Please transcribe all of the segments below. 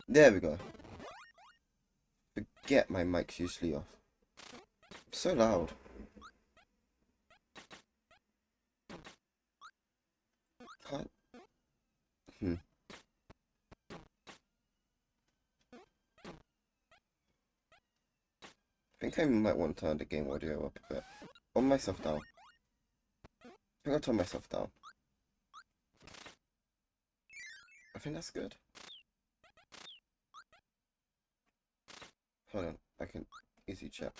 There we go. Forget my mic's usually off. So loud. Can't. Hmm. I think I might want to turn the game audio up a bit. Or myself down. I think I'll turn myself down. I think that's good. Hold on, I can easy check.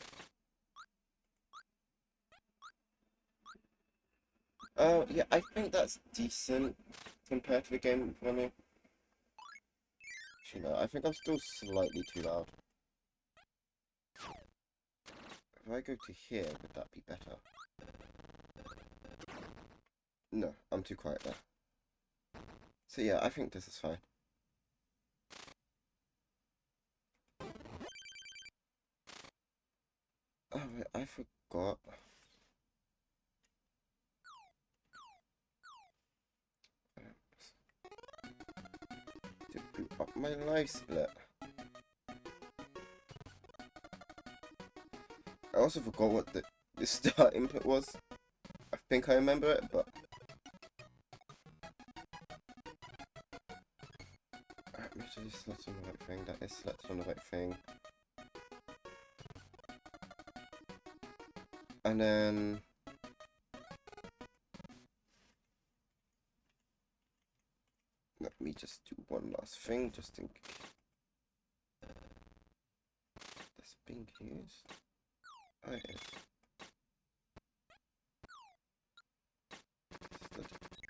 Yeah, I think that's decent compared to the game for me. Actually, no, I think I'm still slightly too loud. If I go to here, would that be better? No, I'm too quiet there. So yeah, I think this is fine. Oh wait, I forgot. To boot up my live split. I also forgot what the start input was. I think I remember it, but make sure you select on the right thing. That is selected on the right thing. And then let me just do one last thing, just in case that's being used. Oh, it is.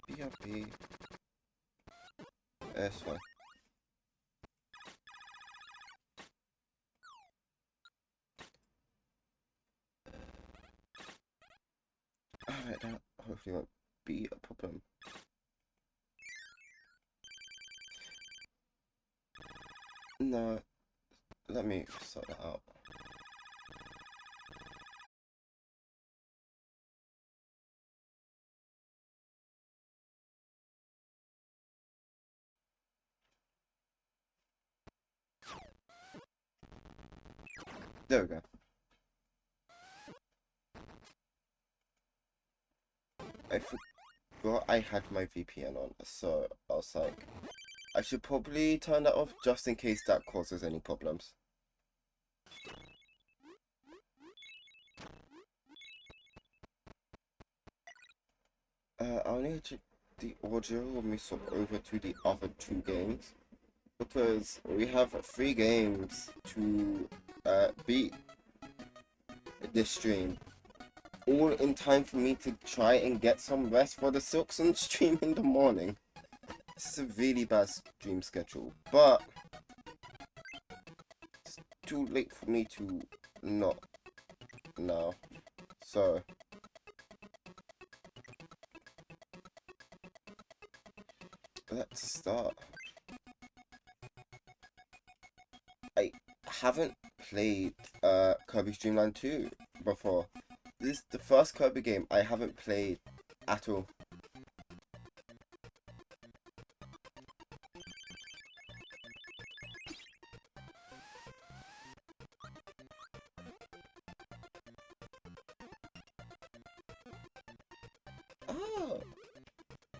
BRB. That's fine. Alright, that hopefully won't be a problem. No, let me sort that out. There we go. I forgot I had my VPN on, so I was like, I should probably turn that off just in case that causes any problems. I'll need to check the audio when we swap over to the other two games, because we have 3 games to beat this stream, all in time for me to try and get some rest for the Silkson stream in the morning. This is a really bad stream schedule, but it's too late for me to not now. So let's start. I haven't played Kirby's Dream Land 2 before. This is the first Kirby game I haven't played at all. Oh,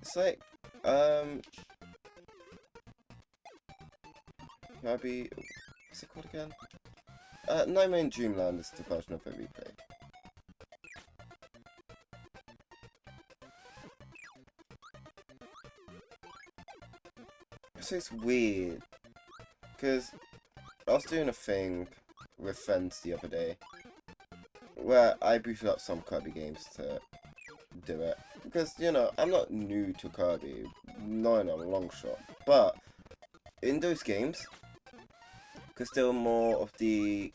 it's like Kirby. What's it called again? Nightmare in Dreamland is the version of it we played. So it's weird, because I was doing a thing with friends the other day where I booted up some Kirby games to do it. Because, you know, I'm not new to Kirby, not in a long shot. But in those games, because they were more of the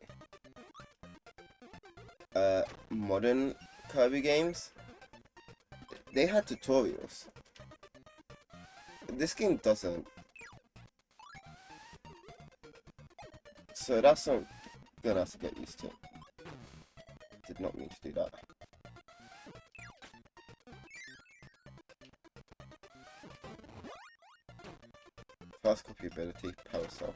modern Kirby games, they had tutorials. This game doesn't. So that's something I'm gonna have to get used to. Did not mean to do that. Fast copy ability, parasol.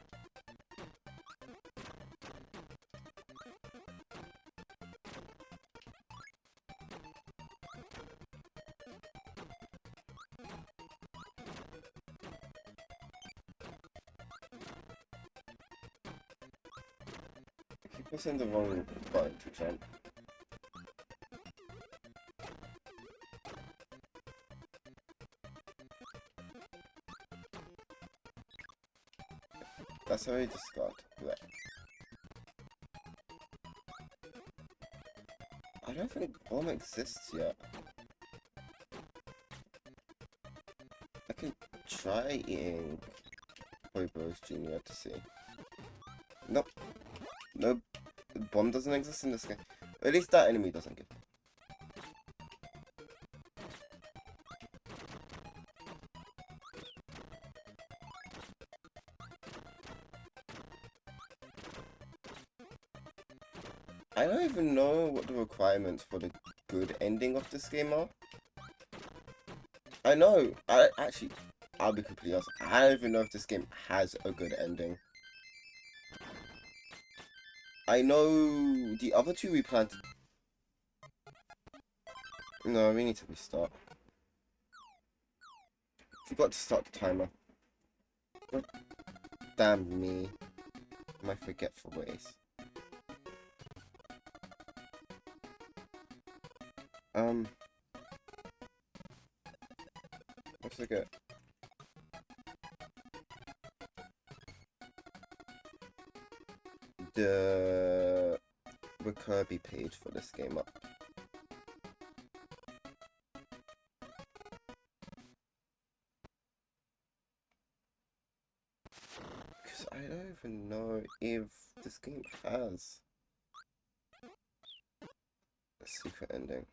Pressing the wrong button to jump. That's already discard. Right. I don't think bomb exists yet. I can try eating Hobo's Jr. to see. Nope. Nope. Bomb doesn't exist in this game. Or at least that enemy doesn't give. I don't even know what the requirements for the good ending of this game are. I know. I'll be completely honest. I don't even know if this game has a good ending. I know the other two we planned. No, we need to restart. Forgot to start the timer. God damn me. My forgetful ways. Let's look at the Kirby page for this game up. Because I don't even know if this game has a secret ending.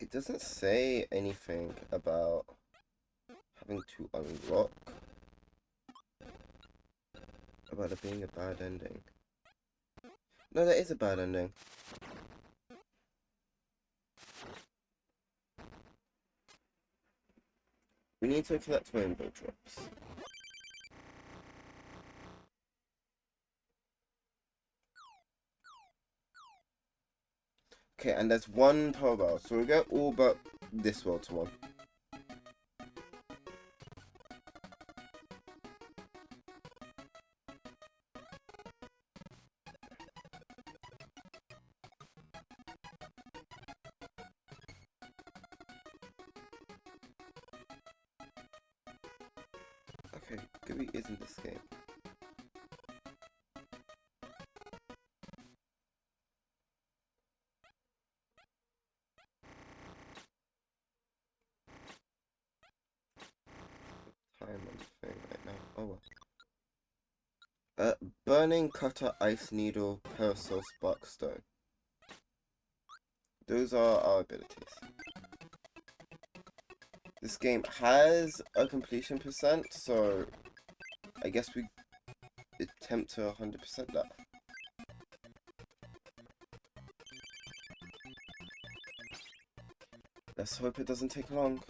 It doesn't say anything about having to unlock, about it being a bad ending. No, there is a bad ending. We need to collect rainbow drops. Okay, and there's one power bar, so we'll get all but this world to one. Okay, Kirby is in this game. Time on the thing right now. Oh well. Burning Cutter, Ice Needle, Parasol, Spark Stone. Those are our abilities. This game has a completion percent, so I guess we attempt to 100% that. Let's hope it doesn't take long.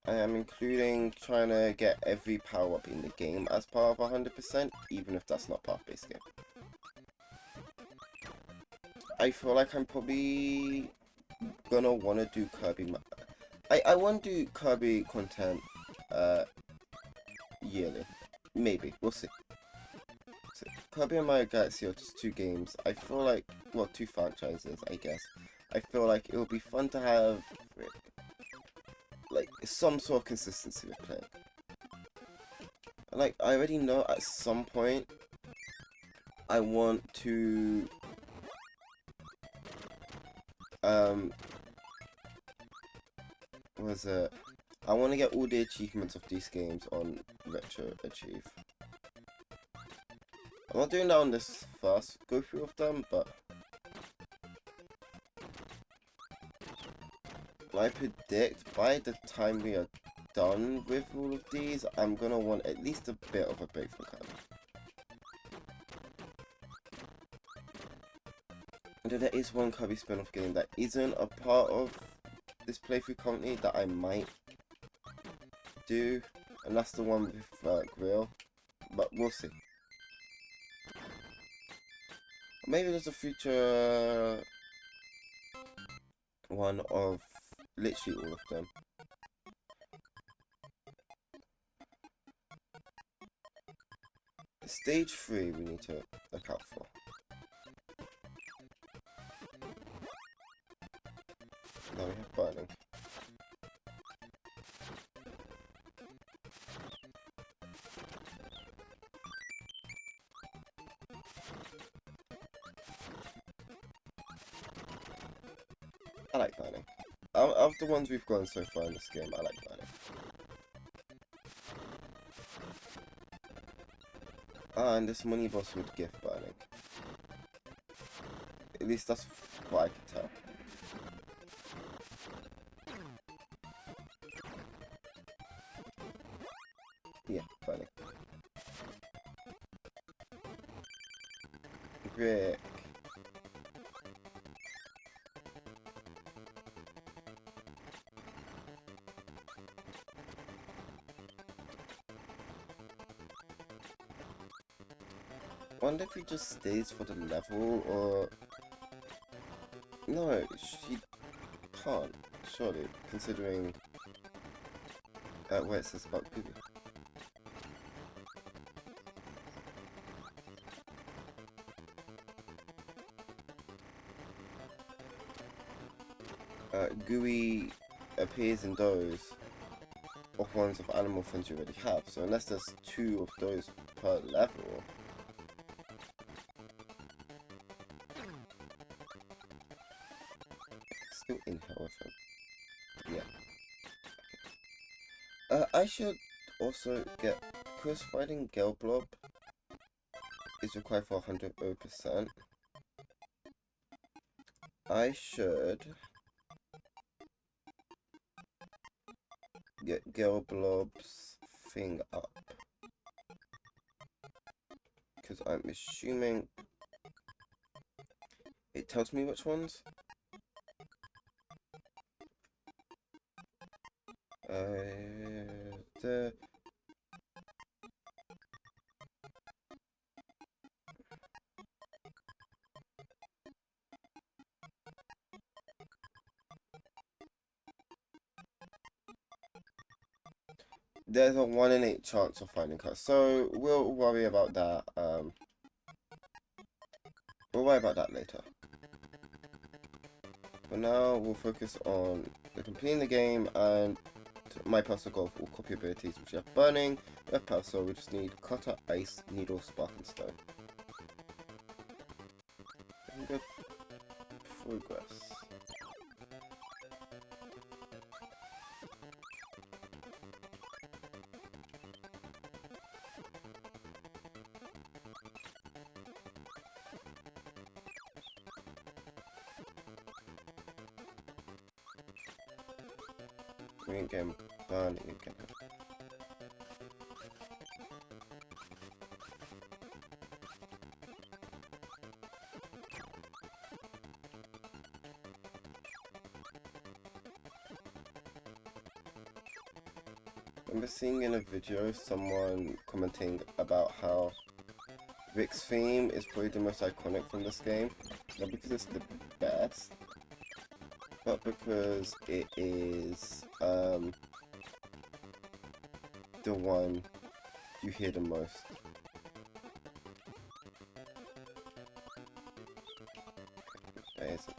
I am including trying to get every power up in the game as part of 100%, even if that's not part of base game. I feel like I'm probably gonna want to do Kirby. I want to do Kirby content yearly. Maybe. We'll see. So, Kirby and Mario Galaxy are just two games. I feel like, well, two franchises, I guess. I feel like it would be fun to have, like, some sort of consistency with playing. Like, I already know at some point I want to, was it? I want to get all the achievements of these games on Retro Achieve. I'm not doing that on this first go through of them, but I predict by the time we are done with all of these, I'm gonna want at least a bit of a break from Kirby. there is one Kirby spin-off game that isn't a part of this playthrough currently that I might do, and that's the one with Grill, but we'll see. Maybe there's a future one of literally all of them. Stage 3 we need to look out for. Now we have burning. I like burning. Out of the ones we've gone so far in this game, I like burning. Ah, and this money boss would gift burning. At least that's what I can tell. Yeah, burning. Great. I wonder if he just stays for the level, or... No, she can't, surely, considering what it says about kirby. Gooey appears in those of ones of animal friends you already have, so unless there's 2 of those per level... Still inhale with him. Yeah. I should also get... Because fighting Gelblob is required for 100%. I should... get Gelblob's thing up. Because I'm assuming... It tells me which ones. There's a 1 in 8 chance of finding her, so we'll worry about that. We'll worry about that later. For now, we'll focus on completing the game and my personal goal for all copy abilities, which are burning, we have power, so we just need cutter, ice, needle, spark, and stone. And good progress. Green game burning again. I remember seeing in a video someone commenting about how Rick's theme is probably the most iconic from this game, not because it's the best, but because it is the one you hear the most. There isn't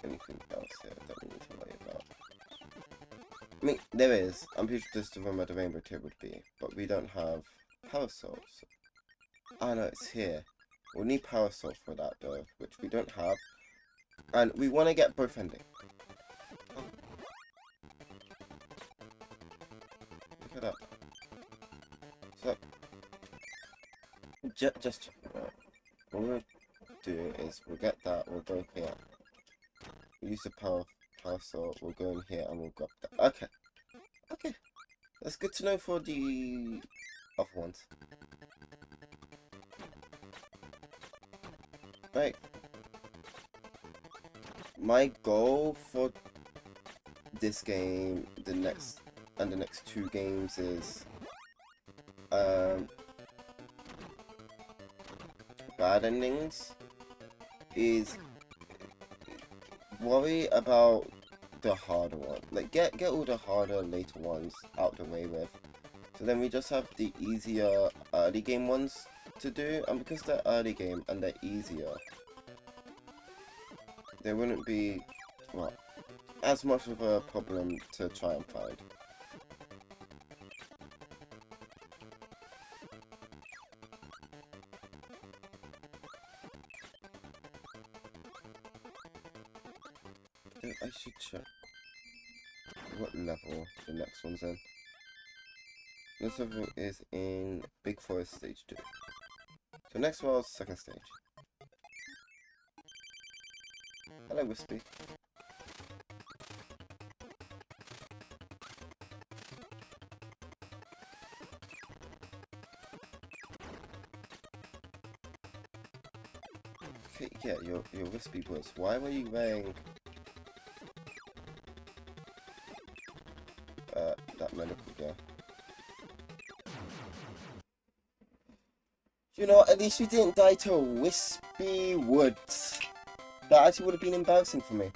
anything else here that we need to worry about. I mean, there is. I'm pretty sure this is the room where the rainbow tip would be, but we don't have power source. Ah no, it's here. We'll need power source for that though, which we don't have. And we want to get both ending. Oh. Look at that. So, just what we'll do is we'll get that, we'll go here. We'll use the power source, we'll go in here and we'll grab that. Okay. Okay. That's good to know for the other ones. Like, my goal for this game, the next two games is bad endings, is worry about the harder one. Like, get all the harder later ones out the way with. So then we just have the easier early game ones to do, and because they're early game and they're easier, they wouldn't be, well, as much of a problem to try and find. I should check what level the next one's in. This level is in Big Forest Stage 2. So next was second stage. Hello, Wispy. Okay, yeah, your Wispy was. Why were you wearing that medical gear? You know, at least you didn't die to Wispy Woods. That actually would have been embarrassing for me.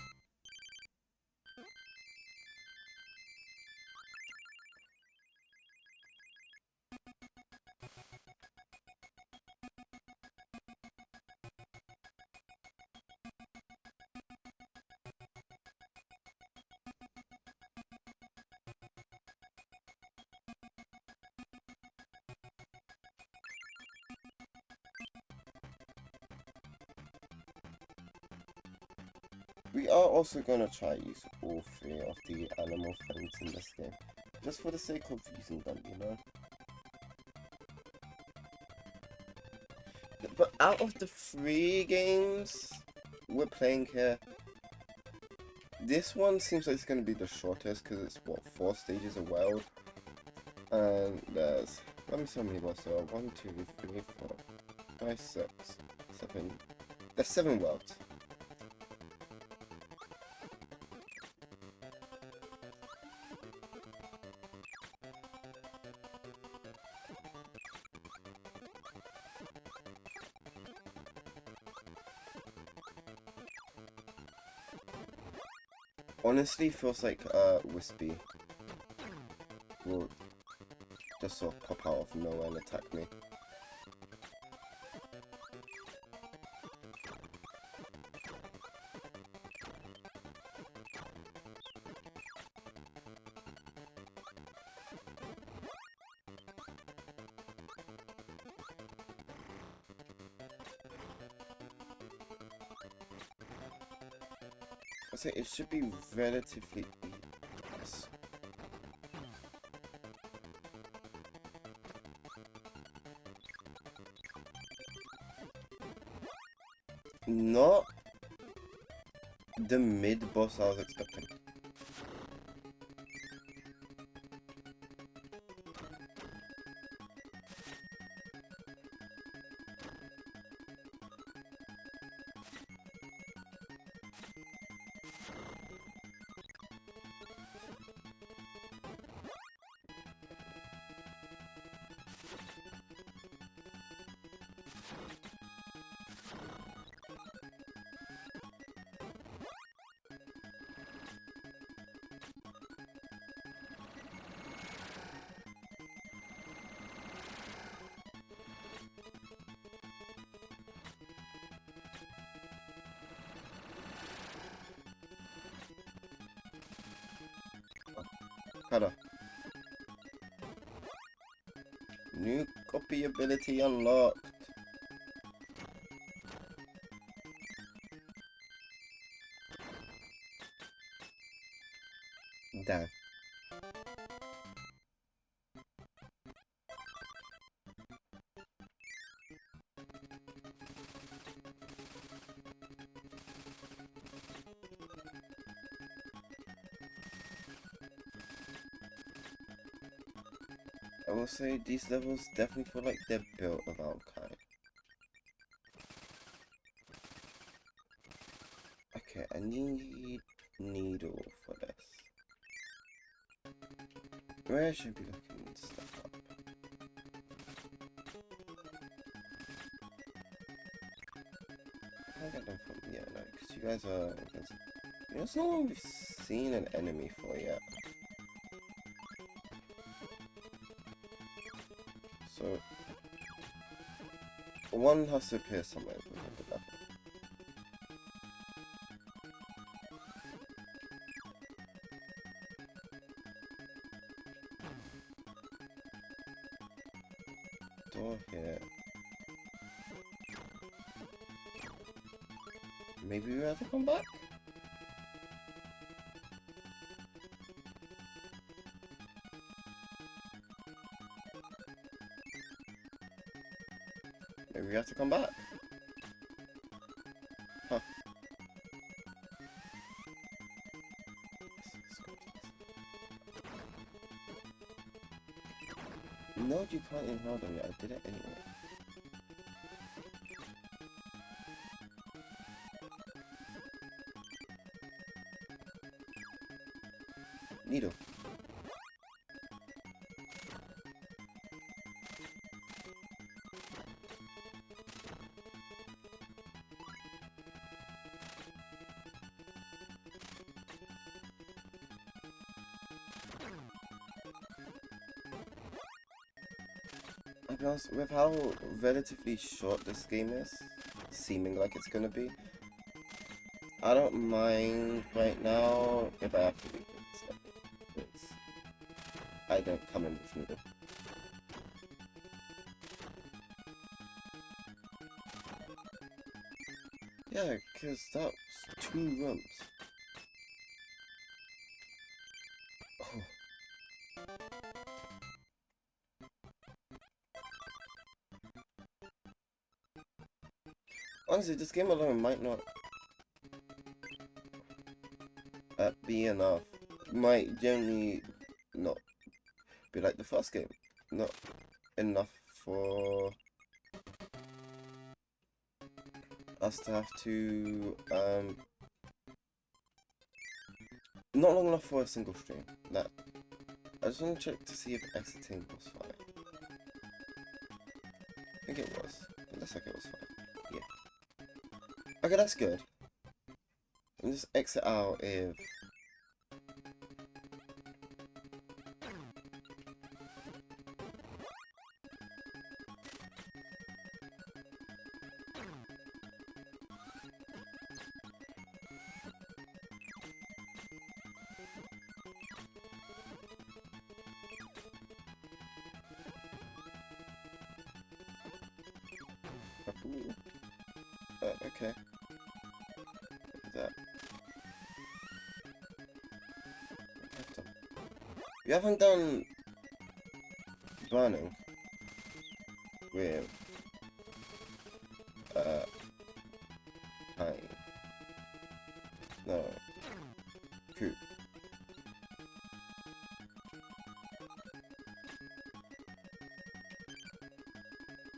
We are also gonna try use all three of the animal friends in this game. Just for the sake of using them, you know? But out of the 3 games we're playing here, this one seems like it's gonna be the shortest because it's, what, 4 stages a world? And there's, let me see how many worlds there are. 1, 2, 3, 4, 5, 6, 7. There's 7 worlds. Honestly, feels like Wispy will just sort of pop out of nowhere and attack me. I say it should be relatively easy. Not the mid-boss I was expecting. Pada. New copy ability unlocked. Damn. I will say these levels definitely feel like they're built around Kai. I need needle for this. Where should I be looking stuff up? I can't get them from yeah, no, because you guys are. You know, it's not one we've seen an enemy for yet. So one has to appear somewhere within the level. Door here. Maybe we have to come back? Maybe we have to come back. Huh. No, you can't inhale them yet. I did it anyway. Needle. I'll be honest, with how relatively short this game is, seeming like it's gonna be, I don't mind right now if I have to read it. Because I don't come in with noodle. Yeah, because that's 2 rooms. Oh. Honestly, this game alone might not be enough. Might generally not be like the first game. Not enough for us to have to, not long enough for a single stream. That I just want to check to see if exiting was fine. I think it was. It looks like it was fine. Yeah. Okay, that's good. And just exit out if... Ooh. Okay. Look at that. You haven't done burning with pine. No. Coop.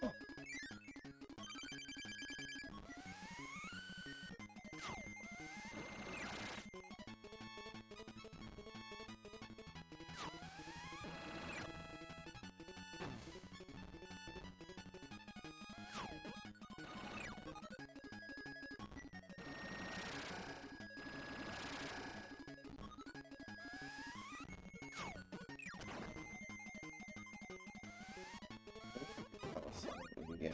Oh. Yeah.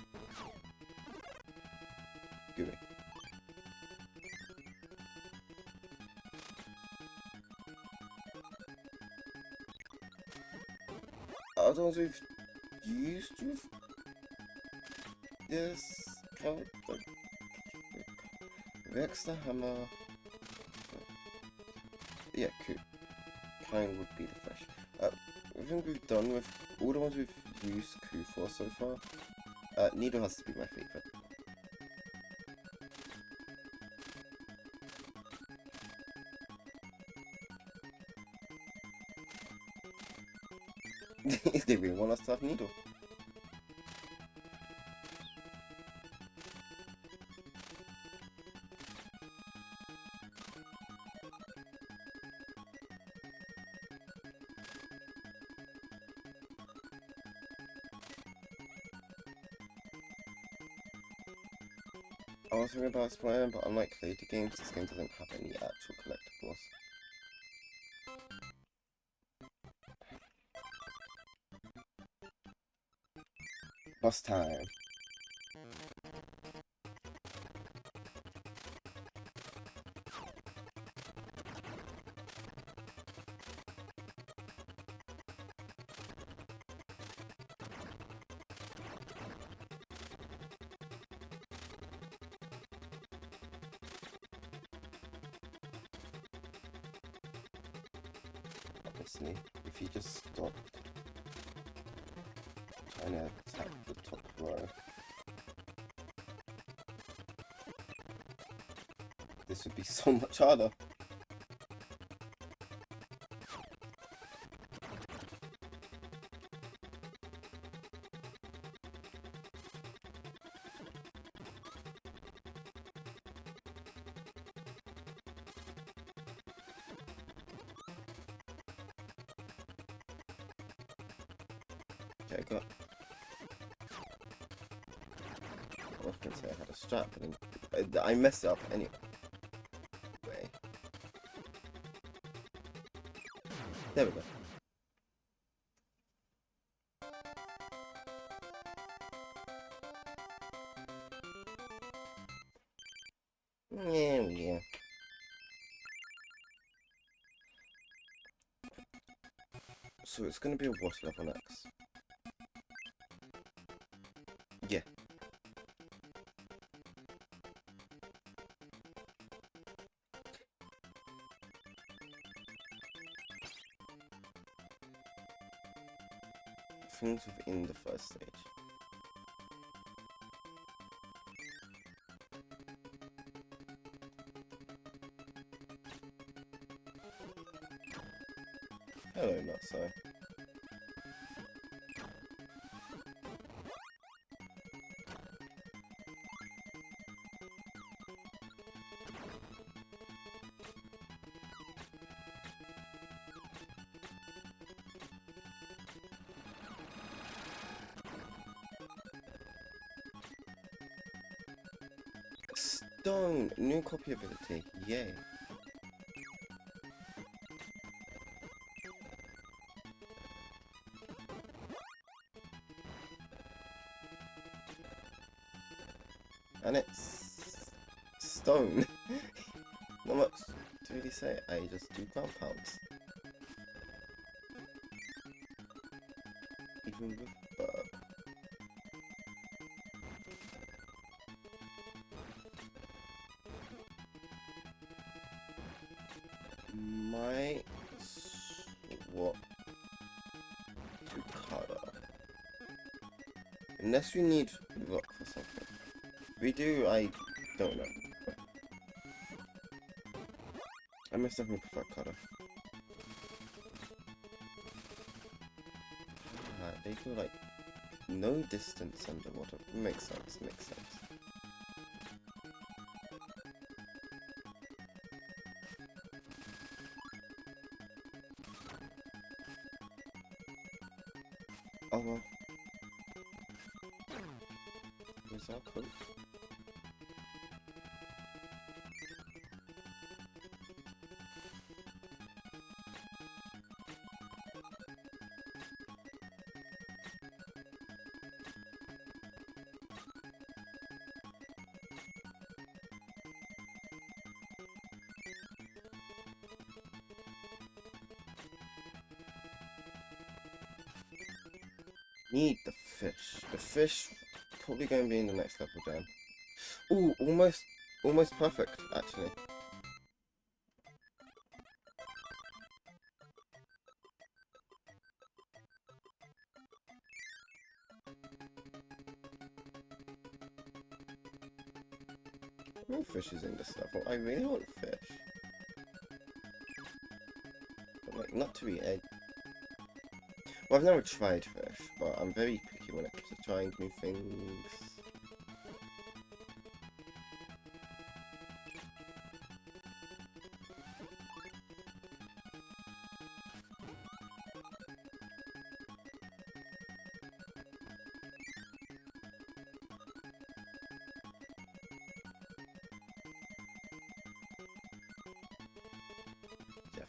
Gooey. Are those we've used with this character? Rex the hammer. Yeah, Coop. Kind would be the fresh. I think we've done with all the ones we've used Coop for so far. Needle has to be my favourite. They really want us to have Needle. I was thinking about Spider, but unlike later games, this game doesn't have any actual collectibles. Boss time. Honestly, if you just stopped trying to attack the top row, this would be so much harder. Okay, I got. I was gonna say I had a strap, but then I messed it up anyway. There we go. Yeah. So it's gonna be a water level next. Yeah. Things within the first stage. Hello, not so. Stone! New copy ability. Yay. And it's stone. Not much to really say. I just do ground pounds. Even with burp. Might swap to Kada. Unless we need rock for something. If we do, I don't know. I most definitely prefer Kada. They go like no distance underwater. Makes sense, makes sense. Oh well. Where's our coat? Need the fish. The fish probably going to be in the next level down. Ooh, almost perfect, actually. No fish is in this level. I really want fish. But, like, not to eat egg. Well, I've never tried fish, but I'm very picky when it comes to trying new things.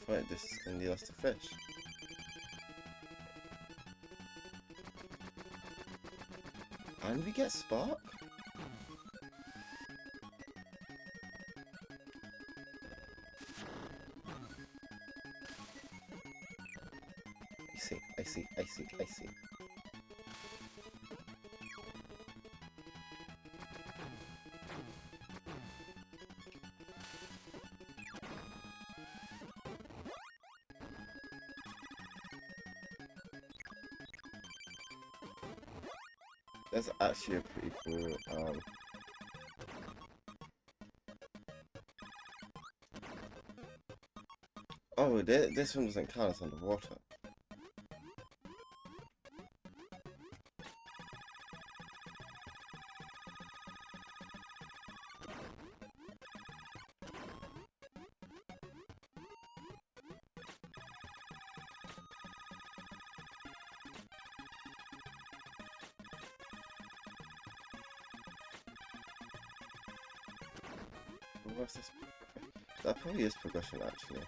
Right, this is gonna lead us to fish. And we get Spark? I see. That's actually a pretty cool, oh, this one doesn't count as underwater. What's this? That probably is progression, actually.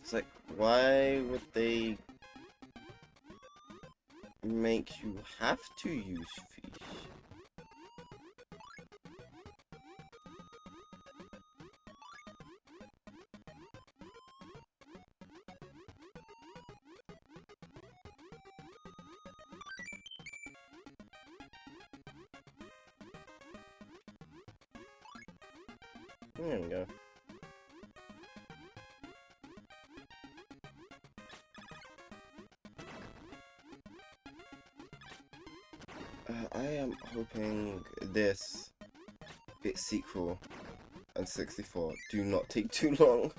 It's like, why would they make you have to use fish? There we go. I am hoping this, its sequel, and 64 do not take too long.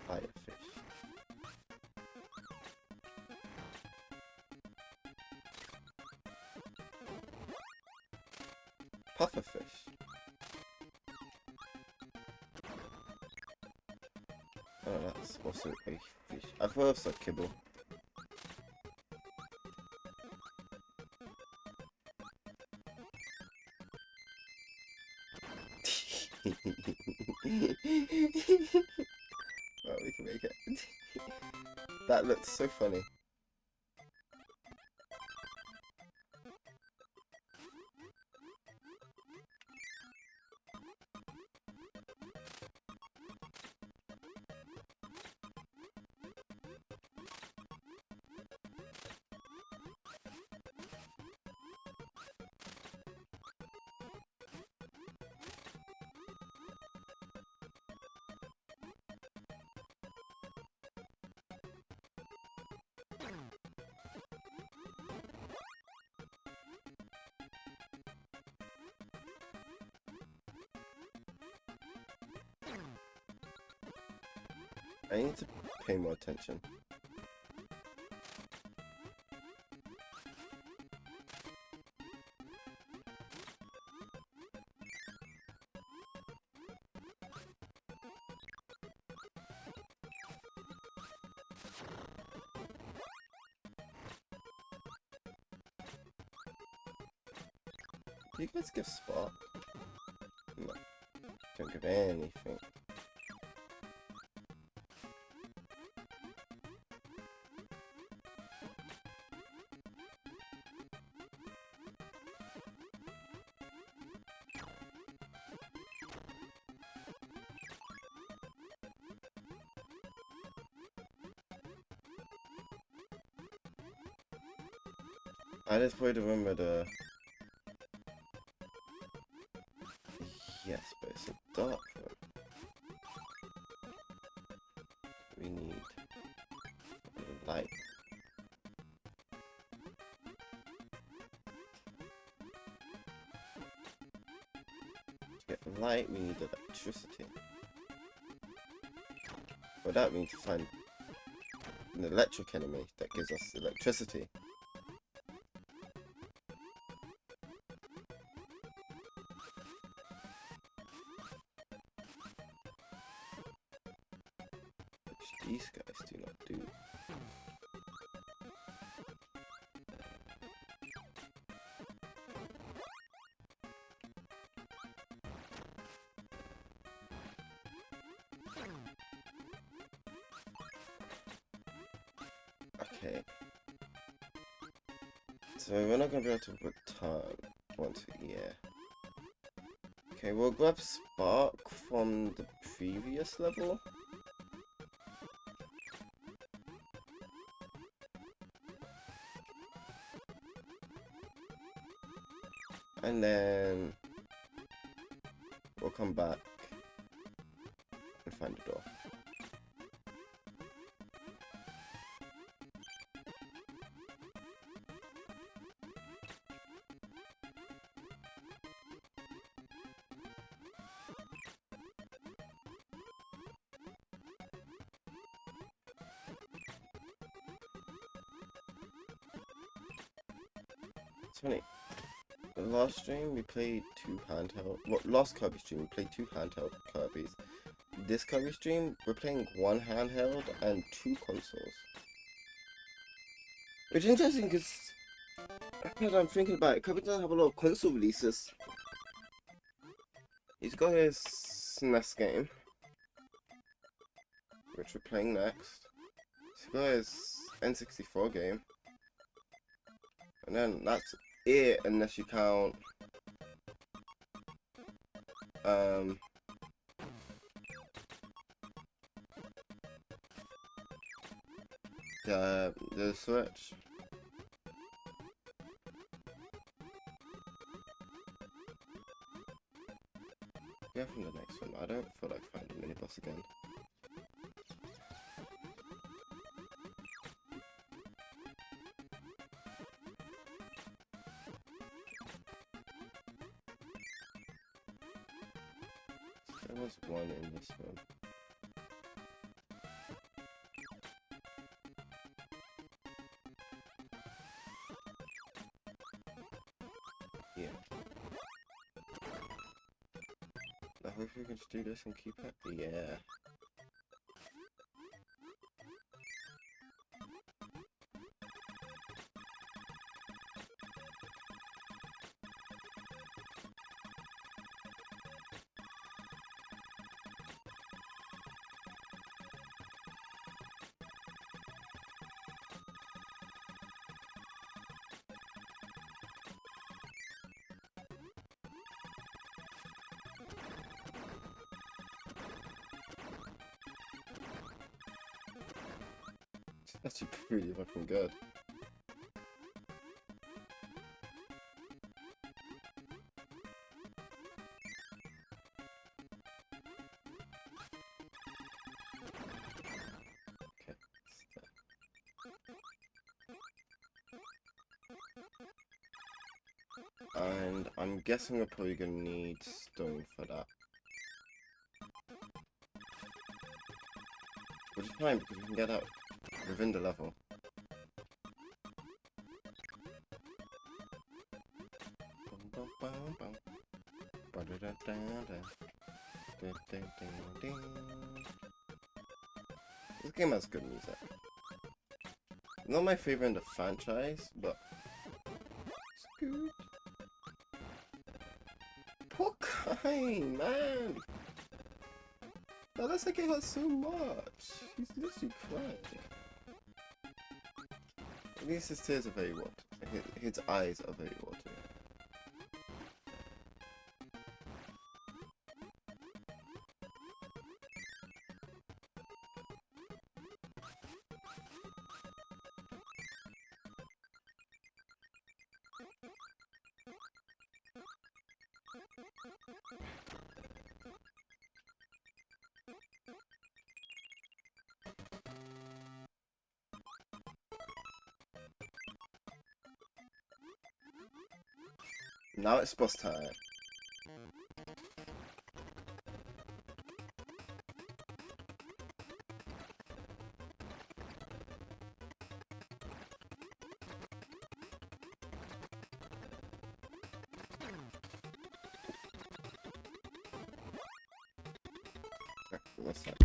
Firefish. Pufferfish. Oh, that's also a fish. I thought it was a kibble. Well, we can make it. That looks so funny. I need to pay more attention. Do you guys give Spark? No, don't give anything. I just want to remember dark one. We need light. To get light, we need electricity. Well, that means to find an electric enemy that gives us electricity. Which these guys do not do. Okay. So we're not gonna be able to return once a year. Okay, we'll grab Spark from the previous level. And then we'll come back and find the door. It's funny. The last stream we played 2 handheld. Well, last Kirby stream we played 2 handheld Kirbys. This Kirby stream we're playing 1 handheld and 2 consoles. Which is interesting because I'm thinking about it, Kirby doesn't have a lot of console releases. He's got his SNES game, which we're playing next. He's got his N64 game. And then that's it, unless you count the Switch. Yeah, from the next one. I don't feel like finding a mini boss again. There was one in this one. Yeah. I hope we can just do this and keep it. Yeah. That's pretty fucking good. Okay. And I'm guessing we're probably gonna need stone for that. Which is fine because we can get out within the level. This game has good music. Not my favorite in the franchise, but it's good. Poor Kai, man! That looks like it hurts so much. He's literally crying. At least his tears are very watery. His eyes are very watery. Now it's boss time. What's that?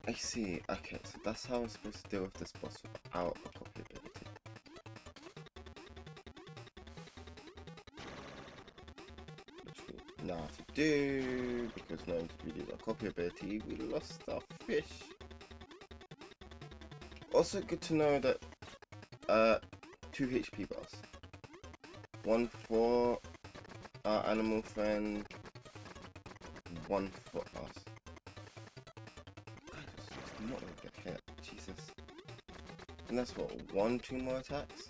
I see. Okay, so that's how I'm supposed to deal with this boss without a copy ability. Which we now have to do, because no one could really do a copy ability, we lost our fish. Also good to know that 2 HP bars. One for our animal friend, one for us. I'm not gonna get hit. Jesus. And that's what, 2 more attacks?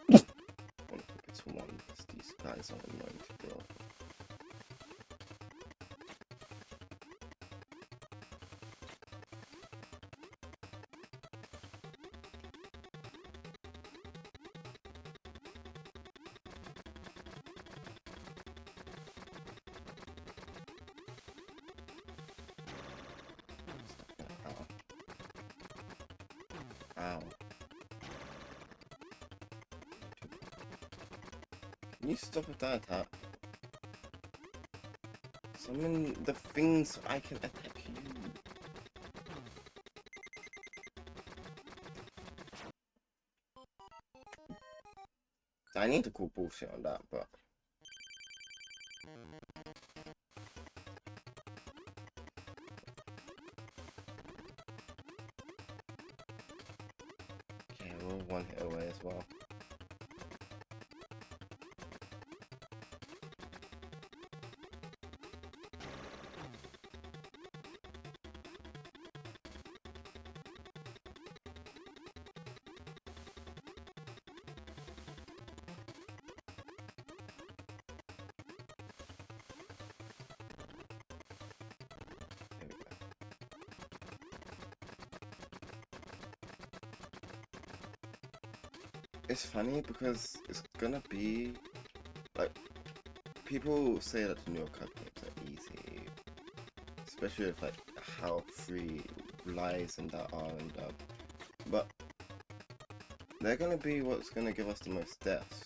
I don't think it's 1 because these guys are annoying to deal with. Ow. Ow. Can you stop with that attack? Summon the things so I can attack you. I need to call bullshit on that, but... Okay, we're 1 hit away as well. There we go. It's funny because it's gonna be like people say that the newer card games are easy, especially with like how free lies and that are and but they're gonna be what's gonna give us the most deaths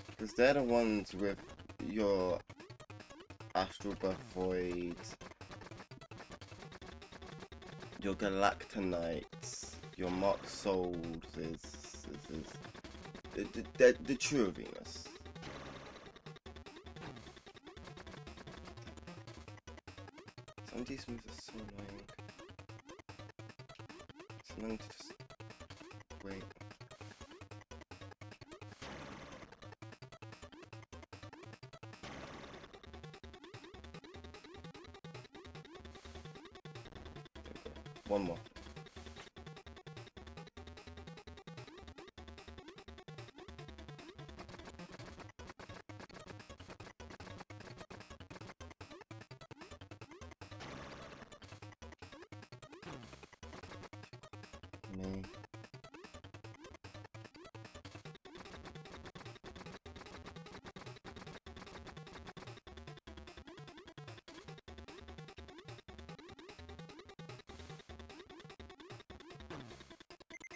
because they're the ones with your Astral Birth Voids, your Galactonites, your Mark Souls is the true Venus. Some of these moves are so annoying. It's annoying to just wait. One more. Me.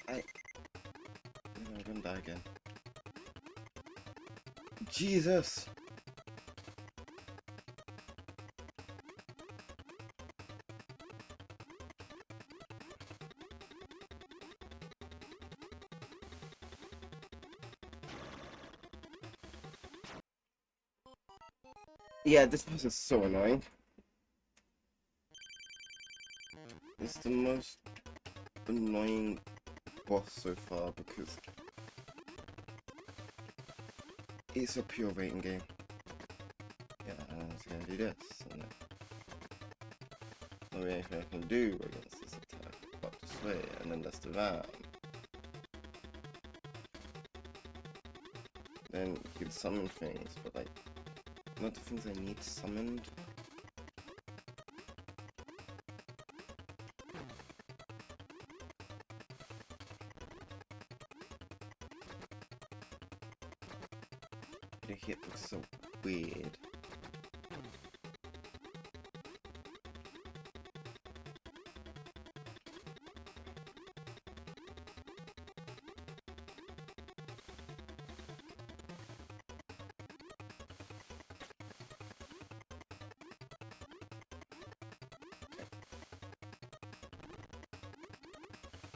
I'm gonna die again. Jesus! Yeah, this boss is so annoying. It's the most annoying boss so far because it's a pure rating game. Yeah, and it's gonna do this, and then not really anything I can do against this attack but this way, and then that's the ram. Then you can summon things, but like, not the things I need summoned. The hit looks so weird.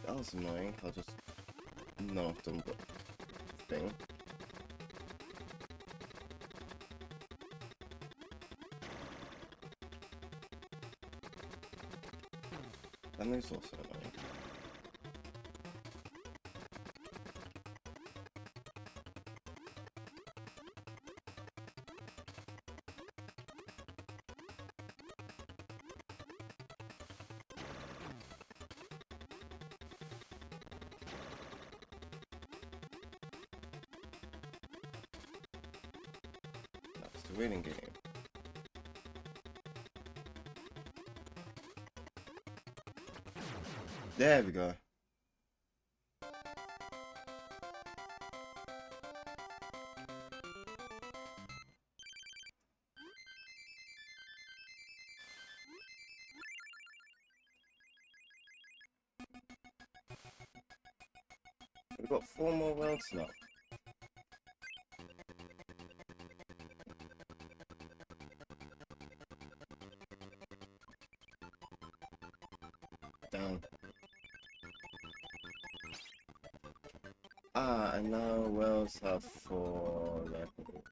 That was annoying, how just none of them got the thing. That move's also annoying. That's the winning game. There we go. We've got 4 more worlds now. Down. Ah, and now worlds have 4 levels.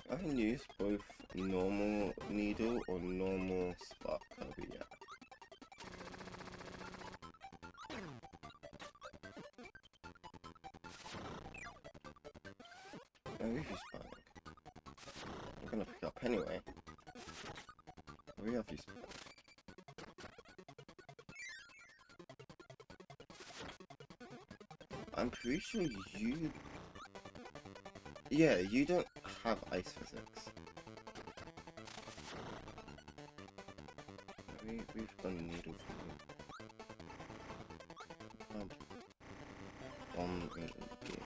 I can use both normal needle or normal spark kirby, yeah. Maybe if you spark. I'm gonna pick up anyway. We have you spark. I'm pretty sure you... Yeah, you don't have ice physics. We've done needle for you. Bomb in the game.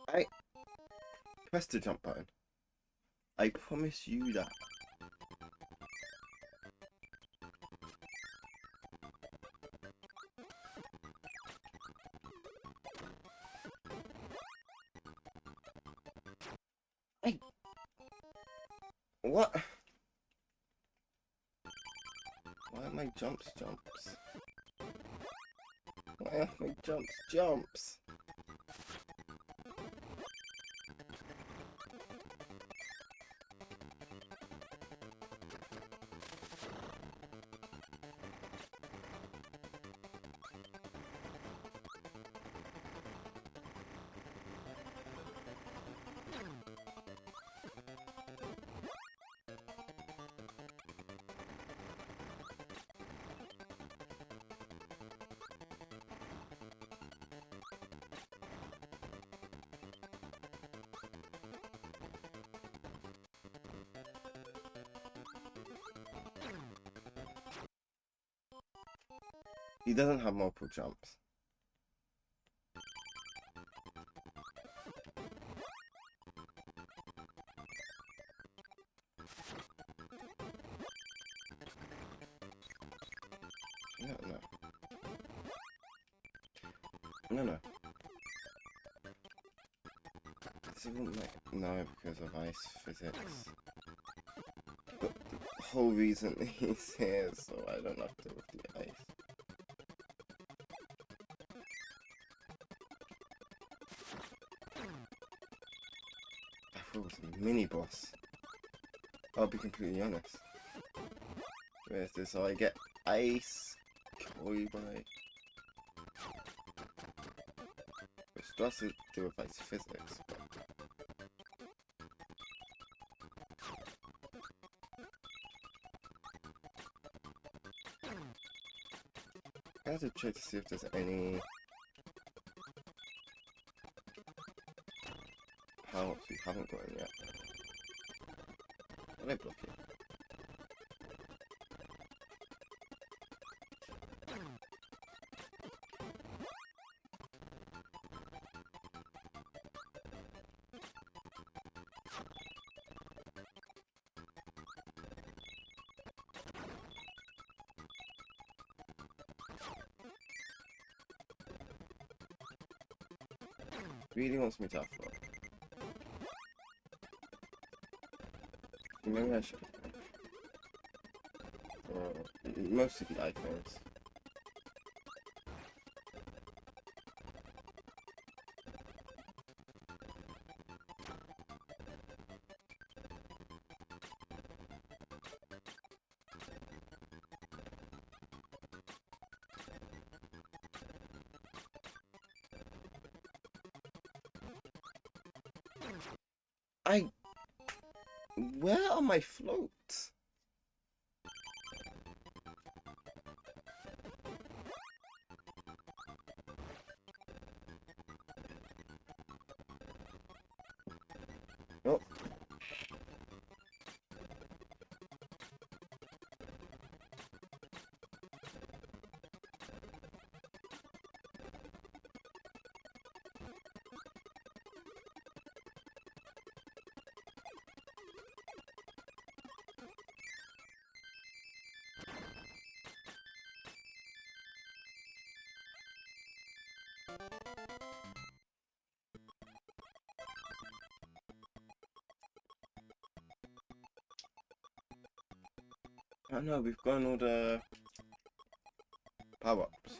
I press the jump button. I promise you that. What? Why are my jumps jumps? Why are my jumps jumps? He doesn't have multiple jumps. No, no. No, no. This wouldn't make... No, because of ice physics. But the whole reason he's here is so I don't have to deal with the ice. I thought it was a mini-boss. I'll be completely honest. Where's this? So I get ice, kirby, which doesn't do with ice physics, but... I have to check to see if there's any power-ups we haven't gotten yet. Are they blocking? Really wants me to have fun. Maybe I should. Or most of the icons. Where are my floats? Oh. I know, we've gotten all the power-ups.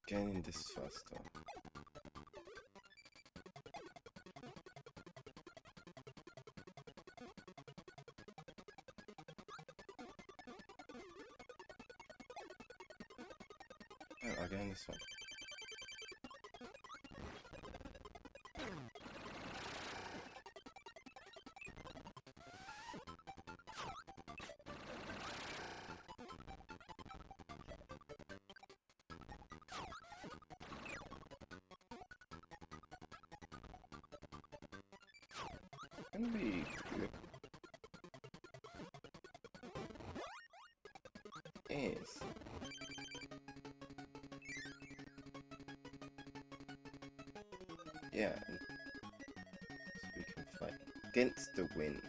Getting this faster. Oh, I'll get in this one. Gonna be good. Is yeah, so we can fight against the wind.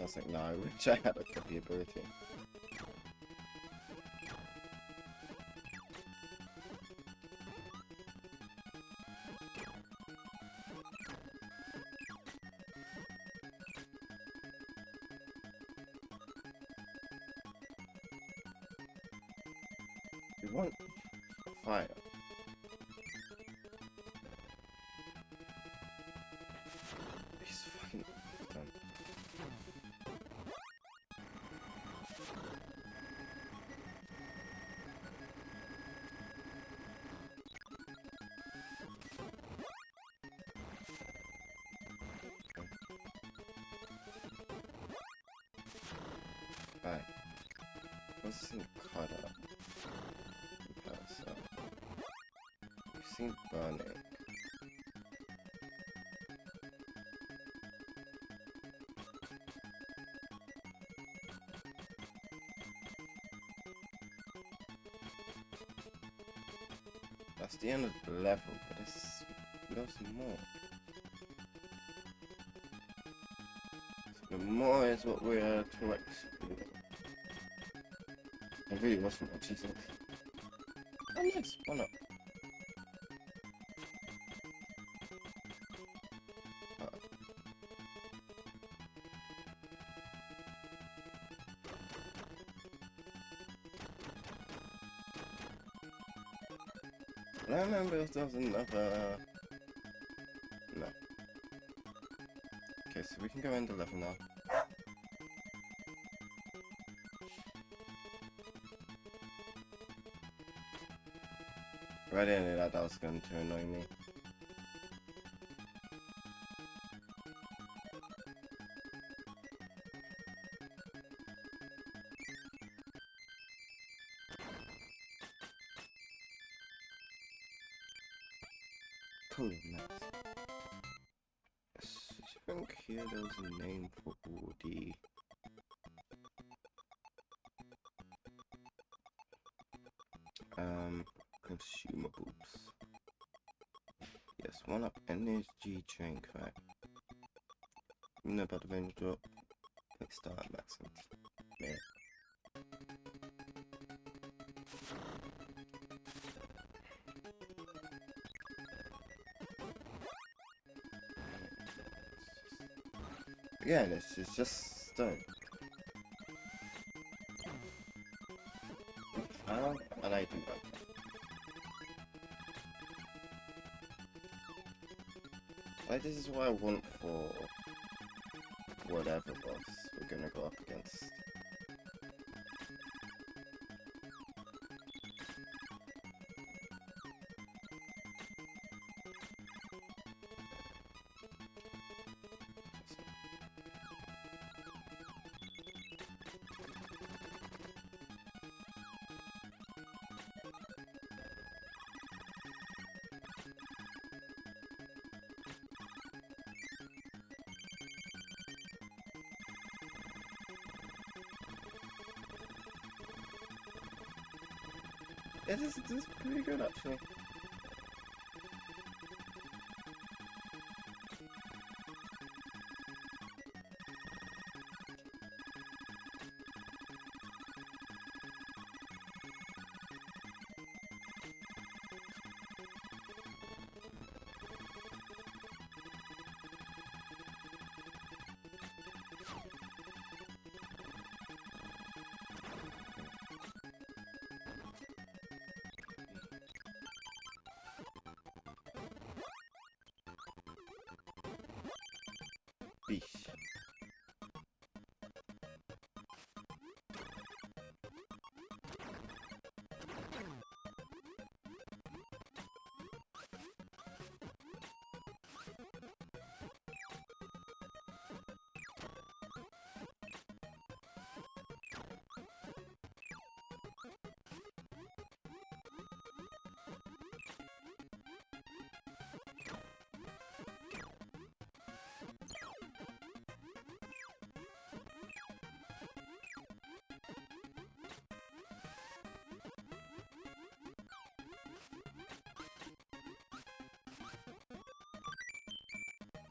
was like, no, I wish I had a copy ability. We want fire. He's fucking done. Right. What's this in color? Comparison. We've seen burning. That's the end of the level, but there's lots more. So the more is what we're to explore. It really wasn't what Jesus. Oh nice, one up. I remember if there was another... No. Okay, so we can go into level now. Right in that was going to annoy me. Cool, nice. I think here there was a name for all the... consumables. Yes, one up energy drink, right? You know about the range drop? Quick start maximum. Yeah. Yeah, it's just stone. And I do that. Like, this is what I want for whatever boss we're gonna go up against. Yeah, this is pretty good actually. Beesh.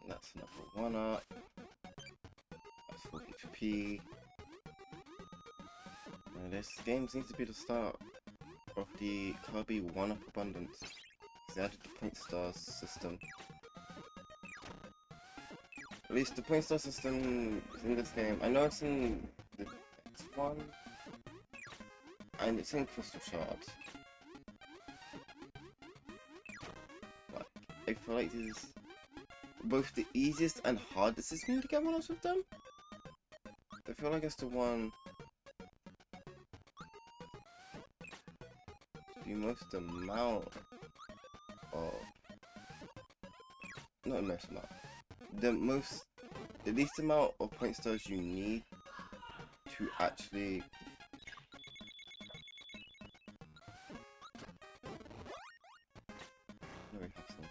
That's another one up. That's 43. XP. This game seems to be the start of the Kirby 1-up abundance. They added the point star system. At least the point star system is in this game. I know it's in the next one, and it's in Crystal Shards. But I feel like this is both the easiest and hardest it's been to get one-ups with them. I feel like it's the one the most amount of not the most amount. The least amount of point stars you need to actually we have some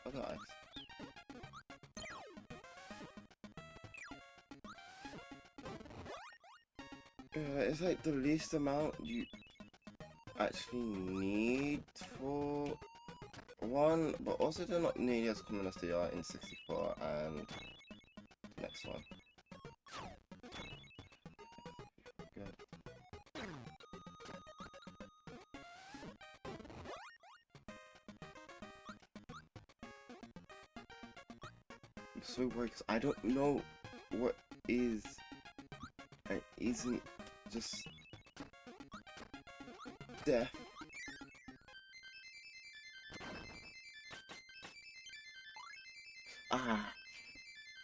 other ice. It's like the least amount you actually need for one, but also they're not nearly as common as they are in 64 and the next one. Good. I'm so worried because I don't know what is and isn't just death. Ah,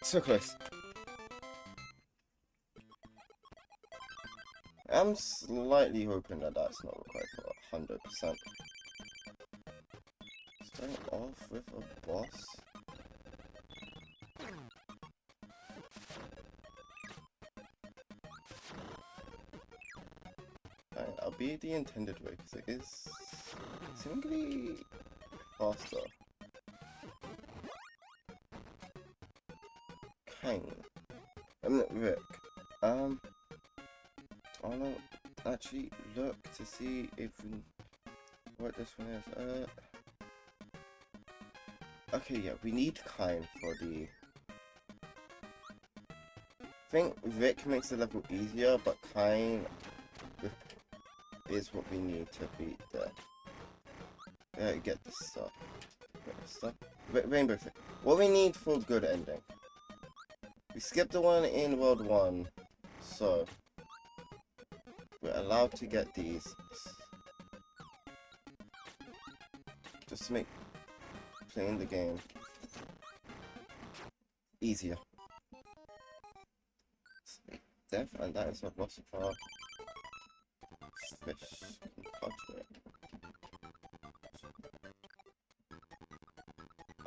so close. I'm slightly hoping that that's not required for 100%. Starting off with a boss. I'll be the intended way because it is seemingly faster. Kind. Rick. I'll actually look to see if what this one is. Okay, yeah, we need Kind for the. I think Rick makes the level easier, but Kind is what we need to beat the. Get this stuff. Get this stuff. Rainbow Fit. What we need for a good ending. We skipped the one in World 1, so we're allowed to get these just to make playing the game easier. Death, and that is a loss of our fish.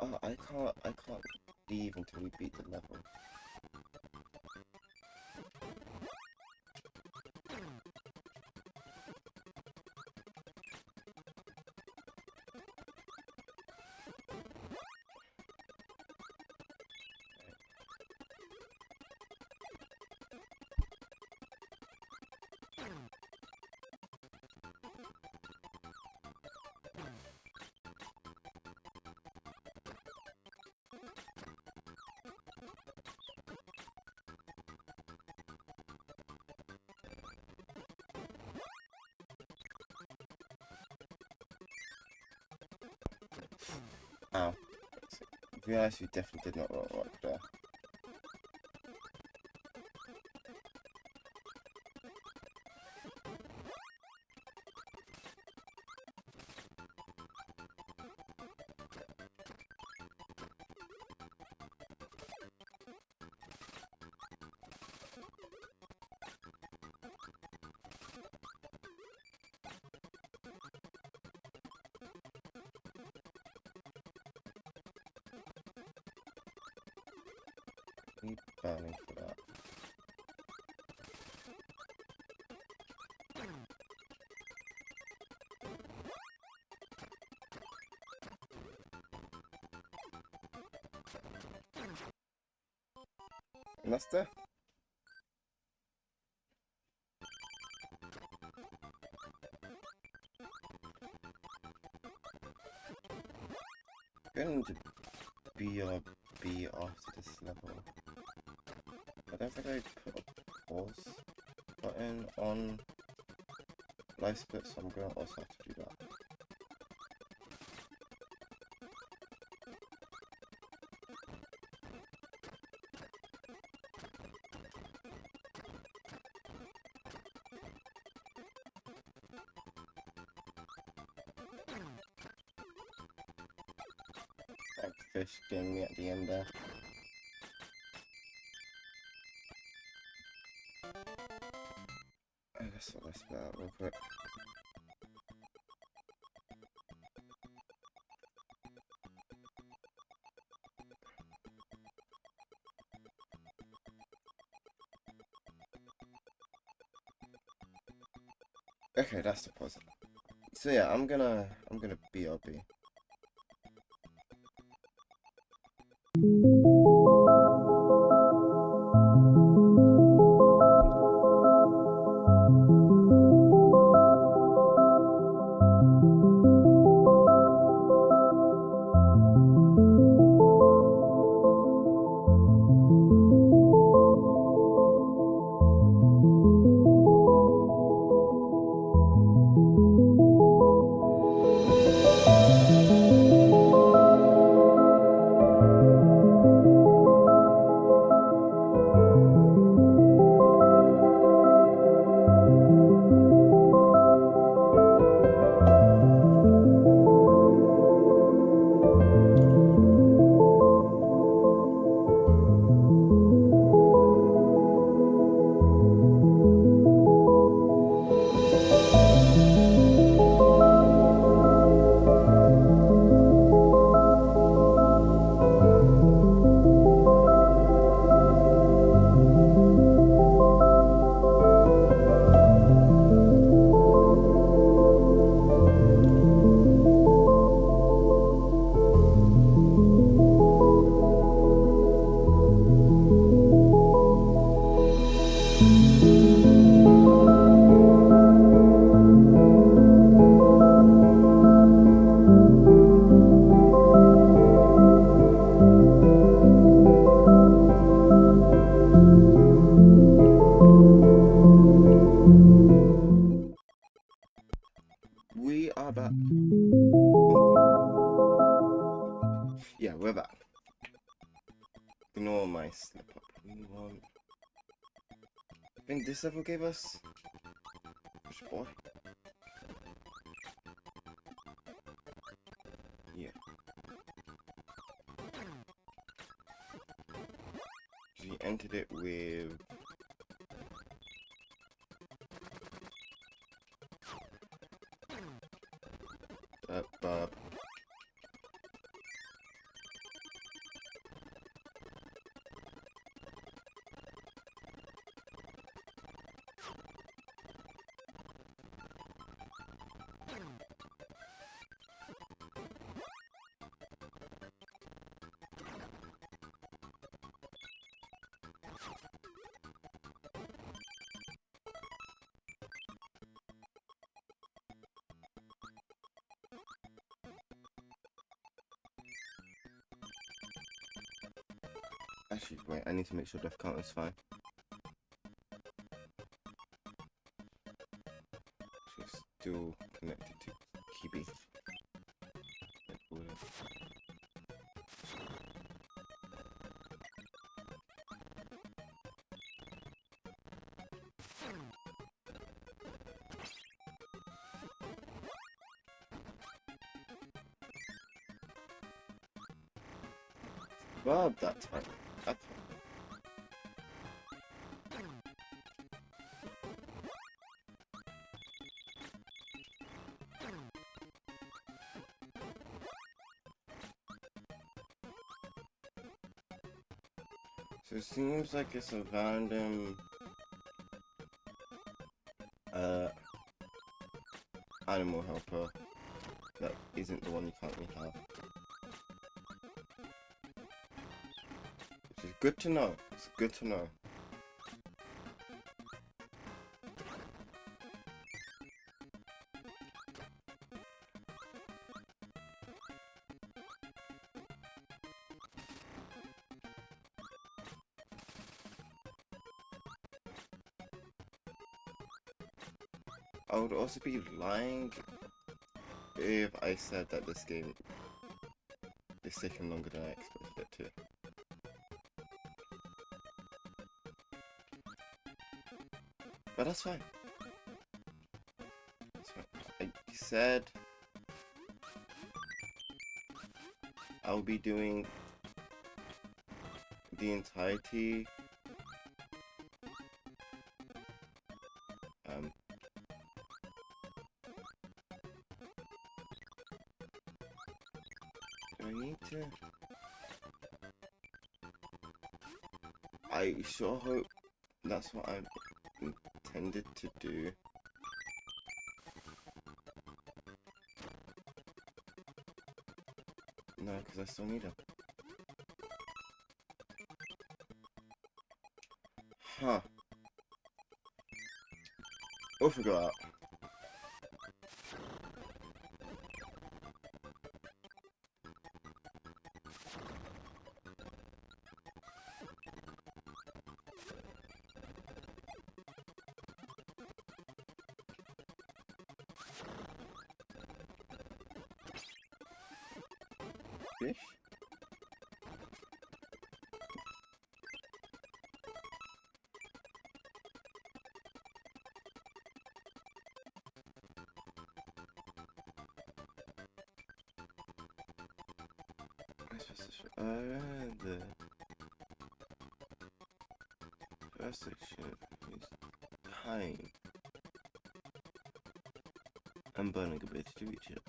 Oh, I can't leave until we beat the level. Ow. I realised we definitely did not work there. Need burning for that. And that's there. Going to BRB after this level. I don't think I put a pause button on live split, so I'm gonna also have to do that. Like fish getting me at the end there. Let's sort this bit out real quick. Okay, that's the pause. So yeah, I'm gonna BRB. We are back. Yeah, we're back. Ignore my slip up. I think this level gave us push boy. Yeah. We entered it with Bob. Actually, wait, I need to make sure death count is fine. She's still connected to kirby. Bob that time. That time. So it seems like it's a random animal helper that isn't the one you currently have. Which is good to know. It's good to know. I would also be lying if I said that this game is taking longer than I expected it to. But that's fine. That's fine. I said I'll be doing the entirety do I need to? I sure hope that's what I intended to do. No, because I still need him. Huh. We'll figure it out. Fish? The first section is time and burning ability to reach it.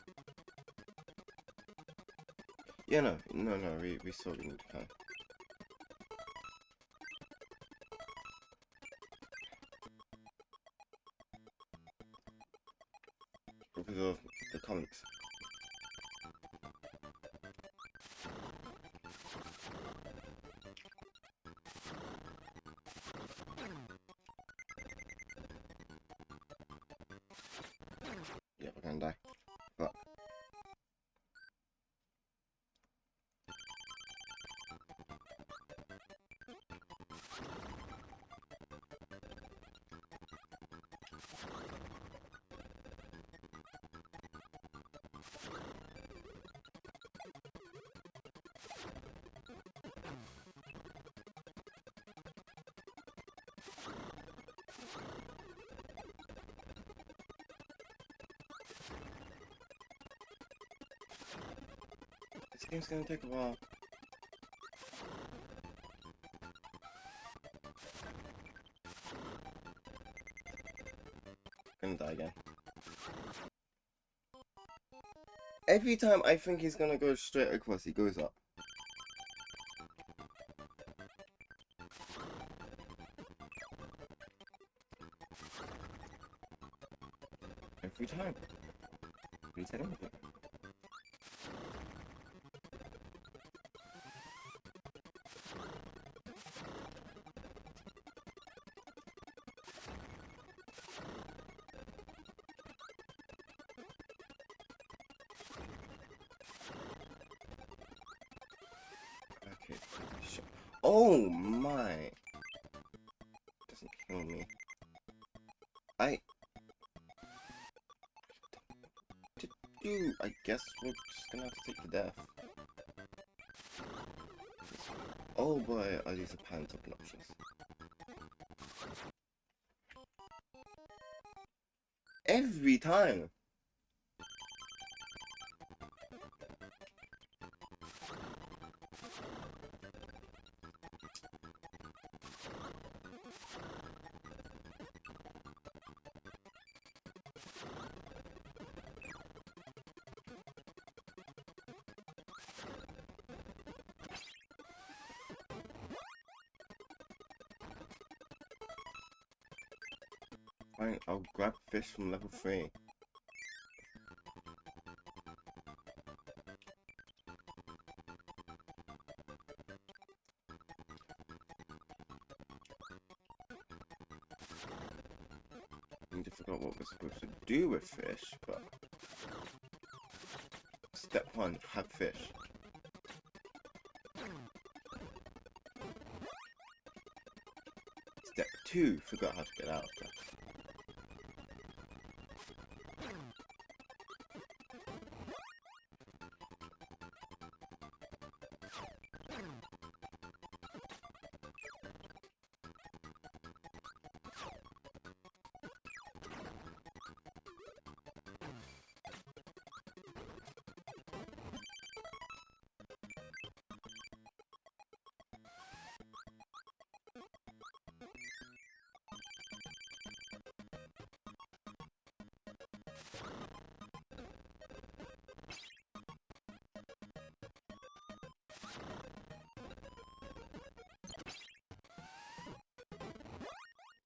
Yeah, no, we still need time. Because of the comics. Yeah, we're gonna die. But this game's gonna take a while. Gonna die again. Every time I think he's gonna go straight across, he goes up. Every time. Every time. Okay. Oh my! Doesn't kill me. I guess we're just gonna have to take the death. Oh boy, are these pants obnoxious. Every time! Fine, I'll grab fish from level 3. I need to figure out what we're supposed to do with fish, but... Step 1, have fish. Step 2, figure out how to get out of that.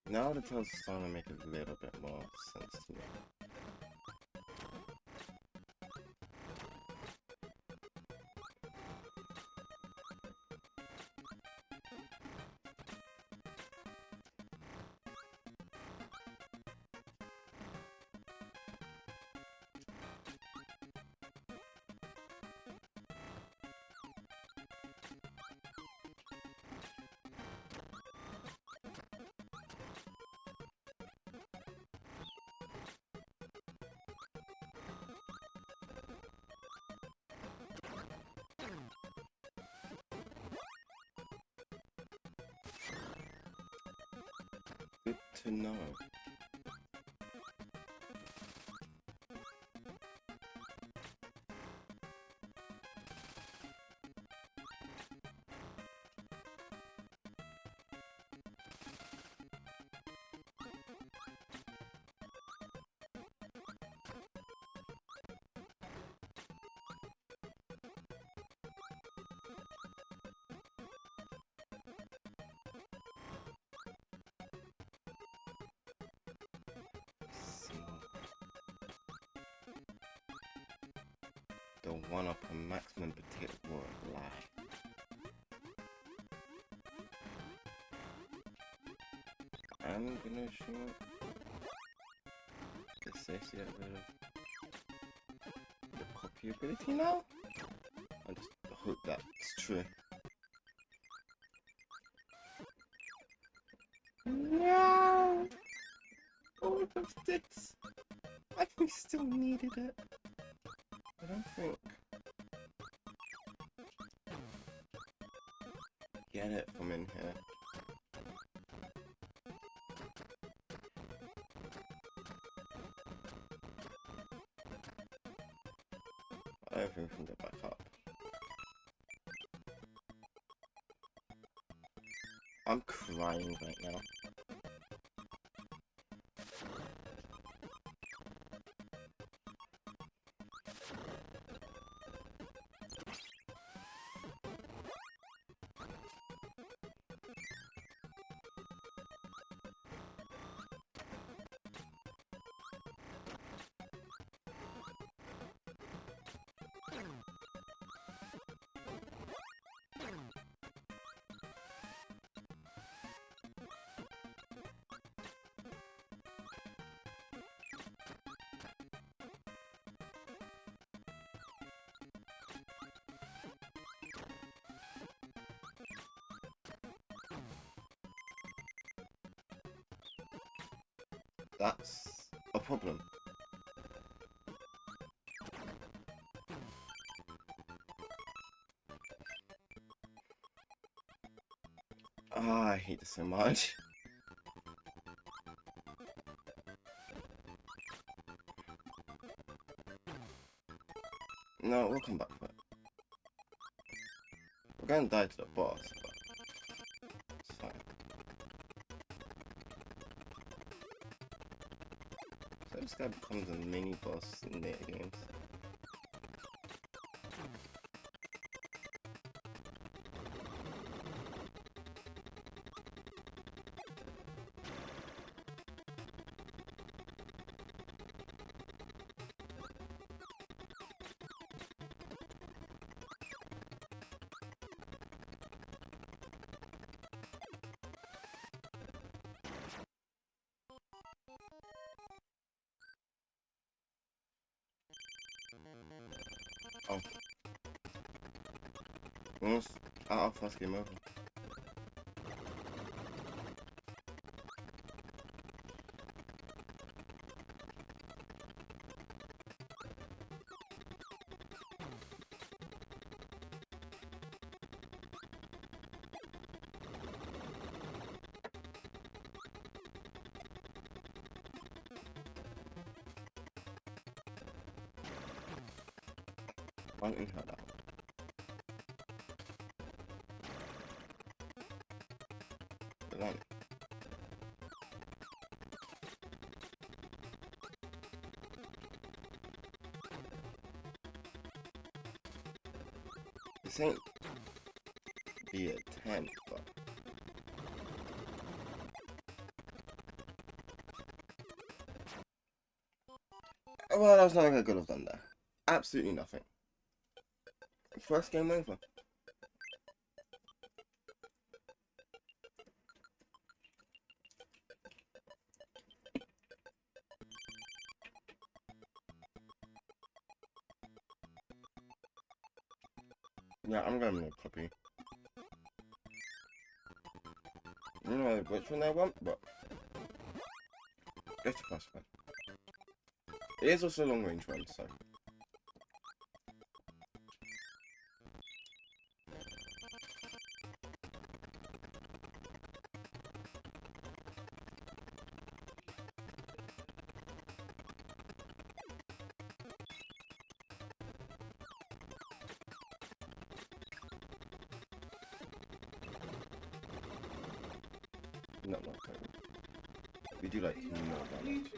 Now the tales are starting to make a little bit more sense to me. Good to know. The one up on maximum potato word lie. I'm gonna shoot the safety a bit of the copy ability now. I just hope that's true. No! All of this! I think we still needed it. I don't think. Get it from in here. I don't think we can get back up. I'm crying right now. That's a problem. Ah, I hate this so much. No, we'll come back for it. We're gonna die to the boss, but it's fine. So this guy becomes a mini boss in later games. Oh. Almost out of first game over. One in her out. Run. This ain't be a 10, but... Well, that was nothing I could have done there. Absolutely nothing. First game over. Yeah, I'm gonna make a copy. I don't know which one I want, but it's a fast one. It is also a long range one, so. Not long time. We do like more damage.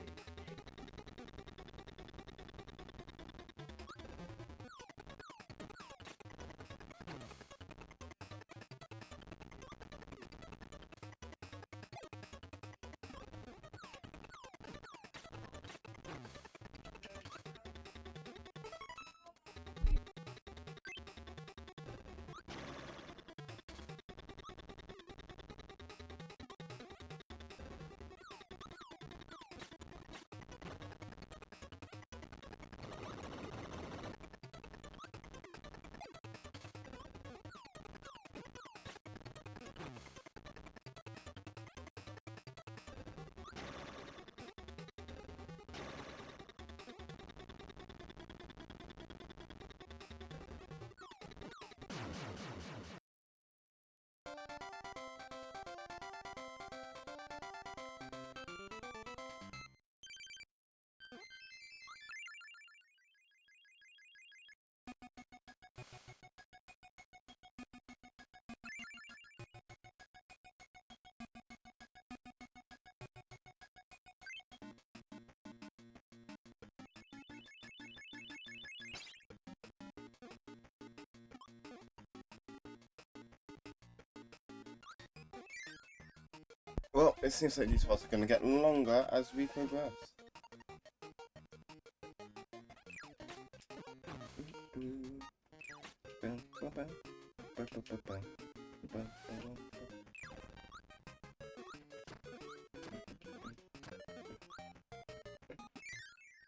Well, it seems like these parts are going to get longer as we progress.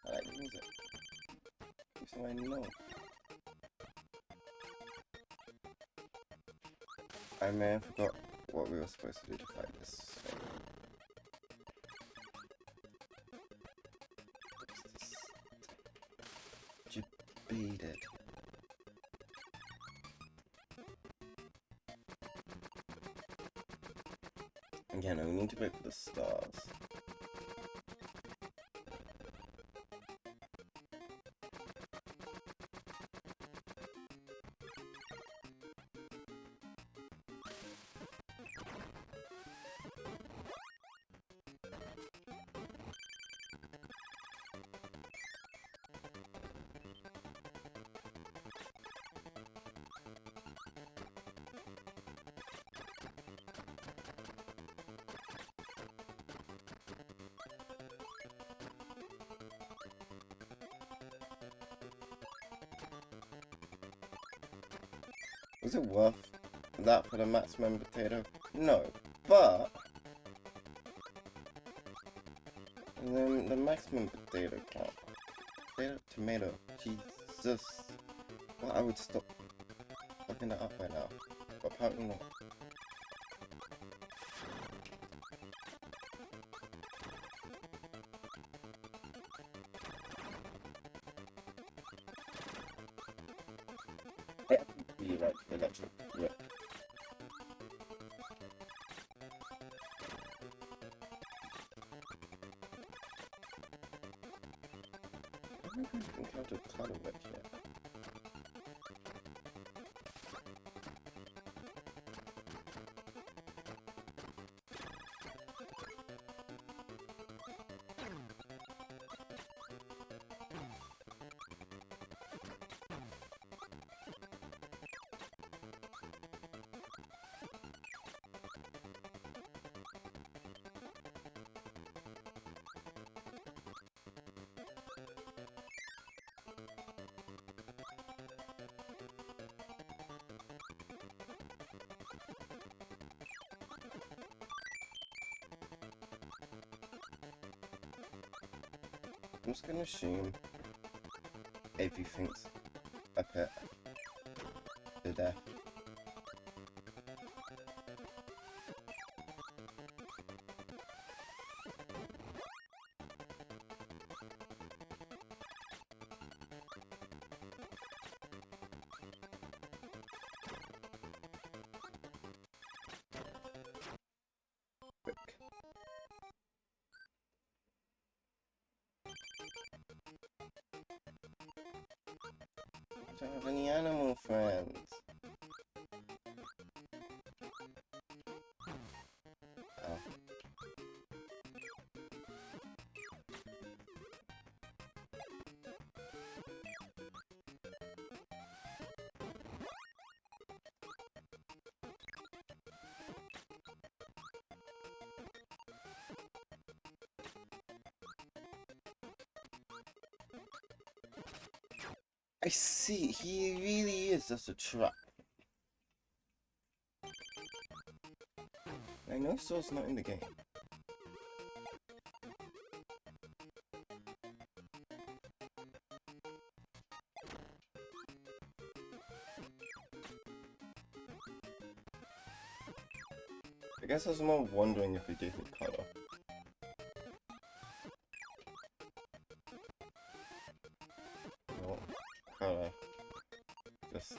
I like the music. So I know. I may have forgot what we were supposed to do to fight this thing. Debated. Again, we need to wait for the stars. Was it worth that for the maximum potato? No, but the maximum potato count. Potato, tomato, Jesus. Well, I would stop looking that up by now, but apparently not. Yeah, you're right, electric. Yeah. I haven't encountered a ton of it yet. I'm just gonna assume everything's a pet to death. Quick. Don't have any animal friends. Oh. I see, he really is just a trap. I know Soul's not in the game. I guess I was more wondering if he gave me color. No, color. Just...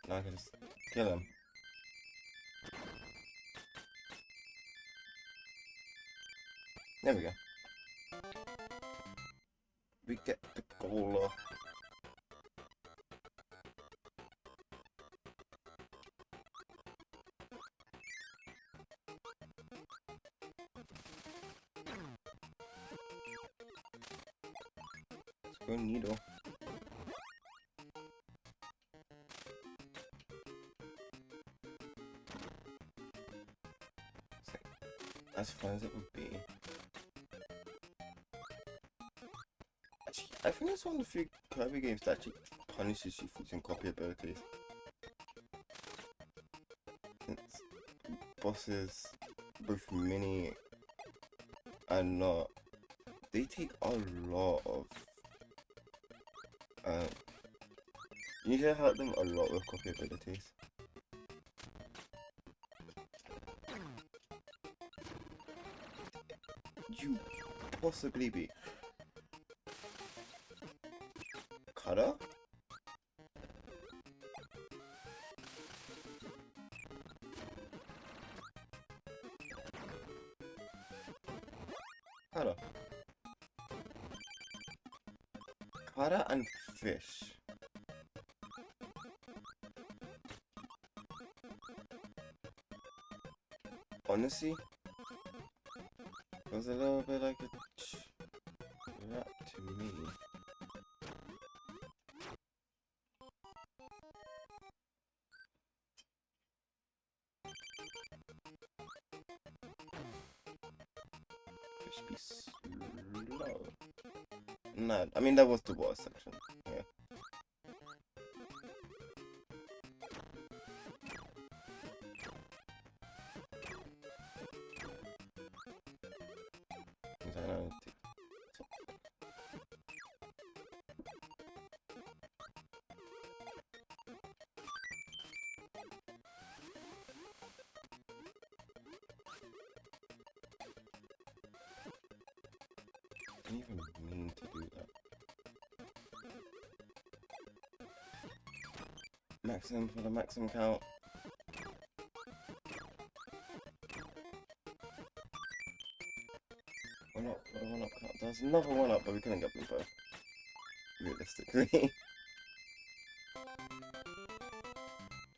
Now I can just kill him. There we go. We get the cola. Let's go needle. As fun as it would be. Actually, I think it's one of the few Kirby games that actually punishes you for using copy abilities. Since bosses, both mini and not, they take a lot of... you need to hurt them a lot with copy abilities. You possibly be Cutter? Cutter. Cutter and fish. Honestly, it was a little bit like a trap to me. Fish be slow. Nah, I mean that was the water section. Yeah. I didn't even mean to do that. Maximum for the maximum count. One up, one up count. There's another one up, but we couldn't get them both. Realistically.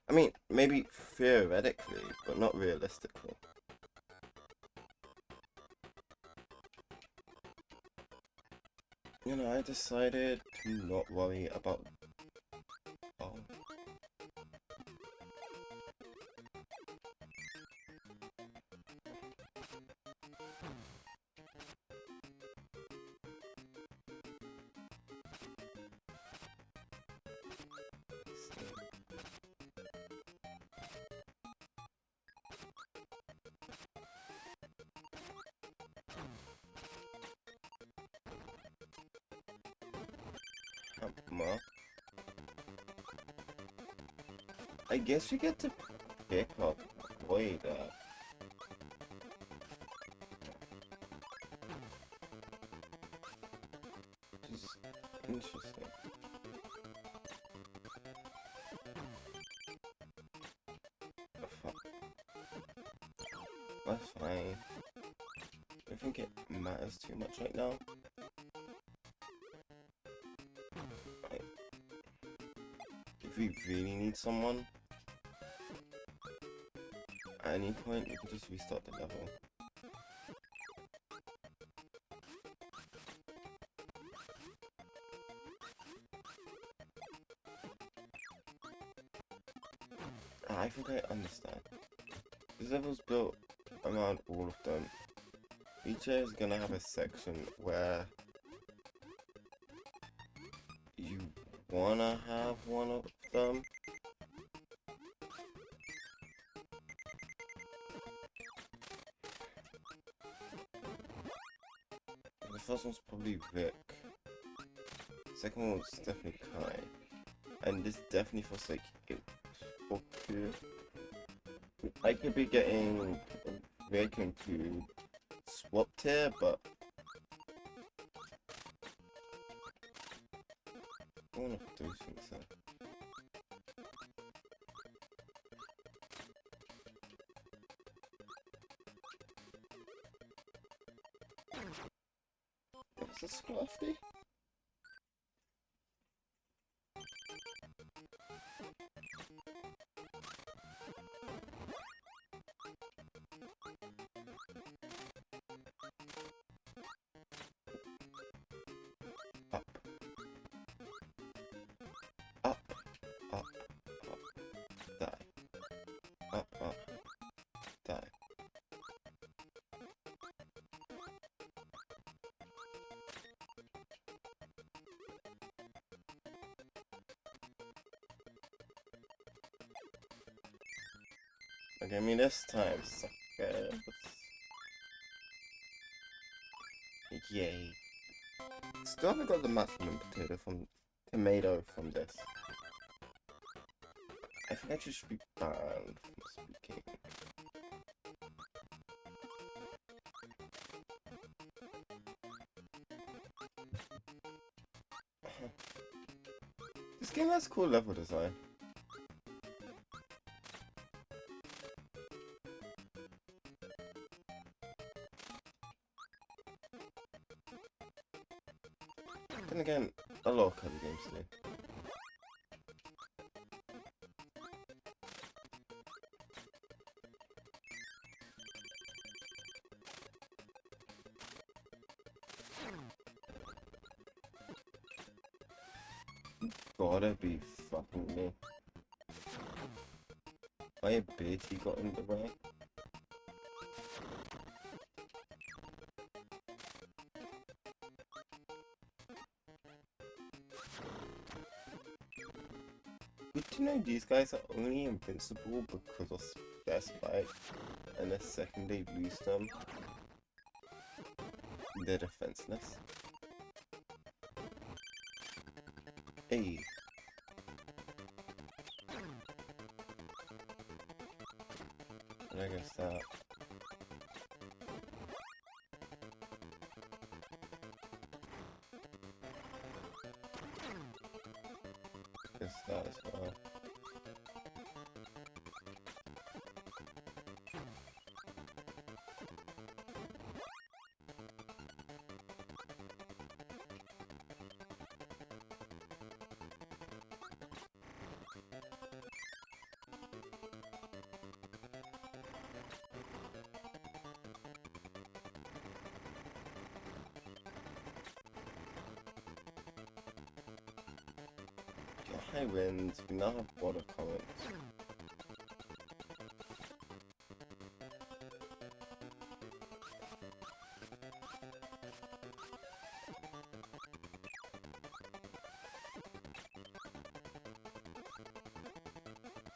I mean, maybe theoretically, but not realistically. You know, I decided to not worry about... Oh. hammer. I guess you get to pick up way there. Which is interesting. Oh, fuck. That's fine. I don't think it matters too much right now. Like, if we really need someone, at any point, we can just restart the level. I think I understand. This level's built around all of them. Each area is gonna have a section where you wanna have one of them. The first one's probably Vic. Second one's definitely Kai. And this definitely feels like it was to. I could be getting Vic into swapped here, but one of those things there. Is this crafty? Up. Up. Up. Up. Die. Up. Up. Die. Okay, I mean this time suckers. Yay. Still haven't got the maximum tomato from this. I think I should be banned from speaking. This game has cool level design. Then again, a lot of Kirby games do. Gotta be fucking me. My ability got in the way. Good to know these guys are only invincible because of their spike, and the second they lose them, they're defenseless. Hey. And I guess that. Guess that as well. High winds, we now have water currents.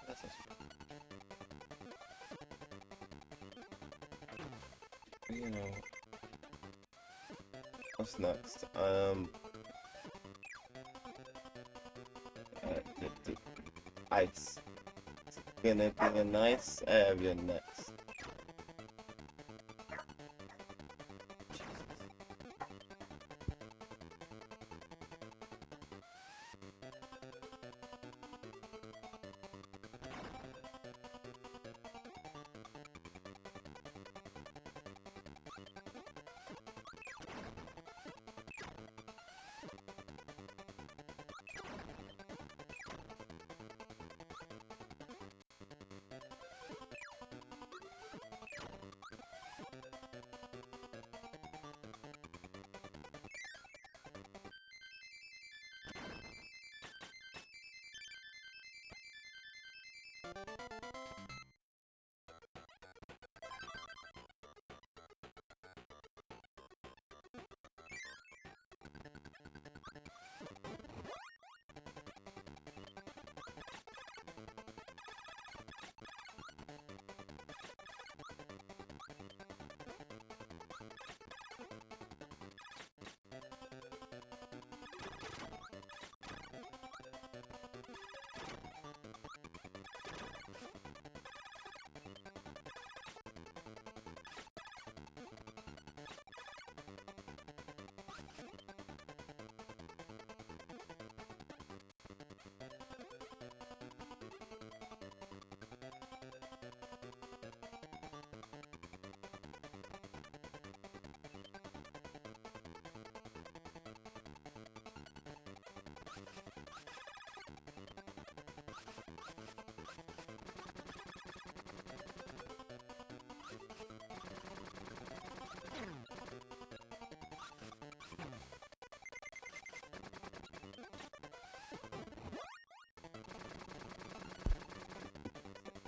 That's you know, what's next? ice. It's gonna be a nice area next.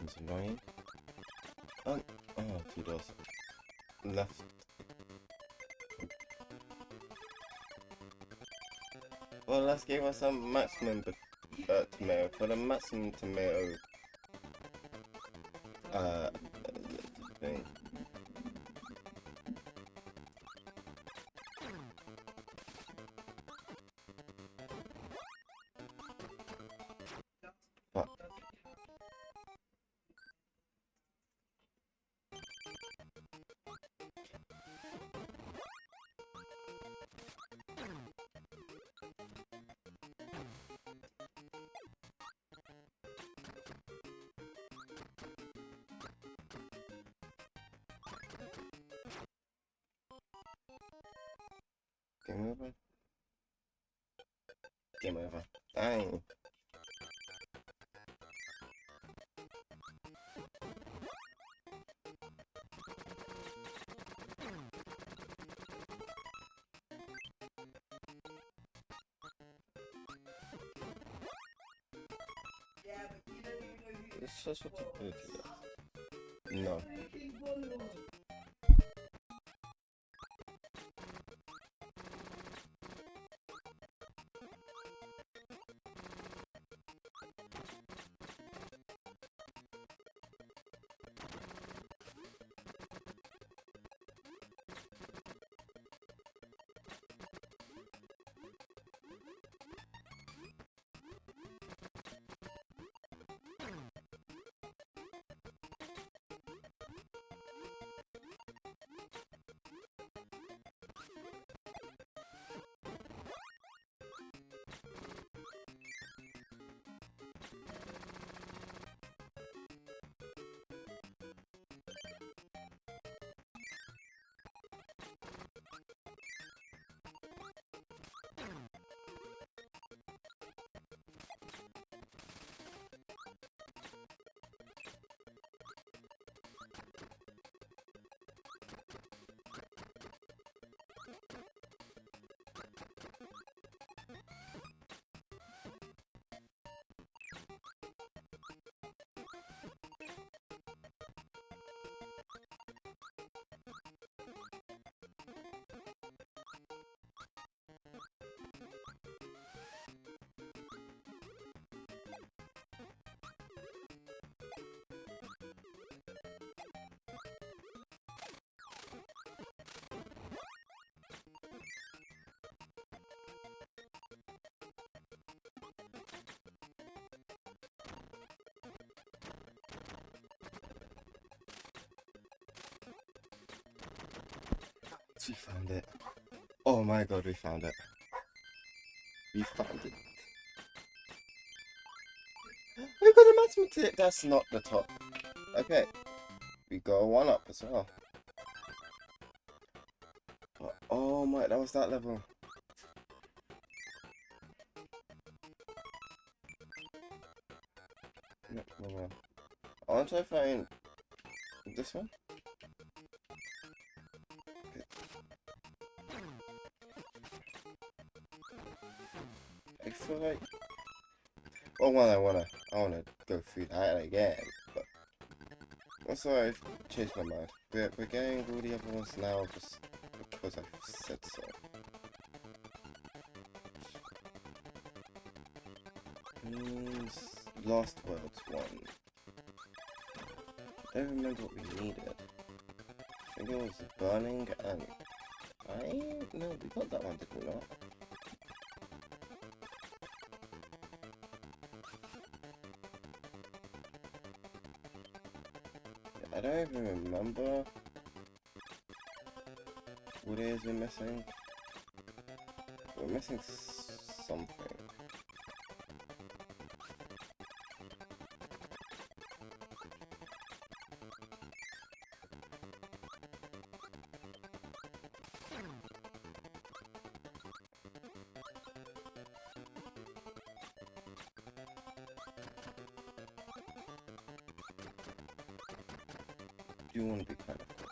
It's annoying. Oh, two doors. Left. Well, let's give us some maximum tomato. For the maximum tomato thing. Fuck. Game over? Game over. Dang. It's just what to do. No. We found it. Oh my god, we found it. We found it. We got a maximum tip. That's not the top. Okay. We got a 1-up as well. Oh my, that was that level. No. I want to find this one. Okay. I feel like, well, I wanna go through that again, but also I've changed my mind. We're getting all the other ones now just because I said so. Last Words 1. I don't remember what we needed. I think it was burning and no, we got that one, did we not? I don't even remember what it is we're missing. We're missing something. Do want to be kind of quick.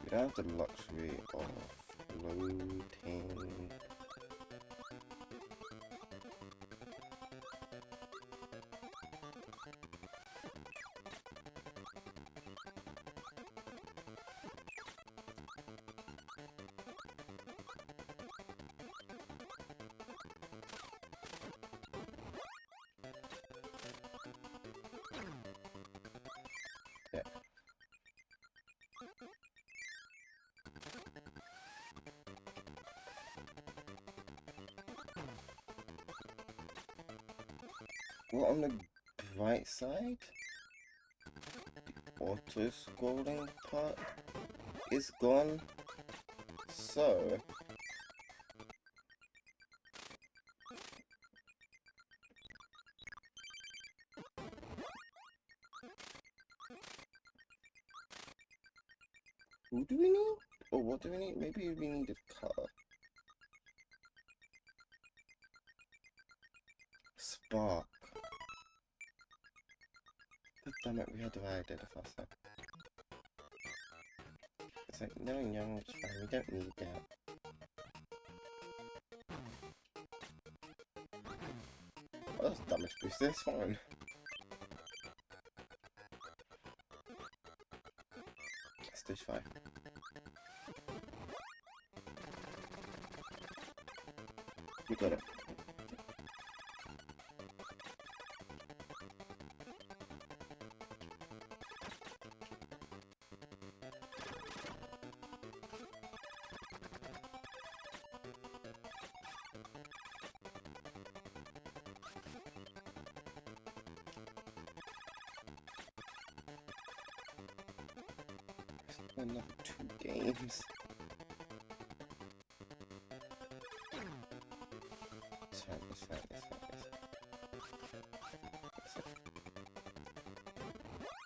We don't have the luxury of loading. Yeah. Well, on the right side, the auto scrolling part is gone. So who do we need? Or what do we need? Maybe we need a car. Spark. God damn it, we had to identify that. It's like, no, it's fine, we don't need that. Oh, that's damage boost, that's fine. Stage 5. We got it. Another 2 games. It's fine.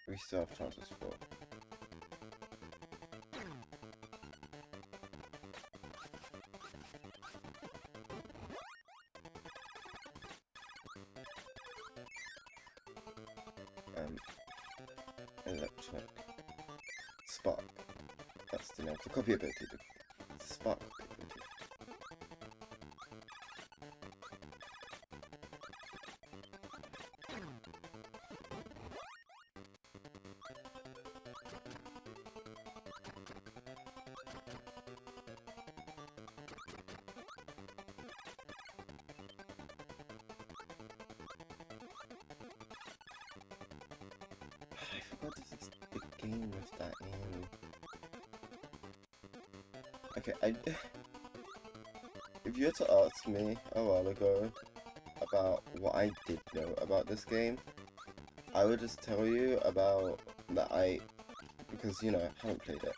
We still have chances for. Electric Spark. That's the name. The copy ability. The Spark ability. I forgot this is the game with that in. Okay, if you were to ask me a while ago about what I did know about this game, I would just tell you about that because, you know, I haven't played it,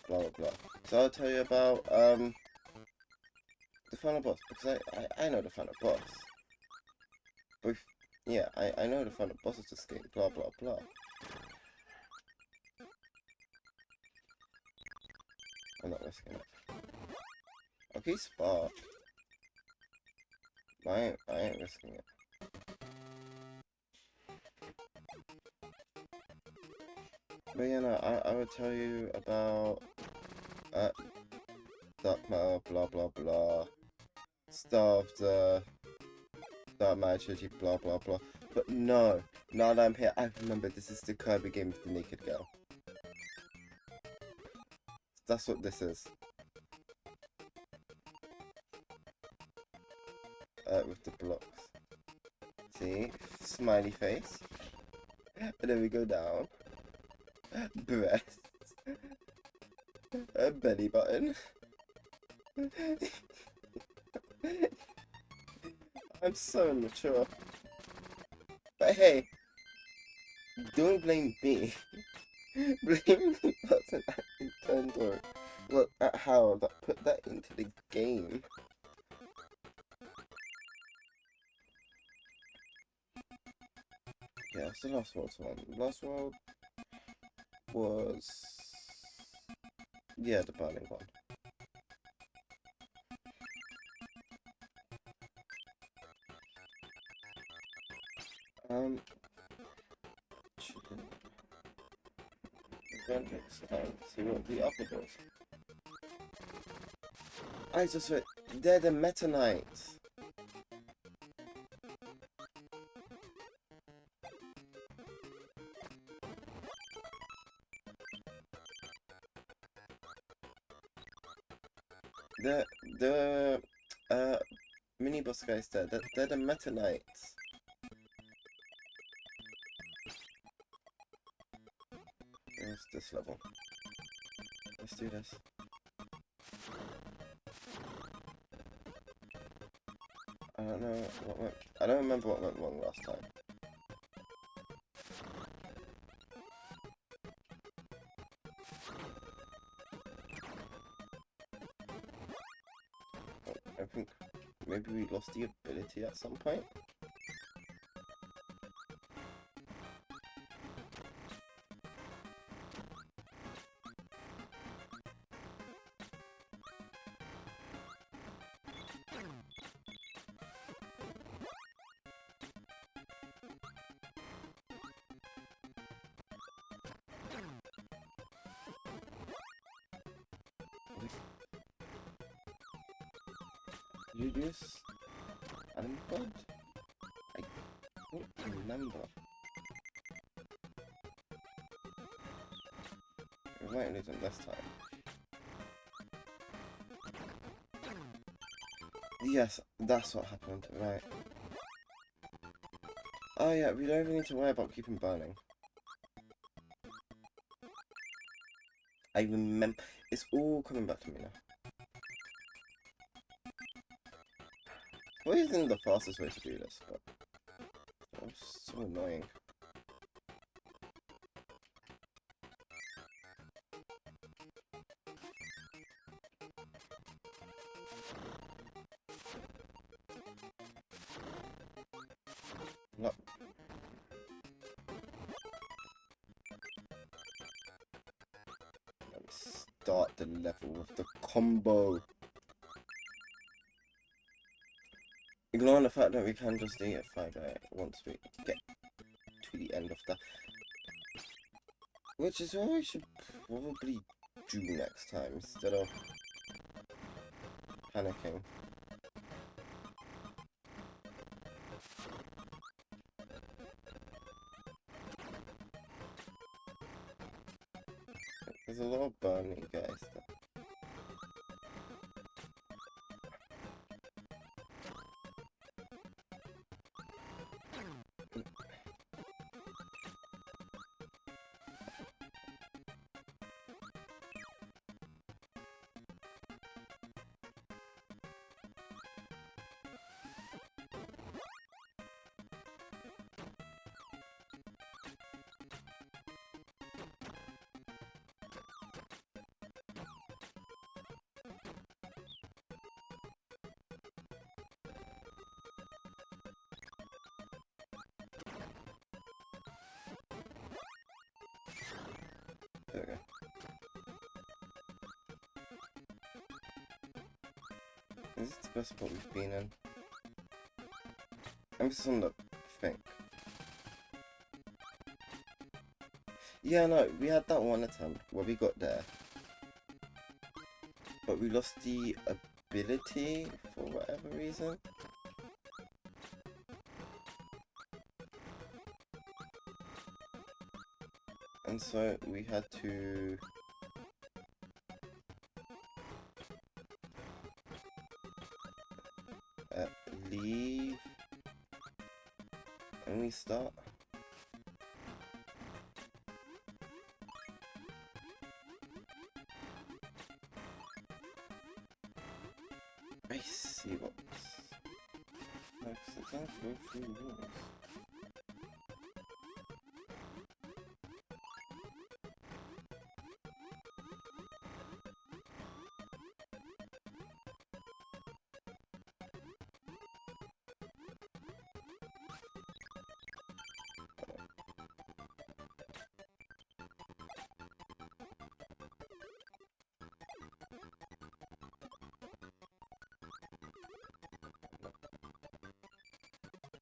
blah, blah, blah. So I'll tell you about, the final boss, because I know the final boss. With, yeah, I know the final boss is this game, blah, blah, blah. I'm not risking it. Okay, Spark. I ain't risking it. But you know, I would tell you about dark matter, blah blah blah, stuff, the dark matter trilogy, blah blah blah. But no, now that I'm here, I remember this is the Kirby game with the naked girl. That's what this is. With the blocks. See, smiley face, and then we go down. Breast, a belly button. I'm so immature. But hey, don't blame me. Blame the person at Nintendo. Well, at how that put that into the game. Yeah, it's the Lost World's one. Lost World was... yeah, the burning one. Chicken. We're going to see what the upper does. I just read, they're the Meta Knights. The mini boss guys there, they're the Meta Knights. Where's this level? Let's do this. I don't know what went... I don't remember what went wrong last time. I think maybe we lost the ability at some point. Did you use Animal Blood? I don't remember. We might lose him this time. Yes, that's what happened, right. Oh yeah, we don't even need to worry about keeping burning. I remember, it's all coming back to me now. What isn't the fastest way to do this, but it's so annoying. Look. Let me start the level with the combo. Ignoring the fact that we can just eat it 5 once we get to the end of that. Which is what we should probably do next time instead of panicking. There's a lot of burning guys there. Is this the best spot we've been in? I'm just on the thing. Yeah, no, we had that one attempt where we got there. But we lost the ability for whatever reason. And so we had to leave and we start. I see what's next. It's time to go through rules.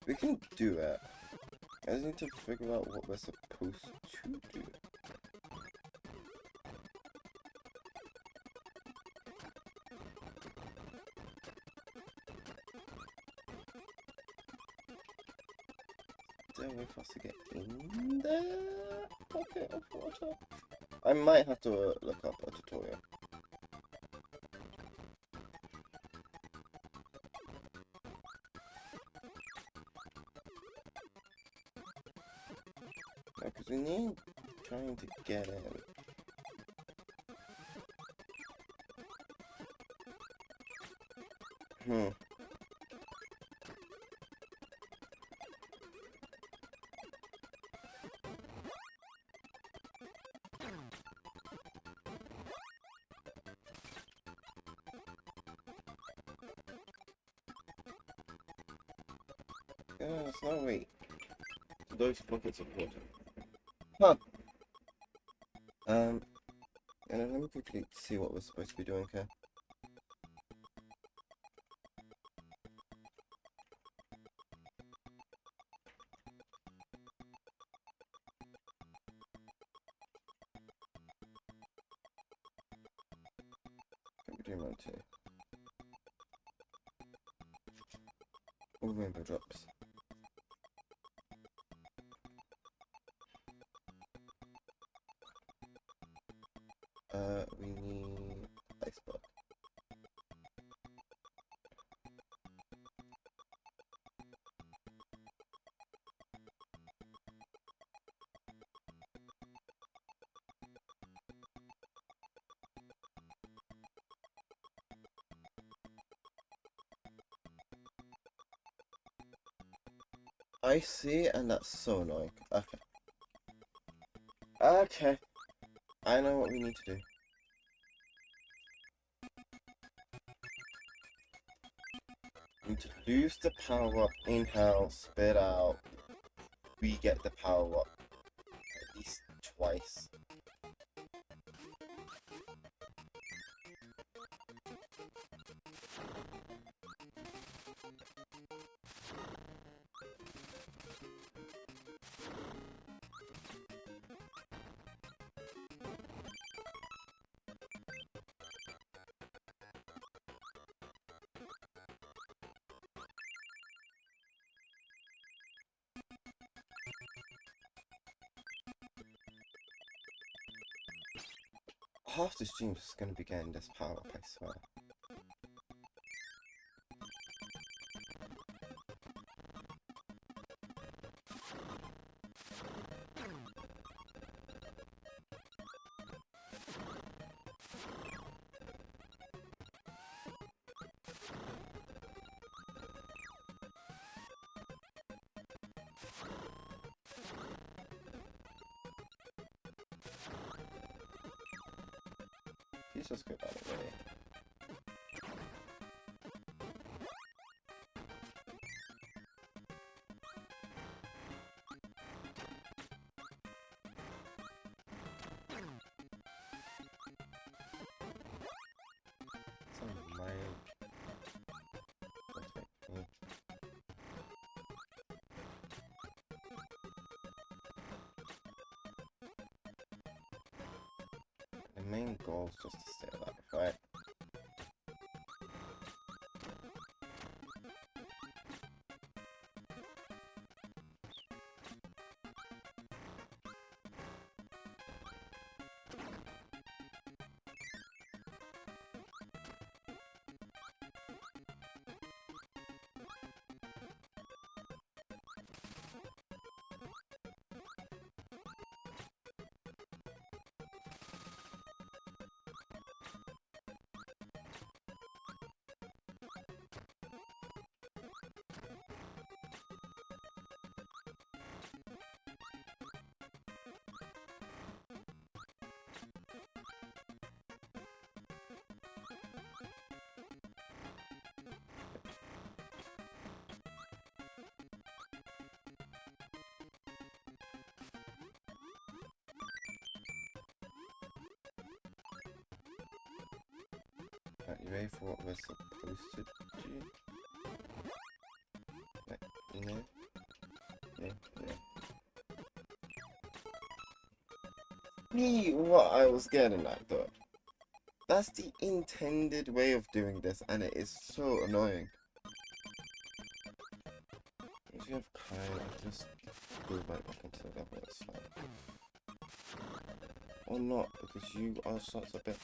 We can do it. I just need to figure out what we're supposed to do. Is there a way for us to get in there? Okay, of water. I might have to look up a tutorial. Because we need trying to get in. There's no way. Those pockets of water. Huh. And then let me quickly see what we're supposed to be doing here. What are we doing round two? All rainbow drops. We need iceberg. I see, and that's so annoying. Okay. Okay. I know what we need to do. We need to lose the power up, inhale, spit out. We get the power up at least twice. Half the stream is going to be getting this power up, I swear. Please just go down the way. It's a mile. main goal is just to stay alive, right? Right, you ready for what we're supposed to do? Right, no. Yeah. See what I was getting at though. That's the intended way of doing this, and it is so annoying. If you have kind of just go back into the level, it's fine. Or not, because you are such a bitch.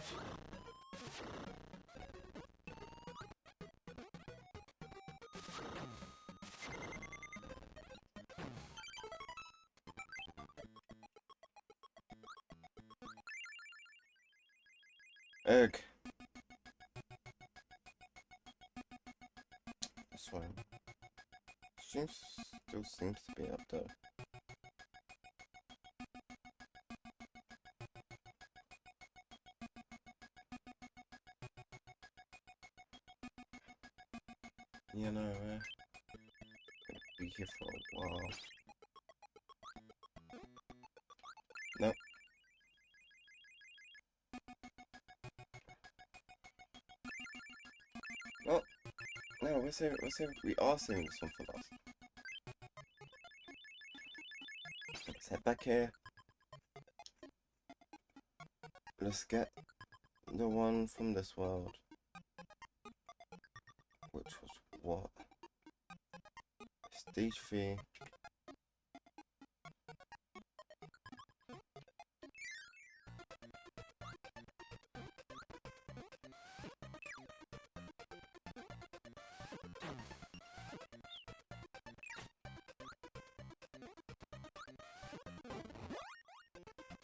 Egg. That's fine. Still seems to be up there. You know, gonna be here for a while. Nope. Well, no, we are saving this one for last. Let's head back here. Let's get the one from this world. Which was what? Stage 3.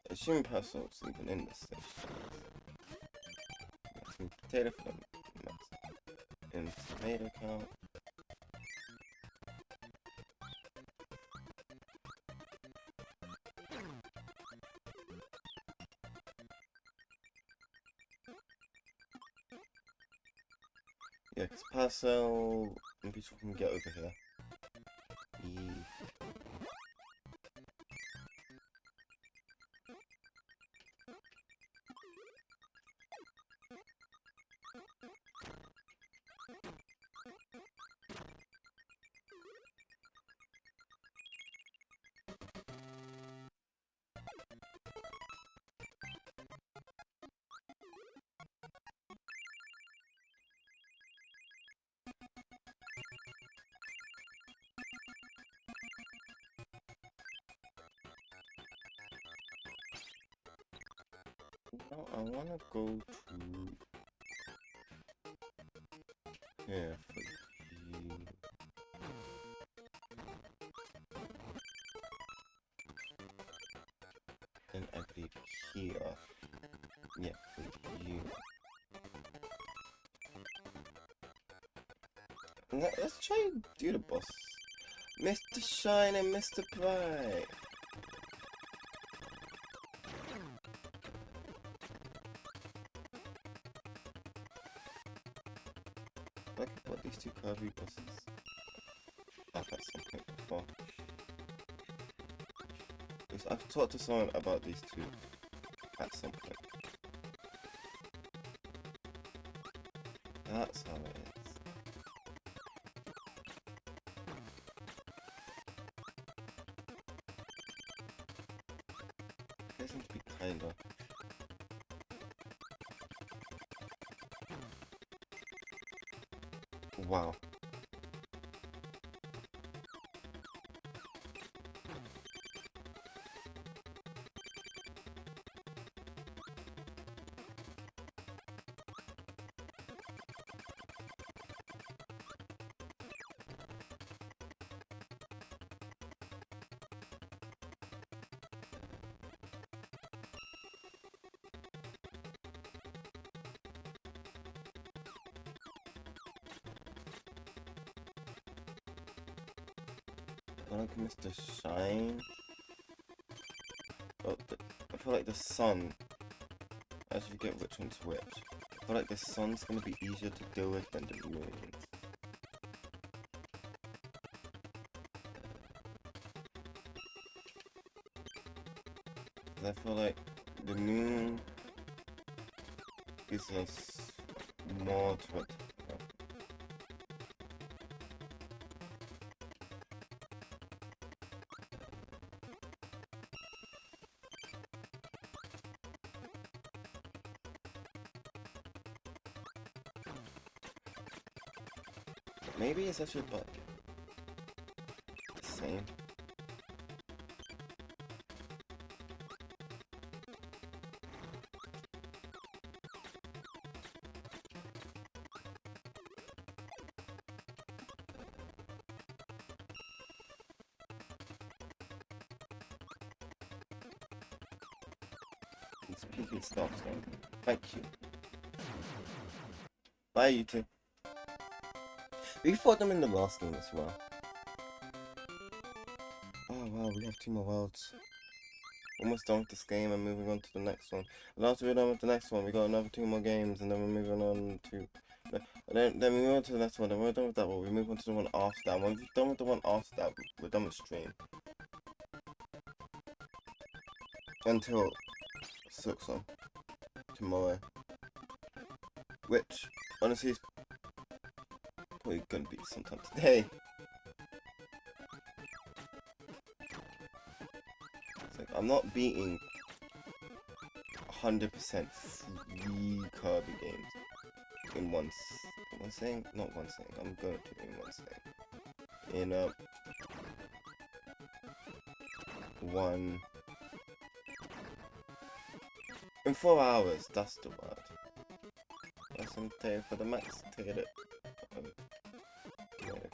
Assume Puzzle's even in this stage. Maximum potato for the in tomato count. Yeah, because Puzzle and people can get over here. Yeah. Now I wanna go to here for you. And I believe here. Yeah, for you. Let's try and do the boss. Mr. Shine and Mr. Bright. I could put these two Kirby bosses up at some point before. Because I've talked to someone about these two at some point. That's how it is. They seem to be kinda. Wow. I like Mr. Shine. But I feel like the sun, as you get which one's which, I feel like the sun's gonna be easier to deal with than the moon. I feel like the moon gives us more to it. Maybe it's actually about the same. It's peaking stops then. Thank you. Bye, you two. We fought them in the last game as well. Oh wow, we have 2 more worlds. Almost done with this game and moving on to the next one. And after we're done with the next one, we got another 2 more games, and then we're moving on to... Then we move on to the next one, then we're done with that one, we move on to the one after that. When we're done with the one after that, we're done with stream. Until 6 on tomorrow. Which, honestly, is probably gonna be sometime today. It's like, I'm not beating 100% 3 Kirby games in one sitting? Not one sitting, I'm going to in one sitting. In in 4 hours, that's the word. That's something for the max to get it. Yeah, okay.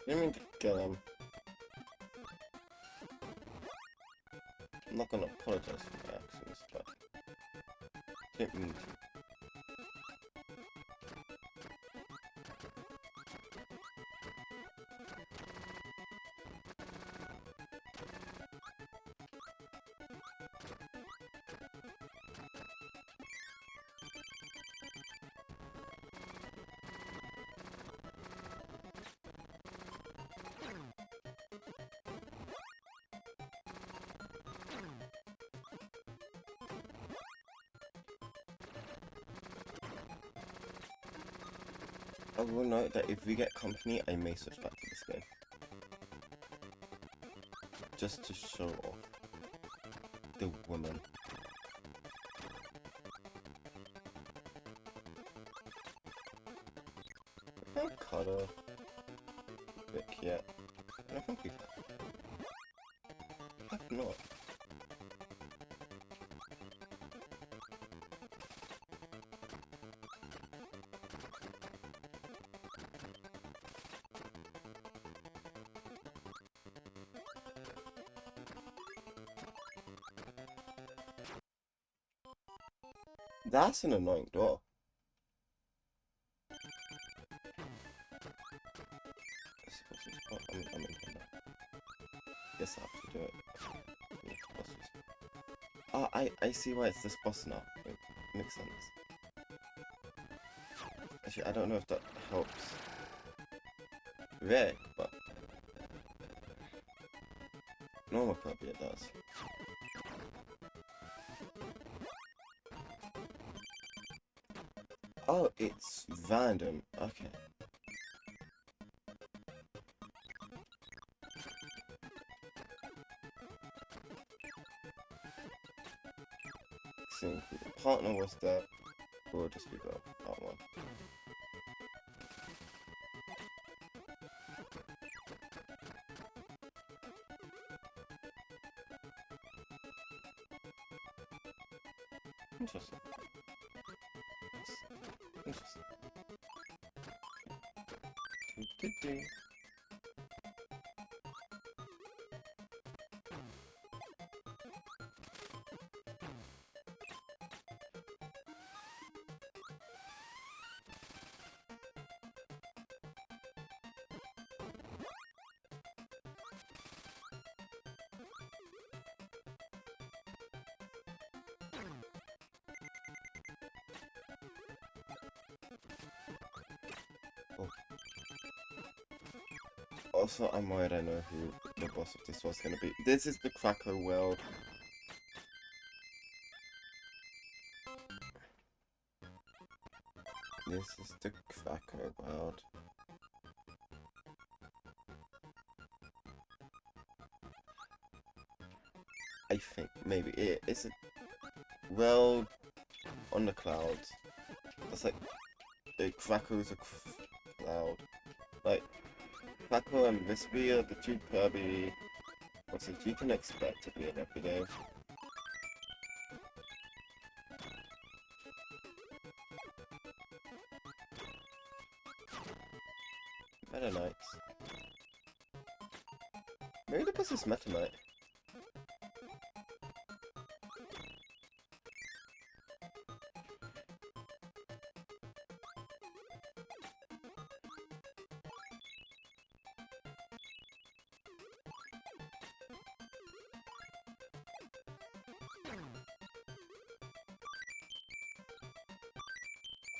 Let me get him. I'm not gonna apologize for my actions, but I didn't mean to. I will note that if we get company, I may switch back to this game. Just to show off the woman. I haven't caught a Vic yet. I don't think we have not. That's an annoying door. I'm in here now. Guess I have to do it. Oh, I see why it's this boss now. It makes sense. Actually, I don't know if that helps Rick, but normal probably it does. Oh, it's random. Okay. See, if the partner was there, we'll just be that one. Interesting. Interesting. Do. Oh. Also, I'm worried I know who the boss of this was gonna be. This is the Cracker World. This is the Cracker World. I think maybe it's a world on the clouds. It's like the Cracker is a cloud. Like Cracker and Wispy are the two Kirby what's it you can expect to be in every game. Meta Knights. Maybe the boss is Meta Knight.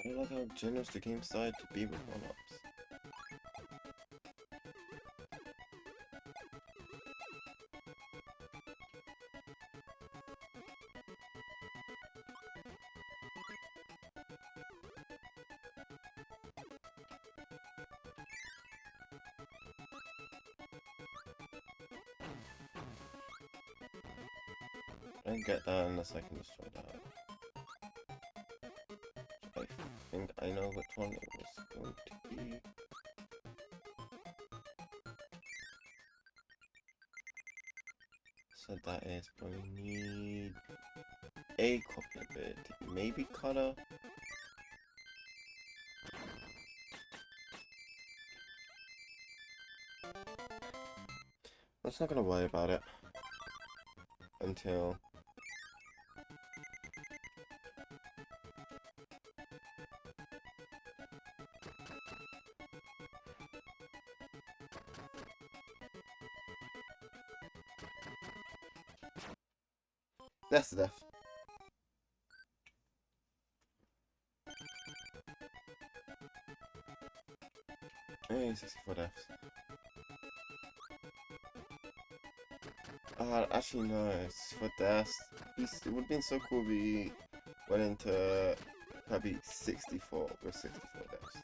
I don't like how generous the game decided to be with one-ups. I don't get that unless I can destroy that. I think I know which one it was going to be. So that is, but we need a copy of it. Maybe Cutter? Let's not gonna worry about it until that's the death. Hey, 64 deaths. Actually no, it's for deaths. It would have been so cool if we went into probably 64 with 64 deaths.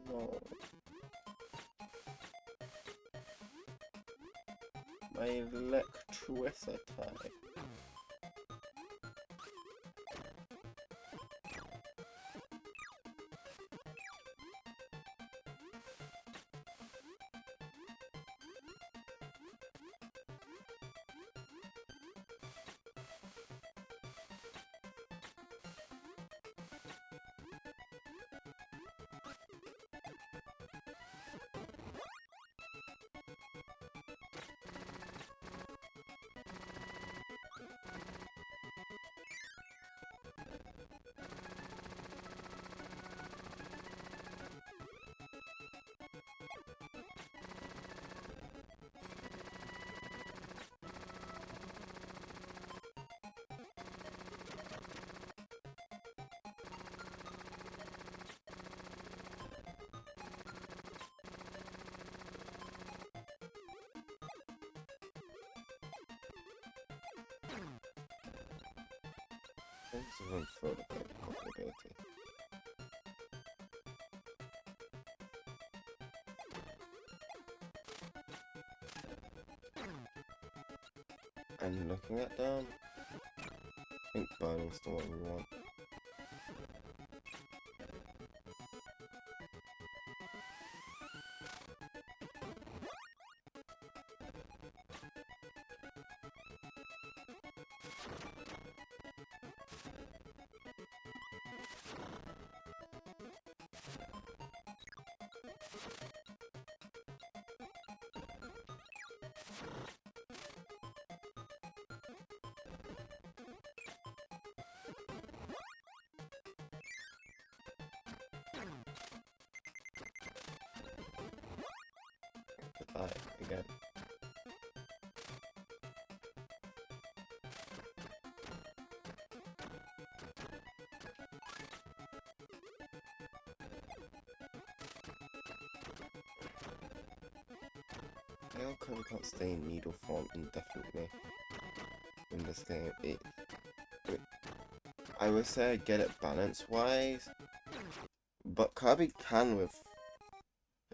No. My electricity. Thanks for room for the ability. And looking at them, I think burning's the one we want. Again. How come we can't stay in needle form indefinitely in this game? I would say I get it balance-wise, but Kirby can with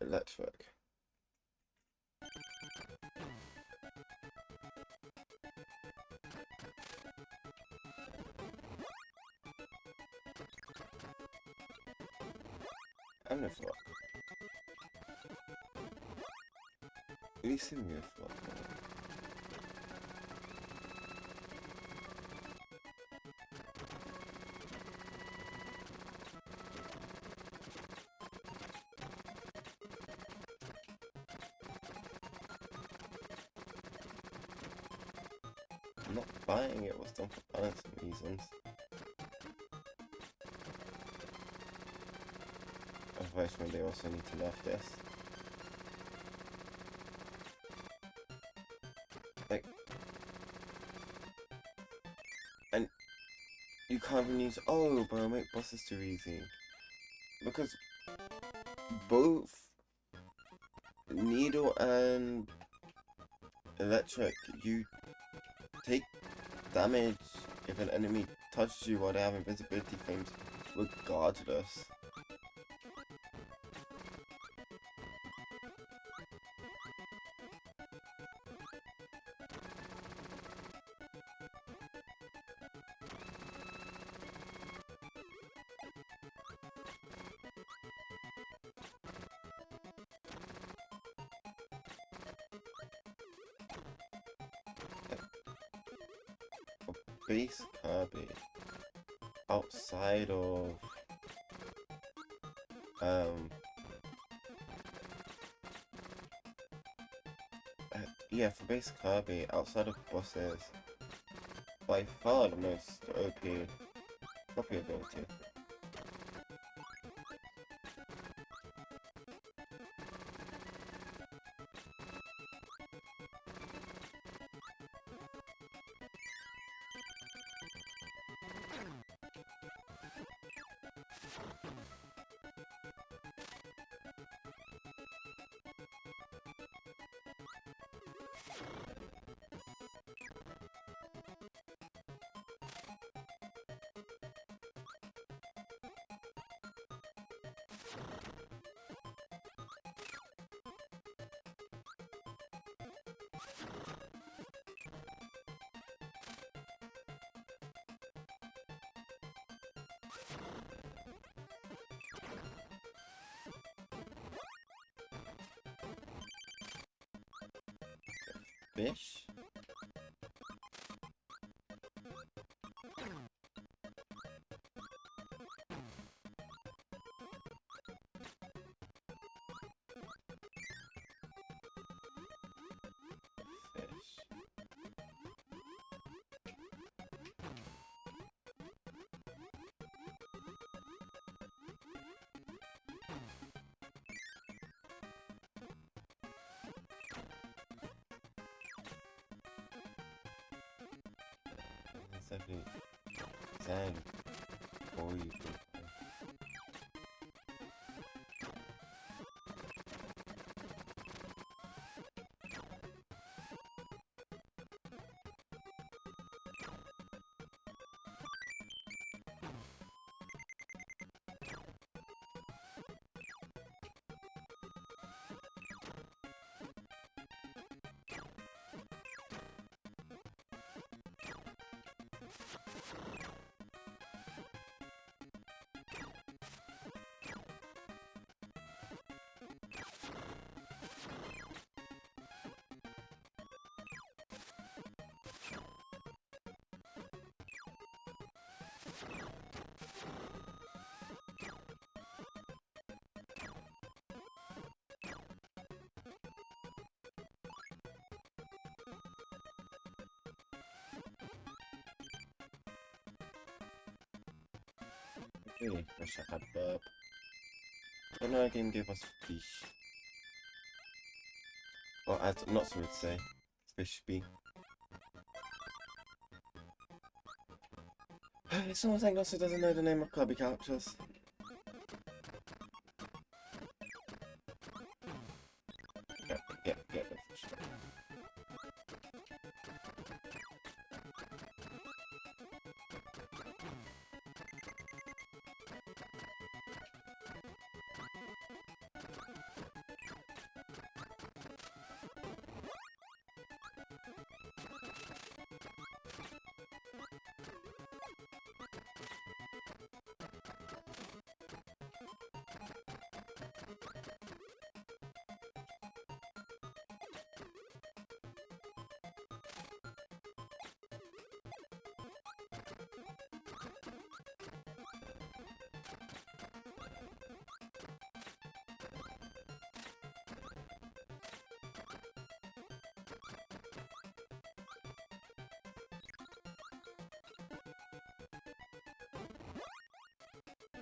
electric. And with rock. At least in with rock. Not buying it was done for balancing reasons. Otherwise, when they also need to nerf this. Like, and you can't even use, oh, but I'll make bosses too easy. Because both needle and electric, you take damage if an enemy touches you while they have invisibility frames, regardless. Base Kirby outside of yeah, for base Kirby outside of bosses, by far the most OP copy ability. Fish? Fish. It's definitely Zang or you. Really wish I had burp. But no, game gave us fish. Or as not so would say, fish be. Someone saying also doesn't know the name of Kirby characters. Get the fish.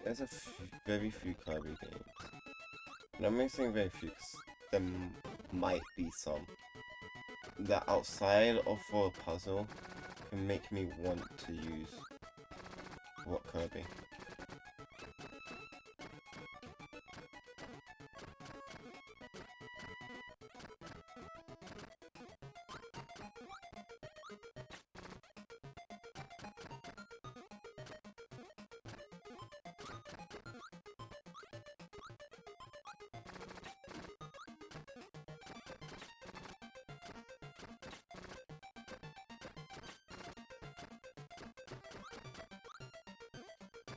There's very few Kirby games. And I'm missing very few because there might be some that outside of for a puzzle can make me want to use what Kirby.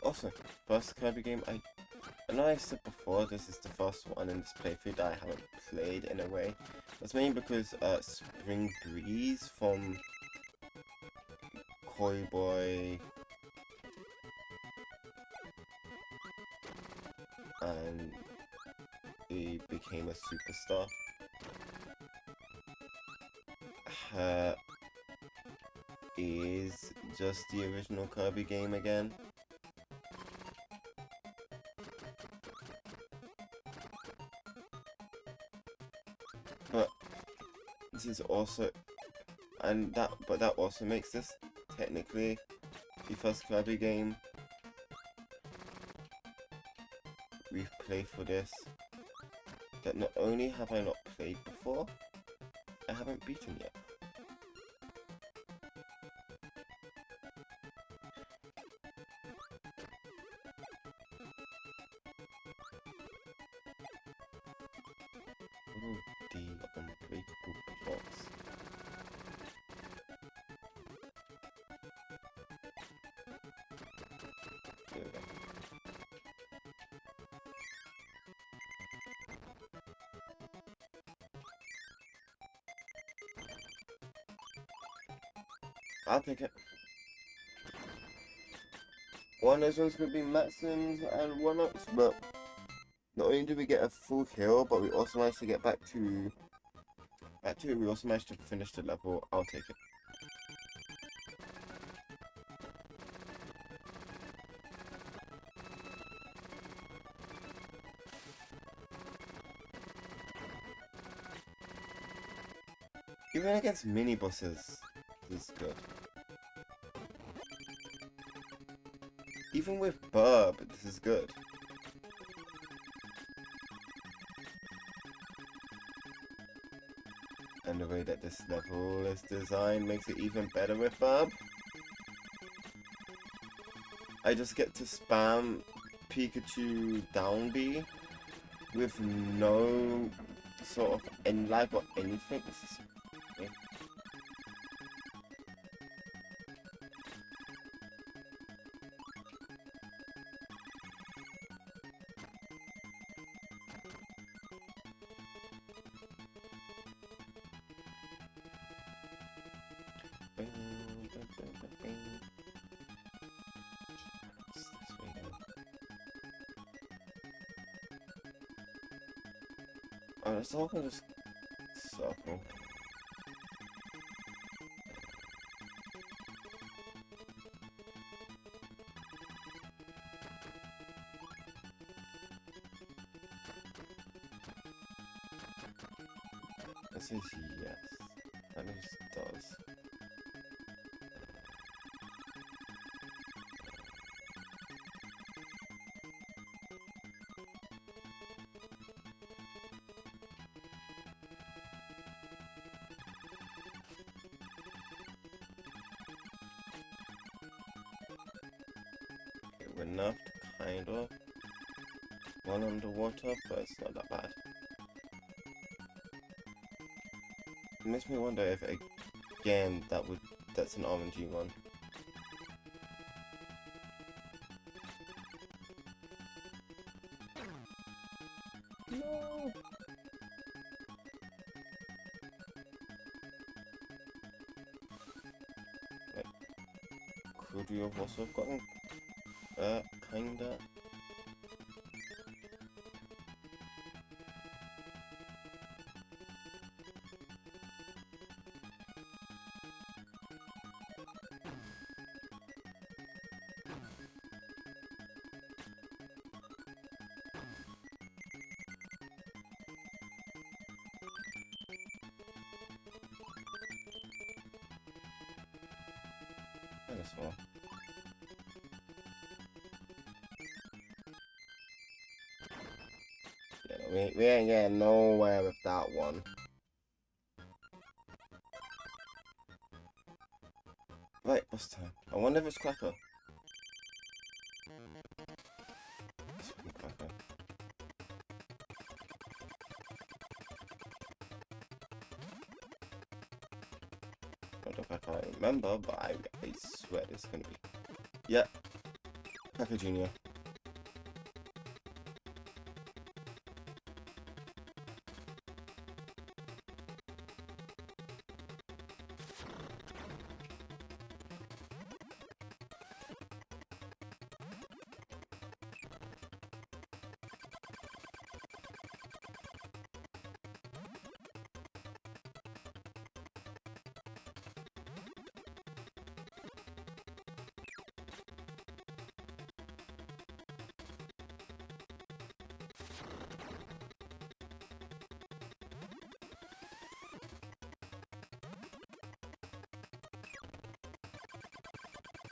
Also, first Kirby game, I know I said before this is the first one in this playthrough that I haven't played in a way. That's mainly because Spring Breeze from Koi Boy and he became a superstar. Is just the original Kirby game again. But this is also, but that also makes this technically the first Kirby game we've played for this that not only have I not played before, I haven't beaten yet. Oh, the unbreakable blocks. There we go. I'll take it. One of those ones could be Maxims and one-ups, but not only did we get a full kill, but we also managed to get back to it. We also managed to finish the level. I'll take it. Even against mini bosses, this is good. Even with Burb, this is good. And the way that this level is designed makes it even better with Burb. I just get to spam Pikachu down B with no sort of end lag or anything. This is okay. So I can just circle. That says yes. That means it does. Okay, we're nerfed, kind of. One underwater, but it's not that bad. It makes me wonder if again that's an RNG one. No. Like, could we have also gotten kinda? Kind of small. Yeah, no, we ain't getting nowhere with that one. Right, what's time? I wonder if it's Cracker. It's fucking Cracker. I don't know if I can't remember, but I swear it's gonna be. Yeah, Cracker Jr.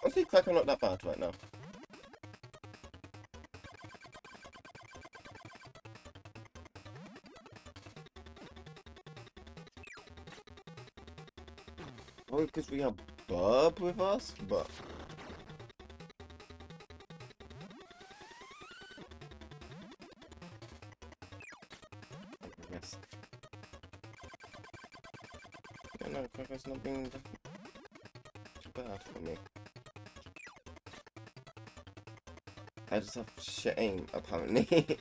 I think Cracker not that bad right now. Probably because we have Burb with us, but yes. Yeah, no, Cracker's not being too bad for me. I just have shit aim, apparently.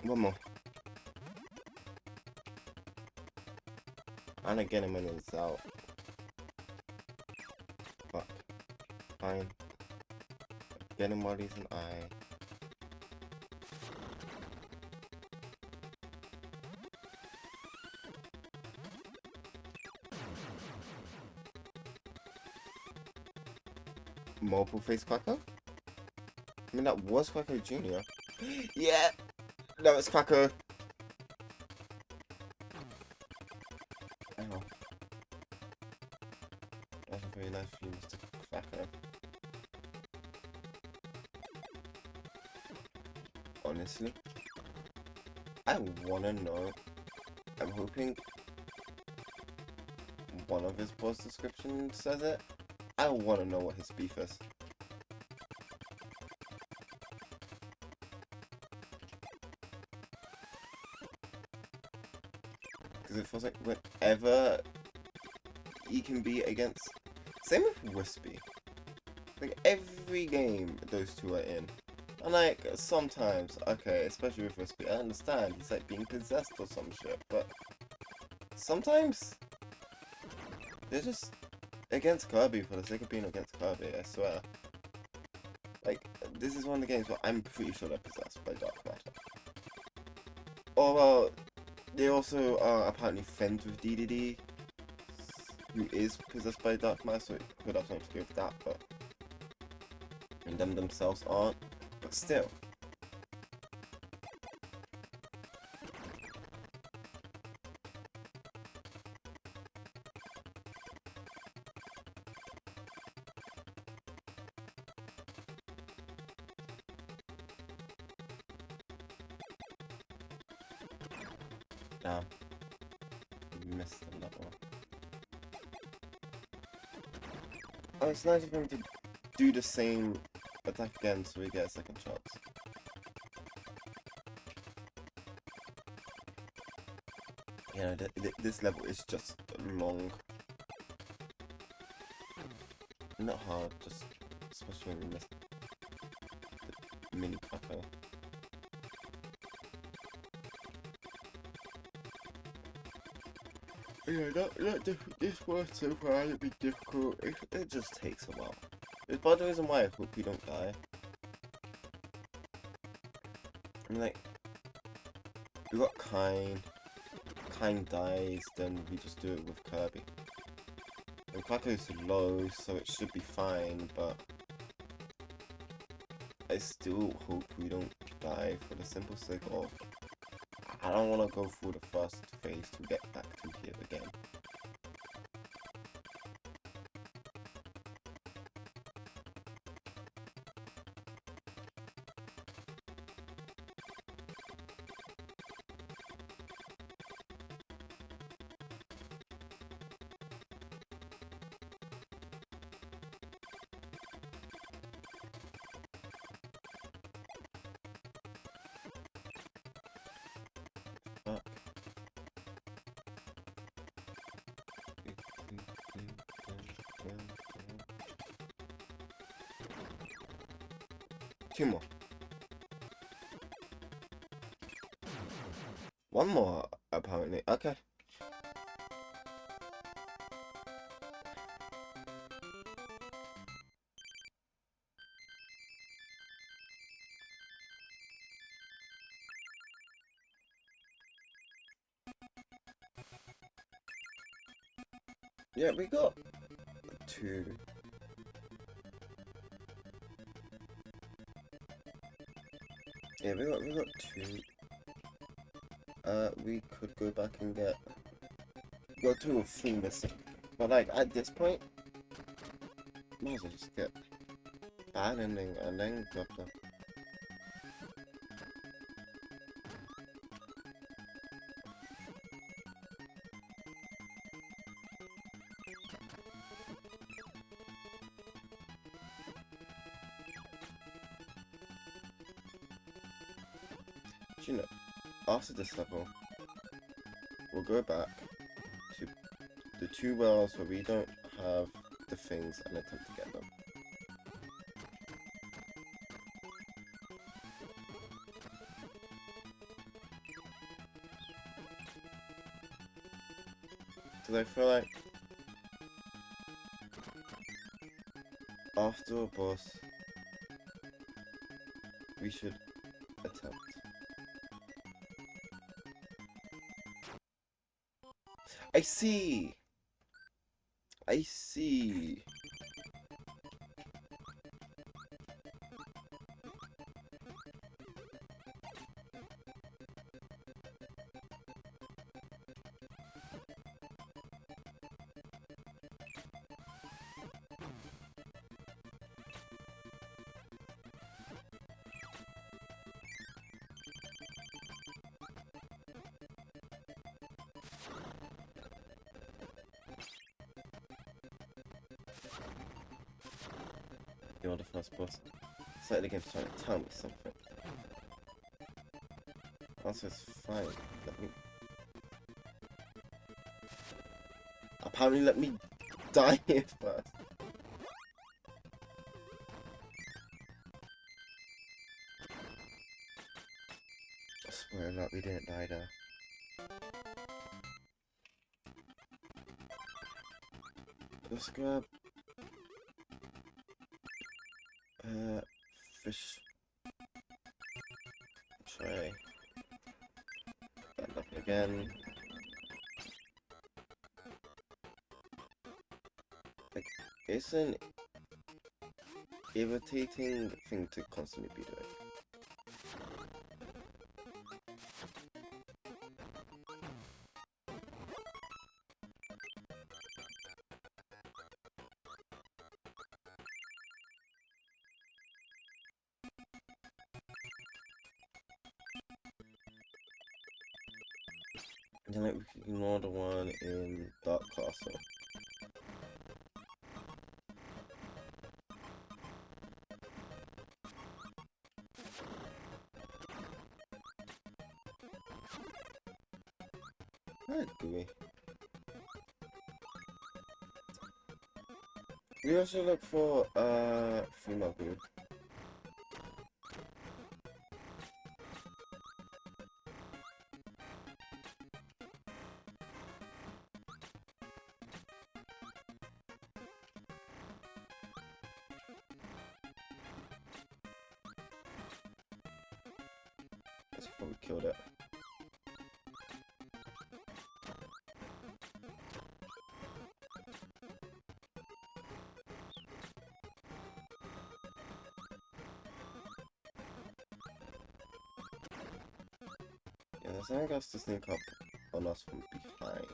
One more. And I get him when he's out. Fuck. Fine. Get him while he's an eye. Mobile face Quacker? I mean, that was Quacker Jr. Yeah! No, it's Quacker! Ow. That's a very nice view, Mr. Quacker. Honestly, I wanna know. I'm hoping one of his post descriptions says it. I wanna know what his beef is. Because it feels like whenever he can be against... Same with Wispy. Like, every game those two are in. And like, sometimes, okay, especially with Wispy, I understand he's like being possessed or some shit, but... Sometimes... They're just against Kirby for the sake of being against Kirby, I swear. Like, this is one of the games where I'm pretty sure they're possessed by dark matter. Or, well, they also are apparently friends with DDD. who is possessed by dark matter, so it could have something to do with that, but and them themselves aren't. But still. Damn. Missed another one. Oh, it's nice of him to do the same attack again so we get a second chance. You know, this level is just long. Not hard, just especially when you miss the mini cracker. Yeah, this was so far to be difficult. It just takes a while. It's part of the reason why I hope we don't die. I mean, like, we got Kind. Kind dies, then we just do it with Kirby. And Cracker is low, so it should be fine, but I still hope we don't die for the simple sake of I don't want to go through the first phase to get back to here again. Fuck. Two more. One more, apparently. Okay. Yeah, we got two. Yeah, we got two. We could go back and get. We got 2 or 3 missing. But like at this point, might as well just get bad ending and then drop them. You know, after this level, we'll go back to the 2 wells where we don't have the things and attempt to get them. Because I feel like after a boss, we should attempt. I see! I see! You're the first boss. It's like the game's trying to tell me something. Also, it's fine. Let me... Apparently, let me die here first. Spoiler alert, we didn't die there. Let's grab... fish... Tray. That up again. It's an irritating thing to constantly be doing. And then like we can ignore the one in Dark Castle. I agree. We also look for female group. That's probably killed it. Yeah, there's something else to sneak up on us from behind.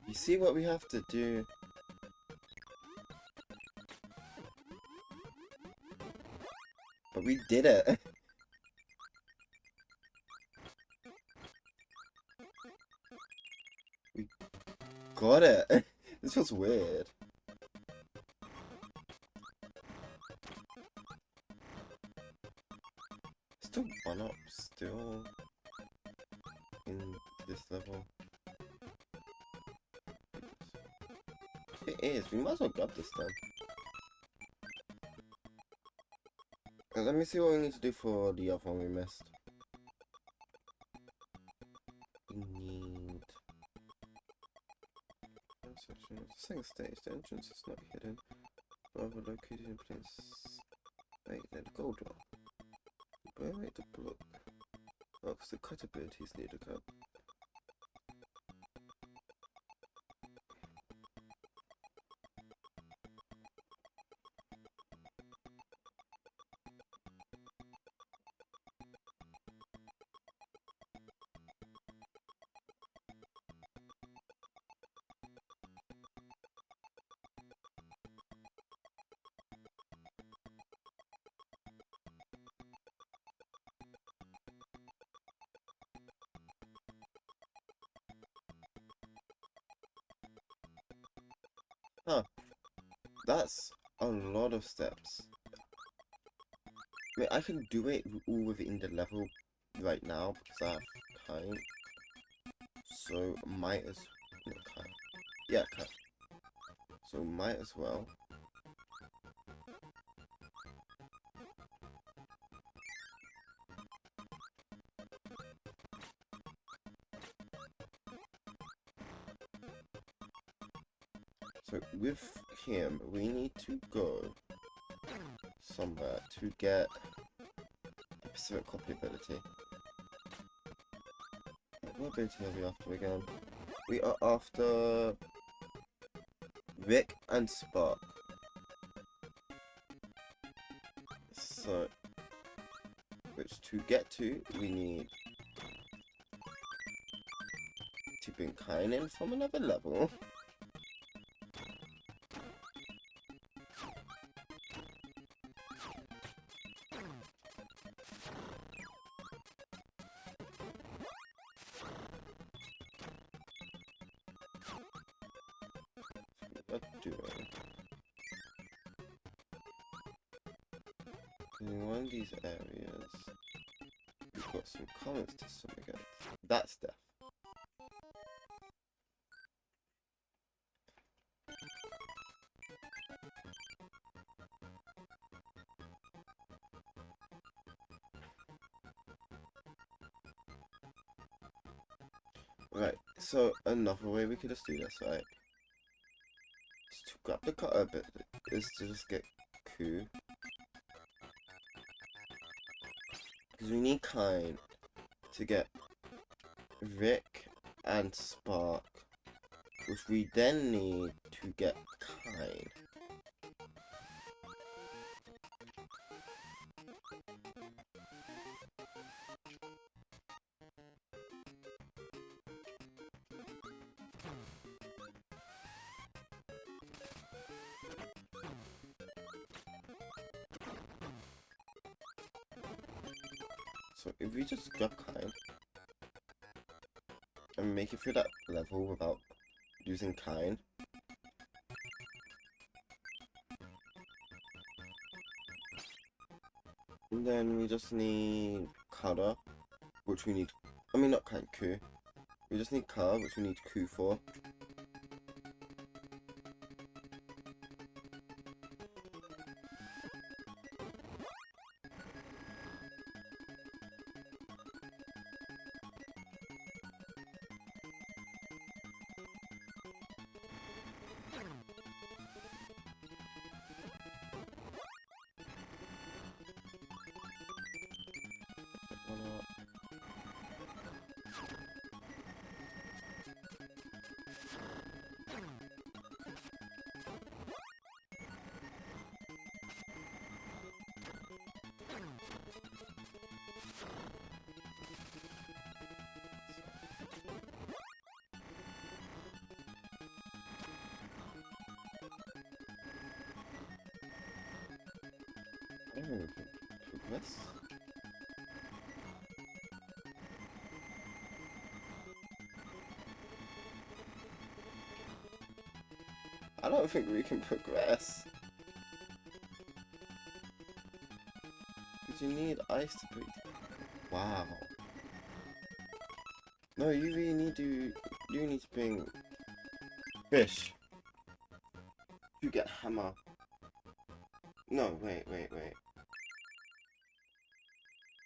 You see what we have to do? But we did it. We got it. This was weird. Still one up, still in this level. It is. We might as well grab this then. Let me see what we need to do for the other one we missed. We need... section of the second stage. The entrance is not hidden, rather located in plain sight. Then the gold one. Where make the block? Oh, because the cut abilities need a cut. Huh. That's a lot of steps. I mean, I can do it all within the level right now because I have time. So might as no, can. Yeah, can. So might as well. So with him, we need to go somewhere to get a specific copy ability. What ability are we after again? We are after Rick and Spark. So, which to get to, we need to bring Kainen from another level. are doing. In one of these areas, we've got some comments to swim against. That's death. Right, so another way we could just do this, right? Is to grab the cutter bit, is to just get Coup. Because we need Kind to get Rick and Spark, which we then need to get Kind. So if we just grab Kind and make it through that level without using Kind, and then we just need Cutter, which we need, I mean not Kind, Coup. We just need Cutter, which we need Coup for. I don't know, progress? I don't think we can progress. Because you need ice to breathe. Wow. No, you really need to, you need to bring fish. You get hammer. No, wait.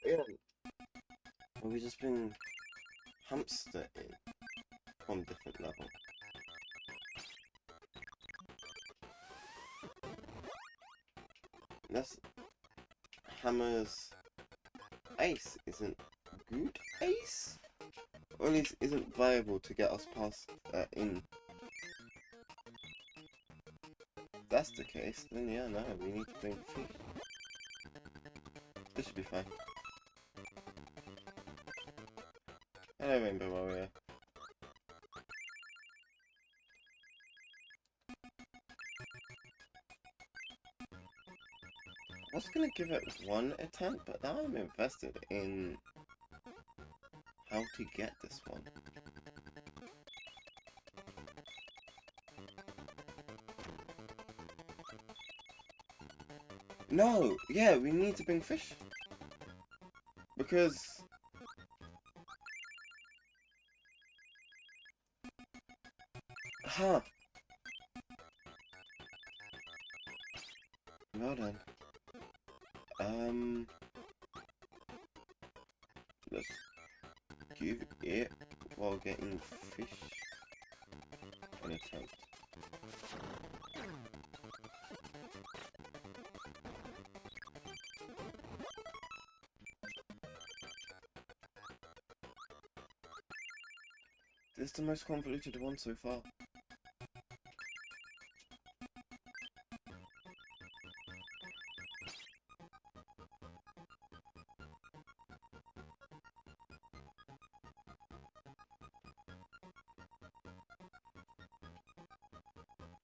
Yeah. We just bring hamster in from different level. That's hammer's ace isn't good ace? Or at least isn't viable to get us past in. If that's the case, then yeah, no, we need to bring fish. This should be fine. Hello, Rainbow Warrior. I was gonna give it one attempt, but now I'm invested in how to get this one. No! Yeah, we need to bring fish. Because... Huh. Well done. Let's give it while getting fish an attempt. This is the most convoluted one so far.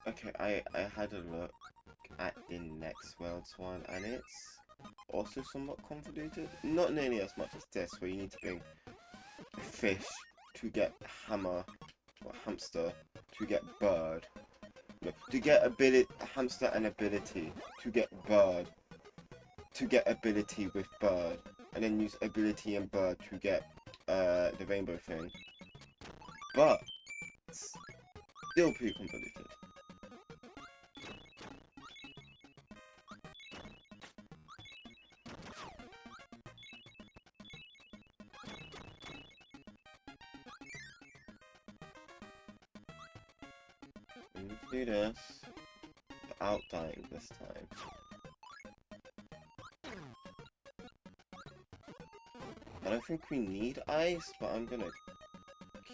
Okay, I had a look at the next world's one, and it's also somewhat convoluted. Not nearly as much as this, where you need to bring fish to get hammer, or hamster to get bird, No, to get ability, hamster and ability. To get bird. To get ability with bird. And then use ability and bird to get the rainbow thing. But still pretty convoluted. We need to do this without dying this time. I don't think we need ice, but I'm gonna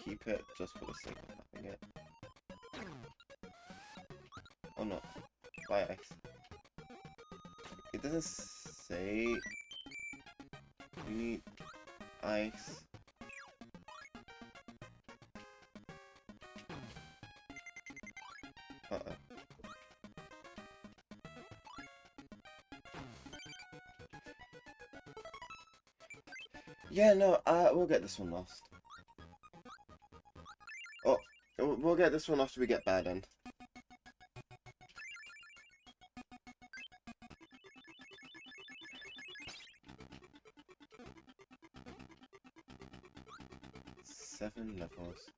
keep it just for the sake of having it. Oh no, why ice? It doesn't say we need ice. Uh-oh. Yeah, no, we'll get this one last. Oh, we'll get this one after we get Bad End. Seven levels.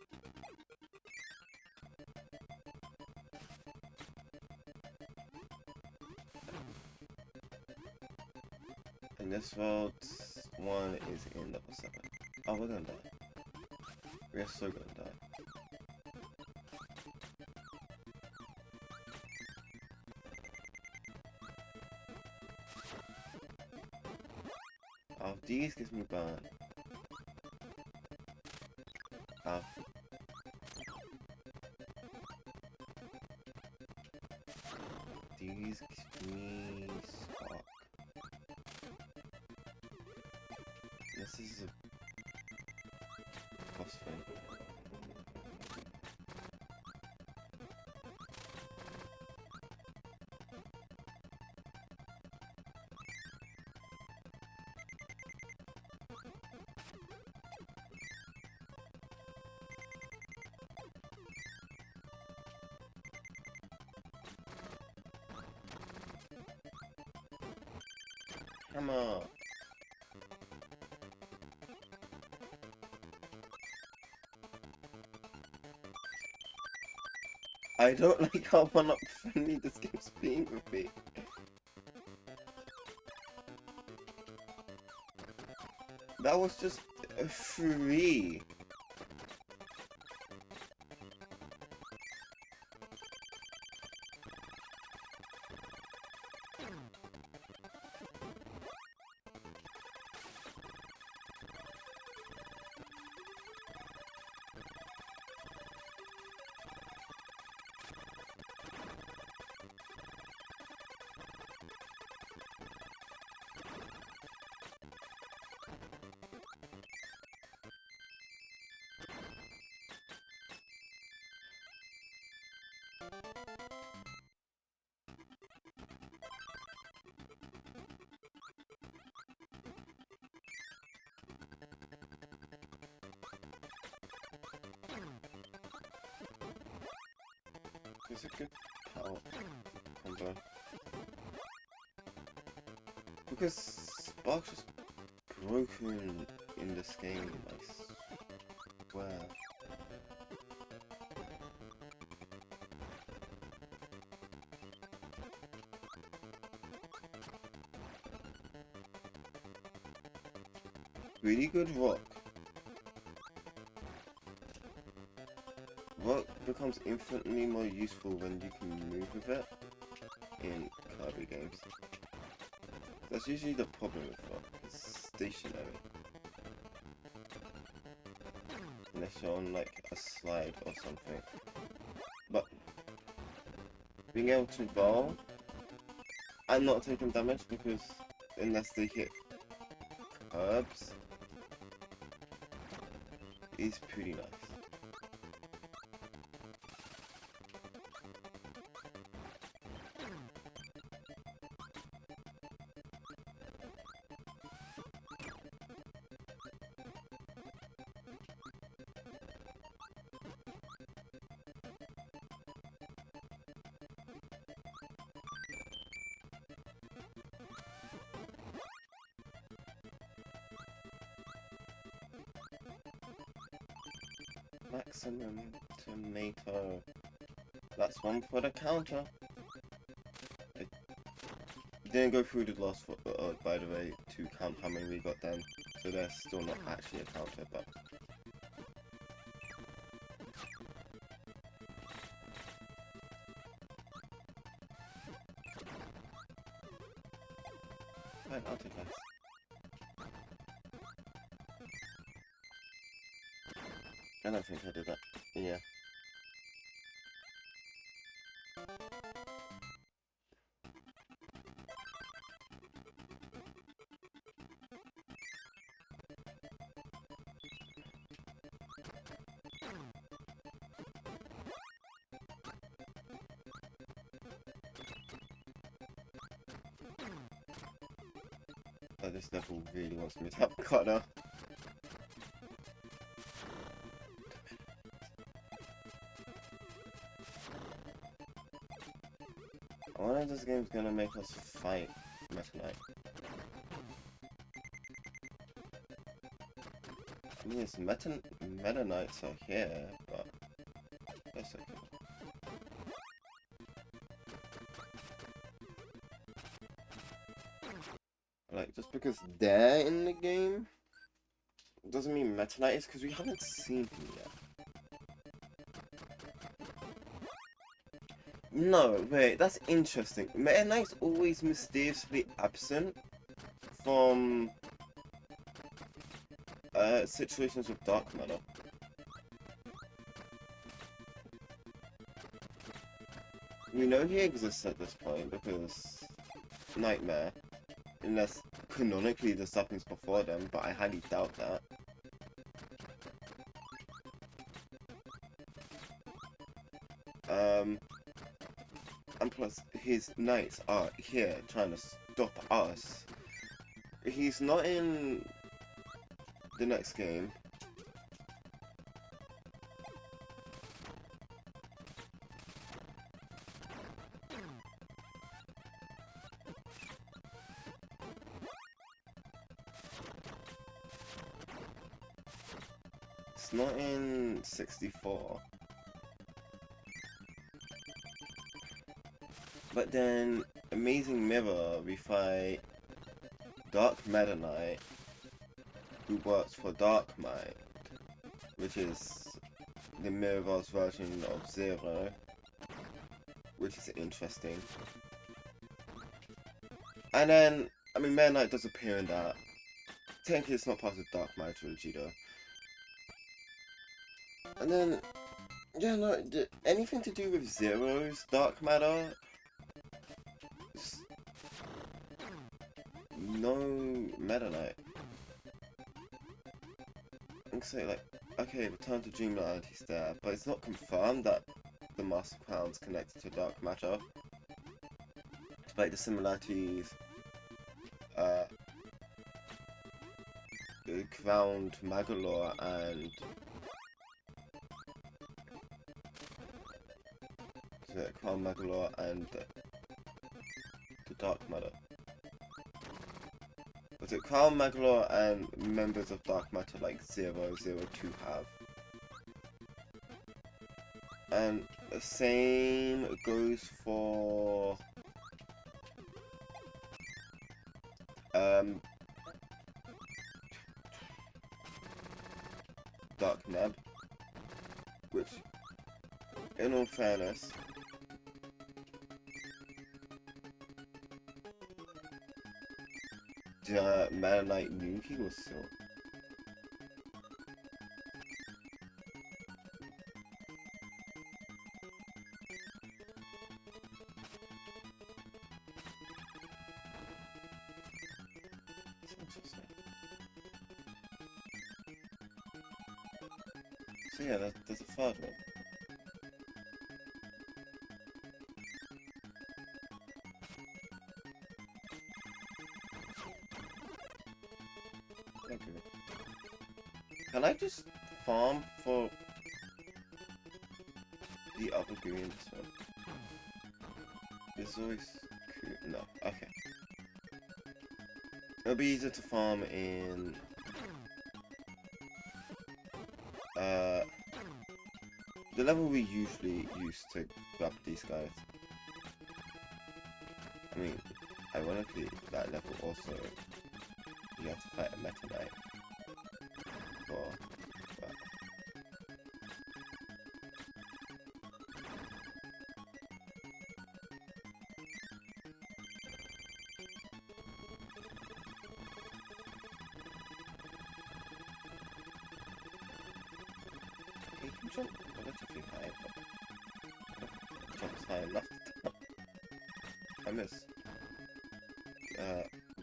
And this world one is in level 7. Oh, we're gonna die. We're so gonna die. Oh, these gives me burn. Oh. These give me spark. This is a boss thing. Hammer! I don't like how one-up friendly this game's being with me. That was just free. It's a good power combo. Because Spark's just broken in this game, I swear. Really good rock. Rock becomes infinitely more useful when you can move with it in Kirby games. That's usually the problem with rock, it's stationary. Unless you're on like a slide or something. But being able to roll and not taking damage because unless they hit curbs is pretty nice. maximum tomato. That's one for the counter. It didn't go through the last, by the way, to count how many we got then. So there's still not actually a counter, but... Fine, I'll take less. I don't think I did that. Yeah. This level really wants me to have a cut now. I wonder if this game's gonna make us fight Meta Knight. I mean, it's Meta Knights are here, but that's okay. Like, just because they're in the game doesn't mean Meta Knight is, because we haven't seen him yet. No, wait, that's interesting. Meta Knight's always mysteriously absent from situations with dark matter. We know he exists at this point because Nightmare, unless canonically this happens before them, but I highly doubt that. And plus, his knights are here trying to stop us. He's not in the next game. It's not in 64. But then, Amazing Mirror, we fight Dark Meta Knight, who works for Dark Might, which is the Mirrorverse version of Zero, which is interesting. And then, I mean, Meta Knight does appear in that. Technically, it's not part of the Dark Might trilogy, though. And then, yeah, no, anything to do with Zero's Dark Matter? No Meta Knight. I can say, like, okay, Return to Dreamland, he's there, but it's not confirmed that the Master Crown's connected to Dark Matter. Despite the similarities, the Crowned Magalore and Crown Magalore and the Dark Matter. Was it Crown Magalore and members of Dark Matter like 002 have? And the same goes for Dark Neb, which, in all fairness, Meta Knight knew he was still. So yeah, there's a third one. Thank you. Can I just farm for the other green this one? It's always cool. No, okay. It'll be easier to farm in the level we usually use to grab these guys. I mean, ironically, that level also, you have to fight a Meta Knight for that. Okay, you can jump relatively high, but jumps high enough. I miss.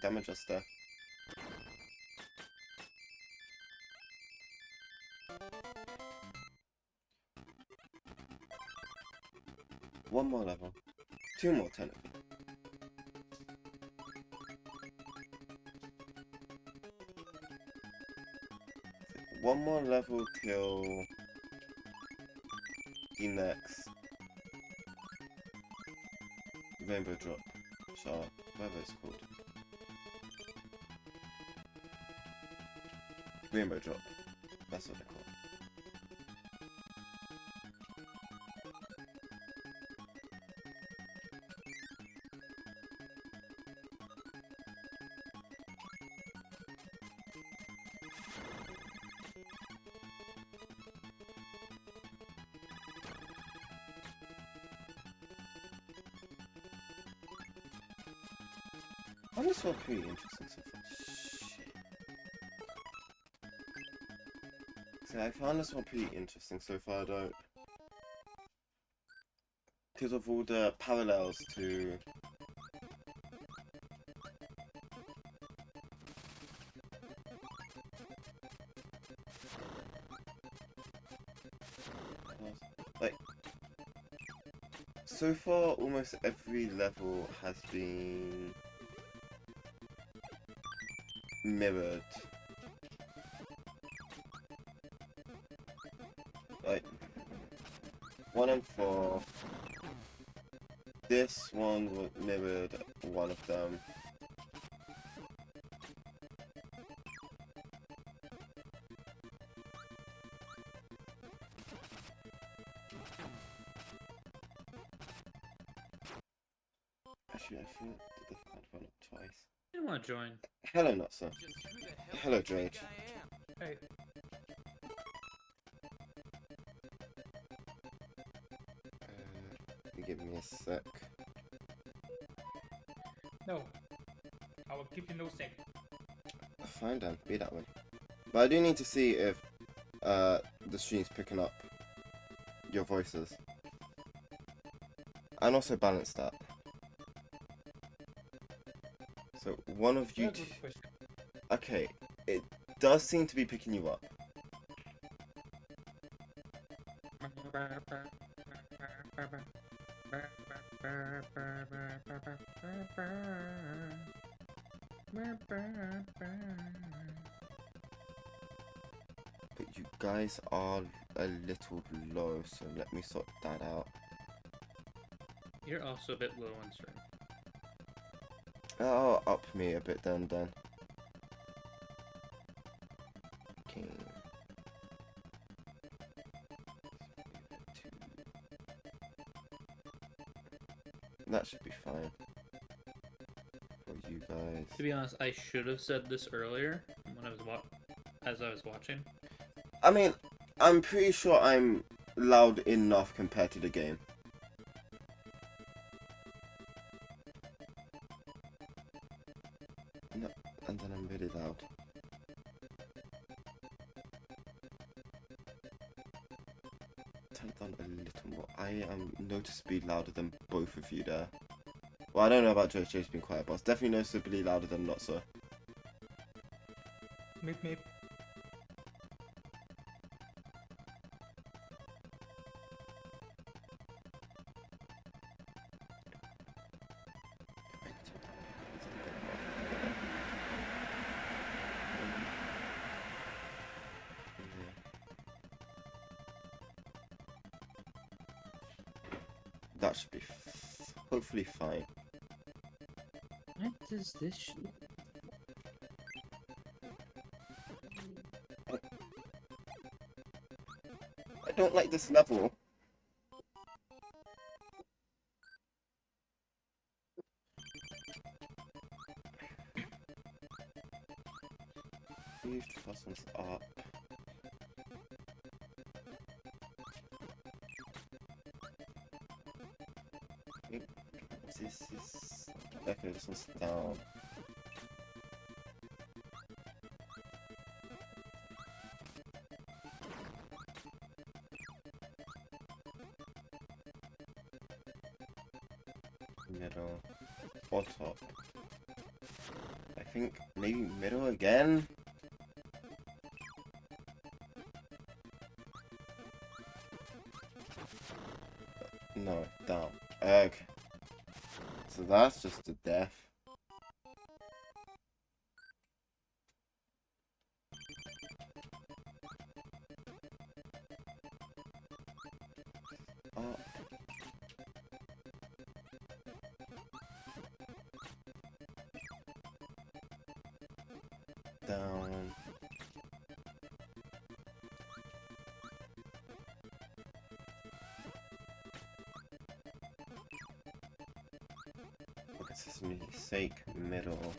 Damage us there. One more level. Two more, technically. One more level till the next rainbow drop. So, whatever it's called. Rainbow drop. That's what they're called. I found this one pretty interesting so far. Shit. So I found this one pretty interesting so far though. Because of all the parallels to like so far almost every level has been mirrored. Like 1 and 4. This one mirrored one of them. Actually, I feel the difficult one up twice. I didn't want to join. Hello, Nutsa. Hello, Drake. Hey. Give me a sec. No. I will give you no sec. Fine then, be that way. But I do need to see if the stream's picking up your voices. And also balance that. So one of you two... Okay, it does seem to be picking you up. But you guys are a little low, so let me sort that out. You're also a bit low on strength. Oh, up me a bit then. Okay. That should be fine. For you guys. To be honest, I should have said this earlier when I was as I was watching. I mean, I'm pretty sure I'm loud enough compared to the game. No, and then I'm really loud. Turn down a little more. I am noticeably louder than both of you there. Well, I don't know about JJ's being quiet, but it's definitely noticeably louder than not so. Meep. That should be hopefully fine. What does this I don't like this level. first one's up. This is... Okay, this one's down. Middle. Or top. I think maybe middle again? No, down. Okay. So that's just a death. Up. Down. For consistency's sake, middle.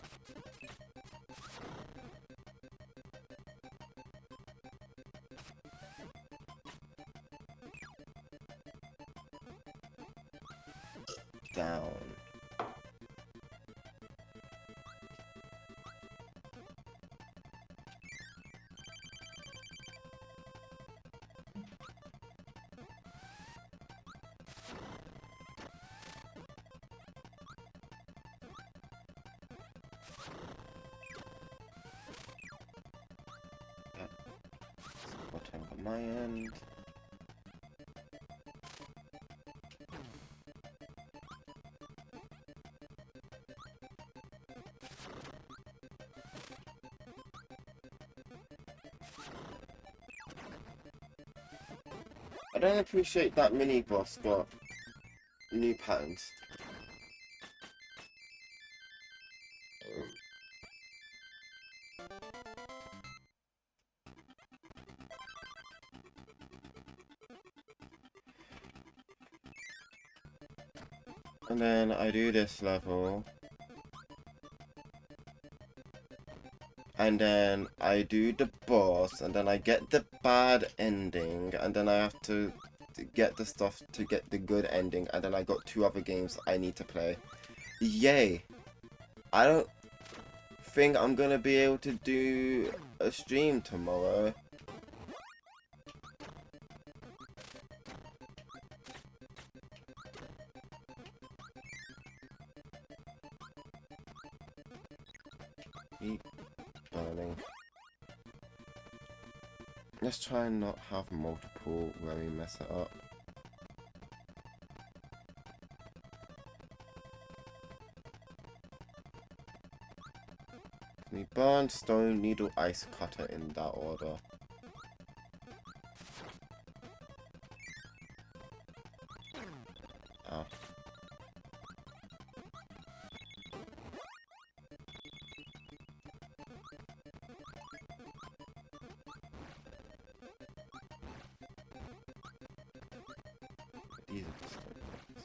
Down. Bottom on my end. I don't appreciate that mini boss got new patterns. And then I do this level. And then I do the boss, and then I get the bad ending, and then I have to get the stuff to get the good ending, and then I got 2 other games I need to play. Yay! I don't think I'm gonna be able to do a stream tomorrow. Keep burning. Let's try and not have multiple where we mess it up. We burn, stone, needle, ice, cutter in that order. Ah. These are the stone ones.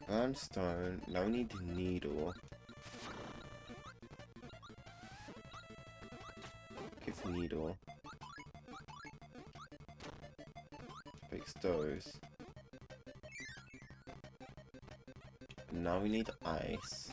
Burn stone, now we need the needle. Give needle. Fix those. Now we need ice.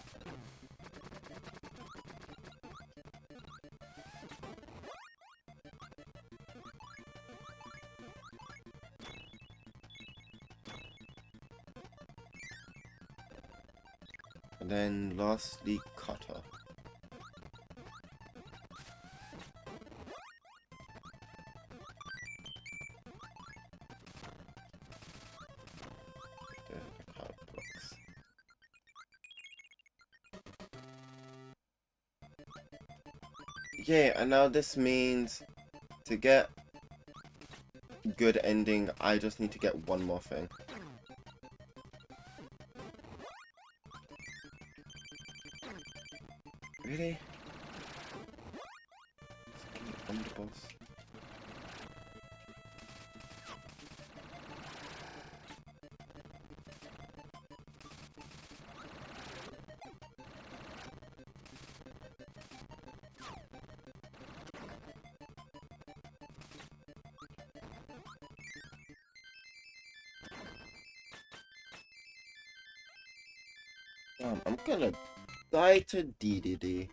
And then lastly, cutter. There's the card blocks. Yeah, and now this means to get good ending, I just need to get one more thing. Really? I'm the boss. I'm gonna die to DDD.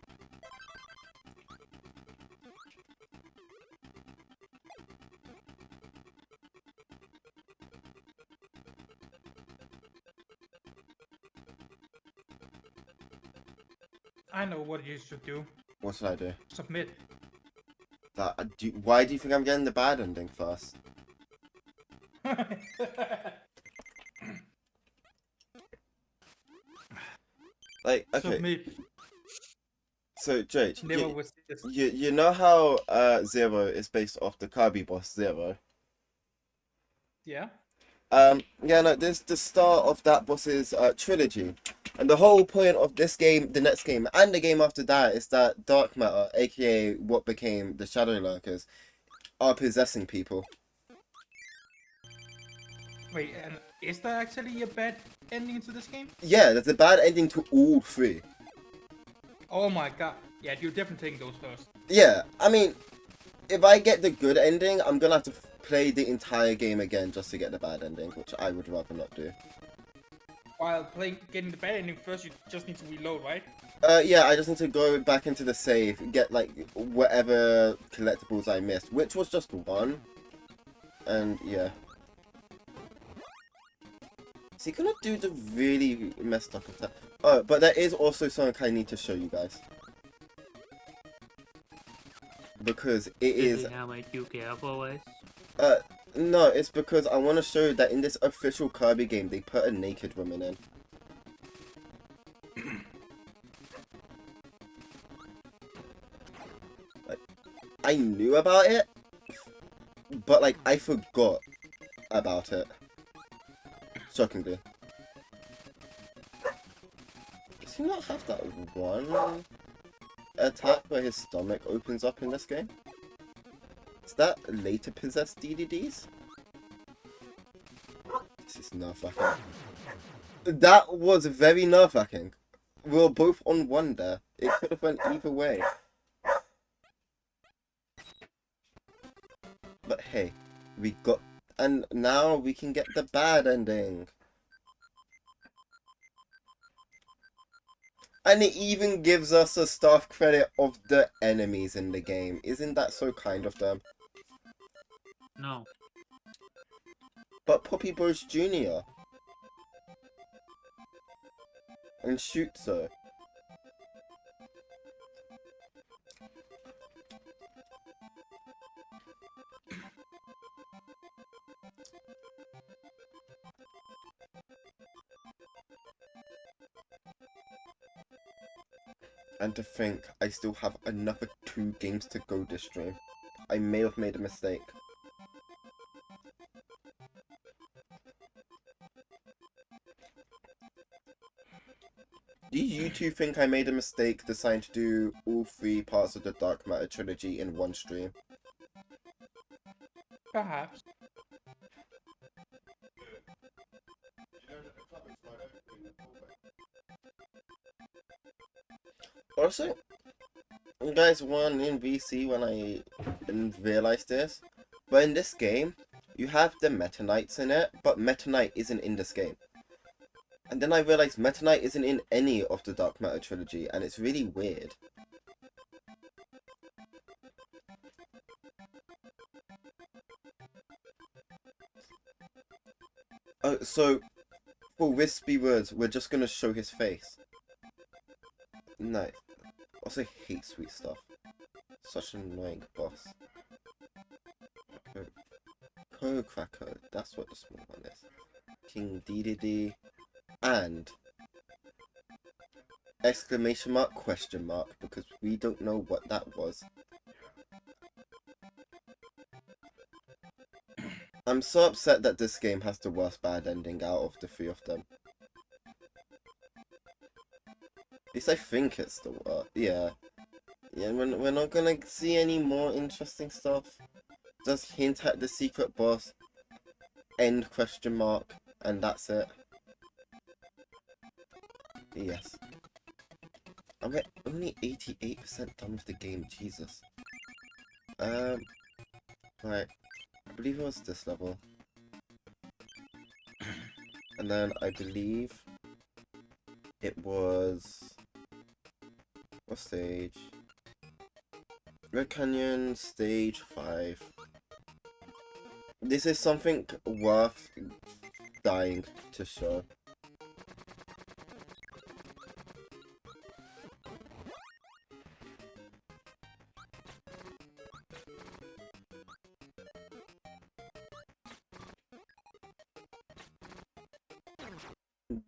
I know what you should do. What should I do? Submit. Why do you think I'm getting the bad ending first? Like, okay, Submit. so Jake, Never was this. you know how Zero is based off the Kirby boss Zero? Yeah. Yeah, no, there's the start of that boss's trilogy. And the whole point of this game, the next game, and the game after that is that Dark Matter, aka what became the Shadow Lurkers, are possessing people. Wait, and is there actually a bad ending to this game? Yeah, there's a bad ending to all three. Oh my god. Yeah, you're definitely taking those first. Yeah, I mean, if I get the good ending, I'm gonna have to play the entire game again just to get the bad ending, which I would rather not do. While getting the bad ending first, you just need to reload, right? Yeah, I just need to go back into the save, get like whatever collectibles I missed, which was just one. And yeah. So you cannot do the really messed up attack. Oh, but there is also something I need to show you guys. Because it is... Now make you careful with. No, it's because I want to show that in this official Kirby game, they put a naked woman in. Like, I knew about it, but like, I forgot about it. Shockingly. Does he not have that one attack where his stomach opens up in this game? Is that later possessed DDDs? This is nerve-wracking. That was very nerve-wracking. We were both on one there. It could have went either way. But hey, we got... And now we can get the bad ending. And it even gives us a staff credit of the enemies in the game. Isn't that so kind of them? No. But Poppy Bros Jr. and Shootzo. And to think, I still have another 2 games to go this stream. I may have made a mistake. Do you two think I made a mistake deciding to do all 3 parts of the Dark Matter trilogy in one stream? Perhaps. Also, you guys weren't in VC when I realized this, but in this game, you have the Meta Knights in it, but Meta Knight isn't in this game. And then I realized Meta Knight isn't in any of the Dark Matter trilogy, and it's really weird. Oh, so, for wispy words, we're just gonna show his face. Nice. Also hate sweet stuff. Such an annoying boss. Cracker, that's what the small one is. King DDD. And exclamation mark, question mark, because we don't know what that was. I'm so upset that this game has the worst bad ending out of the 3 of them. At least I think it's the worst. Yeah. Yeah, we're not gonna see any more interesting stuff. Just hint at the secret boss, end question mark, and that's it. Yes. I'm at only 88% done with the game, Jesus. Right. I believe it was this level. And then I believe It was... What stage? Red Canyon, stage 5. This is something worth dying to show.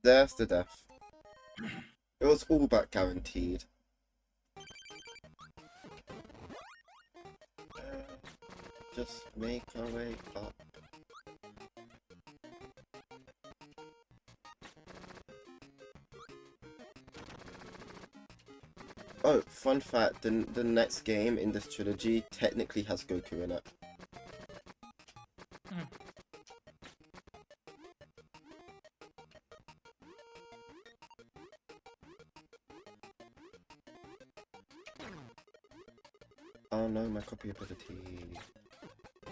There's the death. It was all but guaranteed. Just make our way up. Oh, fun fact, the next game in this trilogy technically has Goku in it. Oh no, my copy ability.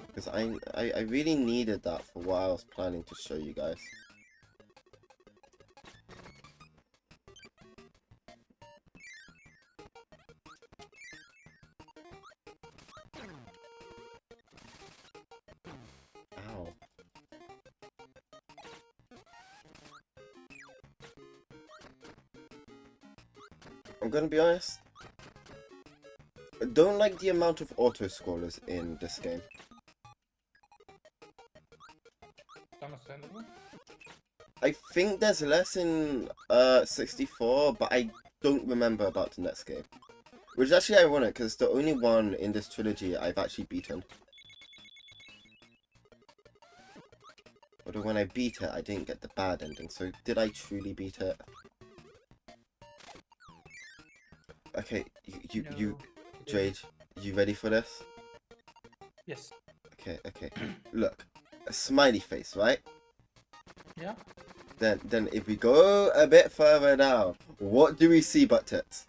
Because I really needed that for what I was planning to show you guys. Ow. I'm gonna be honest. I don't like the amount of auto-scrollers in this game. Understandable. I think there's less in 64, but I don't remember about the next game. Which is actually ironic, because it's the only one in this trilogy I've actually beaten. Although when I beat it, I didn't get the bad ending, so did I truly beat it? Okay, you Jade, you ready for this? Yes. Okay. Look, a smiley face, right? Yeah. Then if we go a bit further down, what do we see but tits?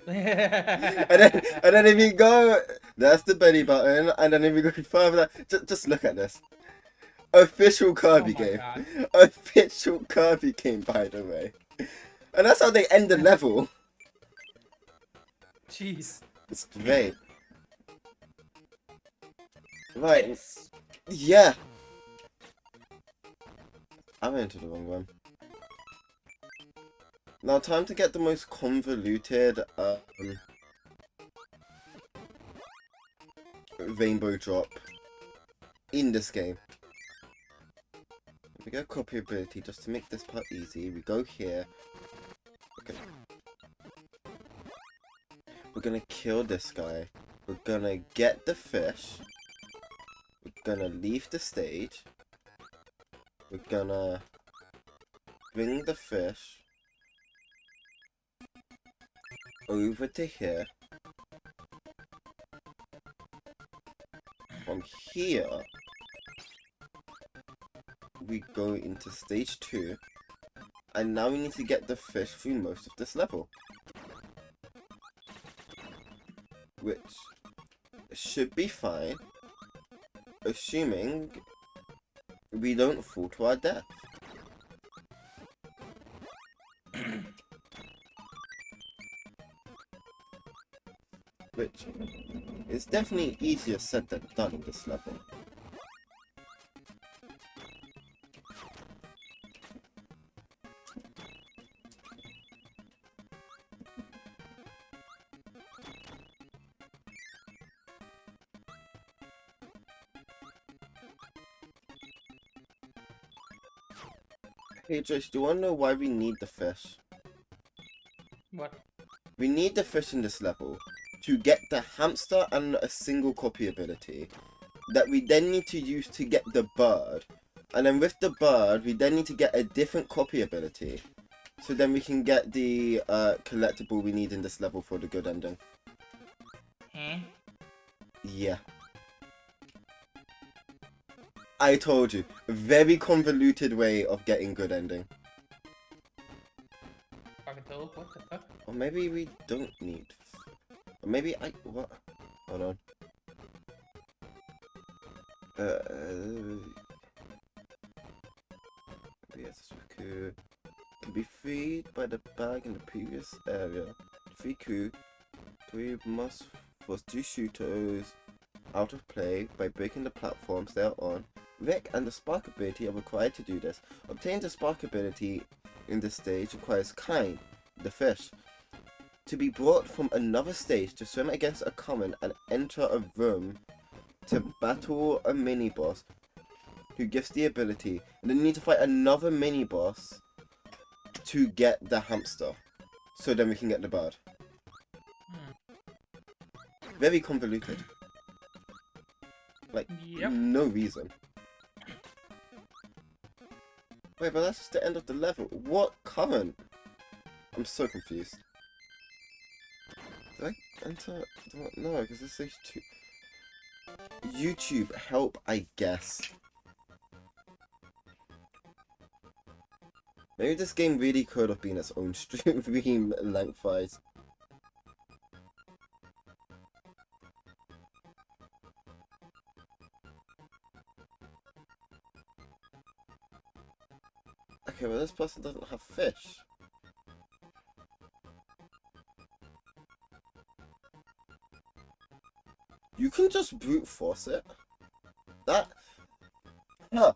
And then if you go, that's the belly button, and then if you go further down, just look at this. Official Kirby game. God. Official Kirby game, by the way. And that's how they end the level. Jeez. It's great. Right, Tits. yeah. I went into the wrong one. Now, time to get the most convoluted rainbow drop in this game. We go copy ability just to make this part easy. We go here. Okay. We're gonna kill this guy. We're gonna get the fish. We're gonna leave the stage. We're gonna bring the fish over to here. From here, we go into stage 2. And now we need to get the fish through most of this level. Which should be fine, assuming we don't fall to our death. Which is definitely easier said than done in this level. Hey Josh, do you want to know why we need the fish? What? We need the fish in this level to get the hamster and a single copy ability that we then need to use to get the bird. And then with the bird, we then need to get a different copy ability. So then we can get the collectible we need in this level for the good ending. Eh? Yeah. I told you. A very convoluted way of getting good ending. Fucking toad, what the fuck? Or maybe we don't need... Or maybe I... What? Hold on. Yes, can be freed by the bag in the previous area. 3 crew. 3 must force 2 shooters out of play by breaking the platforms they are on. Rick and the Spark ability are required to do this. Obtaining the Spark ability in this stage requires Kine, the fish, to be brought from another stage to swim against a common and enter a room to battle a mini-boss who gives the ability. And then you need to fight another mini-boss to get the hamster. So then we can get the bird. Very convoluted. Like, Yep. no reason. Wait, but that's just the end of the level. What current? I'm so confused. Did I enter? No, because this is too... YouTube, help, I guess. Maybe this game really could have been its own stream lengthwise. Okay, well this person doesn't have fish. You can just brute force it. That... Huh.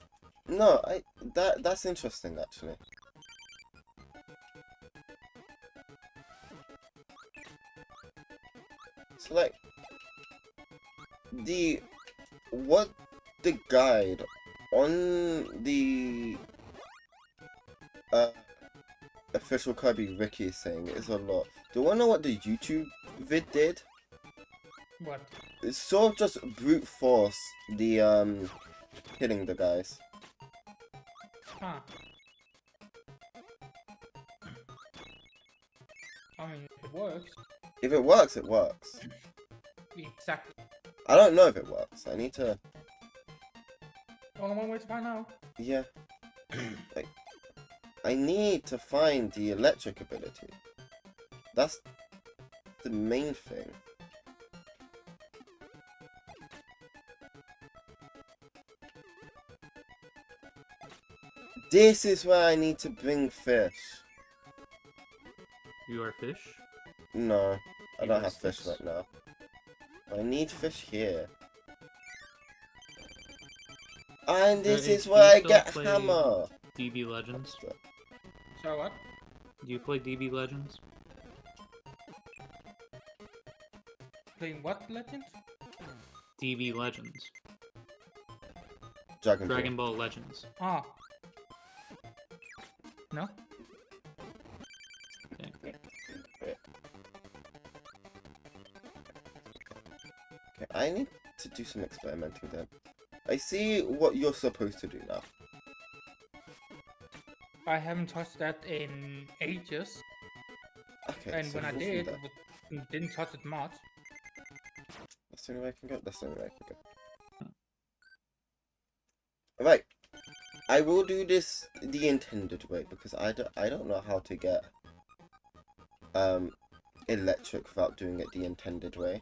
No, that's interesting actually. So like what the guide on the official Kirby Wiki is saying is a lot. Do you wanna know what the YouTube vid did? What? It's sort of just brute force the hitting the guys. Huh. I mean, if it works. If it works, it works. Exactly. I don't know if it works. I need to... Only one way to find out. Yeah. Like, I need to find the electric ability. That's the main thing. This is where I need to bring fish. You are fish? No, I You don't are have fish sticks. right now. I need fish here. And this Do is you where I still get play hammer. DB Legends? So what? Do you play DB Legends? Playing what legend? DB Legends. Dragon Dragon Ball Legends. Ah. No? Okay. Okay, I need to do some experimenting then. I see what you're supposed to do now. I haven't touched that in ages. Okay, And so when I go from did, there. didn't touch it much. That's the only way I can go. That's the only way I can go. Right. I will do this the intended way because I don't know how to get electric without doing it the intended way.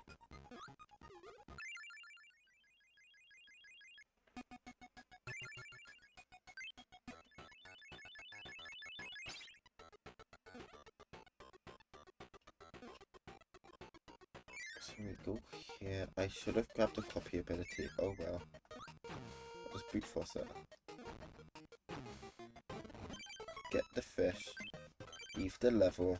So we go here. I should have grabbed a copy ability. Oh well. I'll just brute force it. Get the fish. Leave the level.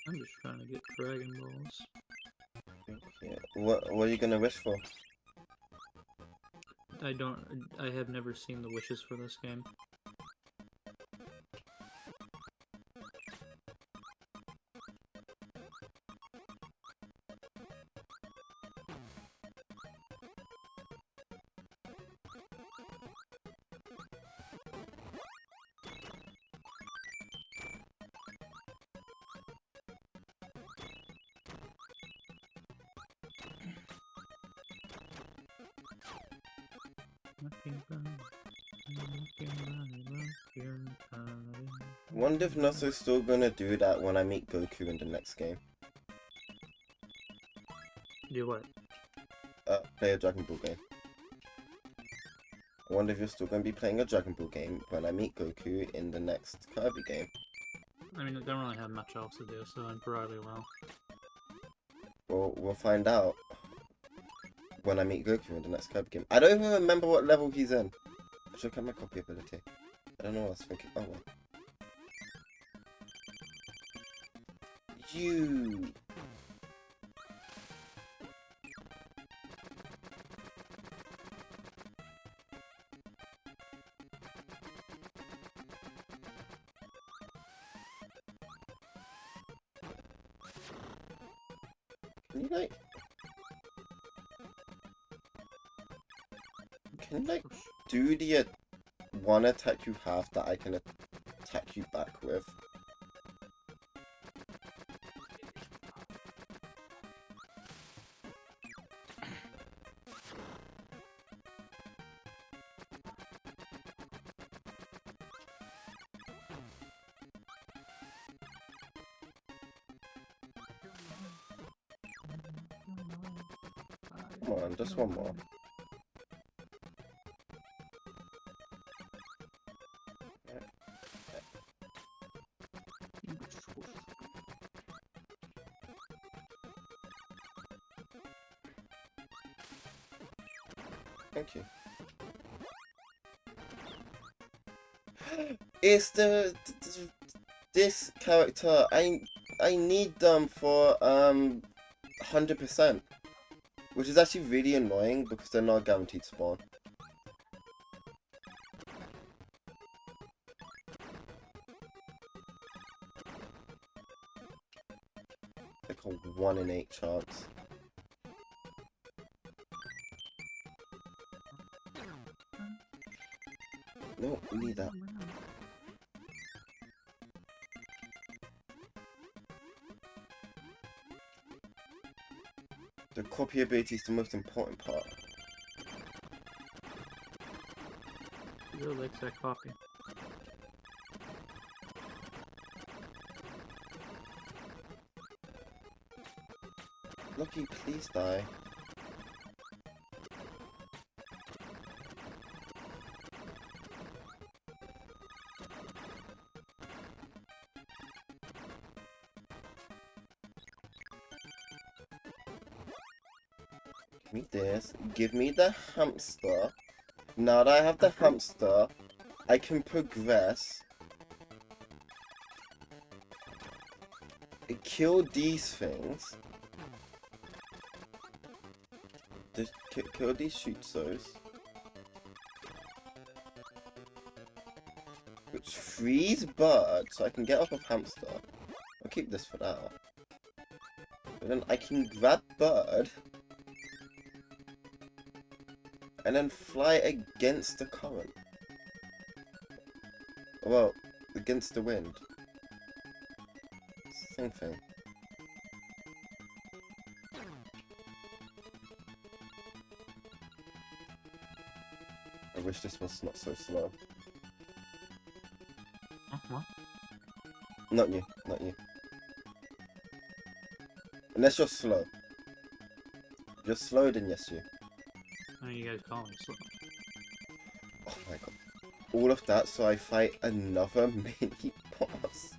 I'm just trying to get Dragon Balls. Yeah. What are you gonna wish for? I have never seen the wishes for this game. Wonder if Nusso's still gonna do that when I meet Goku in the next game. Do what? Play a Dragon Ball game. wonder if you're still going to be playing a Dragon Ball game when I meet Goku in the next Kirby game. I mean, I don't really have much else to do, so I'm probably well. Well, we'll find out when I meet Goku in the next Kirby game. I don't even remember what level he's in. I should look at my copy ability. I don't know what I was thinking. Oh, well. You... Can you, like, do the one attack you have that I can attack you back with? Come on, just one more. Thank you. It's this character. I need them for 100%, which is actually really annoying because they're not guaranteed spawn. Like a 1 in 8 chance. No, we need that. The copy ability is the most important part. You really likes that copy. Lucky, please die. Give me this. Give me the hamster. Now that I have the hamster, I can progress. Kill these things. Just kill these shootsos. Which frees bird, so I can get off of hamster. I'll keep this for now. But then I can grab bird. And then fly against the current. Well, against the wind. Same thing. I wish this was not so slow. What? Not you, not you. Unless you're slow. If you're slow, then yes, you. I mean, you guys call me slow. Oh my god. All of that so I fight another mini boss.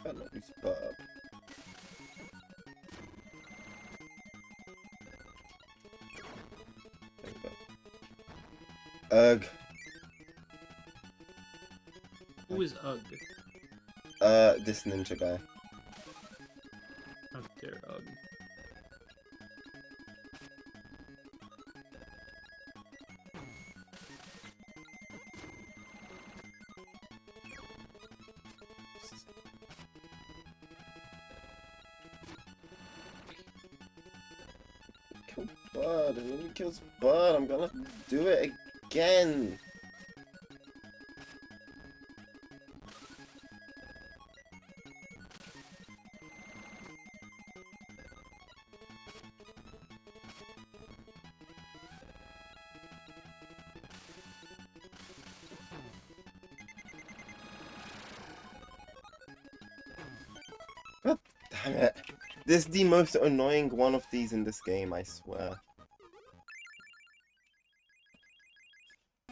Better not use burb. There we go. Ugh. Who is Ugg? This ninja guy. How dare Ugg? Kill Bud, and when he kills Bud, I'm gonna do it again. Damn it. This is the most annoying one of these in this game, I swear.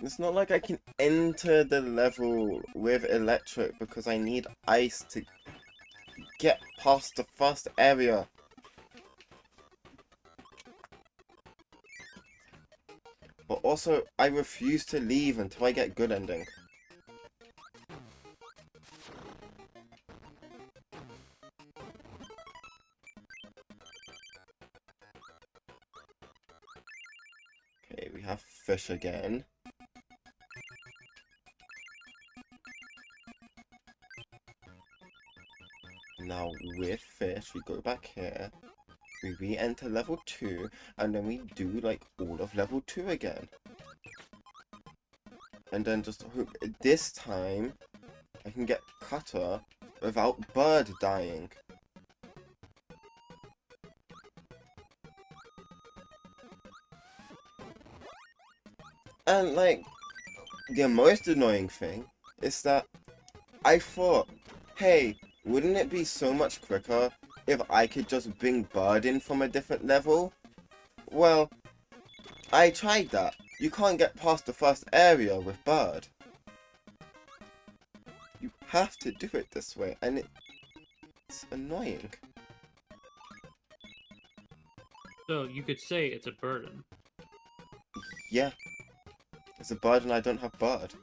It's not like I can enter the level with electric because I need ice to get past the first area. But also, I refuse to leave until I get good ending. Okay, we have fish again. Now with fish, we go back here. We re-enter level 2, and then we do like all of level 2 again. And then just hope this time I can get Cutter without Bird dying. And like, the most annoying thing is that I thought, hey, wouldn't it be so much quicker if I could just bring Bird in from a different level? Well, I tried that. You can't get past the first area with Bird. You have to do it this way, and it's annoying. So you could say it's a burden. Yeah. It's a burden I don't have Bird.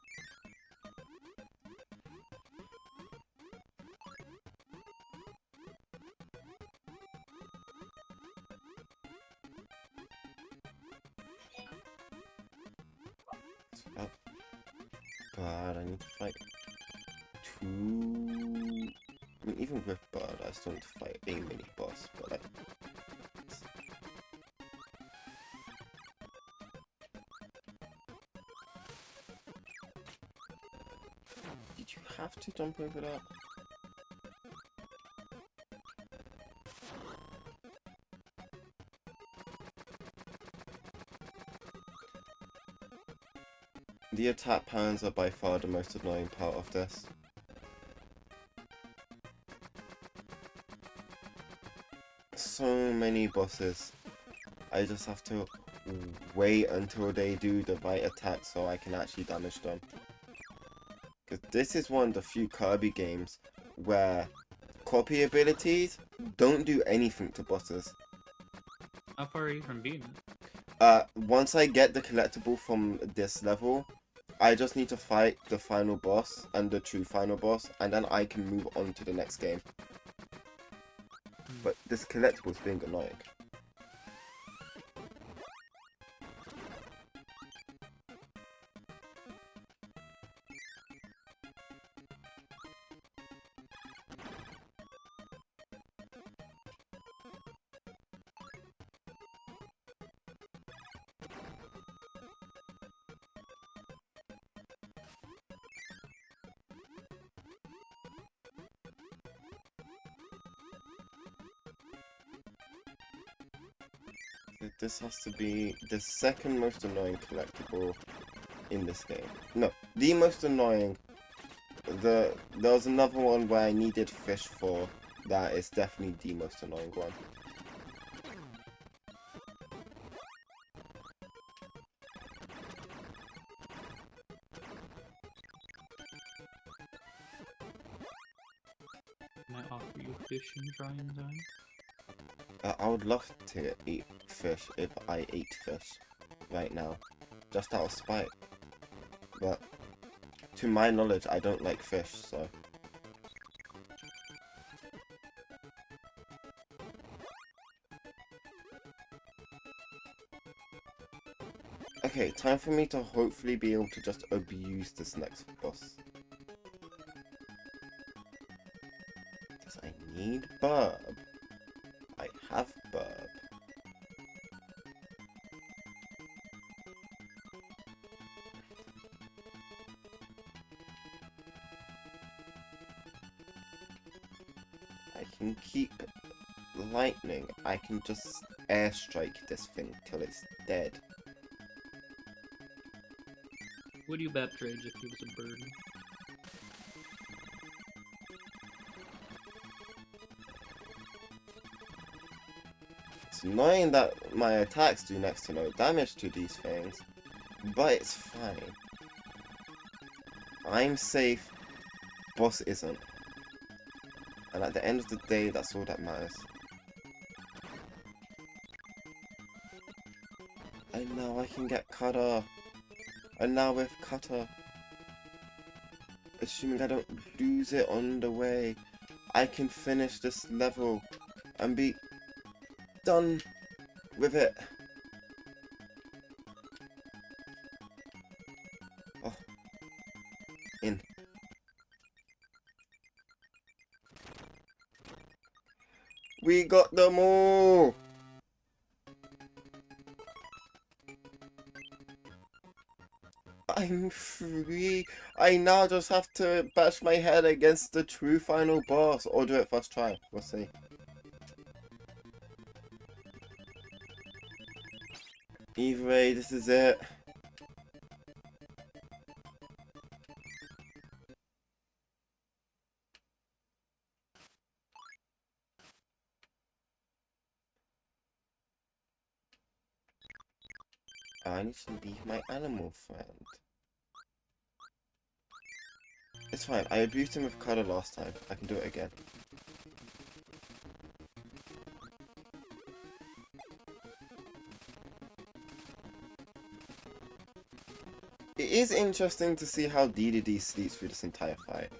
Bird, I need to fight 2... I mean, even with Bird, I still need to fight a mini-boss, but like... Did you have to jump over that? The attack patterns are by far the most annoying part of this. So many bosses. I just have to wait until they do the right attack so I can actually damage them. Because this is one of the few Kirby games where copy abilities don't do anything to bosses. How far are you from beating it? Once I get the collectible from this level, I just need to fight the final boss and the true final boss, and then I can move on to the next game. But this collectible is being annoying. This has to be the second most annoying collectible in this game. No, the most annoying. There was another one where I needed fish for. That is definitely the most annoying one. Can I offer you fish and try and die? I would love to eat fish if I ate fish right now, just out of spite. But to my knowledge, I don't like fish, so. Okay, time for me to hopefully be able to just abuse this next boss. Because I need Burb. I have Burb. I can keep lightning. I can just airstrike this thing till it's dead. Would you bet Rage if he was a bird? It's annoying that my attacks do next to no damage to these things, but it's fine. I'm safe, boss isn't. And at the end of the day, that's all that matters. And now I can get Cutter. And now with Cutter, assuming I don't lose it on the way, I can finish this level and be done with it. Oh. In. We got them all! I'm free. I now just have to bash my head against the true final boss. Or do it first try. We'll see. Either way, this is it. I need to leave my animal friend. It's fine. I abused him with Cutter last time. I can do it again. It is interesting to see how DDD sleeps through this entire fight.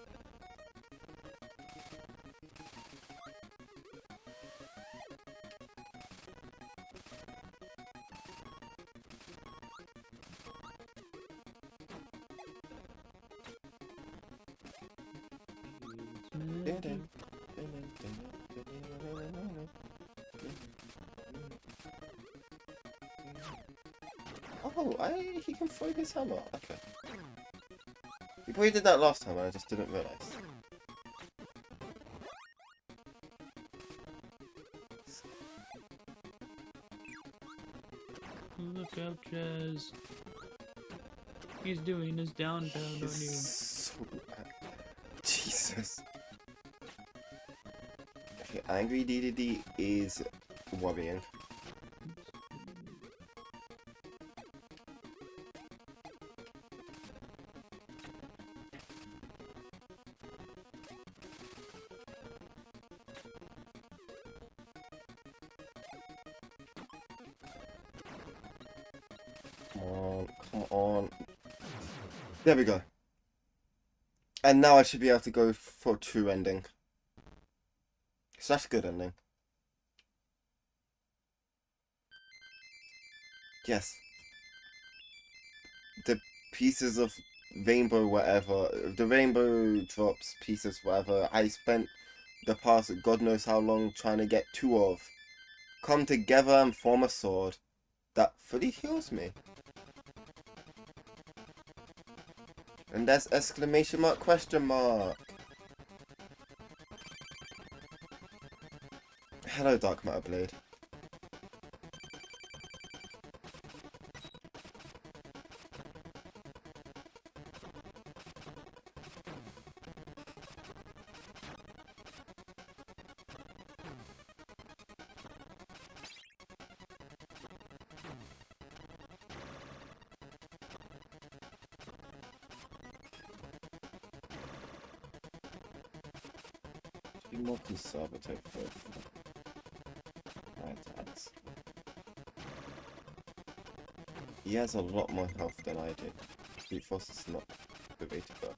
Oh, he can throw his hammer. Okay. He probably did that last time, I just didn't realise. Look out, Jazz. He's doing his down on you. So Jesus. Okay, Angry DDD is worrying. Come on. There we go. And now I should be able to go for true ending. So that's a good ending. Yes. The pieces of rainbow whatever, the rainbow drops pieces whatever, I spent the past God knows how long trying to get 2 of, come together and form a sword that fully heals me. And there's exclamation mark, question mark. Hello, Dark Matter Blade. Be more conservative with my attacks. He has a lot more health than I did. Brute Force is not the way to go.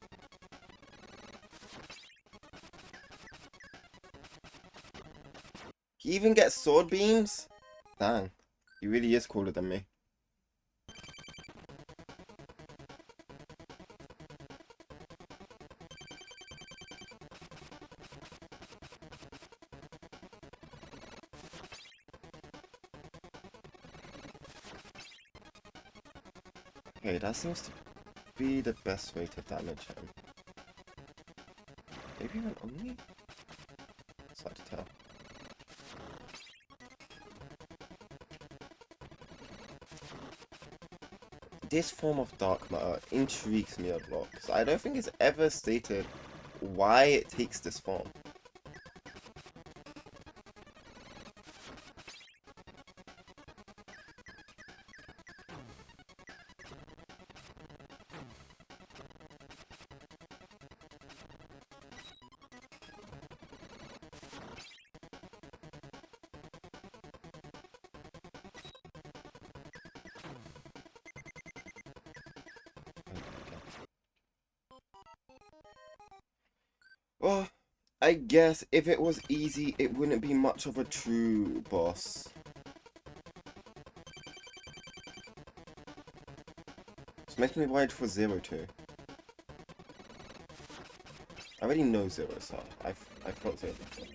He even gets sword beams? Dang, he really is cooler than me. Okay, that seems to be the best way to damage him. Maybe even on me? It's hard to tell. This form of dark matter intrigues me a lot, because I don't think it's ever stated why it takes this form. Well, I guess if it was easy, it wouldn't be much of a true boss. Which makes me worried for Zero too. I already know Zero, so I fought Zero before.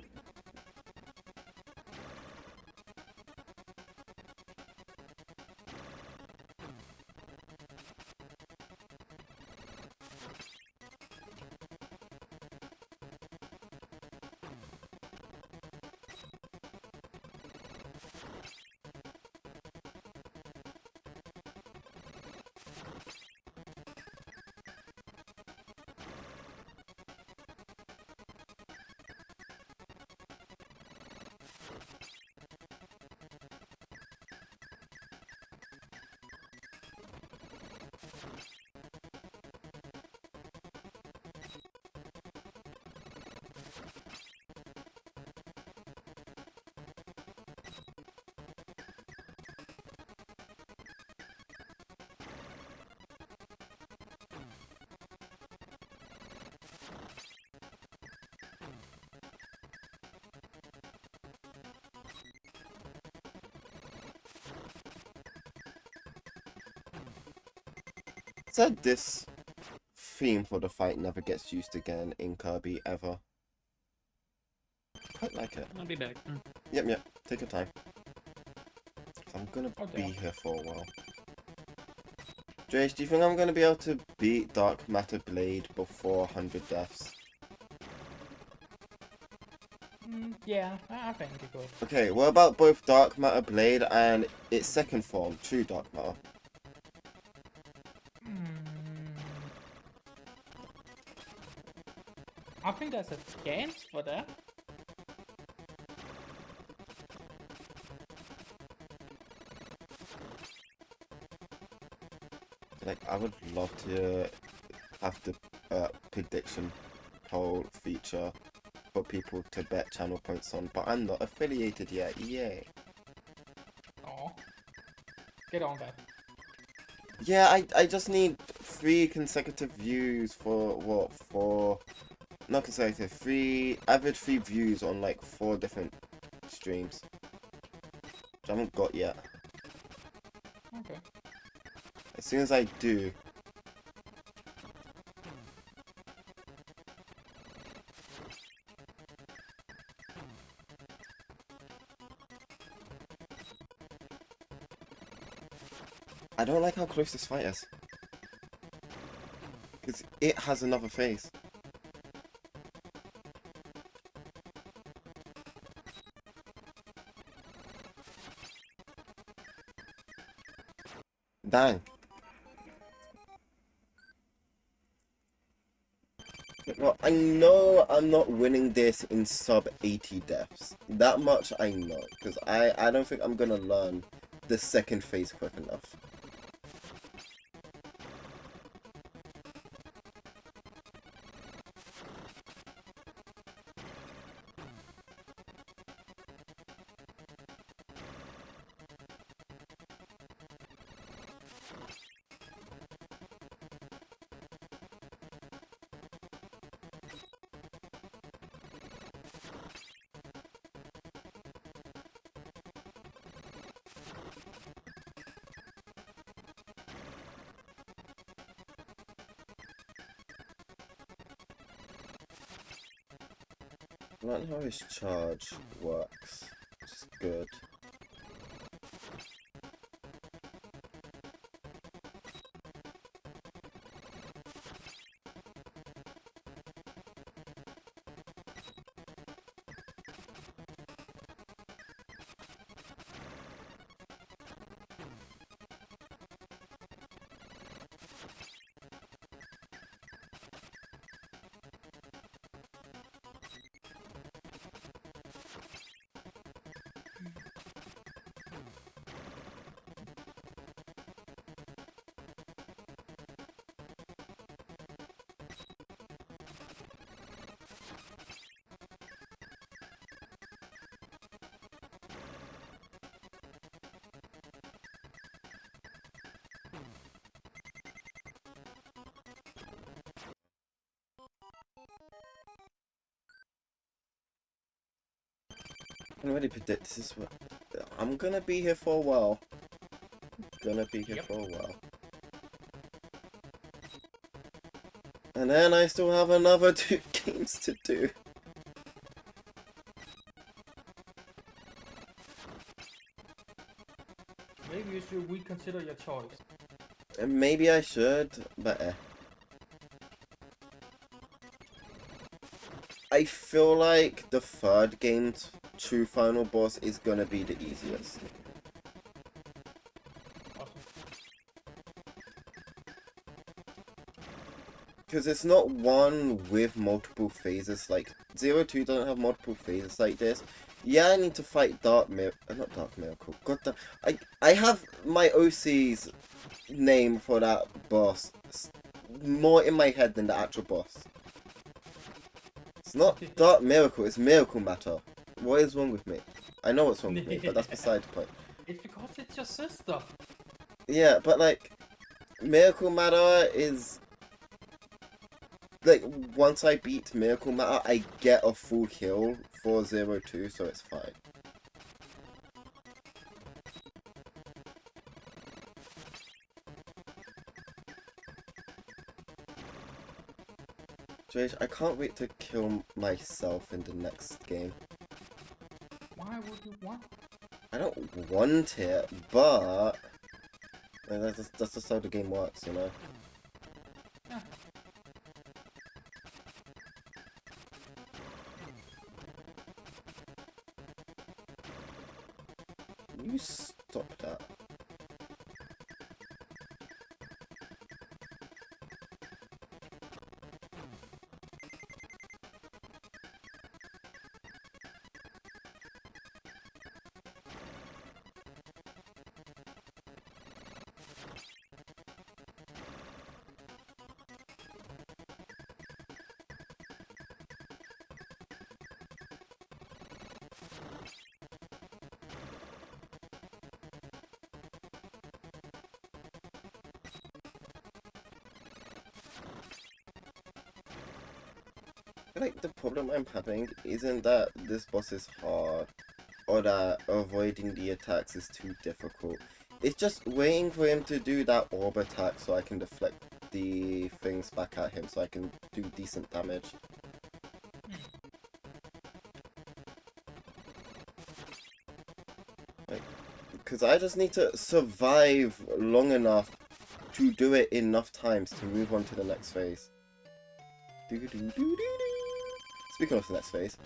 Said this theme for the fight never gets used again in Kirby ever. Quite like it. I'll be back. Yep, take your time. I'm gonna Oh, be damn. here for a while. Jace, do you think I'm gonna be able to beat Dark Matter Blade before 100 deaths? Yeah, I think you could. Okay, what about both Dark Matter Blade and its second form, True Dark Matter? I think there's a chance for that. Like, I would love to have the prediction poll feature for people to bet channel points on, but I'm not affiliated yet. Yay. Oh, get on that. Yeah, I just need 3 consecutive views for what? For not consecutive, 3 average 3 views on like 4 different streams, which I haven't got yet. Okay. As soon as I do, I don't like how close this fight is. Because it has another face. Dang. Well, I know I'm not winning this in sub 80 deaths. That much I know. Because I don't think I'm gonna learn the second phase quick enough. I don't know how his charge works, which is good. can already predict this is what... I'm gonna be here for a while. Gonna be here Yep. for a while. And then I still have another 2 games to do. Maybe you should reconsider your choice. And maybe I should, but I feel like the third game's true final boss is gonna be the easiest. Awesome. Because it's not one with multiple phases, like 02 doesn't have multiple phases like this. Yeah, I need to fight not Dark Miracle, god damn. I have my OC's name for that boss more in my head than the actual boss. It's not Dark Miracle, it's Miracle Matter. What is wrong with me? I know what's wrong with me, but that's beside the point. It's because it's your sister. Yeah, but like, Miracle Matter is... Like, once I beat Miracle Matter, I get a full heal for 02, so it's fine. Jage, I can't wait to kill myself in the next game. Why would you want? I don't want it, but... That's just how the game works, you know? Yeah. You stop that. I feel like the problem I'm having isn't that this boss is hard, or that avoiding the attacks is too difficult. It's just waiting for him to do that orb attack so I can deflect the things back at him so I can do decent damage. Because I just need to survive long enough to do it enough times to move on to the next phase. Speaking of the next phase.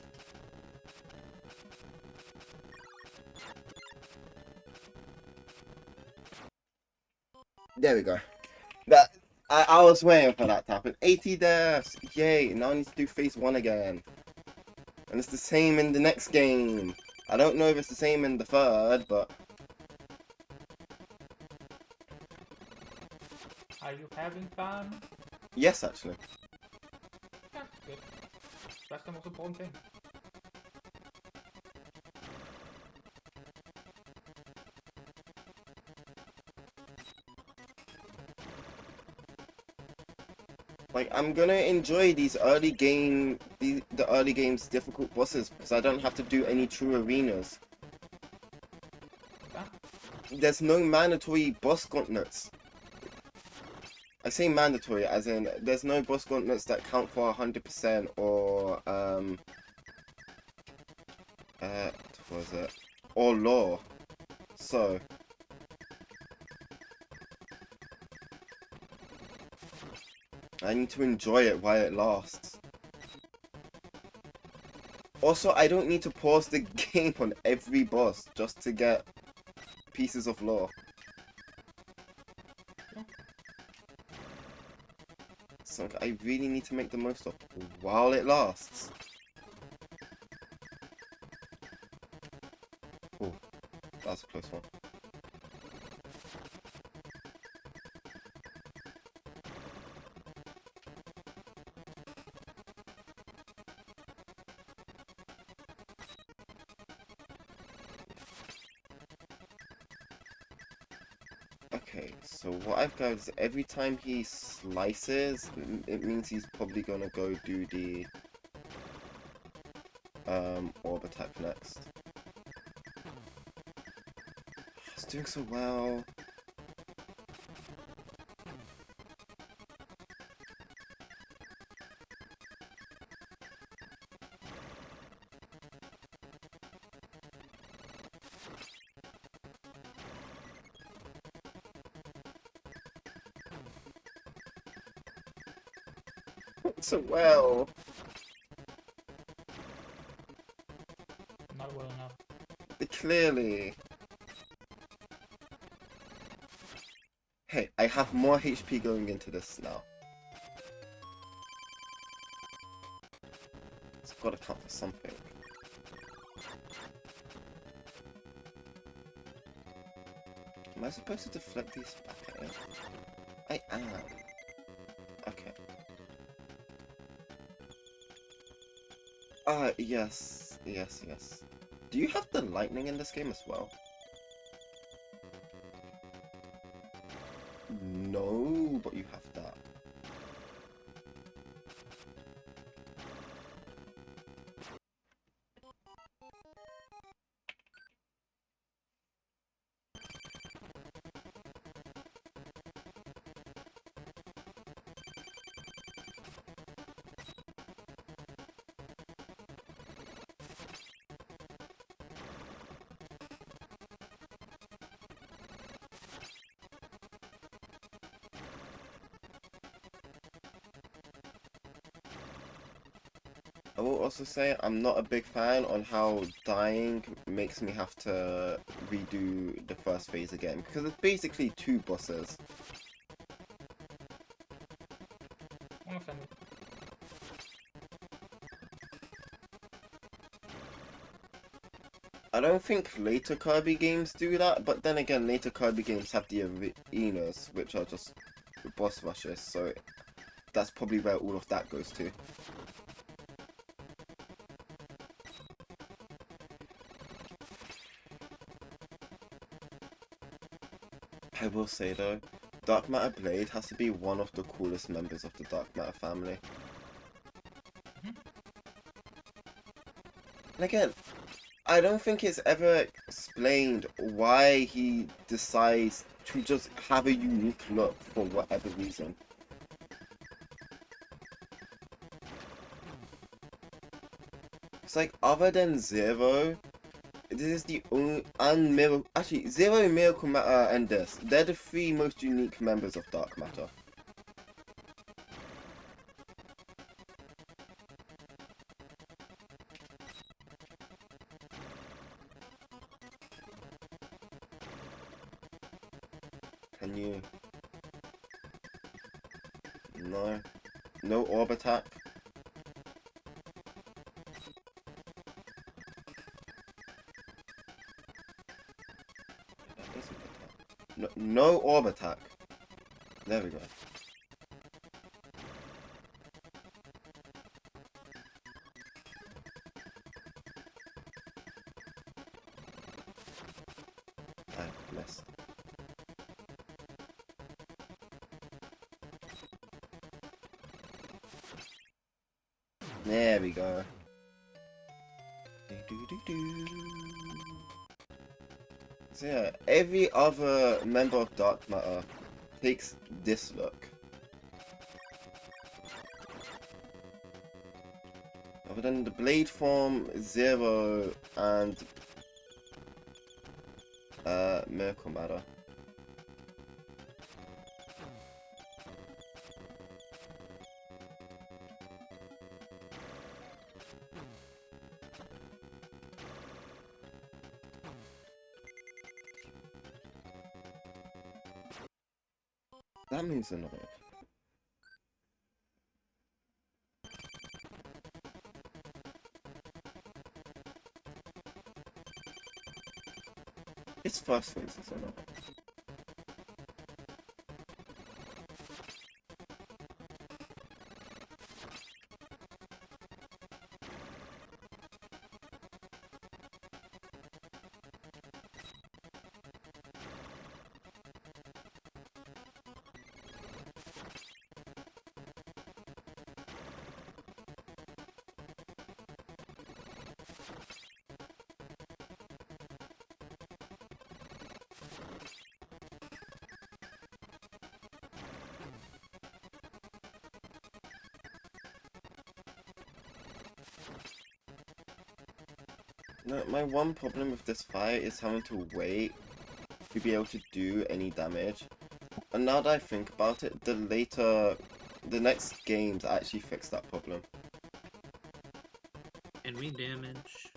There we go. I was waiting for that to happen. 80 deaths! Yay! Now I need to do phase 1 again. And it's the same in the next game. I don't know if it's the same in the third, but... Are you having fun? Yes, actually. That's good. That's the most important thing. Like, I'm gonna enjoy these early game... the early game's difficult bosses, because I don't have to do any true arenas. Yeah. There's no mandatory boss gauntlets. I say mandatory, as in, there's no boss gauntlets that count for 100% or, what was it? Or law. So... I need to enjoy it while it lasts. Also, I don't need to pause the game on every boss just to get pieces of lore. So I really need to make the most of it while it lasts. Oh, that was a close one. Okay, so what I've got is every time he slices, it means he's probably gonna go do the orb attack next. doing so well. So well. Not well enough. Clearly. Hey, I have more HP going into this now. It's gotta count for something. Am I supposed to deflect these back at him? I am. Okay. Yes. Yes, yes. Do you have the lightning in this game as well? No, but you have that. I will also say I'm not a big fan on how dying makes me have to redo the first phase again, because it's basically 2 bosses. I'm offended. I don't think later Kirby games do that, but then again later Kirby games have the arenas, which are just boss rushes, so that's probably where all of that goes to. I will say though, Dark Matter Blade has to be one of the coolest members of the Dark Matter family. And again, I don't think it's ever explained why he decides to just have a unique look for whatever reason. It's like, other than Zero, this is the only, and Miracle, actually, Zero, Miracle Matter, and this, they're the 3 most unique members of Dark Matter. Can you? No. No orb attack. No, no orb attack. There we go. I missed. There we go. So yeah, every other member of Dark Matter takes this look. Other than the Blade form, Zero, and Miracle Matter. That means another. It's first phase, isn't it? No, my one problem with this fight is having to wait to be able to do any damage. And now that I think about it, the next games actually fix that problem. Can we damage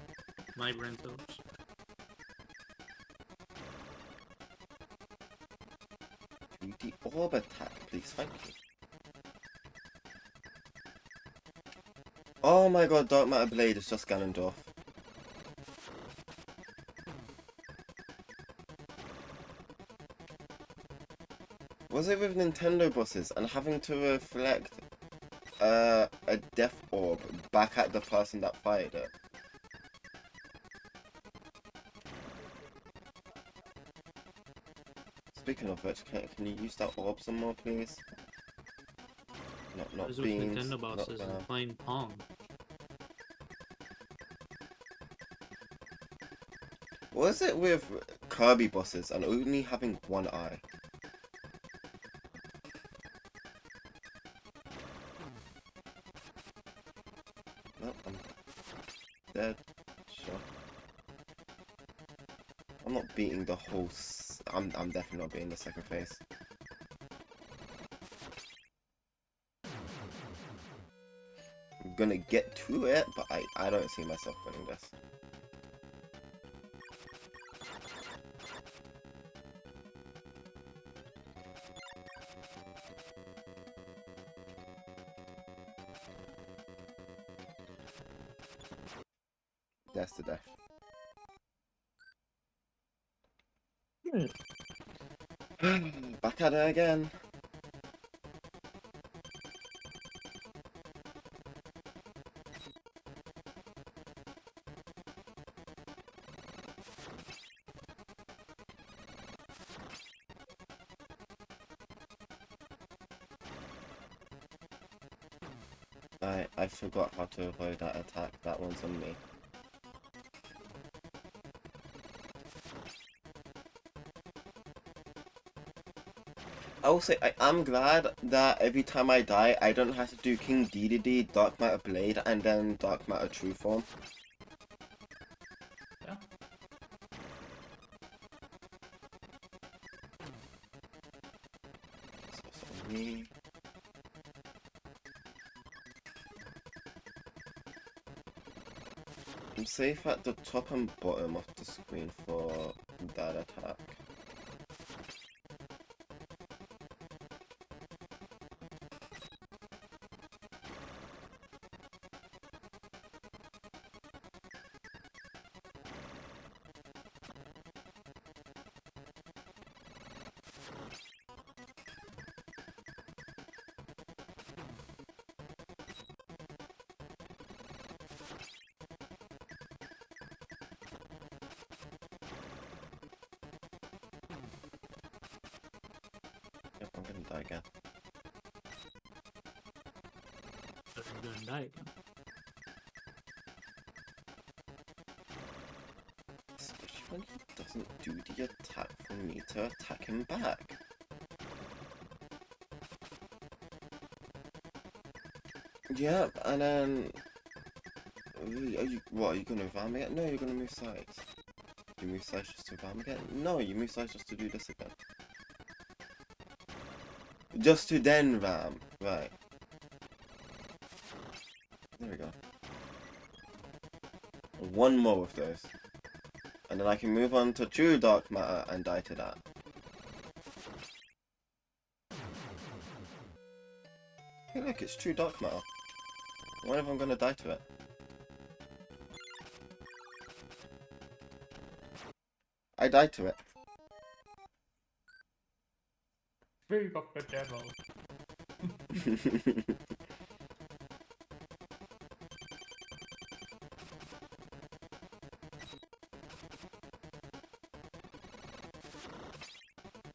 my Brentos? Do the orb attack, please, thank you. Oh my god, Dark Matter Blade is just Ganondorf. Was it with Nintendo bosses and having to reflect a death orb back at the person that fired it? Speaking of which, can you use that orb some more, please? Not Those with beans. Nintendo Not bosses that. and playing Pong. Was it with Kirby bosses and only having one eye? No, I'm dead. Sure. I'm not beating the whole. I'm definitely not beating the second phase. I'm gonna get to it, but I don't see myself winning this. That's the death. Back at it again. I forgot how to avoid that attack. That one's on me. I will say I am glad that every time I die, I don't have to do King Dedede, Dark Matter Blade, and then Dark Matter True Form. Yeah. It's also on me. I'm safe at the top and bottom of the screen for that attack. Yep, I'm gonna die again. So you're gonna die again. Especially when he doesn't do the attack for me to attack him back. Yep, and then... What, are you gonna ram it? No, you're gonna move sides. You move sides just to ram again? No, you move sides just to do this again. Just to then ram. Right. There we go. One more of those. And then I can move on to true dark matter and die to that. Hey look, it's true dark matter. I wonder if I'm gonna die to it. I died to it. Very of the devil.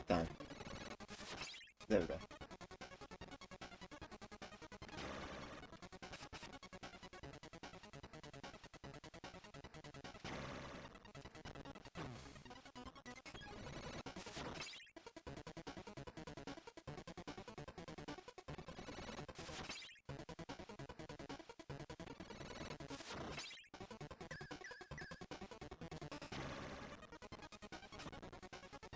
Damn. There we go.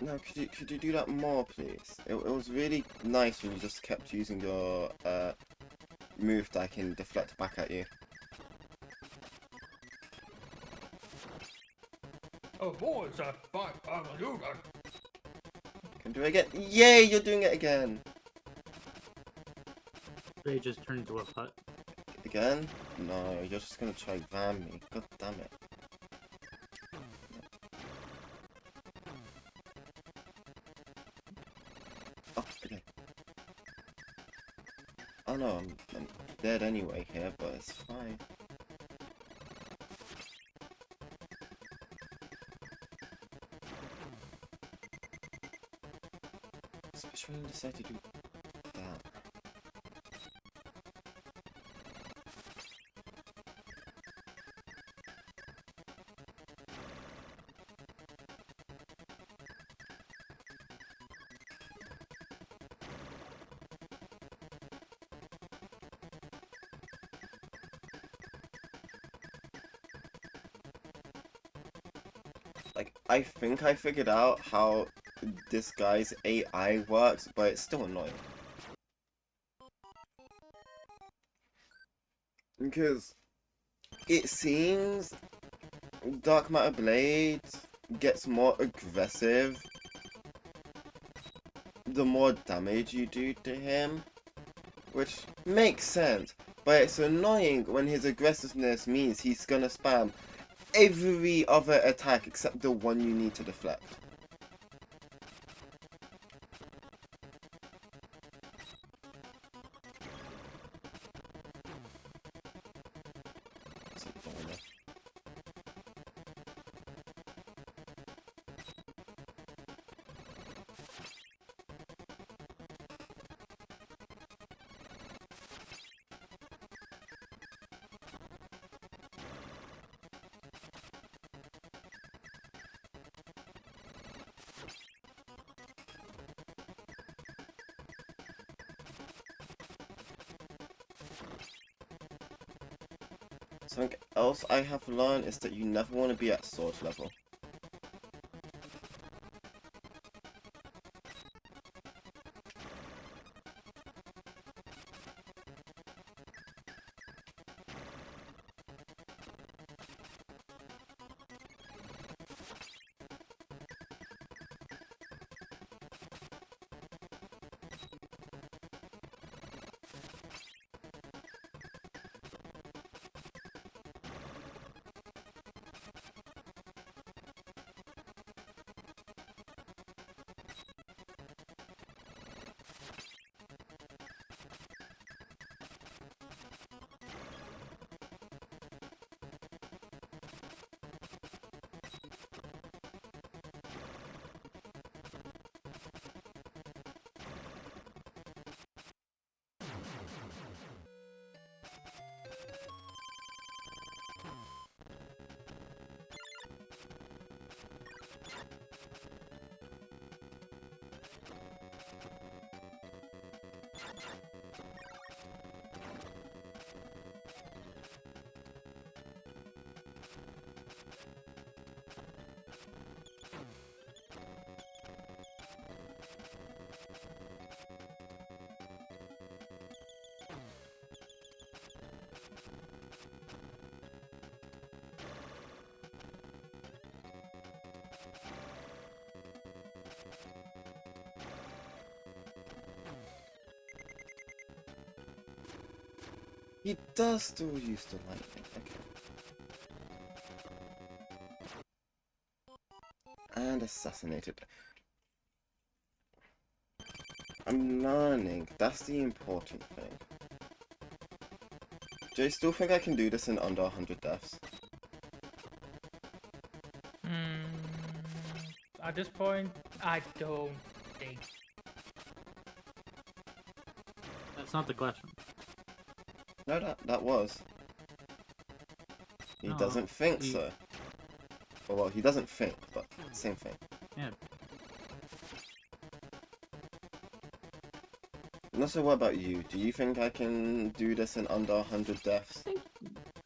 No, could you do that more, please? It was really nice when you just kept using your move that I can deflect back at you. Oh boys, fine, I will do that. Can do it again. Yay, you're doing it again. They just turned into a hut. Again? No, you're just gonna try van me. God damn it. Oh, okay. Oh no, I'm dead anyway here, but it's fine. Especially when you decide to do that. Like, I think I figured out how this guy's AI works, but it's still annoying. Because it seems Dark Matter Blade gets more aggressive the more damage you do to him, which makes sense, but it's annoying when his aggressiveness means he's gonna spam every other attack except the one you need to deflect. It's a bummer. Something else I have learned is that you never want to be at sword level. He does still use the lightning, okay. And assassinated. I'm learning, that's the important thing. Do you still think I can do this in under 100 deaths? At this point, I don't think. That's not the question. No, that was. He No, doesn't think he- so. Well, he doesn't think, but same thing. Yeah. And also, what about you? Do you think I can do this in under 100 deaths?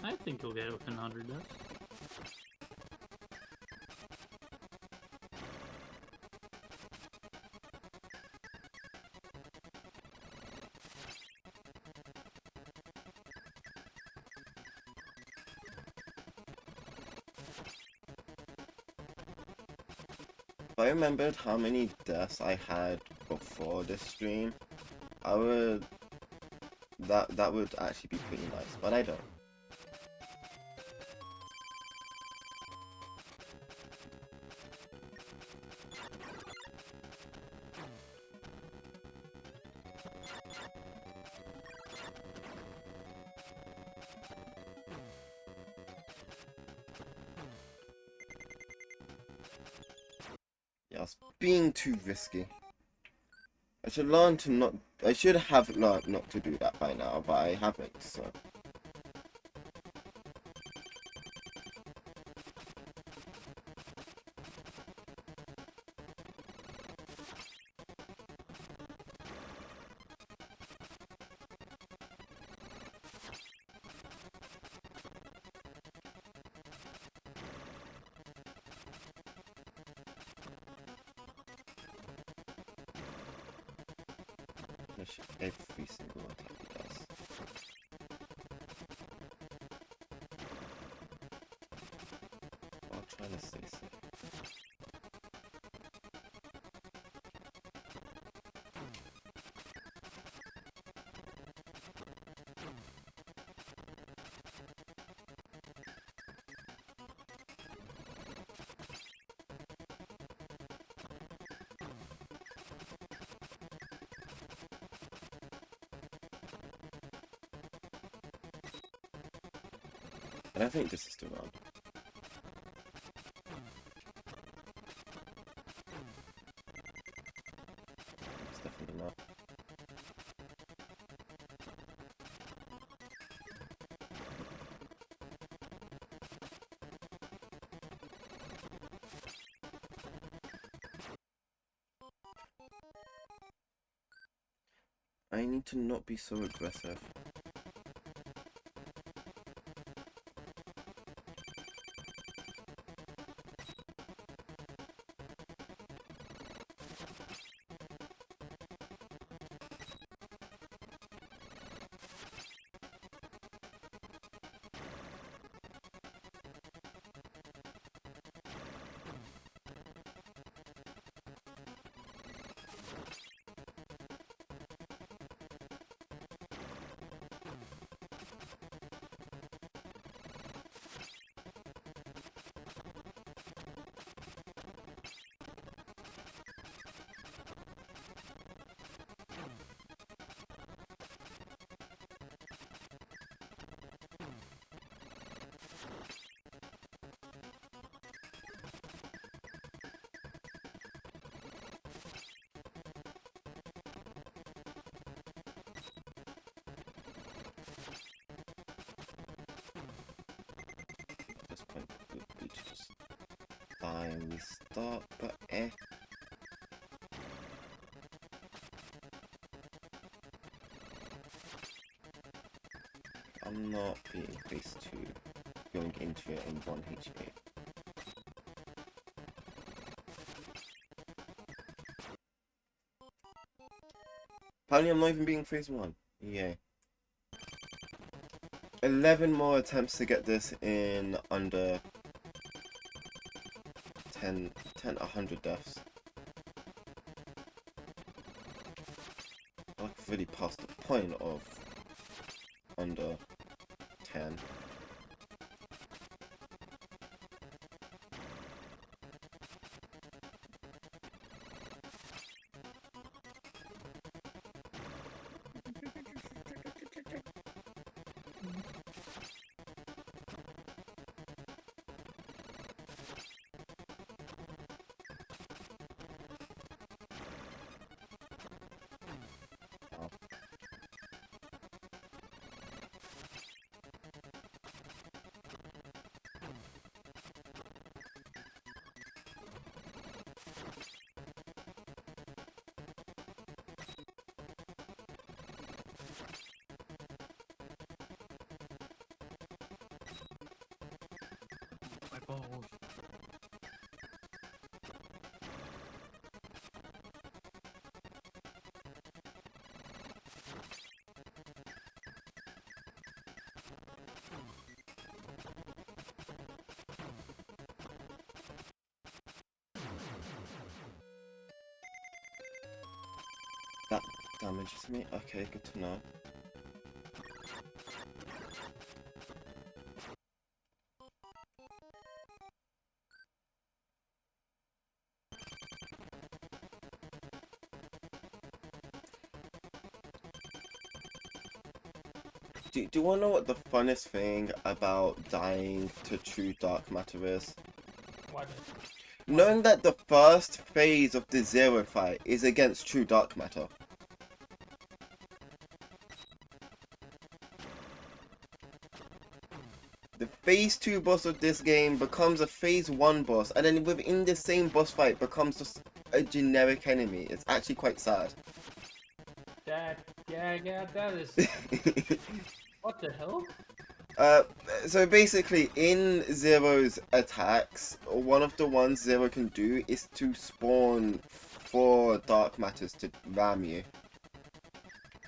I think you'll get it within 100 deaths. If I remembered how many deaths I had before this stream, I would that would actually be pretty nice, but I don't. Yeah, it's being too risky. I should learn to not. I should have learned not to do that by now, but I haven't, so. Finish every single attack he does. While trying to stay safe. And I think this is the round. It's definitely not. I need to not be so aggressive. At this point, we just die and restart, but eh. I'm not being phase 2, going into it in 1 HP. Apparently I'm not even being phase 1. Yay. 11 more attempts to get this in under 100 deaths. I've really passed the point of under 10. Wow. My balls. damages me. Okay, good to know. Do you want to know what the funnest thing about dying to true dark matter is? What? Knowing that the first phase of the Zero fight is against true dark matter. The phase 2 boss of this game becomes a phase 1 boss, and then within the same boss fight becomes just a generic enemy. It's actually quite sad. That, yeah, that is. What the hell? So basically, in Zero's attacks, one of the ones Zero can do is to spawn 4 dark matters to ram you.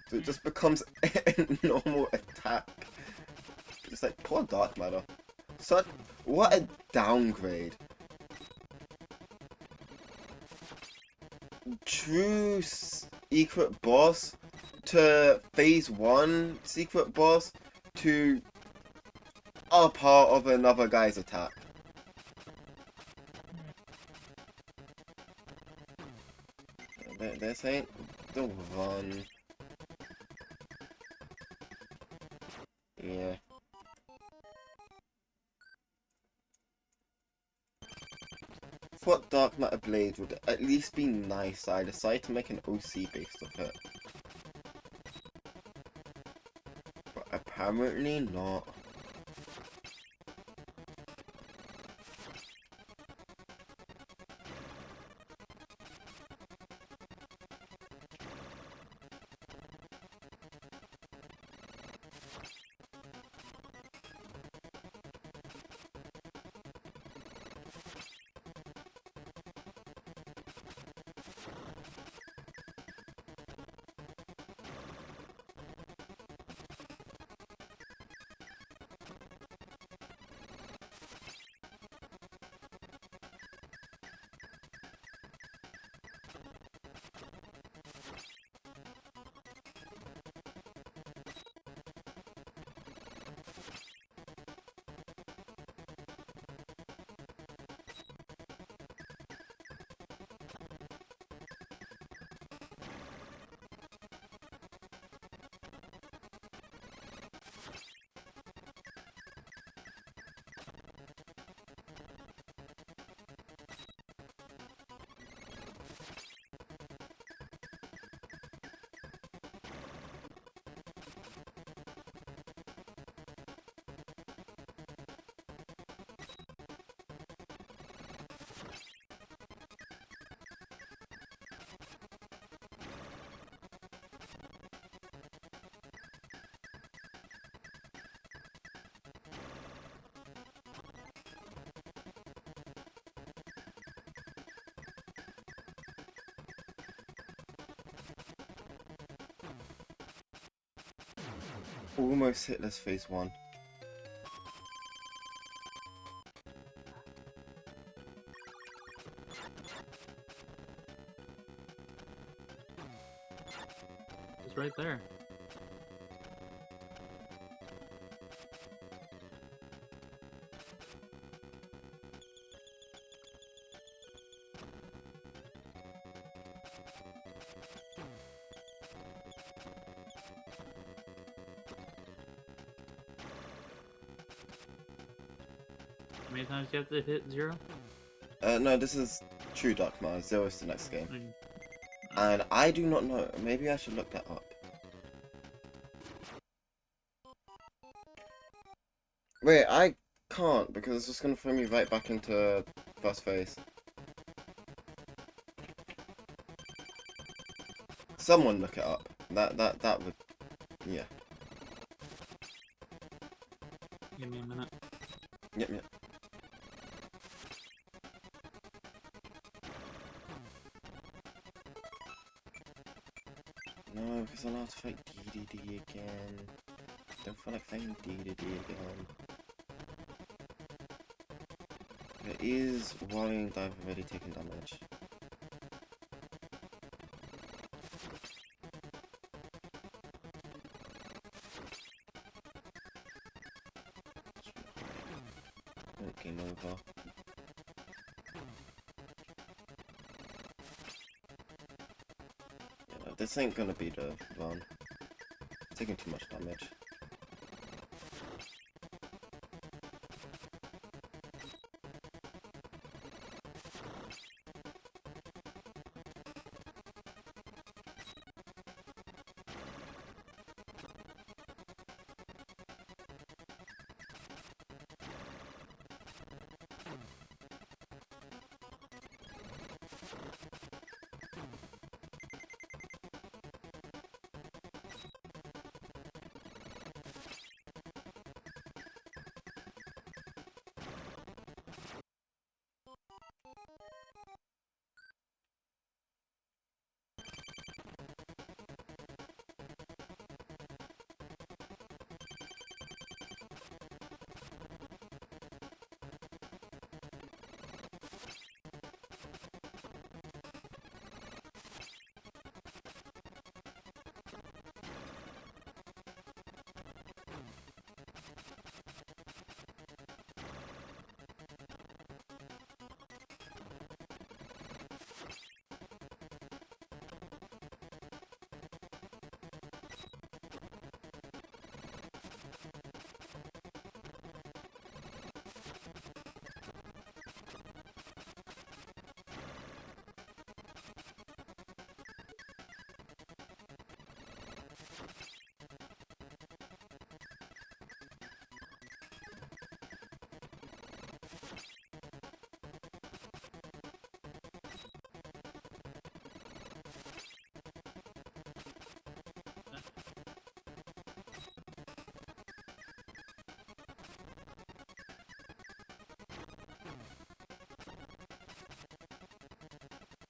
So it just becomes a normal attack. It's like, poor dark matter. What a downgrade. True secret boss to phase 1 secret boss to a part of another guy's attack. This ain't the one. Yeah. Thought Dark Matter Blade would at least be nice. I decided to make an OC based off it. But apparently not. Almost hitless phase 1. It's right there. How many times do you have to hit 0? No, this is True Dark Matter. Zero is the next game. Mm. And I do not know. Maybe I should look that up. Wait, I can't because it's just gonna throw me right back into first phase. Someone look it up. That would, yeah. Give me a minute. Yep. No, because I'll have to fight DDD again. Don't feel like fighting DDD again. It is worrying that I've already taken damage. Game over. Yeah, this ain't gonna be the one. Taking too much damage.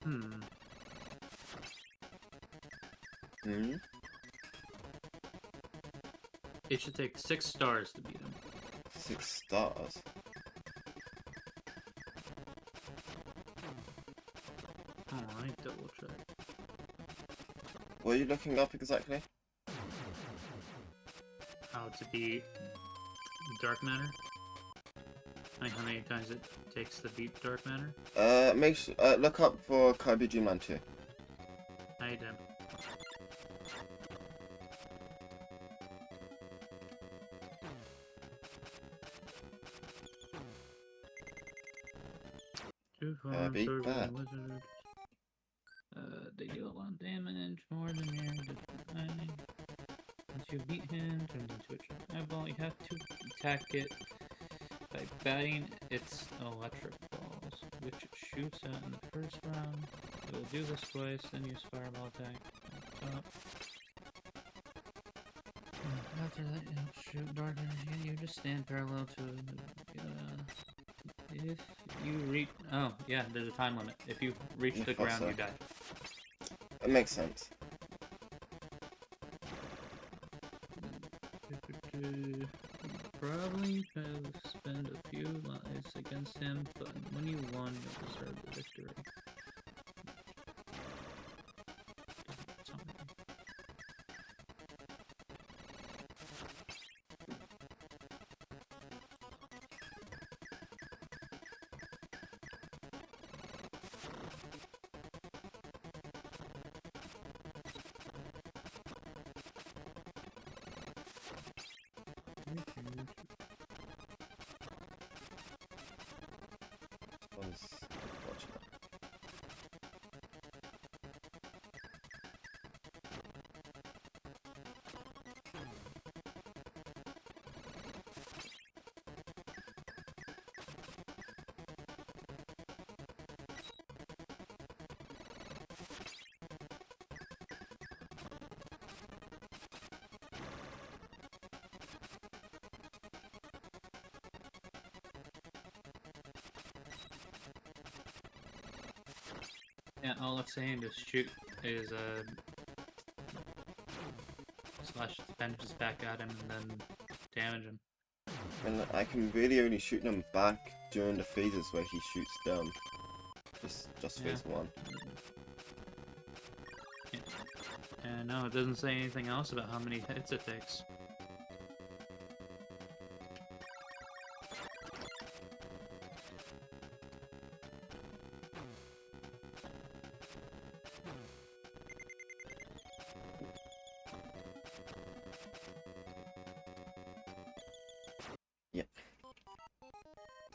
Hmm. Hmm? It should take 6 stars to beat him. 6 stars? Oh, I double check. What are you looking up exactly? How to beat Dark Matter? Like how many times it takes to beat Dark Matter? Look up for Kirby Dream Land 2. I did. Kirby Bad. Wizard. They deal a lot of damage, more than your define. Once you beat him, turns into a giant eyeball. You have to attack it by batting its electric balls, which it shoots out in the first round. It will do this twice, then use fireball attack on top. After that, it'll shoot dark energy. You just stand parallel to it. If you reach... Oh, yeah, there's a time limit. If you reach the ground, so. you die. It makes sense. Probably have spent a few lives against him, but when you won, you'll deserve the victory. Yeah, all it's saying is shoot is slash bandages back at him and then damage him. And I can really only shoot them back during the phases where he shoots them. Just phase 1. Yeah. And no, it doesn't say anything else about how many hits it takes.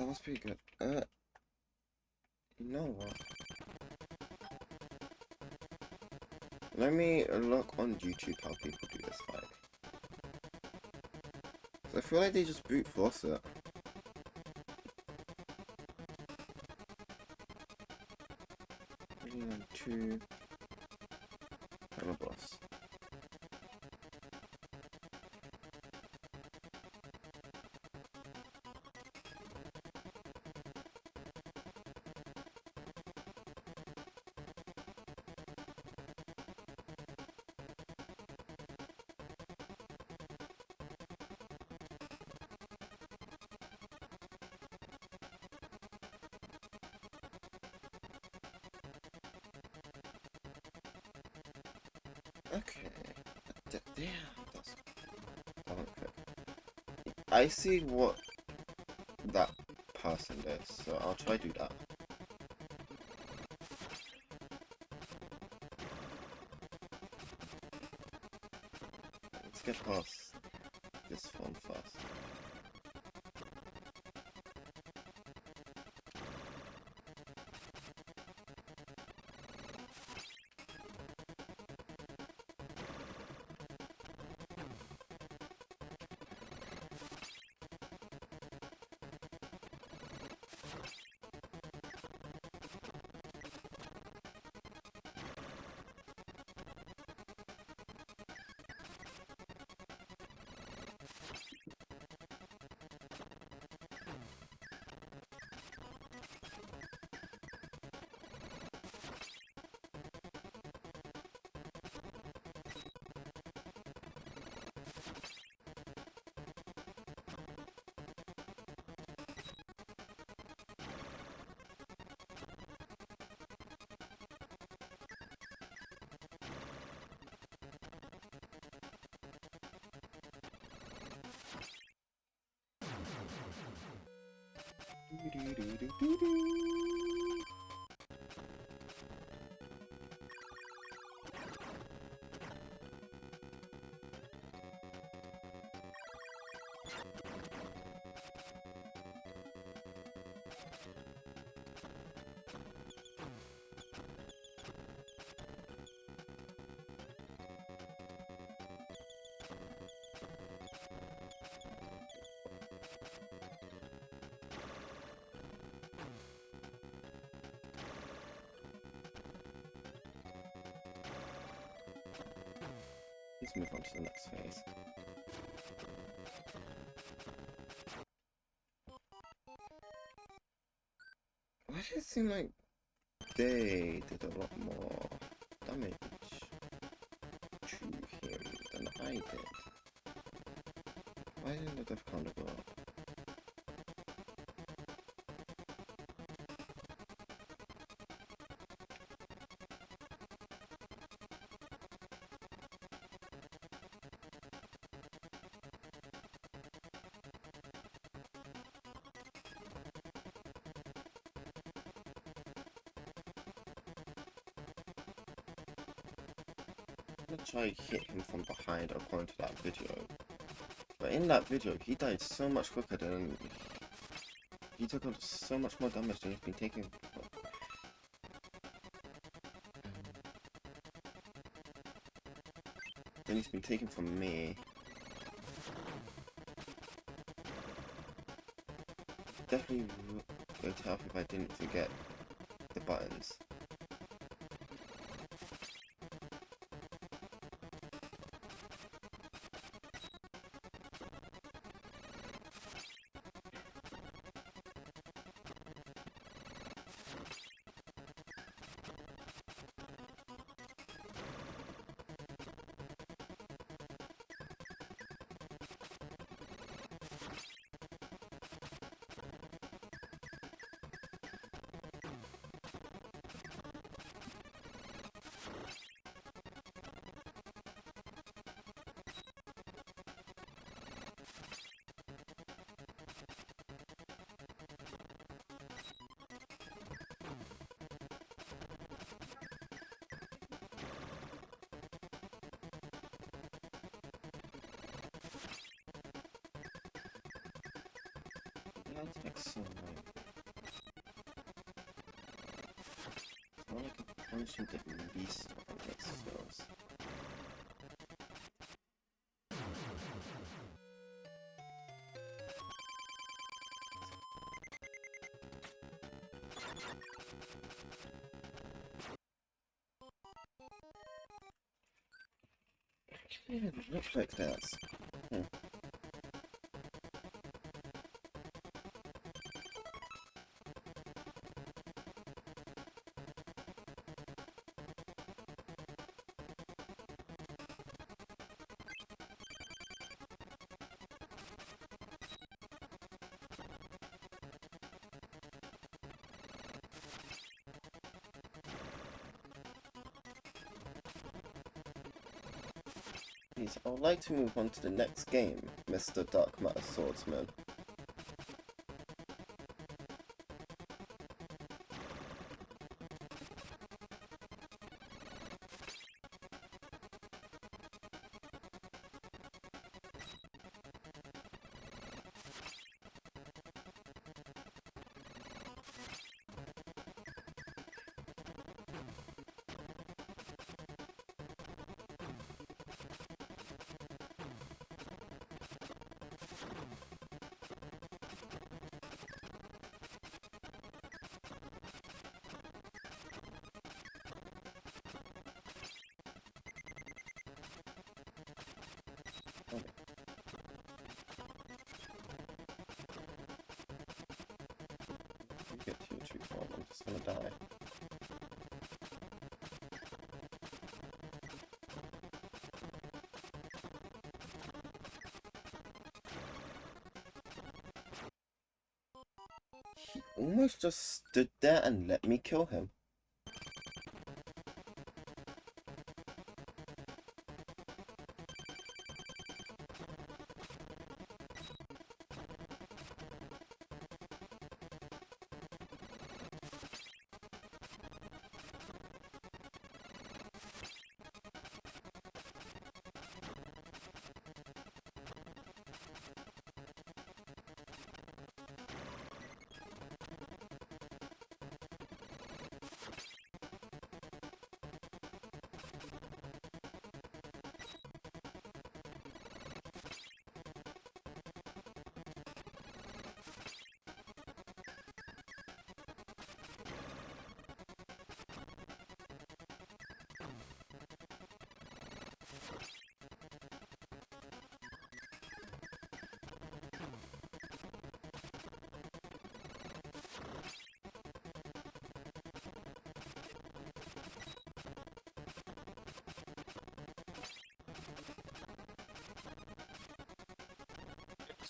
that was pretty good. You know what? Let me look on YouTube how people do this fight. 'Cause I feel like they just brute force it. 2 and a boss. Okay. Yeah, that's okay. I see what that person does, so I'll try do that. Let's get past this one first. Let's move on to the next phase. Why does it seem like they did a lot more damage to him than I did? Why didn't the death counter go up? I'm gonna try to hit him from behind according to that video. But in that video, he died so much quicker than... He took on so much more damage than he's been taking. Than he's been taking from me. Definitely would help if I didn't forget the buttons. That takes so long. It's not like a punch at least on this skills. Actually, it didn't look like this. Please, I would like to move on to the next game, Mr. Dark Matter Swordsman. You get to your tree form, I'm just gonna die. He almost just stood there and let me kill him.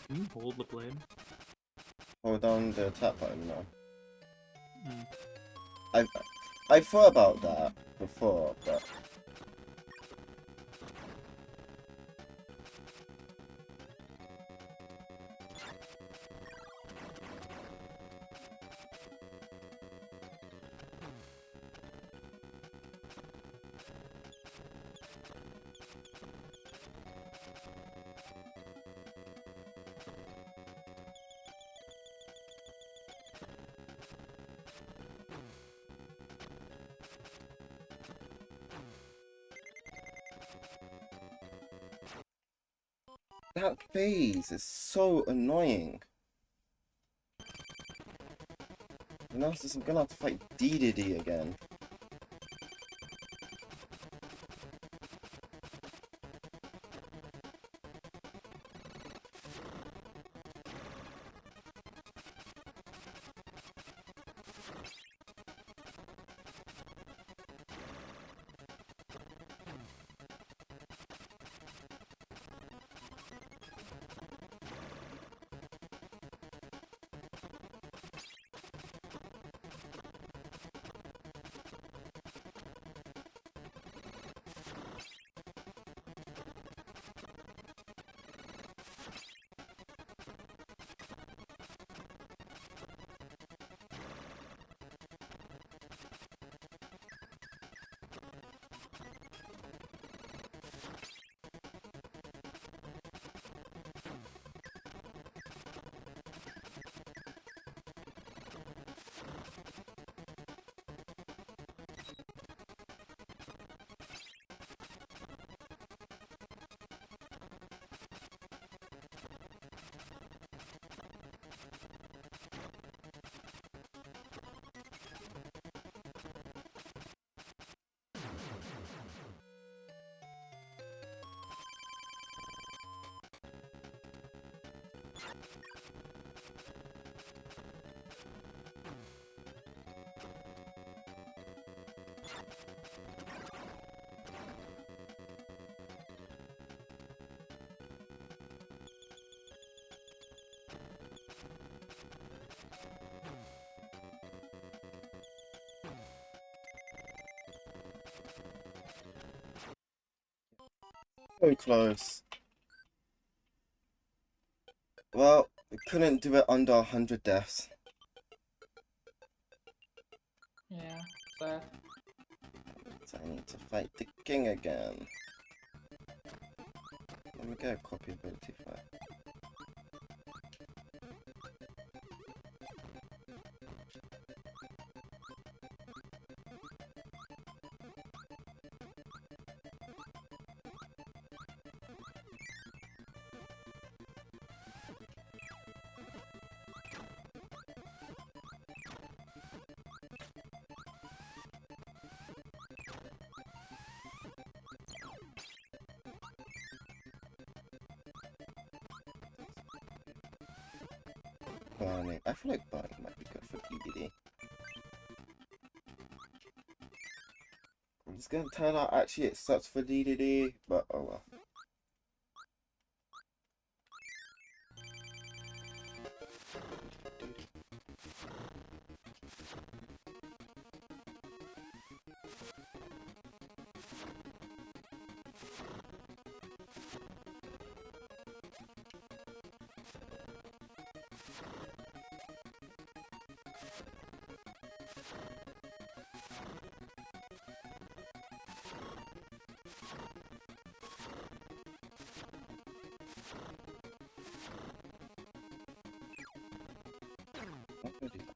Can you hold the blade? Hold down the tap button now. Mm. I thought about that before, but that phase is so annoying. And after this, I'm gonna have to fight DDD again. So close. Well, we couldn't do it under 100 deaths. Yeah, sad. So I need to fight the king again. Let me get a copy ability for it. Burning. I feel like burning might be good for DDD. It's gonna turn out actually it sucks for DDD, but oh well. Not gonna do that.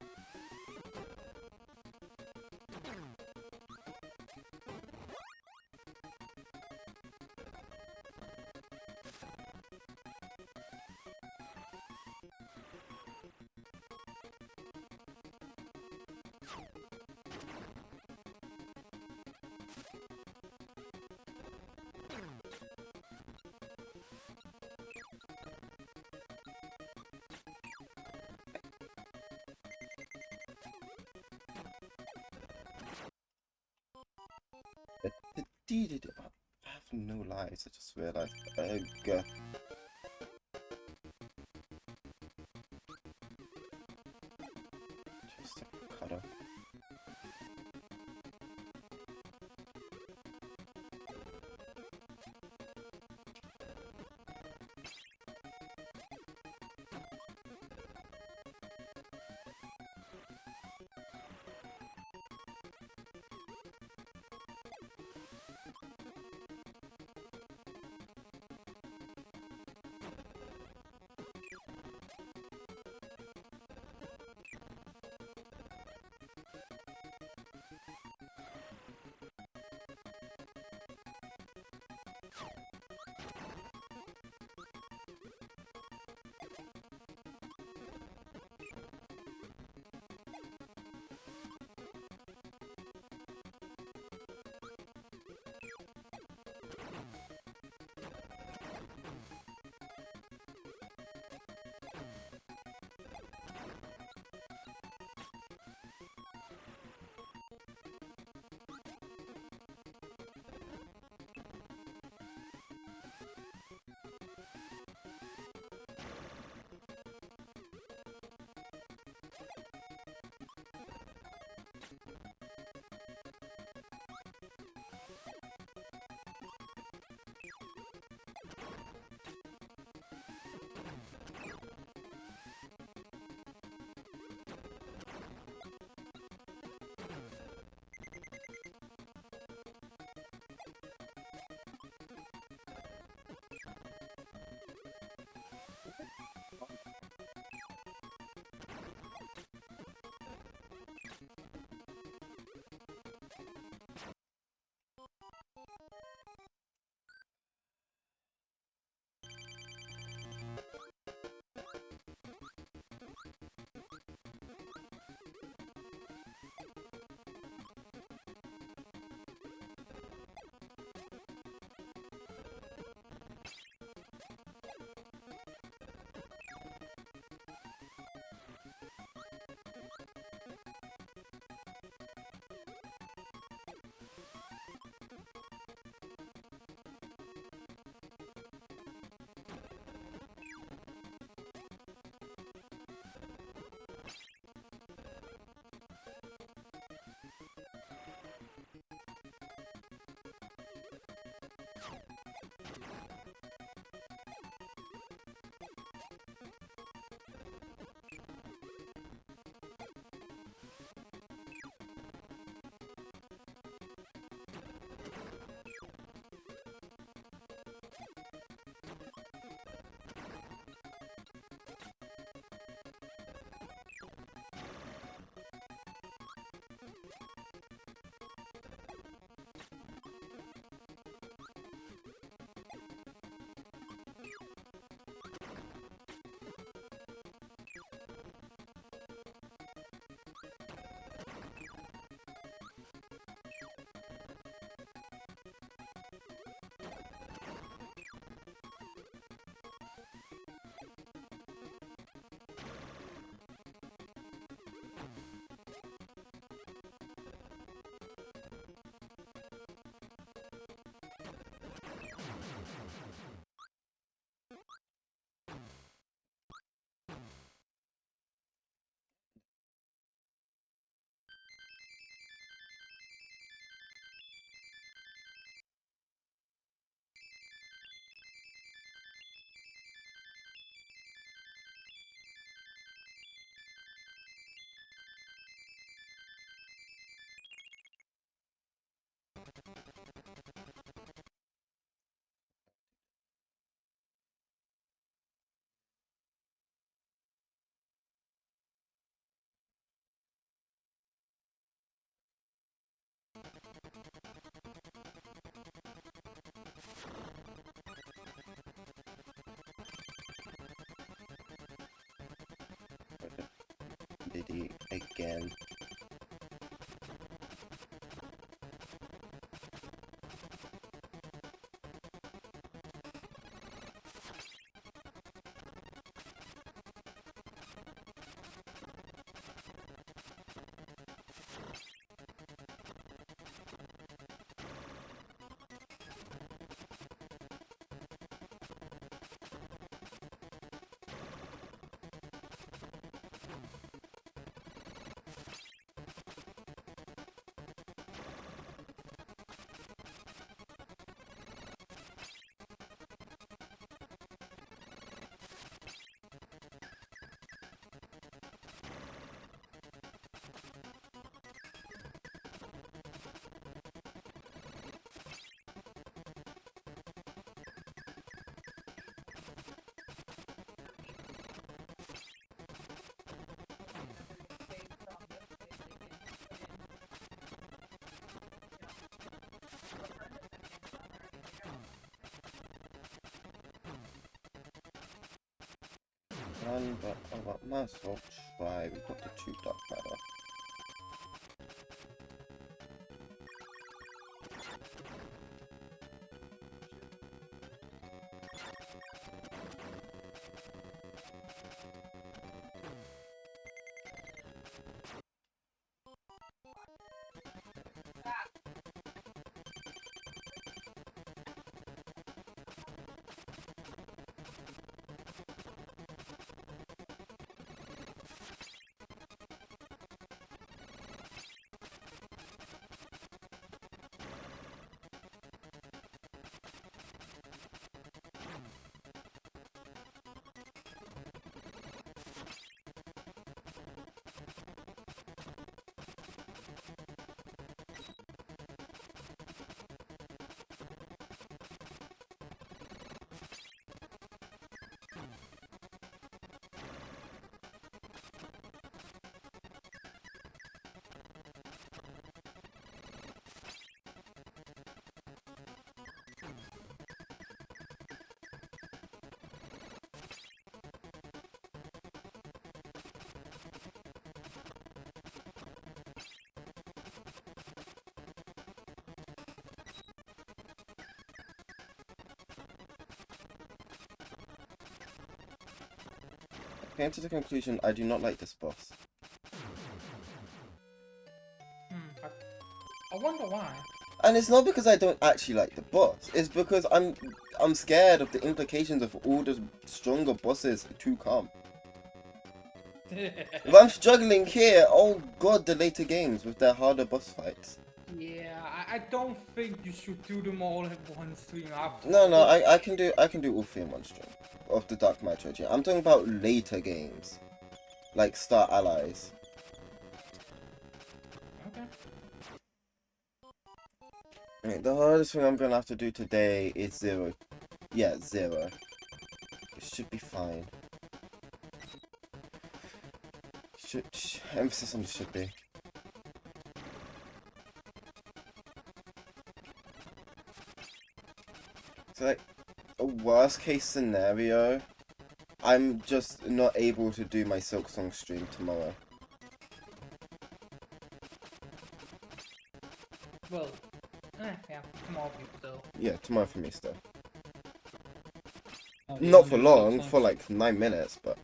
The DDD. I have no lives. I just realized. Ugh. Just a cutter. ready again. But I might as well try. We've got the 2 dark matter. I came to the conclusion I do not like this boss. I wonder why. And it's not because I don't actually like the boss. It's because I'm scared of the implications of all the stronger bosses to come. If I'm struggling here, oh god, the later games with their harder boss fights. Yeah, I don't think you should do them all at one stream after. No, I can do all 3 in one stream of the Dark Knight trilogy. I'm talking about later games, like Star Allies. Okay. Right, the hardest thing I'm gonna have to do today is 0. Yeah, 0. It should be fine. Emphasis on the should be. So like, a worst case scenario, I'm just not able to do my Silk Song stream tomorrow. Well, yeah, tomorrow for you still. Yeah, tomorrow for me still. Oh, you Not wanna for do Silk long, Song for stream? like 9 minutes, but...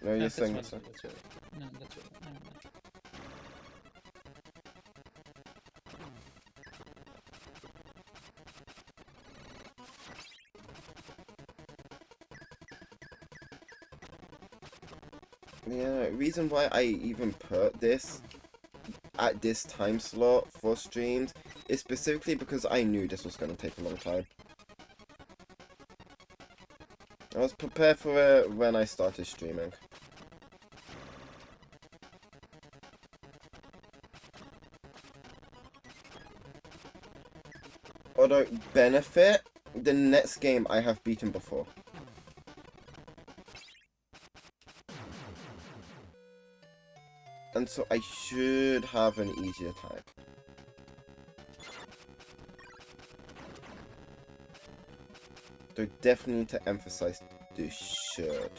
No, you're That's saying fine, so. that's right. No, that's right. Never mind. Yeah, reason why I even put this at this time slot for streams is specifically because I knew this was going to take a long time. I was prepared for it when I started streaming. Although, benefit, the next game I have beaten before. And so I should have an easier time. So definitely need to emphasize the should.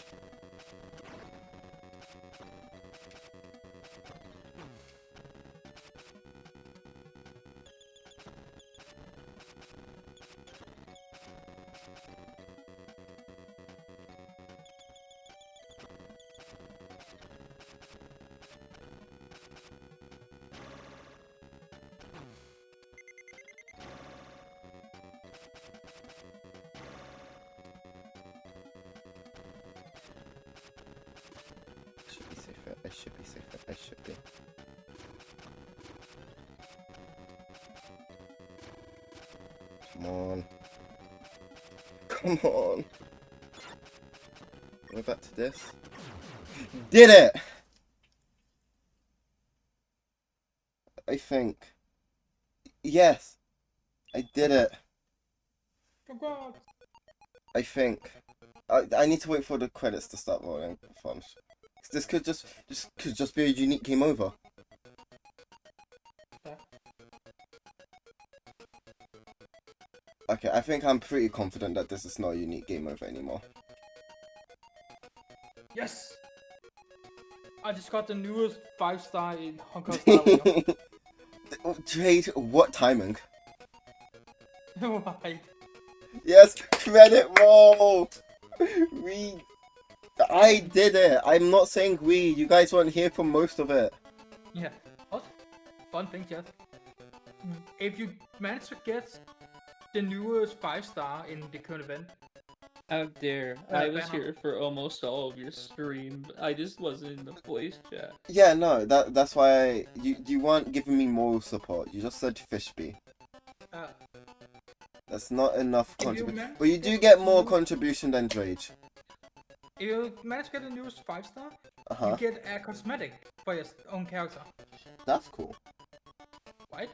Come on. Come on. Go back to this. Did it! I think. Yes. I did it. Congrats. I think. I need to wait for the credits to start rolling. This could just be a unique game over. Yeah. Okay, I think I'm pretty confident that this is not a unique game over anymore. Yes. I just got the newest 5-star in Hong Kong Star Rail. Trade, what timing? Right. Yes, credit roll! I did it! I'm not saying we, you guys weren't here for most of it. Yeah. What? Fun thing, Jeff. If you manage to get the newest 5-star in the current event, How dare. I was banner. here for almost all of your stream. I just wasn't in the voice chat. Yeah, no, that's why you weren't giving me moral support. You just said Fishby. uh, That's not enough If you contribution. manage But you to do get get more new- contribution than Drage. if you manage to get the newest 5-star, Uh-huh. you get a cosmetic for your own character, That's cool. right?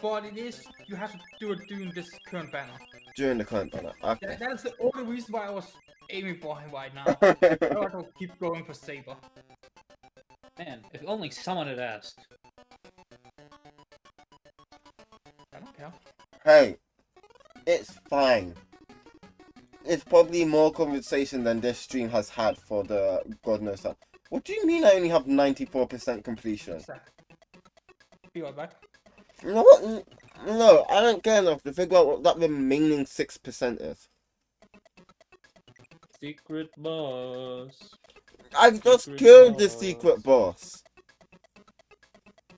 But it is, you have to do it during this current banner. During the current banner. Okay. That is the only reason why I was aiming for him right now. I thought I would keep going for Saber. Man, if only someone had asked. I don't care. Hey, it's fine. It's probably more conversation than this stream has had for the God knows that. What do you mean I only have 94% completion? What's that? Be right back. You know what? No, I don't care enough to figure out what that remaining 6% is. Secret boss. I've just Secret killed the boss. secret boss.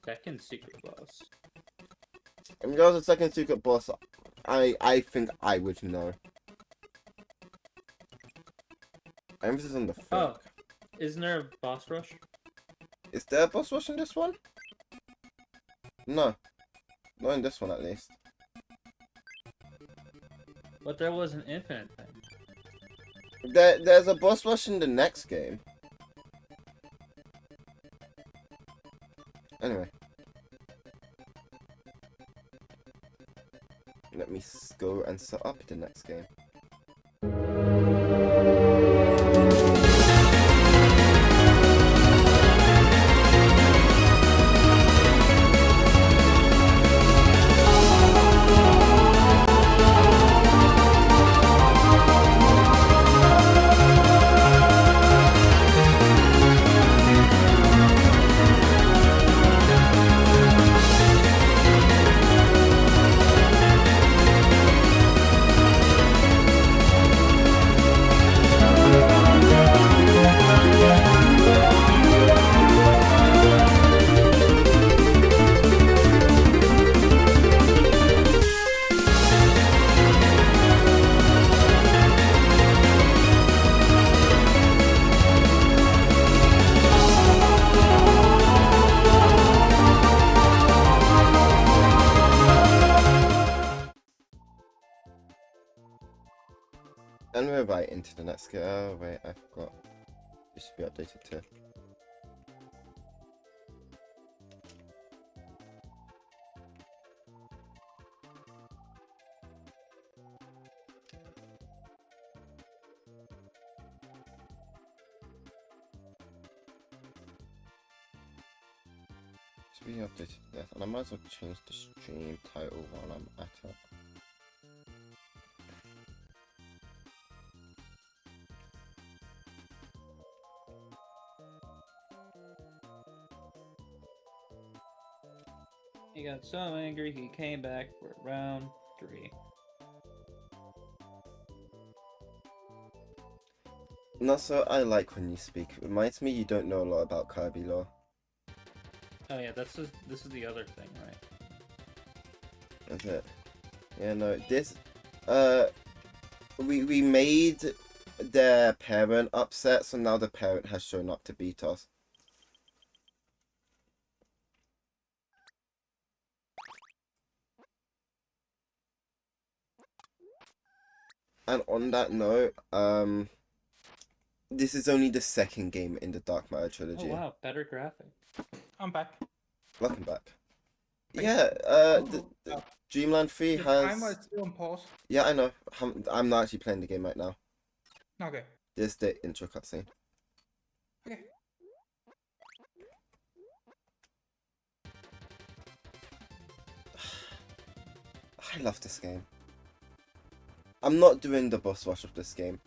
Second secret boss. If there was a second secret boss, I think I would know. Emphasis on the think. Oh, isn't there a boss rush? Is there a boss rush in this one? No. Not in this one, at least. But there was an infinite thing. There's a boss rush in the next game. Anyway. Let me go and set up the next game. And we're right into the next game. Oh wait, I forgot. This should be updated too. Should be updated to this. And I might as well change the stream title while I'm at it. He got so angry he came back for round 3. Not so I like when you speak. It reminds me you don't know a lot about Kirby lore. Oh yeah, this is the other thing, right? That's it. Yeah, no, this, we made their parent upset, so now the parent has shown up to beat us. And on that note, this is only the second game in the Dark Matter Oh trilogy. wow, better graphic. I'm back. Welcome back. Thank Yeah, Oh, the Dreamland 3 the has... timer is still on pause. Yeah, I know. I'm not actually playing the game right now. Okay. There's the intro cutscene. Okay. I love this game. I'm not doing the boss rush of this game.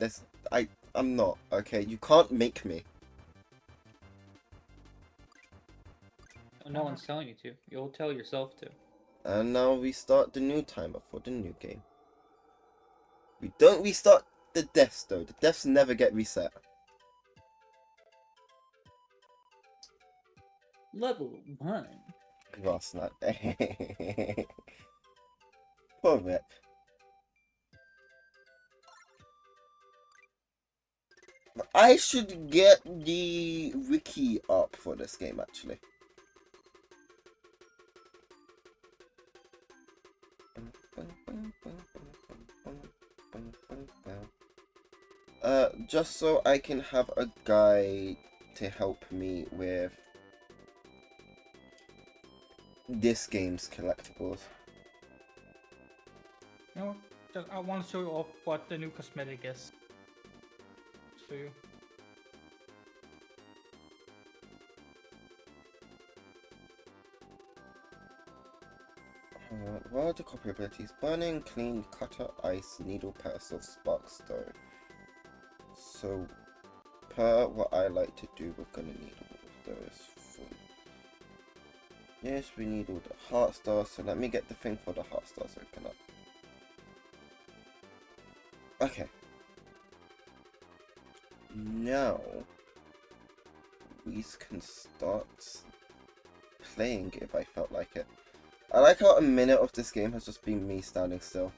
I'm not, okay? You can't make me. No one's telling you to. You'll tell yourself to. And now we start the new timer for the new game. We don't restart the deaths though. The deaths never get reset. Level 1. Grass nut. Poor Rip. I should get the wiki up for this game actually. Just so I can have a guide to help me with this game's collectibles. You know what? Just, I want to show you off what the new cosmetic is. Show you. What are the copy abilities? Burning, clean, cutter, ice, needle, pedestal, spark, stone. So, per what I like to do, we're gonna need all of those. Yes, we need all the heart stars, so let me get the thing for the heart stars open up. Okay. Now, we can start playing if I felt like it. I like how a minute of this game has just been me standing still.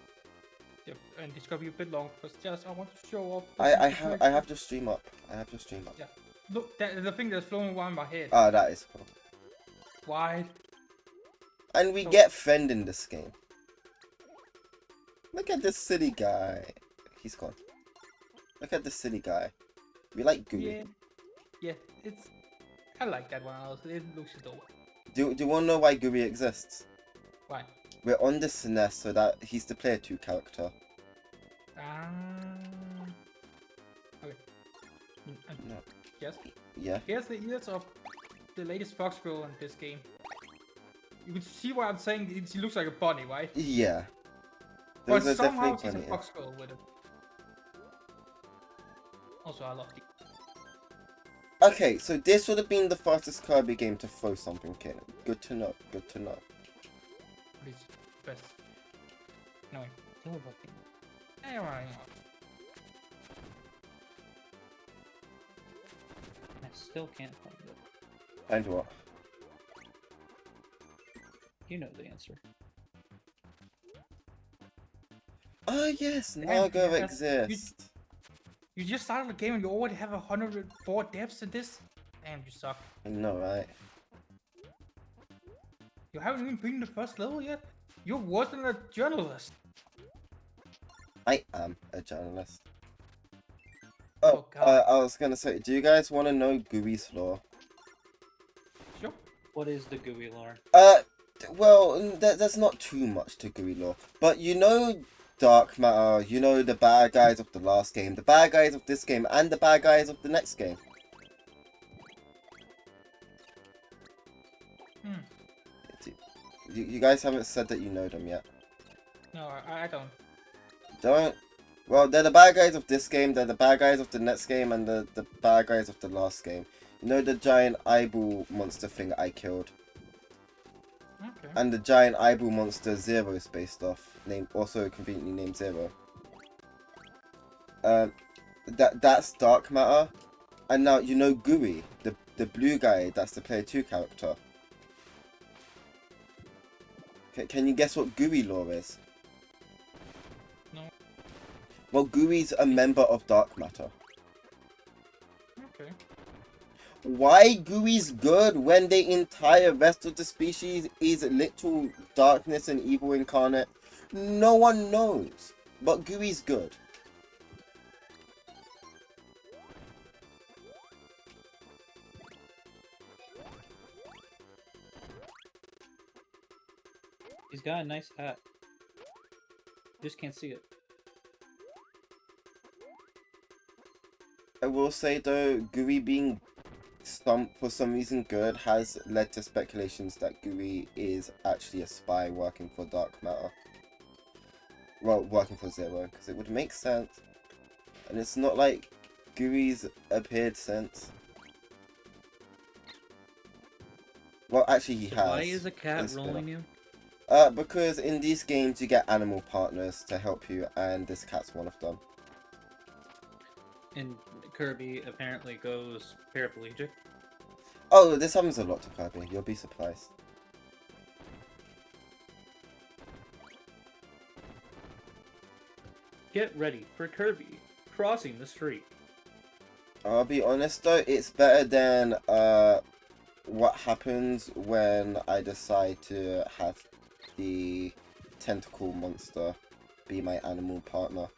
Yep, and it's gonna be a bit long because just I want to show off. I have to stream up. I have to stream up. Yeah. Look, that the thing that's floating around my head. Ah, that is cool. Wide. And we So- get friend in this game. Look at this silly guy. He's gone. Look at this silly guy. We like Gooey. Yeah. Yeah. It's. I like that one. Also, it looks adorable. Do you want to know why Gooey exists? Why? We're on this SNES so that he's the player 2 character. Okay. No. Yes. Yeah. Here's the ears of the latest Fox girl in this game. You can see what I'm saying. She looks like a bunny, right? Yeah. But Those are somehow definitely she's a funny. Fox girl with it. Also, I love the. Okay, so this would have been the fastest Kirby game to throw something in. Good to know. Good to know. Please, best. No. Still looking. Anyway. I still can't find it. And what? You know the answer. Oh yes, Damn, Naga yeah, exists. You just started the game and you already have 104 deaths in this? Damn, you suck. I know, right? You haven't even beaten the first level yet? You're worse than a journalist. I am a journalist. Oh, Oh, God. I was gonna say, do you guys want to know Gooey's lore? Sure. What is the GUI lore? Well, there's not too much to Gooey lore, but you know Dark Matter, you know the bad guys of the last game, the bad guys of this game, and the bad guys of the next game. Hmm. You guys haven't said that you know them yet. No, I don't. Don't. Well, they're the bad guys of this game, they're the bad guys of the next game, and the bad guys of the last game. You know the giant eyeball monster thing I killed? Okay. And the giant eyeball monster Zero space stuff, also conveniently named Zero. That's Dark Matter. And now, you know Gooey, the blue guy, that's the player 2 character. Can you guess what Gooey lore is? No. Well, Gooey's a member of Dark Matter. Okay. Why Gooey's good when the entire rest of the species is literal darkness and evil incarnate? No one knows. But Gooey's good. He's got a nice hat. Just can't see it. I will say though, Gui being for some reason good has led to speculations that Gui is actually a spy working for Dark Matter. Well, working for Zero, because it would make sense. And it's not like Gui's appeared since. Well, actually he has. Why is a cat in spin-off. rolling you? Because in these games you get animal partners to help you, and this cat's one of them. And Kirby apparently goes paraplegic. Oh, this happens a lot to Kirby, you'll be surprised. Get ready for Kirby crossing the street. I'll be honest though, it's better than what happens when I decide to have the tentacle monster be my animal partner.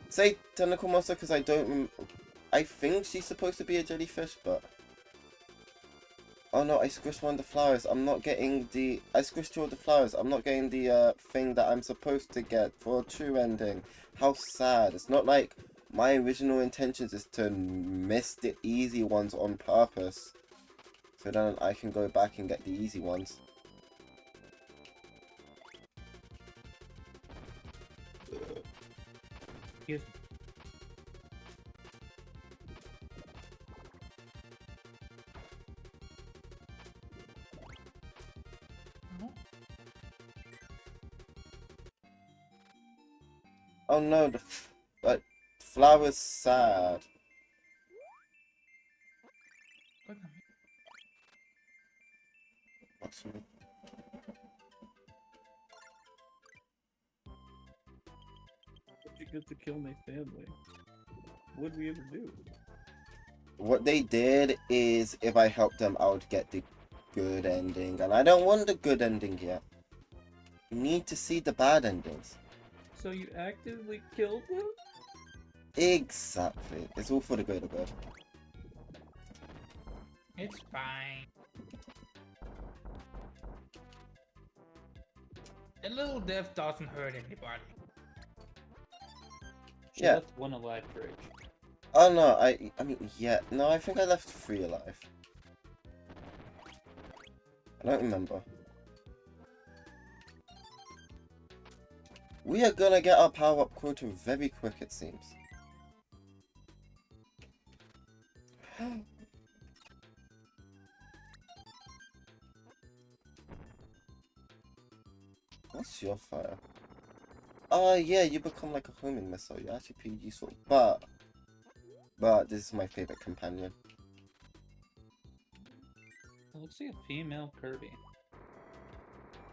Say tentacle monster because I think she's supposed to be a jellyfish, but oh no, I squished one of the flowers. I'm not getting the I squished two of the flowers. I'm not getting the thing that I'm supposed to get for a true ending. How sad. It's not like my original intentions is to miss the easy ones on purpose, so then I can go back and get the easy ones. Excuse me. Oh no, the flower's sad. What's wrong? What'd you get to kill my family? What'd we ever do? What they did is, if I helped them, I would get the good ending, and I don't want the good ending yet. You need to see the bad endings. So you actively killed him? Exactly. It's all for the greater good. It's fine. A little death doesn't hurt anybody. She Yeah. left one alive for age. Oh no, I mean, yeah, no, I think I left 3 alive. I don't remember. We are gonna get our power-up quota very quick, it seems. What's your fire? Oh yeah, you become like a homing missile. You're actually pretty useful. But this is my favorite companion. Let's see a female Kirby.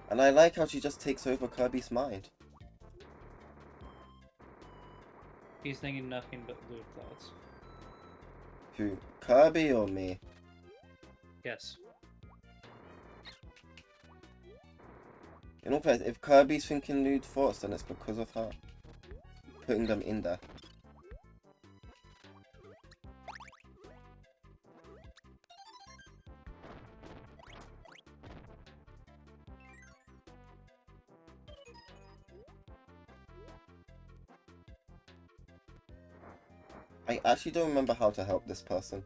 And I like how she just takes over Kirby's mind. He's thinking nothing but lewd thoughts. Who? Kirby or me? Yes. In all fairness, if Kirby's thinking lewd thoughts, then it's because of her. Putting them in there. I actually don't remember how to help this person.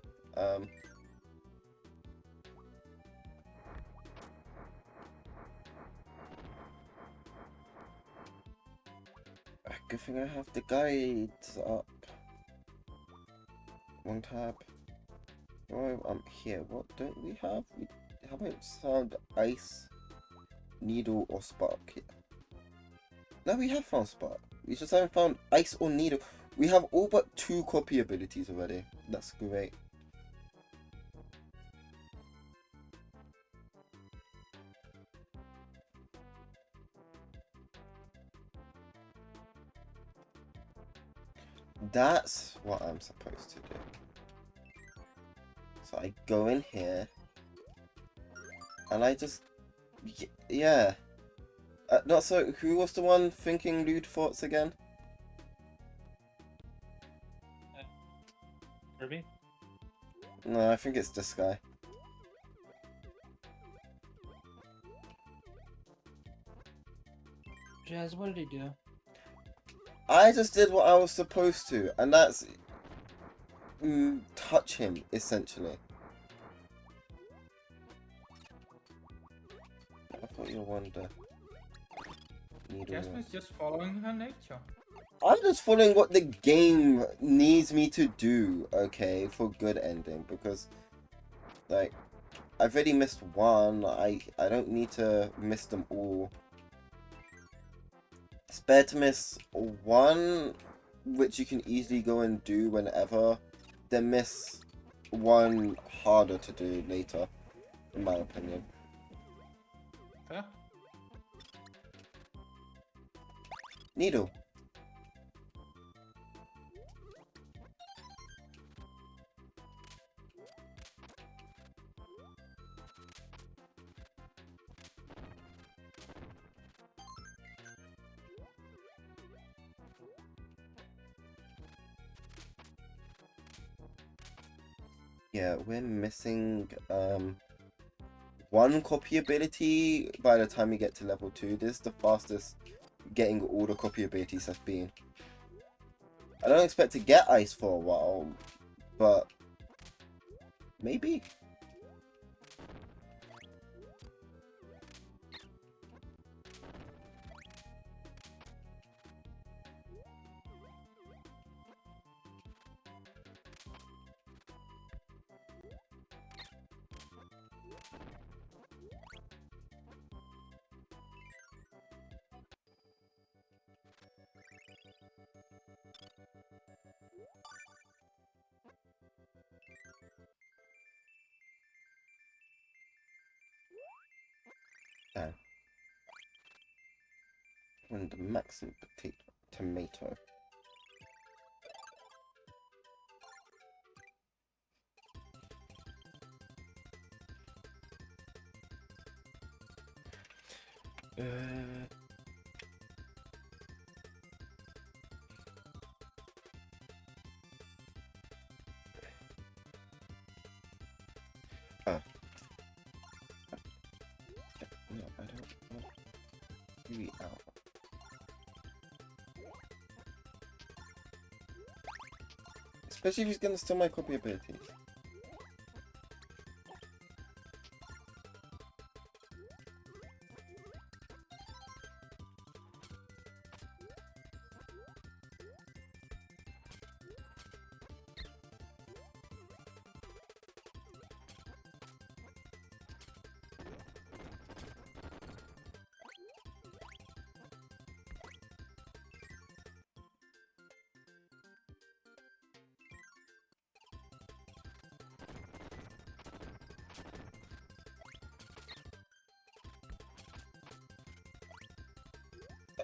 Good thing I have the guides up. One tab. Oh, I'm here. What don't we have? We haven't found ice, needle, or spark yet. No, we have found spark. We just haven't found ice or needle. We have all but 2 copy abilities already. That's great. That's what I'm supposed to do. So I go in here. And I just... Yeah. No, so who was the one thinking lewd thoughts again? Kirby? No, I think it's this guy. Jazz, what did he do? I just did what I was supposed to, and that's touch him, essentially. I thought you wonder. Jasmine's just following her nature. I'm just following what the game needs me to do, okay, for good ending, because, like, I've already missed one, I don't need to miss them all. It's better to miss one, which you can easily go and do whenever, than miss one harder to do later, in my opinion. Fair. Needle. Yeah, we're missing one copy ability by the time we get to level 2. This is the fastest getting all the copy abilities has been. I don't expect to get ice for a while, but maybe. Yeah. And the maximum tomato. No, I don't want you out. Especially if he's gonna steal my copy abilities.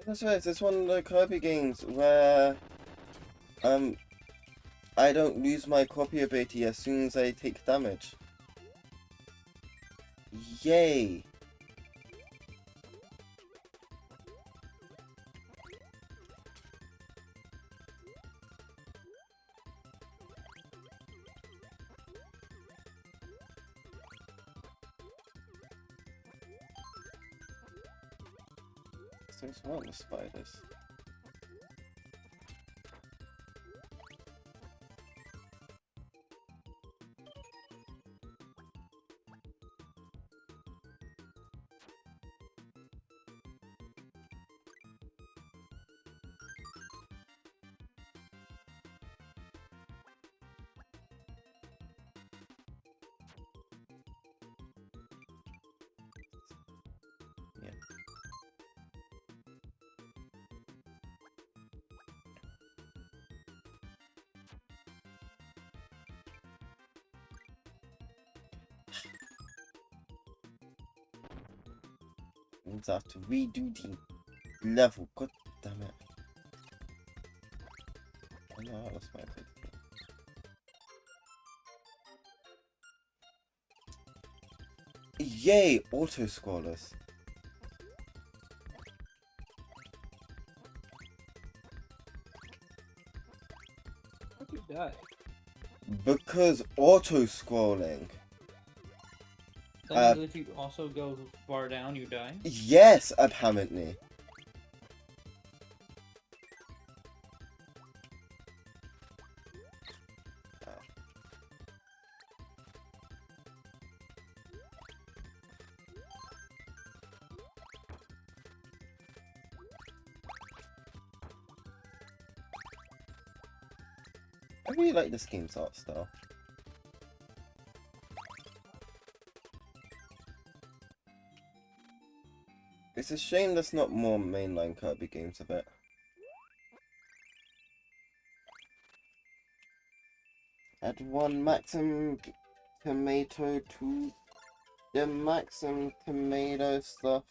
That's right, it's one of the Kirby games where I don't lose my copy ability as soon as I take damage. Yay! There's one of the spiders. Yeah. Means I have to redo the level. God damn it. Oh no, I lost my ability. Yay! Auto scrollers. How'd you die? Because auto scrolling. That means if you also go far down, you die? Yes, apparently. I really like this game's art style. It's a shame there's not more mainline Kirby games of it. Add one Maxim Tomato to the Maxim Tomato stuff.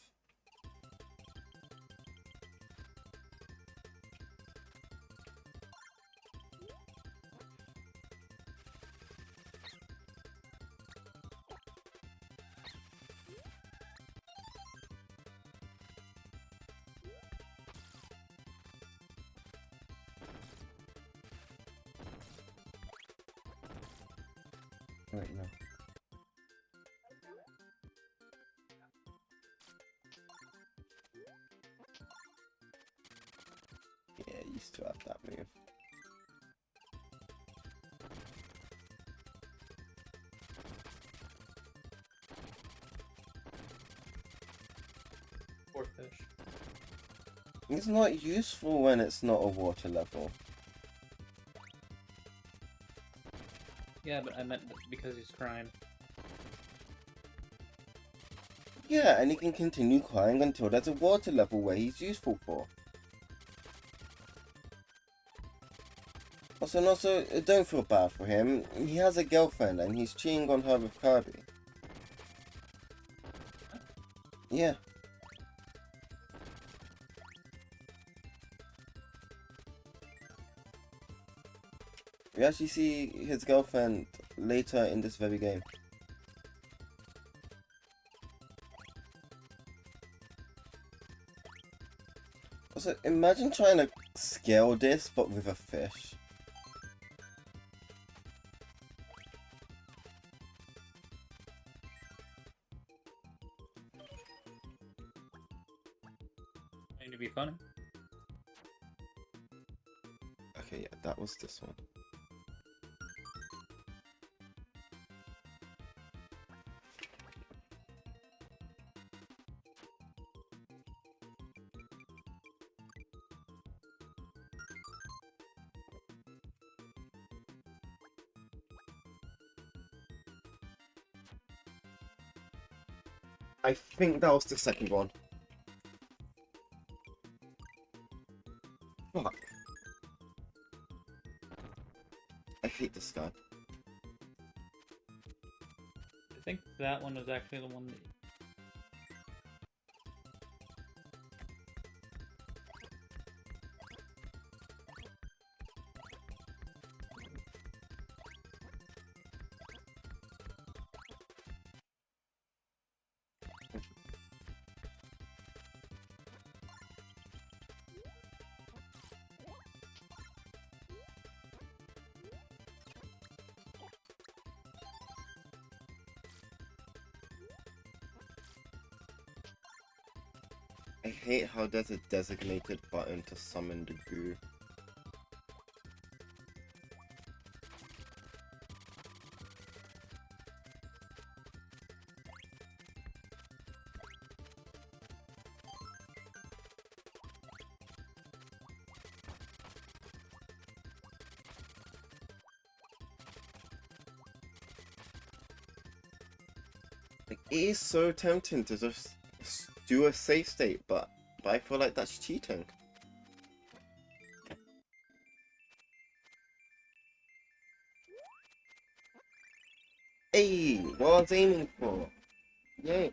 Right now. Yeah, I used to have that move. Poor fish. It's not useful when it's not a water level. Yeah, but I meant because he's crying. Yeah, and he can continue crying until there's a water level where he's useful for. Also, don't feel bad for him. He has a girlfriend and he's cheating on her with Kirby. Yeah. We actually see his girlfriend later in this very game. Also, imagine trying to scale this but with a fish. Going to be funny. Okay, yeah, that was this one. I think that was the second one. Fuck. I hate this guy. I think that one was actually the one that... I hate how there's a designated button to summon the goo. Like, it is so tempting to just do a save state, but I feel like that's cheating. Hey, what I was aiming for. Yay.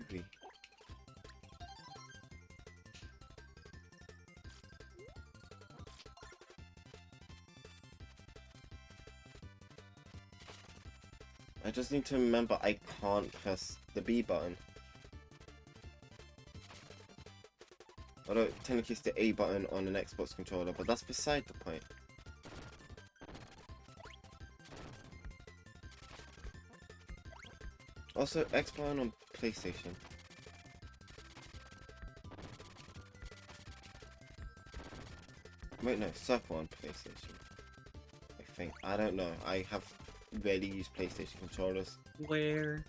Gooey. I just need to remember I can't press the B button. Although technically it's the A button on an Xbox controller, but that's beside the point. Also, X button on PlayStation. Wait, no, circle on PlayStation. I think. I don't know. I have rarely used PlayStation controllers. Where?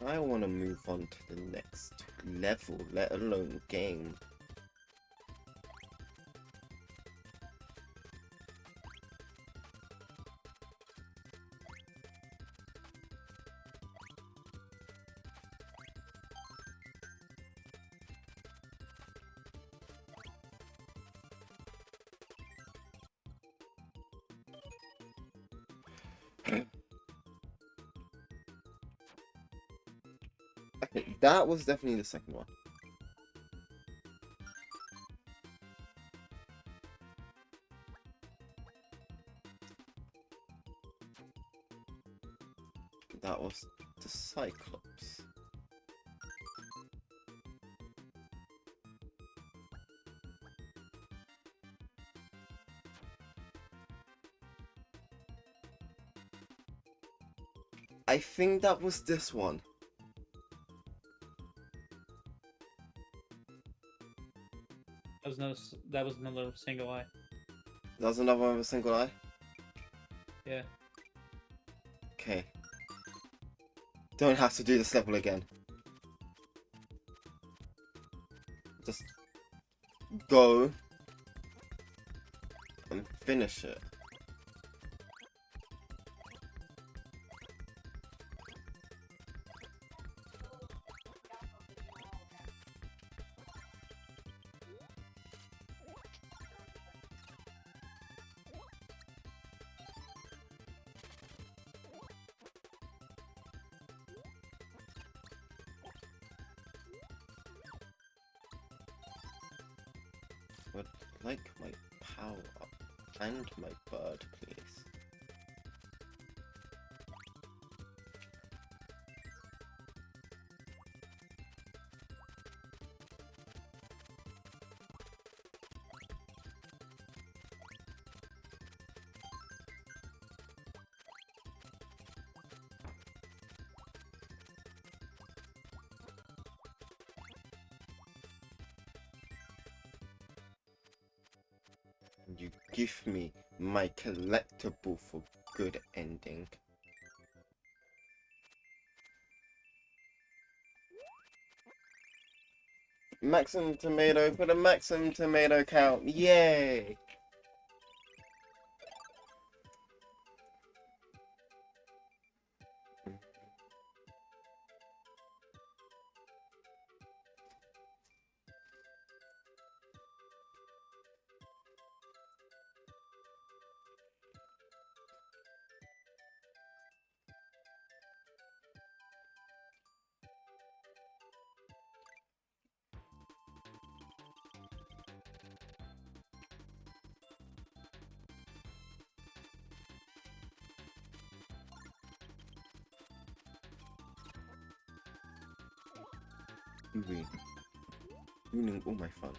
I want to move on to the next level, let alone game. Okay, that was definitely the second one. That was the Cyclops. I think that was this one. That was another single eye. That was another one with a single eye? Yeah. Okay. Don't have to do this level again. Just go and finish it. Would like my power up and my bird, please. You give me my collectible for good ending. Maximum tomato for the maximum tomato count. Yay! Ruining all my fun.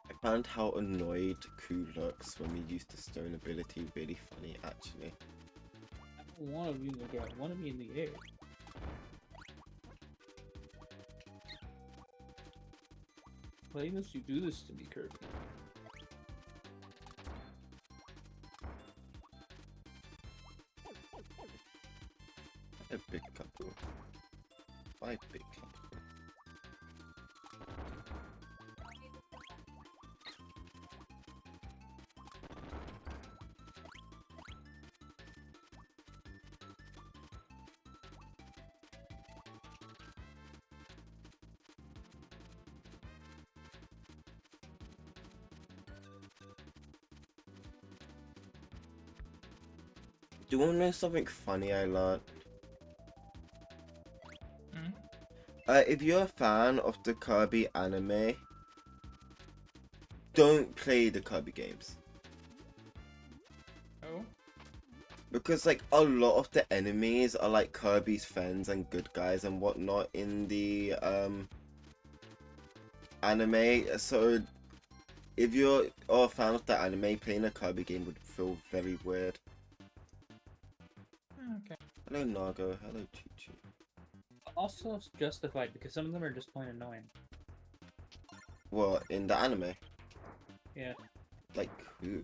I found how annoyed Ku looks when we use the stone ability really funny, actually. I don't want to be in the ground. I want to be in the air. Why must you do this to me, Kirby? A big couple. 5 big couple. Do you want to know something funny I learned? Hmm? If you're a fan of the Kirby anime, don't play the Kirby games. Oh. Because, like, a lot of the enemies are, like, Kirby's friends and good guys and whatnot in the anime, so if you're a fan of the anime, playing a Kirby game would feel very weird. Okay. Hello Nago, hello Choo Choo. Also, it's justified because some of them are just plain annoying. What, in the anime? Yeah, Like who?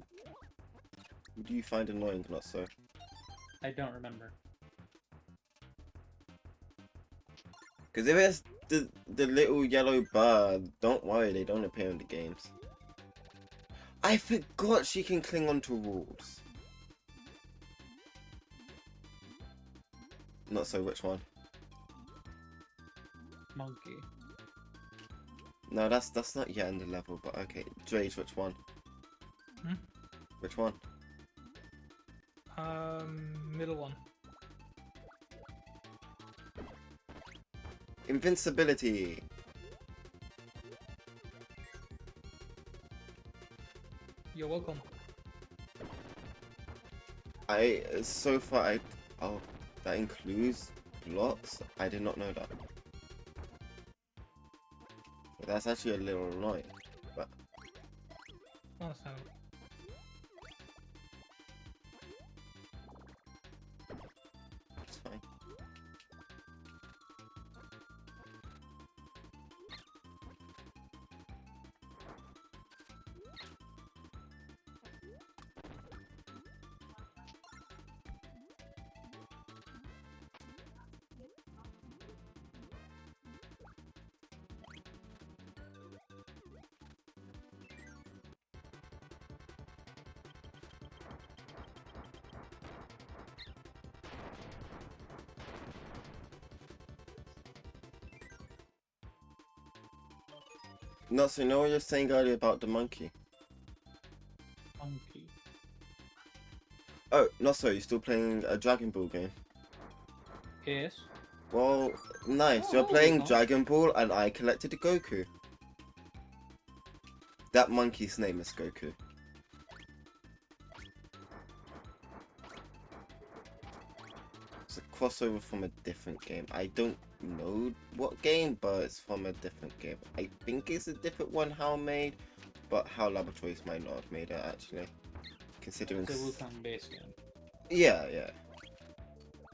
Who do you find annoying, not so? I don't remember. Because if it's the little yellow bird, don't worry, they don't appear in the games. I forgot she can cling on to walls. Not so, which one? Monkey. No, that's not yet in the level, but okay. Drage, which one? Hmm? Which one? Middle one. Invincibility. You're welcome. So far, oh, that includes blocks? I did not know that. That's actually a little annoying, but Awesome. it's fine. No, so you know what you're saying earlier about the monkey? Monkey. Oh, not so, you're still playing a Dragon Ball game? Yes. Well, nice. Oh, You're no, playing you're not. Dragon Ball and I collected a Goku. That monkey's name is Goku. It's a crossover from a different game. I don't know what game, but it's from a different game. I think it's a different one, HAL made, but HAL Laboratories might not have made it actually. Considering. It's a Wukong base game. Yeah.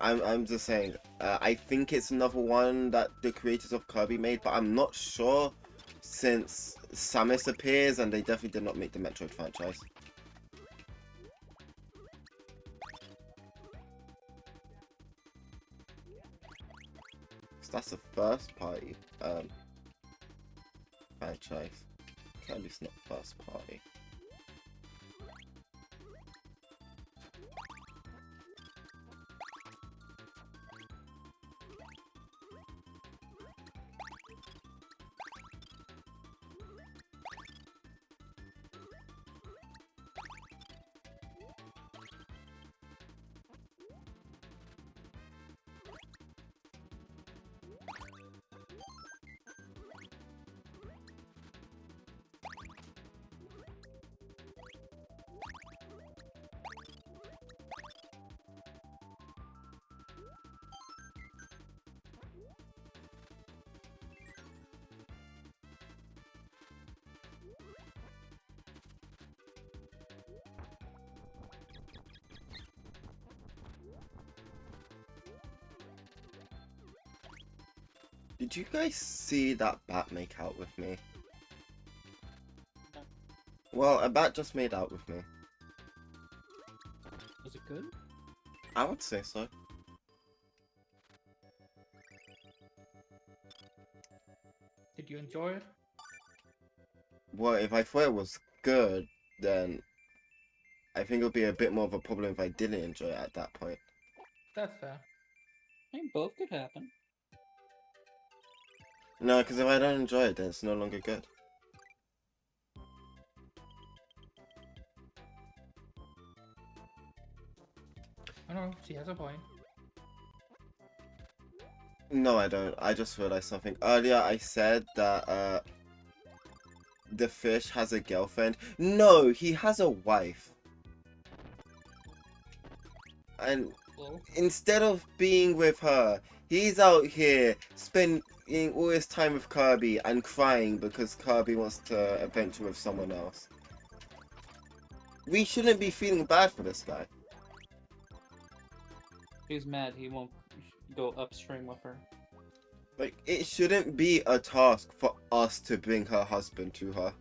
I'm just saying, I think it's another one that the creators of Kirby made, but I'm not sure since Samus appears and they definitely did not make the Metroid franchise. So that's the first party franchise. Kirby's not first party. Did you guys see that bat make out with me? Well, a bat just made out with me. Was it good? I would say so. Did you enjoy it? Well, if I thought it was good, then I think it would be a bit more of a problem if I didn't enjoy it at that point. That's fair. I mean, both could happen. No, because if I don't enjoy it, then it's no longer good. I know, she has a point. No, I don't. I just realized something. Earlier, I said that the fish has a girlfriend. No, he has a wife. And Well, instead of being with her, he's out here spending all his time with Kirby and crying because Kirby wants to adventure with someone else. We shouldn't be feeling bad for this guy. He's mad he won't go upstream with her. Like, it shouldn't be a task for us to bring her husband to her.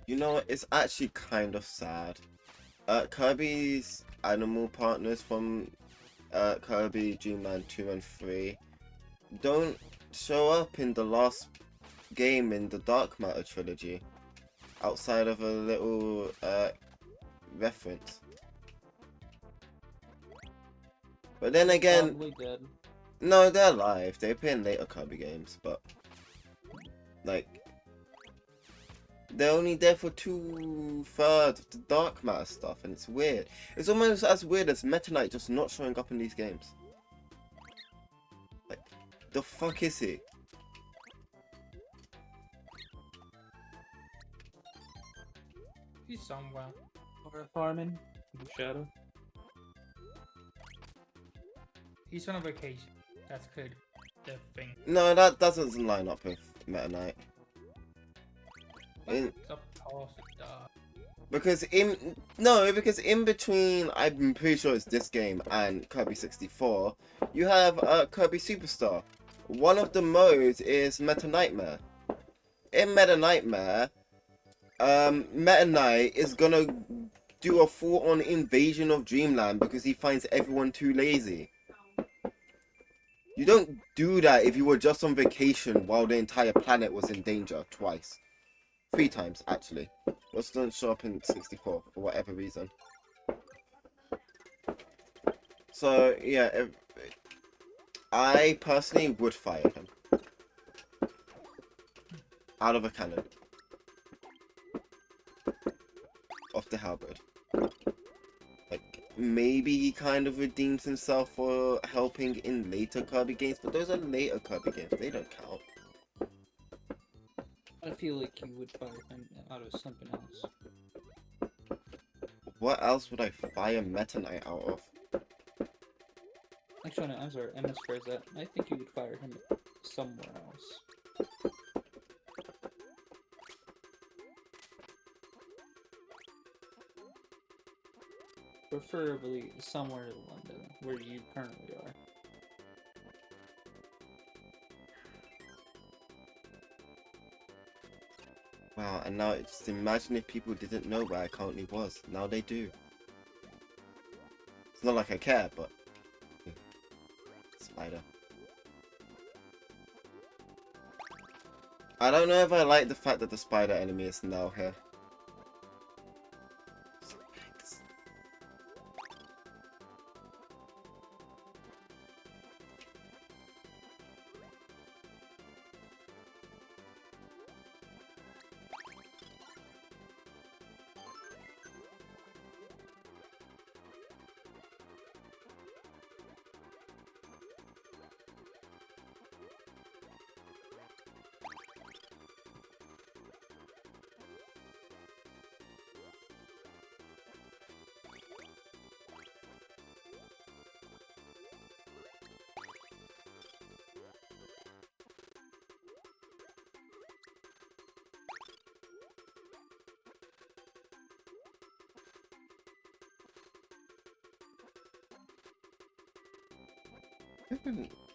You know what? It's actually kind of sad. Kirby's animal partners from Kirby Dreamland 2 and 3 don't show up in the last game in the Dark Matter trilogy. Outside of a little reference. But then again, Probably dead. no, they're alive. They appear in later Kirby games, but like they're only there for 2/3 of the Dark Matter stuff, and it's weird. It's almost as weird as Meta Knight just not showing up in these games. Like, the fuck is he? He's somewhere. Or farming in the shadow. He's on a vacation. That's good. The thing. No, that doesn't line up with Meta Knight. But supposed to. Because in between, I'm pretty sure it's this game and Kirby 64, you have Kirby Superstar. One of the modes is Meta Nightmare. In Meta Nightmare, Meta Knight is gonna do a full-on invasion of Dreamland because he finds everyone too lazy. You don't do that if you were just on vacation while the entire planet was in danger twice. 3 times, actually. Just don't show up in 64 for whatever reason. So, yeah, I personally would fire him. Out of a cannon. Off the halberd. Like, maybe he kind of redeems himself for helping in later Kirby games, but those are later Kirby games. They don't count. I feel like you would fire him out of something else. What else would I fire Meta Knight out of? Actually, no, I'm sorry, I misphrased that. I think you would fire him somewhere else. Preferably somewhere in London, where you currently are. Wow, and now just imagine if people didn't know where I currently was. Now they do. It's not like I care, but... Spider. I don't know if I like the fact that the spider enemy is now here.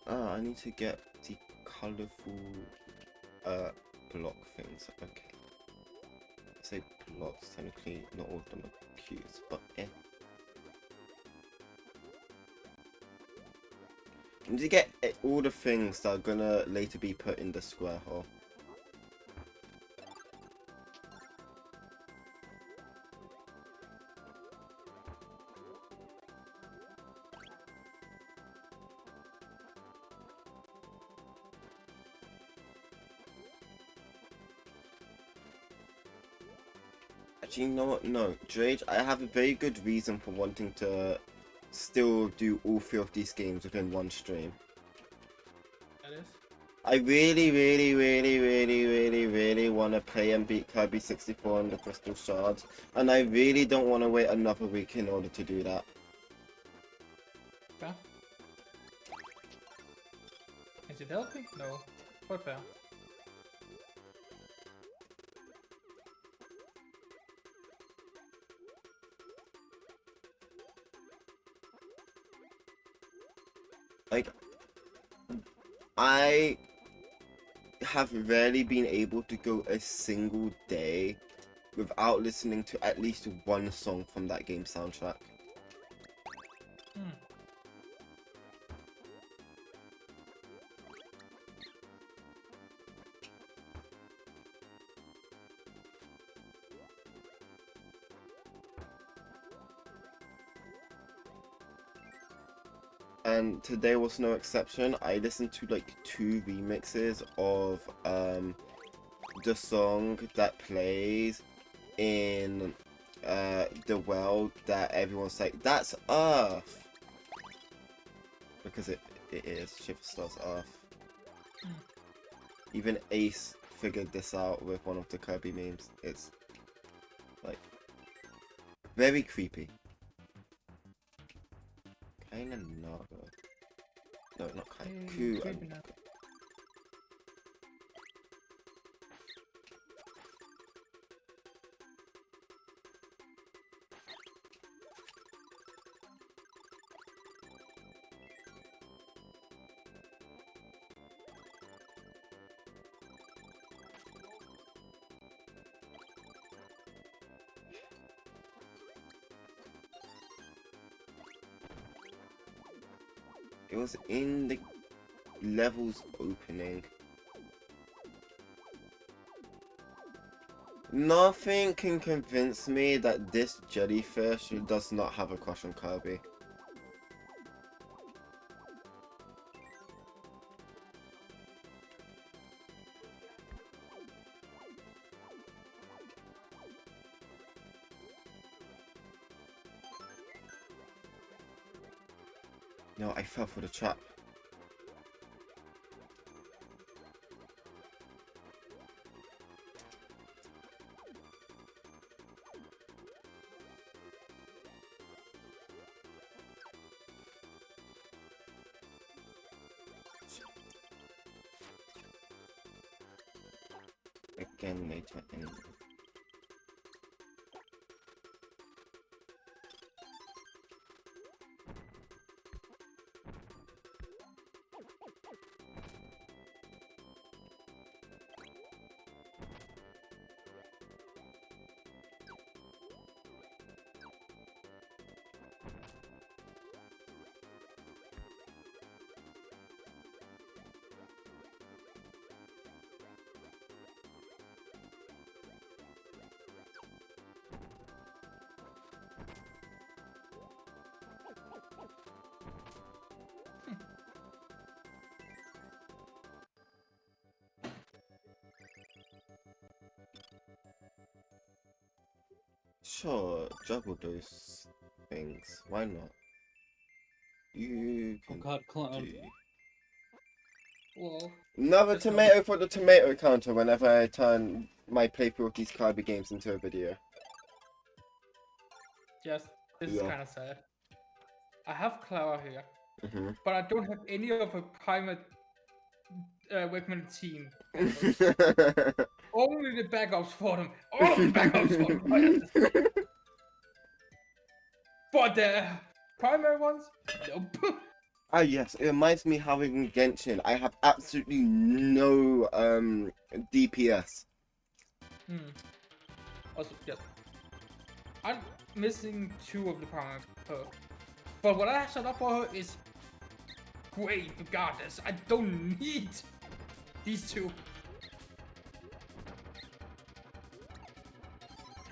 I need to get the colourful block things. Okay. I say blocks, technically not all of them are cubes, but yeah. I need to get all the things that are gonna later be put in the square hole. Actually, you know what? No, Drage, I have a very good reason for wanting to still do all 3 of these games within one stream. That is. I really want to play and beat Kirby 64 and the Crystal Shards, and I really don't want to wait another week in order to do that. Fair. Is it healthy? No. But fair. Like, I have rarely been able to go a single day without listening to at least one song from that game soundtrack. Hmm. And today was no exception. I listened to like 2 remixes of the song that plays in the world that everyone's like, that's Earth! Because it is. Shift Stars Earth. Even Ace figured this out with one of the Kirby memes. It's like very creepy. Kinda not. No, not kind. Cool. Creepy now. It was in the levels opening. Nothing can convince me that this jellyfish does not have a crush on Kirby. No, I fell for the trap. Again later anyway. Sure, juggle those things. Why not? You Oh can god, clown. do. Whoa. Another Just not- tomato for the tomato counter whenever I turn my playthrough of these Kirby games into a video. Yes, this is Yeah. kind of sad. I have Clara here, Mm-hmm. but I don't have any of a primate recommended team. Only the backups for them. All of the backups for them. Oh, yes. But the primary ones? Nope. Ah yes, it reminds me how in Genshin I have absolutely no DPS. Also, yes. I'm missing 2 of the primary perk. But what I have set up for her is great regardless. I don't need these 2.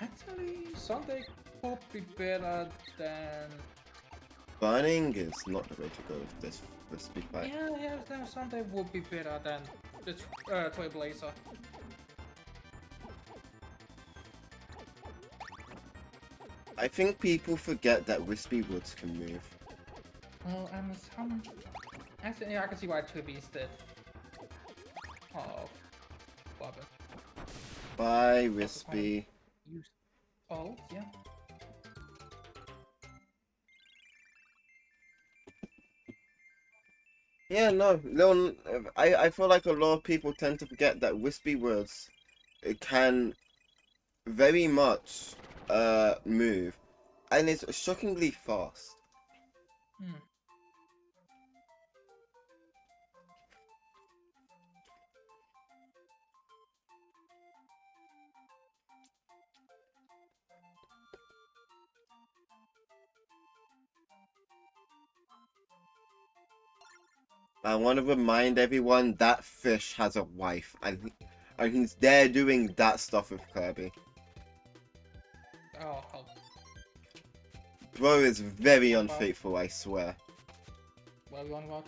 Actually, Sunday would be better than... Burning is not the way to go with this speed fight. Yeah, Sunday would be better than the Toy Blazer. I think people forget that Wispy Woods can move. Well, how much? Actually, yeah, I can see why Kirby is dead. Oh, bother. Bye, Wispy. Use. Oh, yeah. Yeah, no, Leon, I feel like a lot of people tend to forget that Wispy Woods can very much move, and it's shockingly fast. Hmm. I want to remind everyone that fish has a wife, and he's there doing that stuff with Kirby. Oh, help. Bro is very Wow. unfaithful, I swear. What are we on about?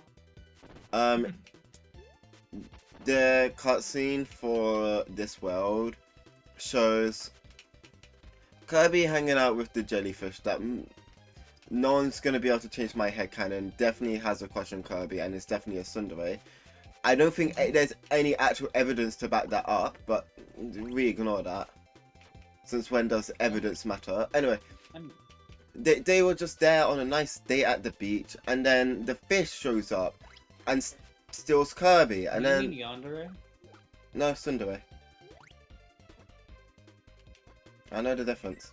The cutscene for this world shows Kirby hanging out with the jellyfish that no one's going to be able to change my headcanon. Definitely has a crush on Kirby and is definitely a tsundere. I don't think there's any actual evidence to back that up, but we ignore that. Since when does evidence matter? Anyway, they were just there on a nice day at the beach, and then the fish shows up and steals Kirby, and you then... mean Yandere? No, tsundere. I know the difference.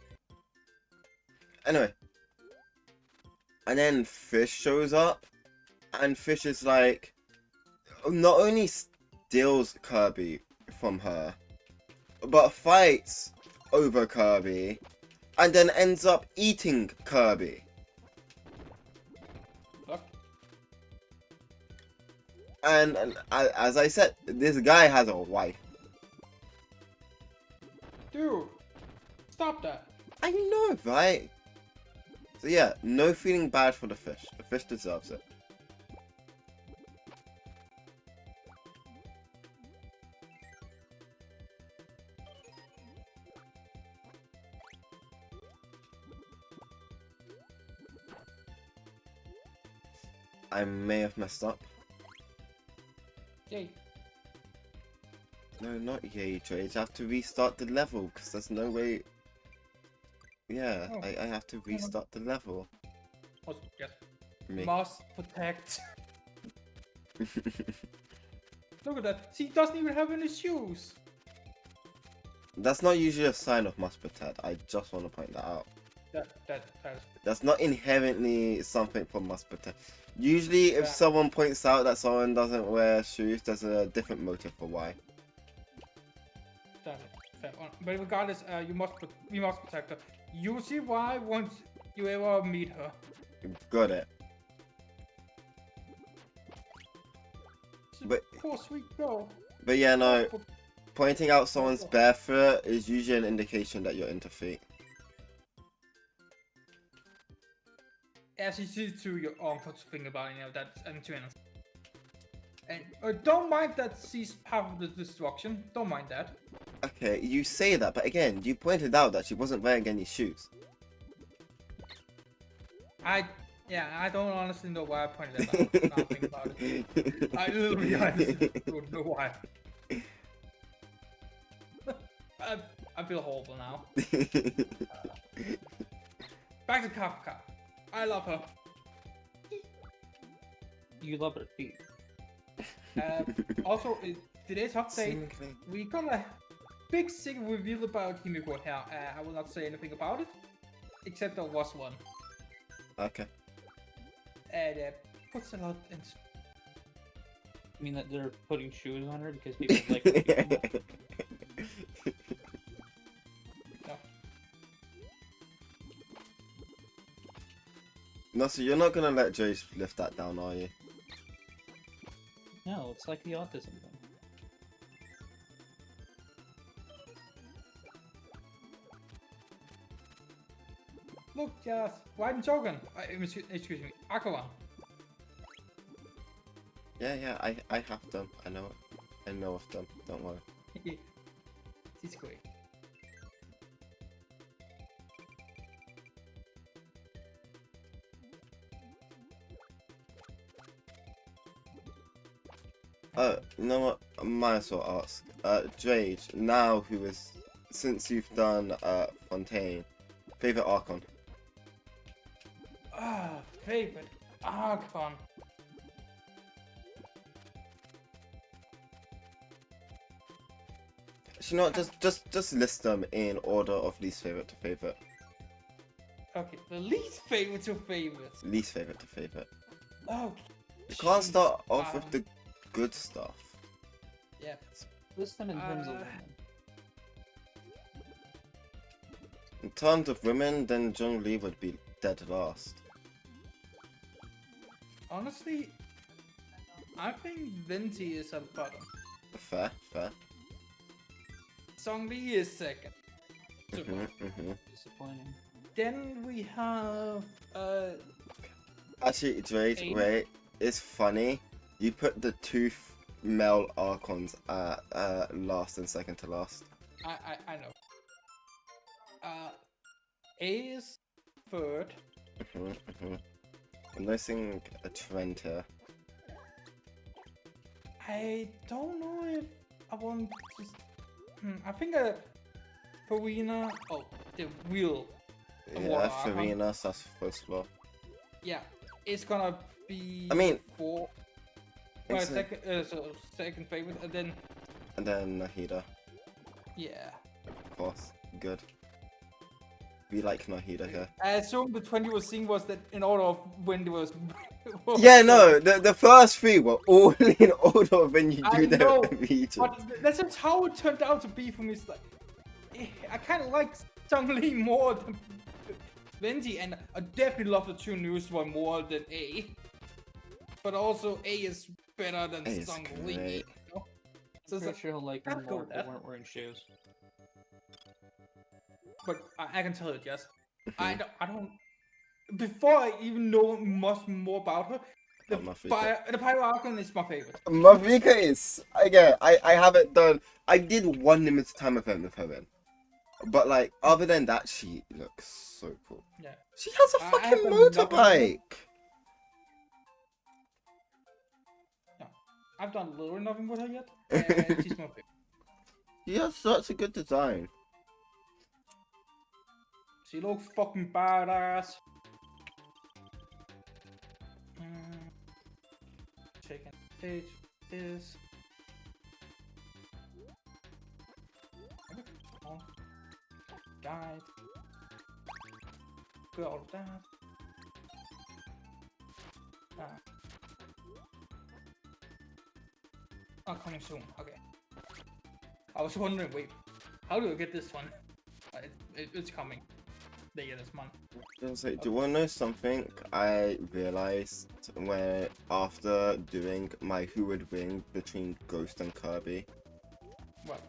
Anyway. And then Fish shows up, and Fish is like... Not only steals Kirby from her, but fights over Kirby, and then ends up eating Kirby. Fuck. And as I said, this guy has a wife. Dude, stop that. I know, right? So yeah, no feeling bad for the fish. The fish deserves it. I may have messed up. Yay. No, not yay, Trade. I have to restart the level because there's no way. Yeah, Oh. I have to restart the level. Oh, yes. Me. Must protect. Look at that. She doesn't even have any shoes. That's not usually a sign of must protect. I just want to point that out. That is. That's not inherently something for must protect. Usually, if Yeah. someone points out that someone doesn't wear shoes, there's a different motive for why. That is fair. But regardless, we must protect her. You see why once you ever meet her. Got it. She, But- poor sweet girl. But yeah, no. Must Pointing out someone's bare foot is usually an indication that you're into feet. As you see to your own thing about it, that's twins. And don't mind that she's part of the destruction. Don't mind that. Okay, you say that, but again, you pointed out that she wasn't wearing any shoes. I don't honestly know why I pointed that out. Now I think about it. I literally honestly don't know why. I feel horrible now. Back to Kafka. I love her. You love her feet. Also, in today's update, Seemingly. we got a big secret reveal about Himiko here. I will not say anything about it, except there was one. Okay. And puts a lot in. I mean that they're putting shoes on her because people like her feet. No. No, so you're not gonna let Jace lift that down, are you? No, it's like the autism thing. Look, just White and Jogan. Excuse me, Akawan. Yeah, I have them. I know it. I know of them. Don't worry. She's great. You know what? I might as well ask. Jade, now who is, since you've done Fontaine, favorite Archon? Favorite Archon. You know, just list them in order of least favorite to favorite. Okay, the least favorite to favorite. Least favorite to favorite. Oh, You can't jeez, start off with the good stuff. Yeah. List them in terms of. In terms of women, then Zhongli would be dead last. Honestly, I think Venti is at the bottom. Fair, fair. Zhongli is second. Disappointing. Then we have Actually, Jade, Aim. wait. It's funny. You put the two male Archons at last and second to last. I know. A is third. I'm noticing a trend here. I don't know if I want to. I think Farina. Oh, the wheel. Yeah, Farina, that's first floor. Yeah, it's gonna be. I mean, four. it's Second, so second favorite, and then And then Nahida, yeah. of course. Good. We like Nahida here. I assume the 20 was seeing was that in order of when there was. Yeah, no, the first three were all in order of when you I do know, the regions. But that's just how it turned out to be for me. It's like, I kind of like Zhongli more than Venti, and I definitely love the two newest one more than A. But also, A is better than A is Zhongli. great. You know? So I'm it's pretty like, sure he'll like I'll them go more with if they that. weren't wearing shoes. but I can tell you, Jess, I don't. Before I even know much more about her, the Pyro Archon is my favorite. Mavrika is, again, I haven't done, I did one limited time event with her in. But like, other than that, she looks so cool. Yeah. She has a I fucking have nothing to do. motorbike! No, I've done literally nothing with her yet, and she's my favorite. She has such a good design. She looks fucking badass. Chicken stage is. Oh, died. Got all of that. Oh, coming soon. Okay. I was wondering, wait, how do I get this one? It's coming later this month. Do you want to know something I realized when after doing my who would win between Ghost and Kirby? What?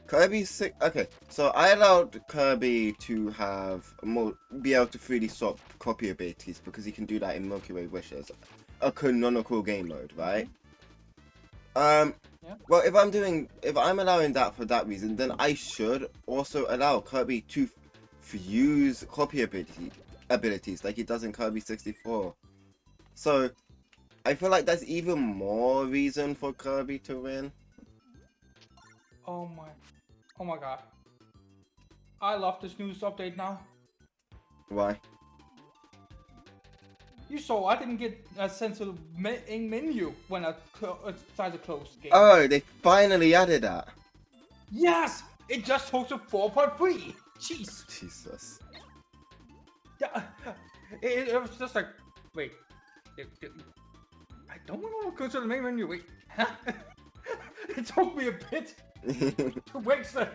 Kirby's sick. Okay, so I allowed Kirby to have more, be able to freely swap copy abilities because he can do that in Milky Way Wishes, a canonical game mode, right? Yeah. Well, if I'm allowing that for that reason, then I should also allow Kirby to fuse copy abilities like he does in Kirby 64. So, I feel like that's even more reason for Kirby to win. Oh my god. I love this news update now. Why? You saw I didn't get sent to the main menu when I tried to close the game. Oh, they finally added that. Yes! It just took to 4.3! Jeez! Jesus. Yeah, it was just like, wait. I don't want to go to the main menu, wait. It took me a bit to wait, so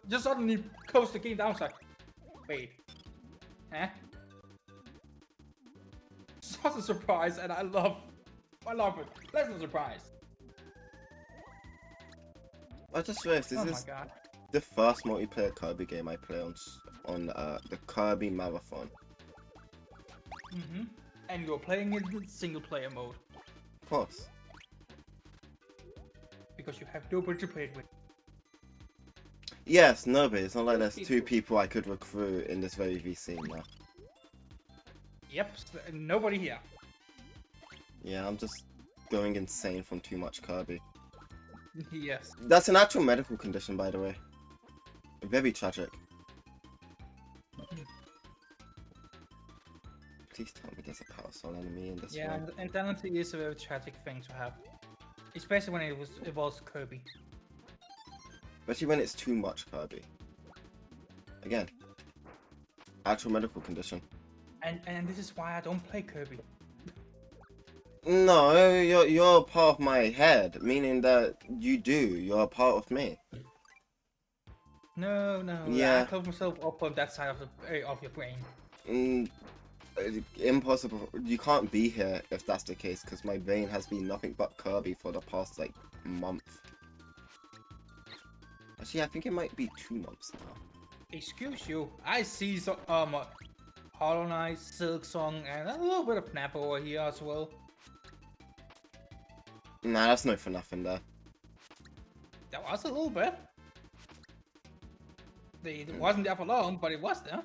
just suddenly close the game down, it's like, wait. Huh? Such a surprise, and I love it. Pleasant surprise. I just realized this Oh my is god. the first multiplayer Kirby game I play on the Kirby Marathon. And you're playing it in single player mode. Of course. Because you have nobody to play it with. Yes, nobody. It's not like there's two people I could recruit in this very VC now. Yep, nobody here. Yeah, I'm just going insane from too much Kirby. Yes. That's an actual medical condition, by the way. Very tragic. Please tell me there's a Power Soul enemy in this Yeah, one. and Danity is a very tragic thing to have. Especially when it involves Kirby. Especially when it's too much Kirby. Again, actual medical condition. And this is why I don't play Kirby. No, you're a part of my head, meaning that you're a part of me. No, no. Yeah. I close myself up on that side of your brain. Mm, impossible. You can't be here if that's the case, because my brain has been nothing but Kirby for the past, like, month. Actually, I think it might be 2 months now. Excuse you. I see some Hollow Knight, Silk Song, and a little bit of Nappa over here as well. Nah, that's no for nothing there. That was a little bit. It wasn't there for long, but it was there.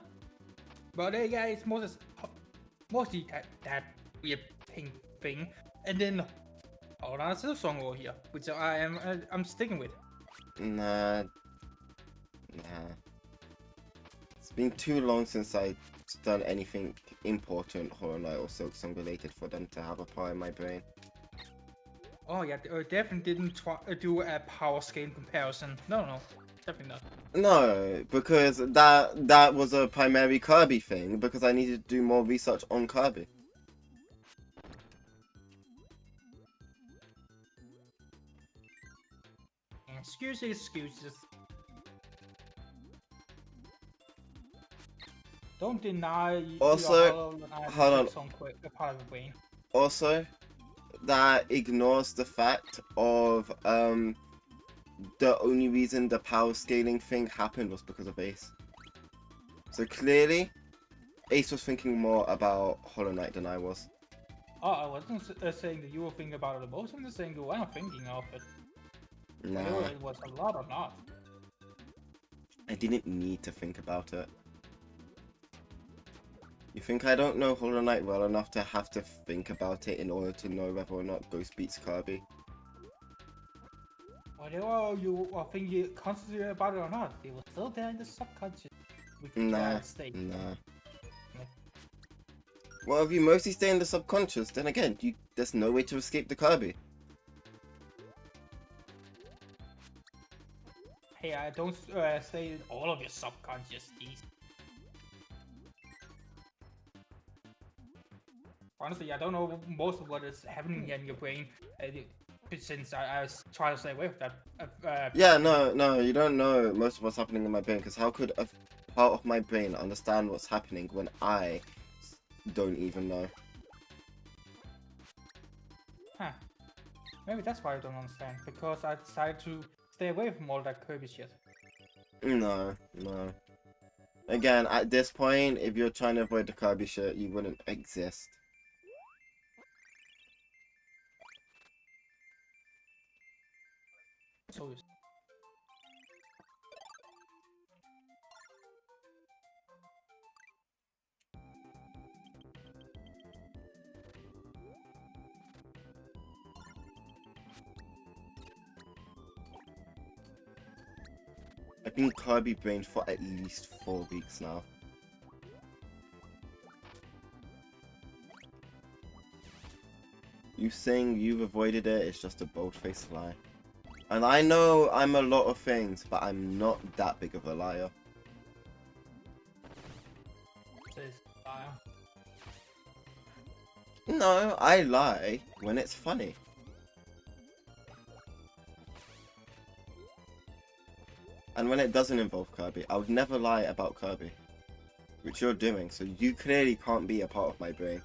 But yeah, it's mostly that weird pink thing, and then Hollow Knight, Silk Song over here, which I'm sticking with. Nah. It's been too long since I've done anything important Hollow Knight or Silk Song related for them to have a part in my brain. Oh yeah, definitely didn't do a power scale comparison. No, definitely not. No, because that was a primary Kirby thing, because I needed to do more research on Kirby. Excuses. Don't deny Also, your Hollow Knight hold on. Silk Song part of the brain. Also, that ignores the fact of the only reason the power scaling thing happened was because of Ace. So clearly, Ace was thinking more about Hollow Knight than I was. Oh, I wasn't saying that you were thinking about it the most. I'm just saying you weren't thinking of it. Nah, Whether it was a lot or not. I didn't need to think about it. You think I don't know Hollow Knight well enough to have to think about it in order to know whether or not Ghost beats Kirby? Whether you are thinking constantly about it or not, it was still there in the subconscious. Nah, State. nah. Yeah. Well, if you mostly stay in the subconscious, then again, there's no way to escape the Kirby. Hey, I don't stay in all of your subconscious these. Honestly, I don't know most of what is happening here in your brain, since I was trying to stay away from that. Yeah, no, you don't know most of what's happening in my brain, because how could a part of my brain understand what's happening when I don't even know? Huh. Maybe that's why I don't understand, because I decided to stay away from all that Kirby shit. No. Again, at this point, if you're trying to avoid the Kirby shit, you wouldn't exist. So I've been Kirby brained for at least 4 weeks now. You saying you've avoided it is just a bold-faced lie. And I know I'm a lot of things, but I'm not that big of a liar. says liar. No, I lie when it's funny. And when it doesn't involve Kirby, I would never lie about Kirby. Which you're doing, so you clearly can't be a part of my brain.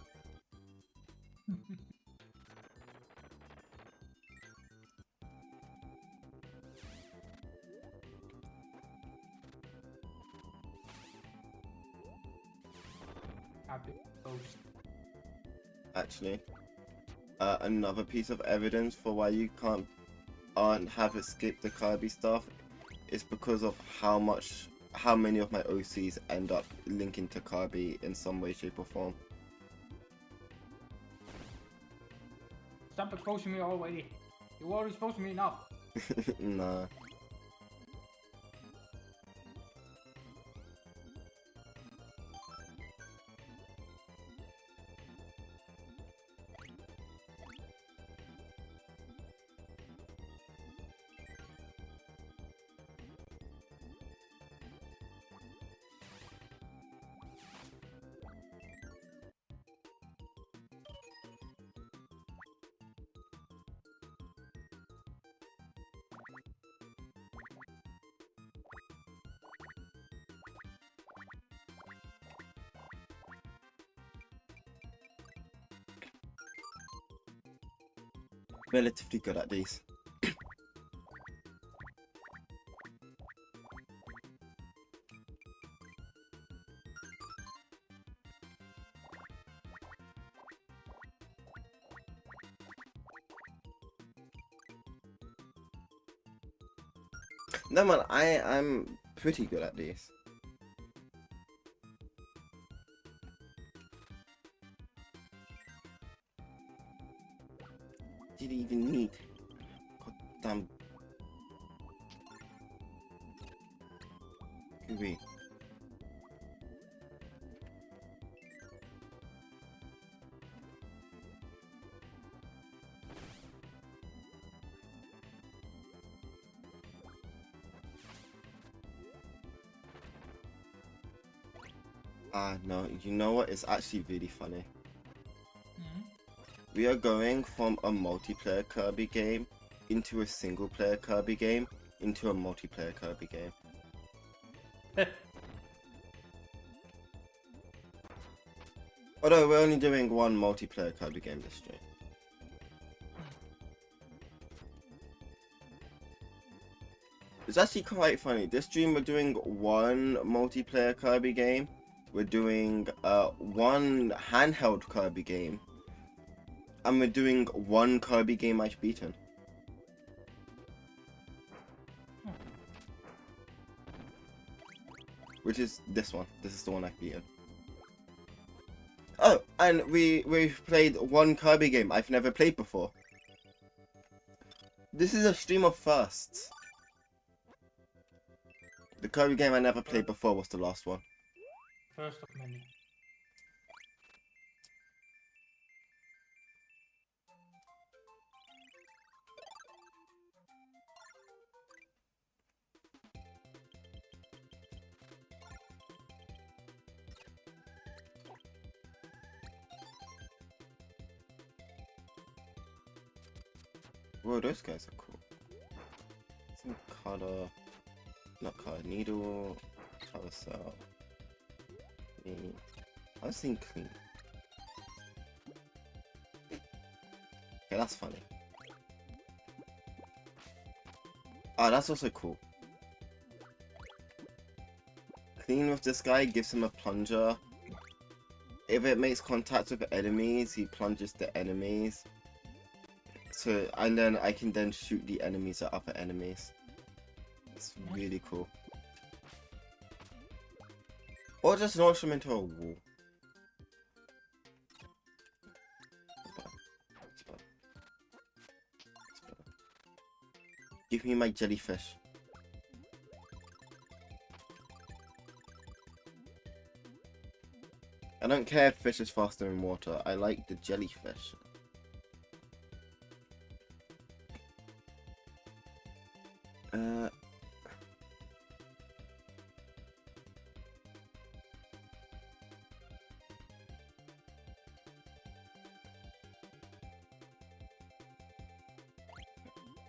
Happy ghost. Actually, another piece of evidence for why you can't have escaped the Kirby stuff is because of how many of my OCs end up linking to Kirby in some way, shape, or form. Stop exposing me already. You already exposed me enough. Nah. Relatively good at these. No man, I'm pretty good at these. Didn't even need. God damn. Kirby. No, you know what? It's actually really funny. We are going from a multiplayer Kirby game into a single player Kirby game into a multiplayer Kirby game. Although we're only doing one multiplayer Kirby game this stream. It's actually quite funny. This stream we're doing one multiplayer Kirby game. We're doing one handheld Kirby game. And we're doing one Kirby game I've beaten. Which is this one. This is the one I've beaten. Oh, and we've played one Kirby game I've never played before. This is a stream of firsts. The Kirby game I never played before was the last one. First of many. Whoa, those guys are cool. Some color, not color, needle, color cell. I was seeing clean. Okay, that's funny. Ah, that's also cool. Clean with this guy gives him a plunger. If it makes contact with enemies, he plunges the enemies. So, and then I can then shoot the enemies at upper enemies. It's really cool. Or just launch them into a wall. Give me my jellyfish. I don't care if fish is faster in water. I like the jellyfish.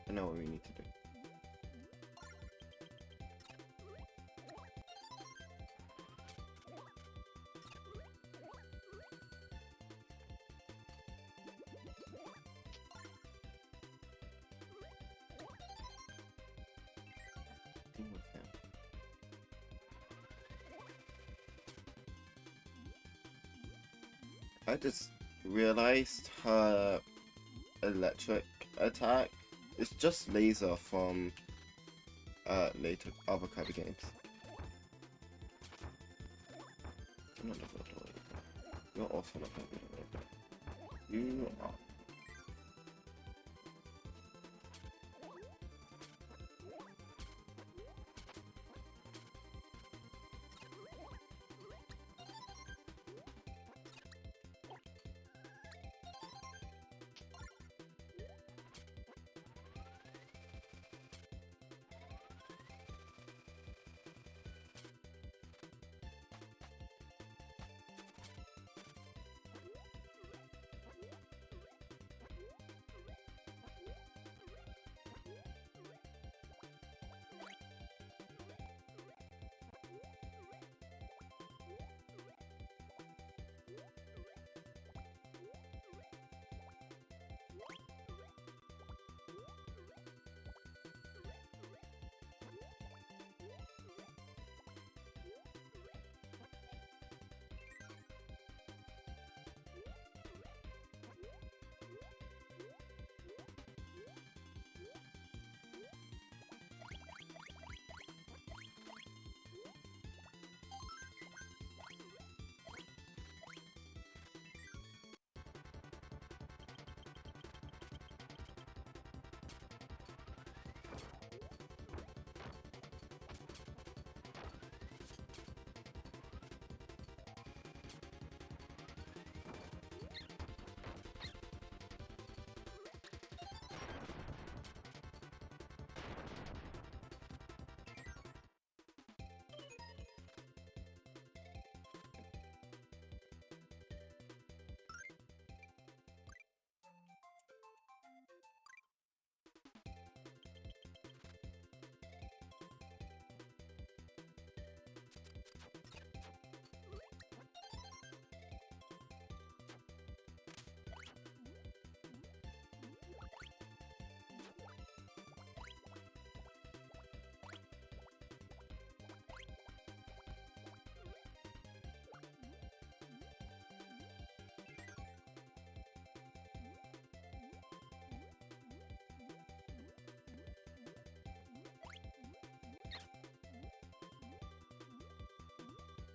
I know what we need to do. Deal with him. I just realized her electric attack is just laser from later other Kirby games. You're not level up. You're also not level up. You are.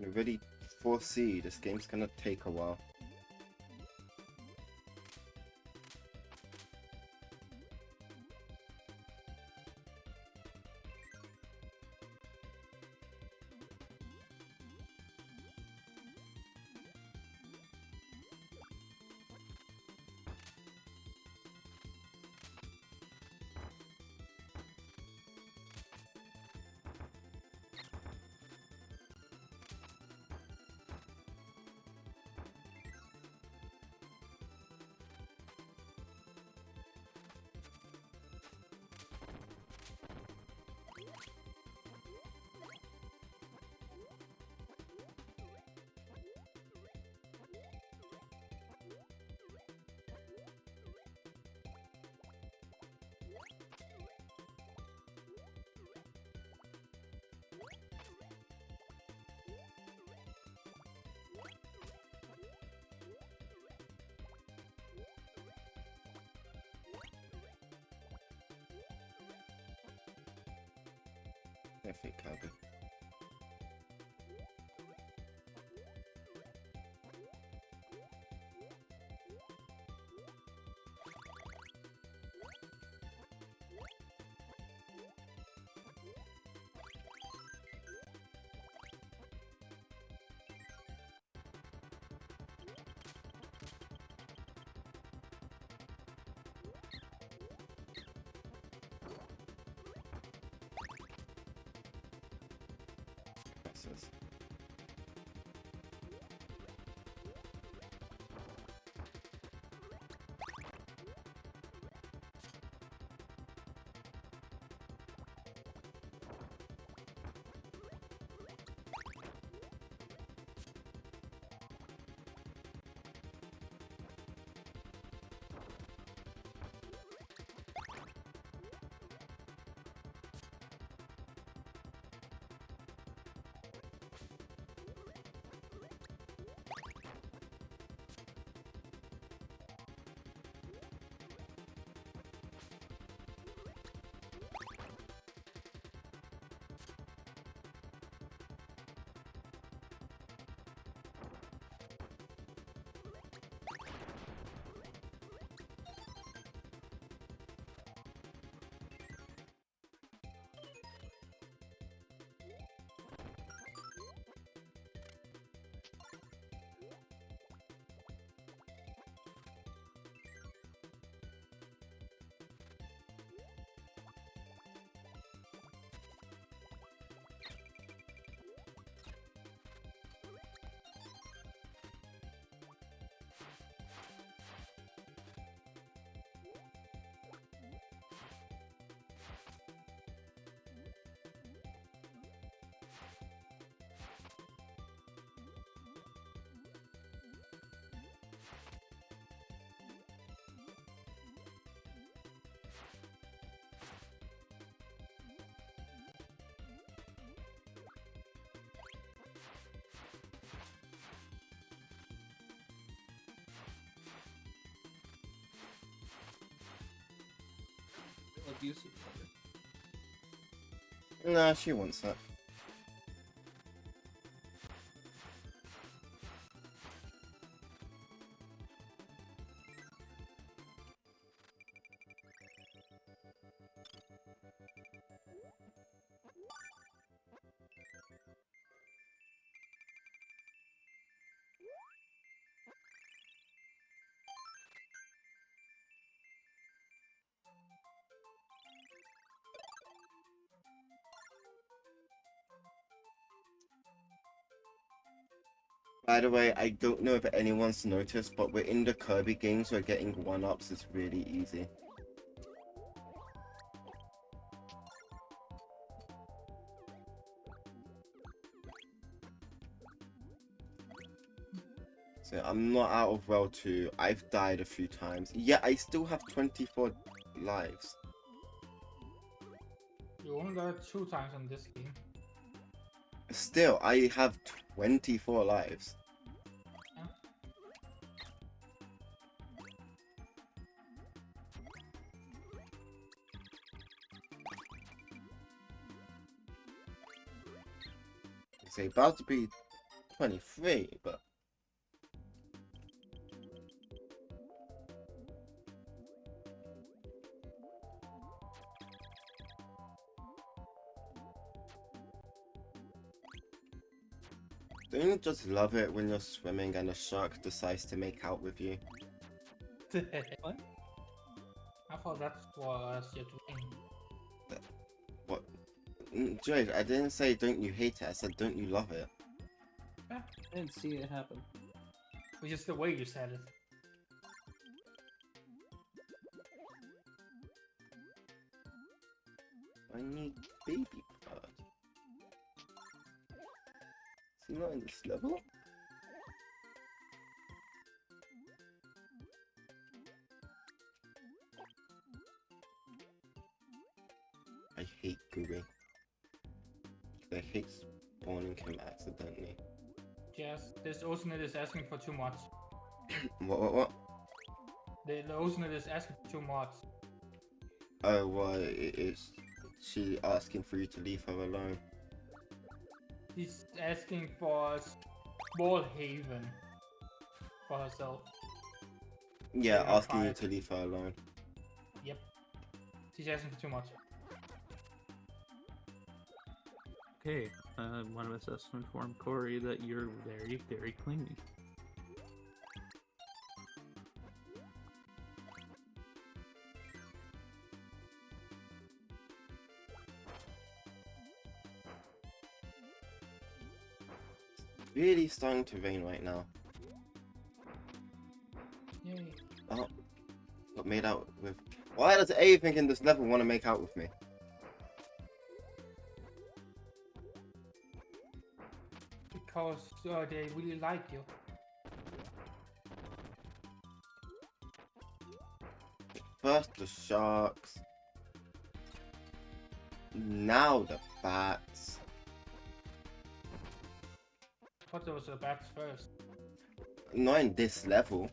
I already foresee this game's gonna take a while. I think Kirby. Says. Abusive. Nah, she wants that. By the way, I don't know if anyone's noticed, but we're in the Kirby games where getting 1-ups is really easy. So I'm not out of well 2. I've died a few times. Yeah, I still have 24 lives. You only got 2 times on this game. Still, I have 24 lives. Yeah. It's about to be 23, but don't you just love it when you're swimming and a shark decides to make out with you? What? I thought that was your dream. What? George, I didn't say don't you hate it, I said don't you love it. I didn't see it happen. Which is the way you said it. I need baby bird. Is he not in this level? I hate Gooey. I hate spawning him accidentally. Yes, this Oceanit is asking for too much. What? The Oceanit is asking for too much. Oh, why is she asking for you to leave her alone? She's asking for a small haven for herself. Yeah, Yeah, asking you fine. to leave her alone. Yep. She's asking for too much. Okay, one of us has to inform Corey that you're very, very clingy. Really starting to rain right now. Yay. Oh, got made out with. Why does everything in this level want to make out with me? Because they really like you. First the sharks. Now the bats. I thought there was the bats first. Not in this level.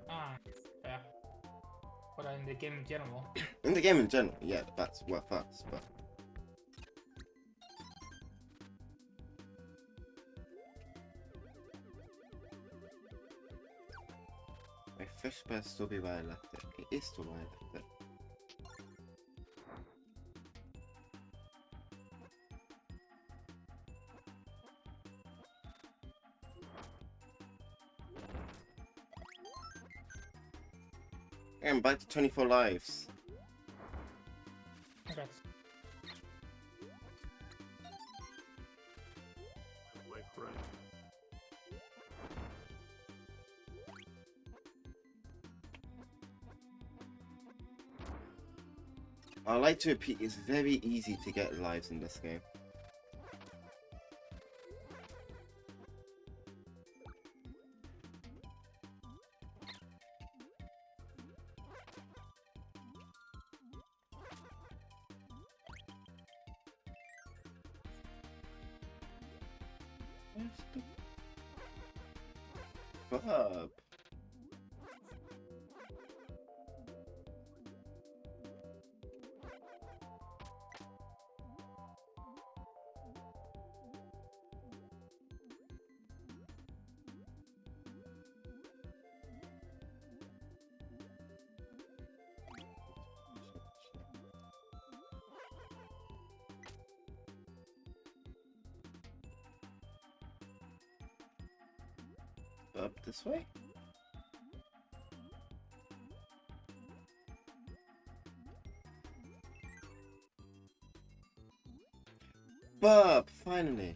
Ah, yeah. But in the game in general. In the game in general, yeah, the bats were first, but. My fish better still be where I left it. It is still where I left it. And back to 24 lives. Congrats. Like right. I like to repeat, it's very easy to get lives in this game. Where's the verb? Up this way? Burp! Finally!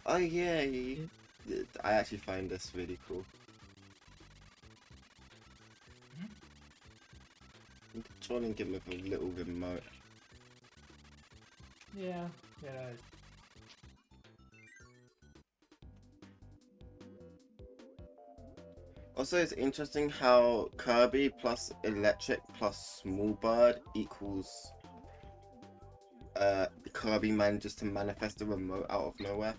Oh yeah, I actually find this really cool. I'm controlling him with a little remote. Yeah, yeah. Also, it's interesting how Kirby plus Electric plus Small Bird equals Kirby manages to manifest a remote out of nowhere.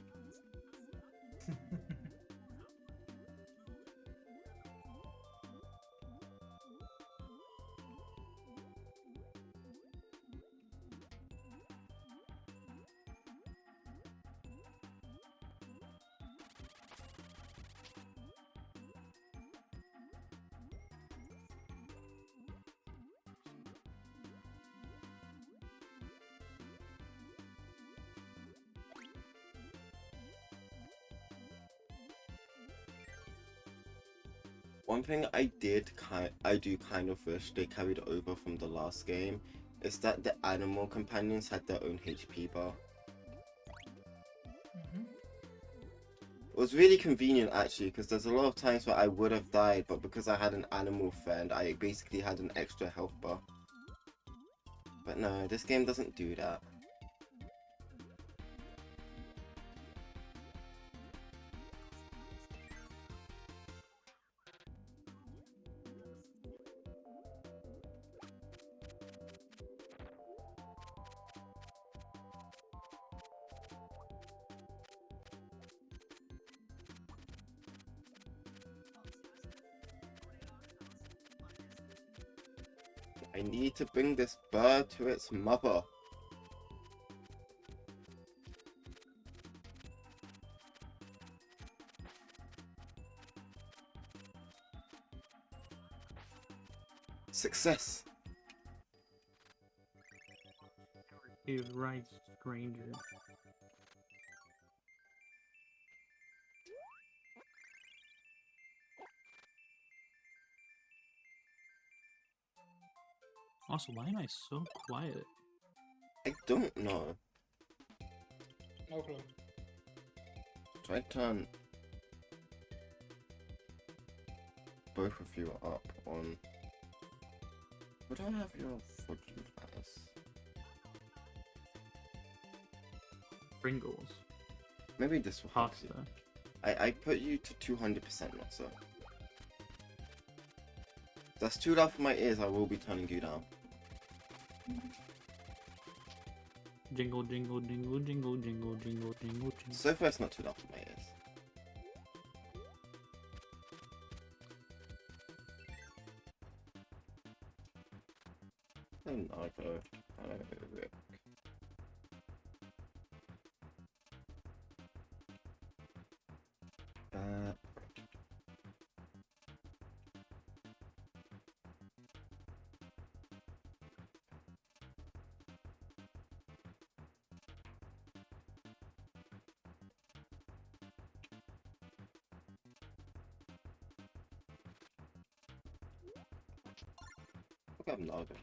One thing I do kind of wish they carried over from the last game is that the animal companions had their own HP bar. It was really convenient actually, because there's a lot of times where I would have died, but because I had an animal friend, I basically had an extra health bar. But no, this game doesn't do that. I need to bring this bird to its mother. Success! He right, stranger. Also, why am I so quiet? I don't know. No clue. Try to turn both of you up on... Would I have your footing as? Pringles. Maybe this will help Pasta. you. I put you to 200% not so. That's too loud for my ears, I will be turning you down. Jingle, jingle, jingle, jingle, jingle, jingle, jingle, jingle. So far it's not too loud for my ears. And I go, Rick. Look, I'm louder.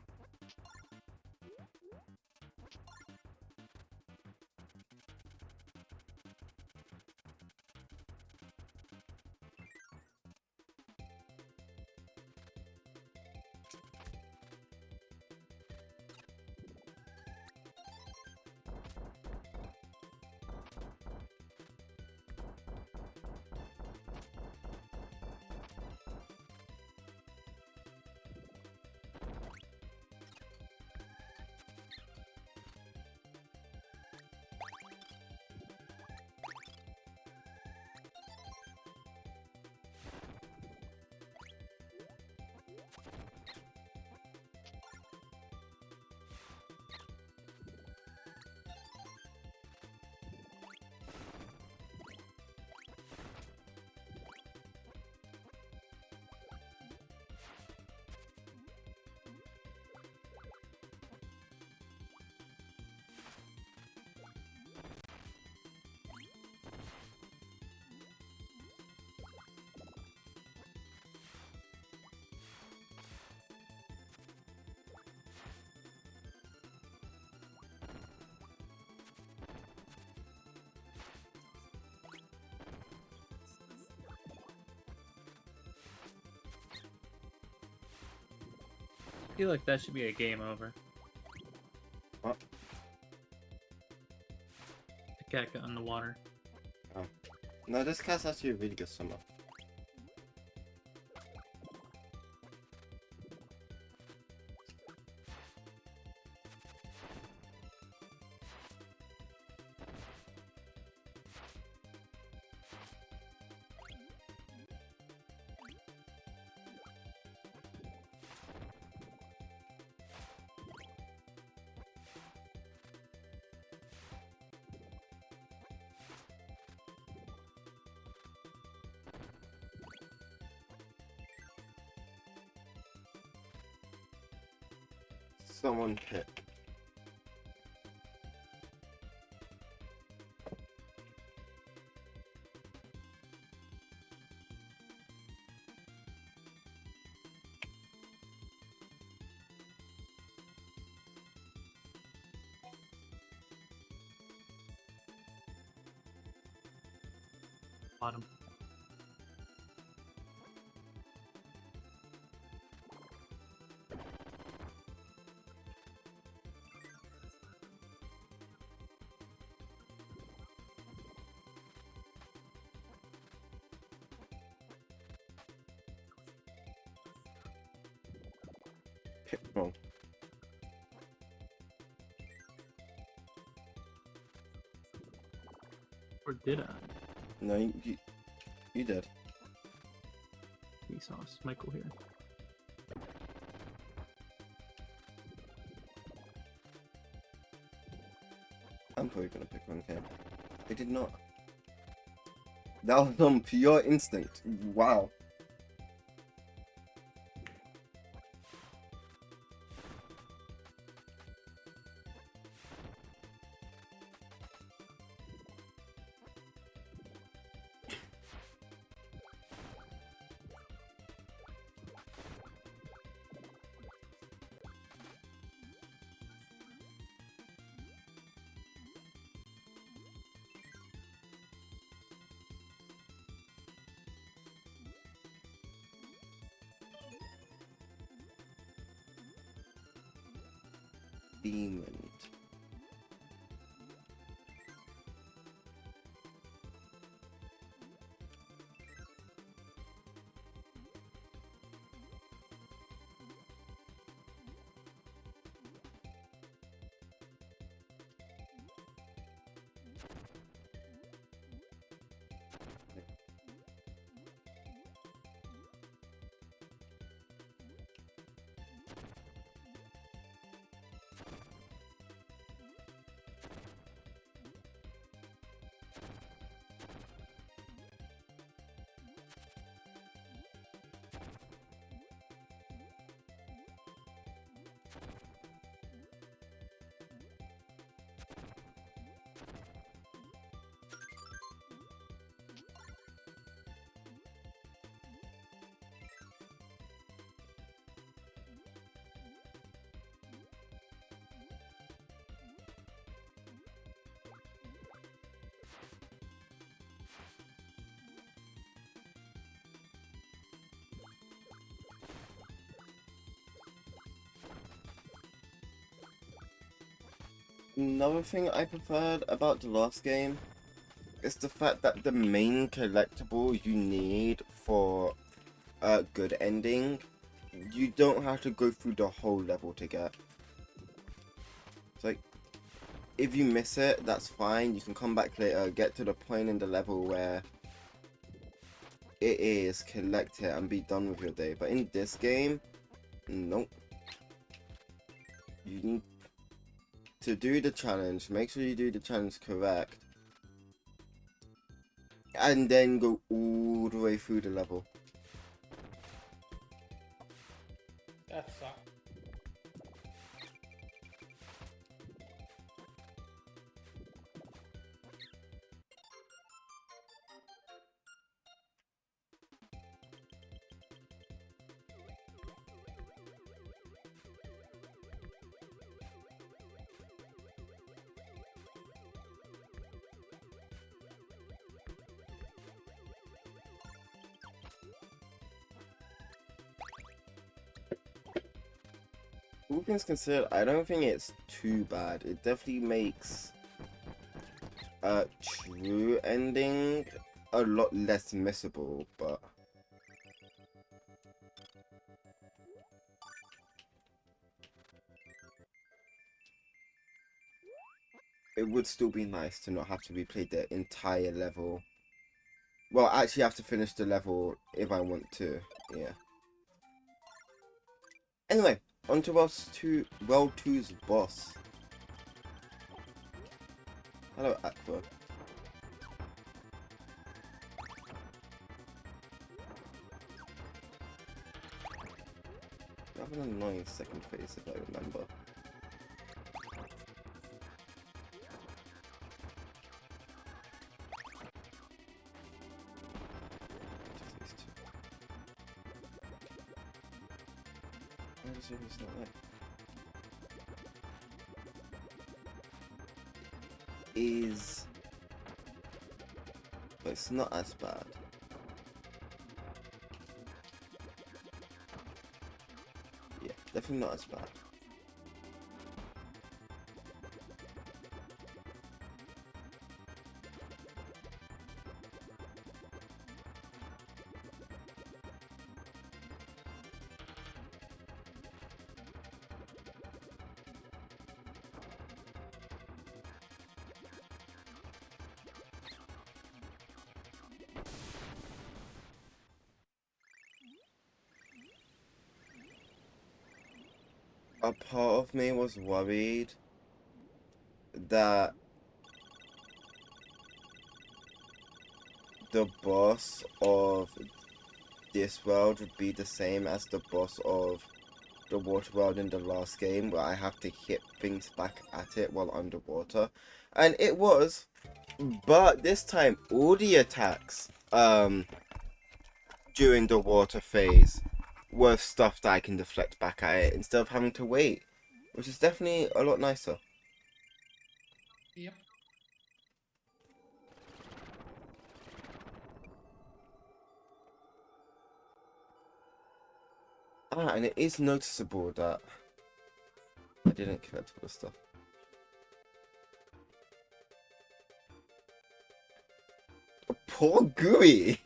I feel like that should be a game over. What? The cat got in the water. Oh. No, this cat's actually a really good swimmer. Someone hit. bottom. Hit wrong. Or did I? No, you did. Vsauce. Michael here. I'm probably gonna pick wrong game. I did not. That was on pure instinct. Wow. Demon. Another thing I preferred about the last game is the fact that the main collectible you need for a good ending, you don't have to go through the whole level to get. It's like, if you miss it, that's fine. You can come back later, get to the point in the level where it is, collect it, and be done with your day. But in this game, nope. You need to do the challenge, make sure you do the challenge correct, and then go all the way through the level. That sucks. All things considered, I don't think it's too bad. It definitely makes a true ending a lot less missable, but it would still be nice to not have to replay the entire level. Well, I actually have to finish the level if I want to, yeah. Anyway, on to World 2's boss. Hello, Aqua. You have an annoying second phase if I remember. It's not there. Is... Wait, it's not as bad. Yeah, definitely not as bad. A part of me was worried that the boss of this world would be the same as the boss of the water world in the last game, where I have to hit things back at it while underwater. And it was, but this time all the attacks during the water phase were stuff that I can deflect back at it instead of having to wait, which is definitely a lot nicer. Yep. And it is noticeable that I didn't collect all the stuff. Poor Gooey!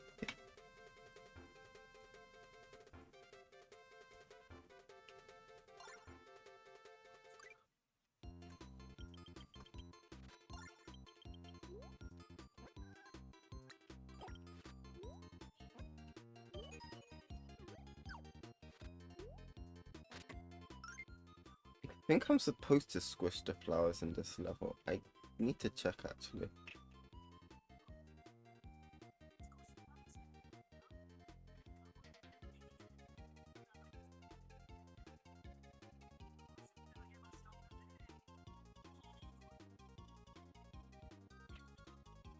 I think I'm supposed to squish the flowers in this level. I need to check actually.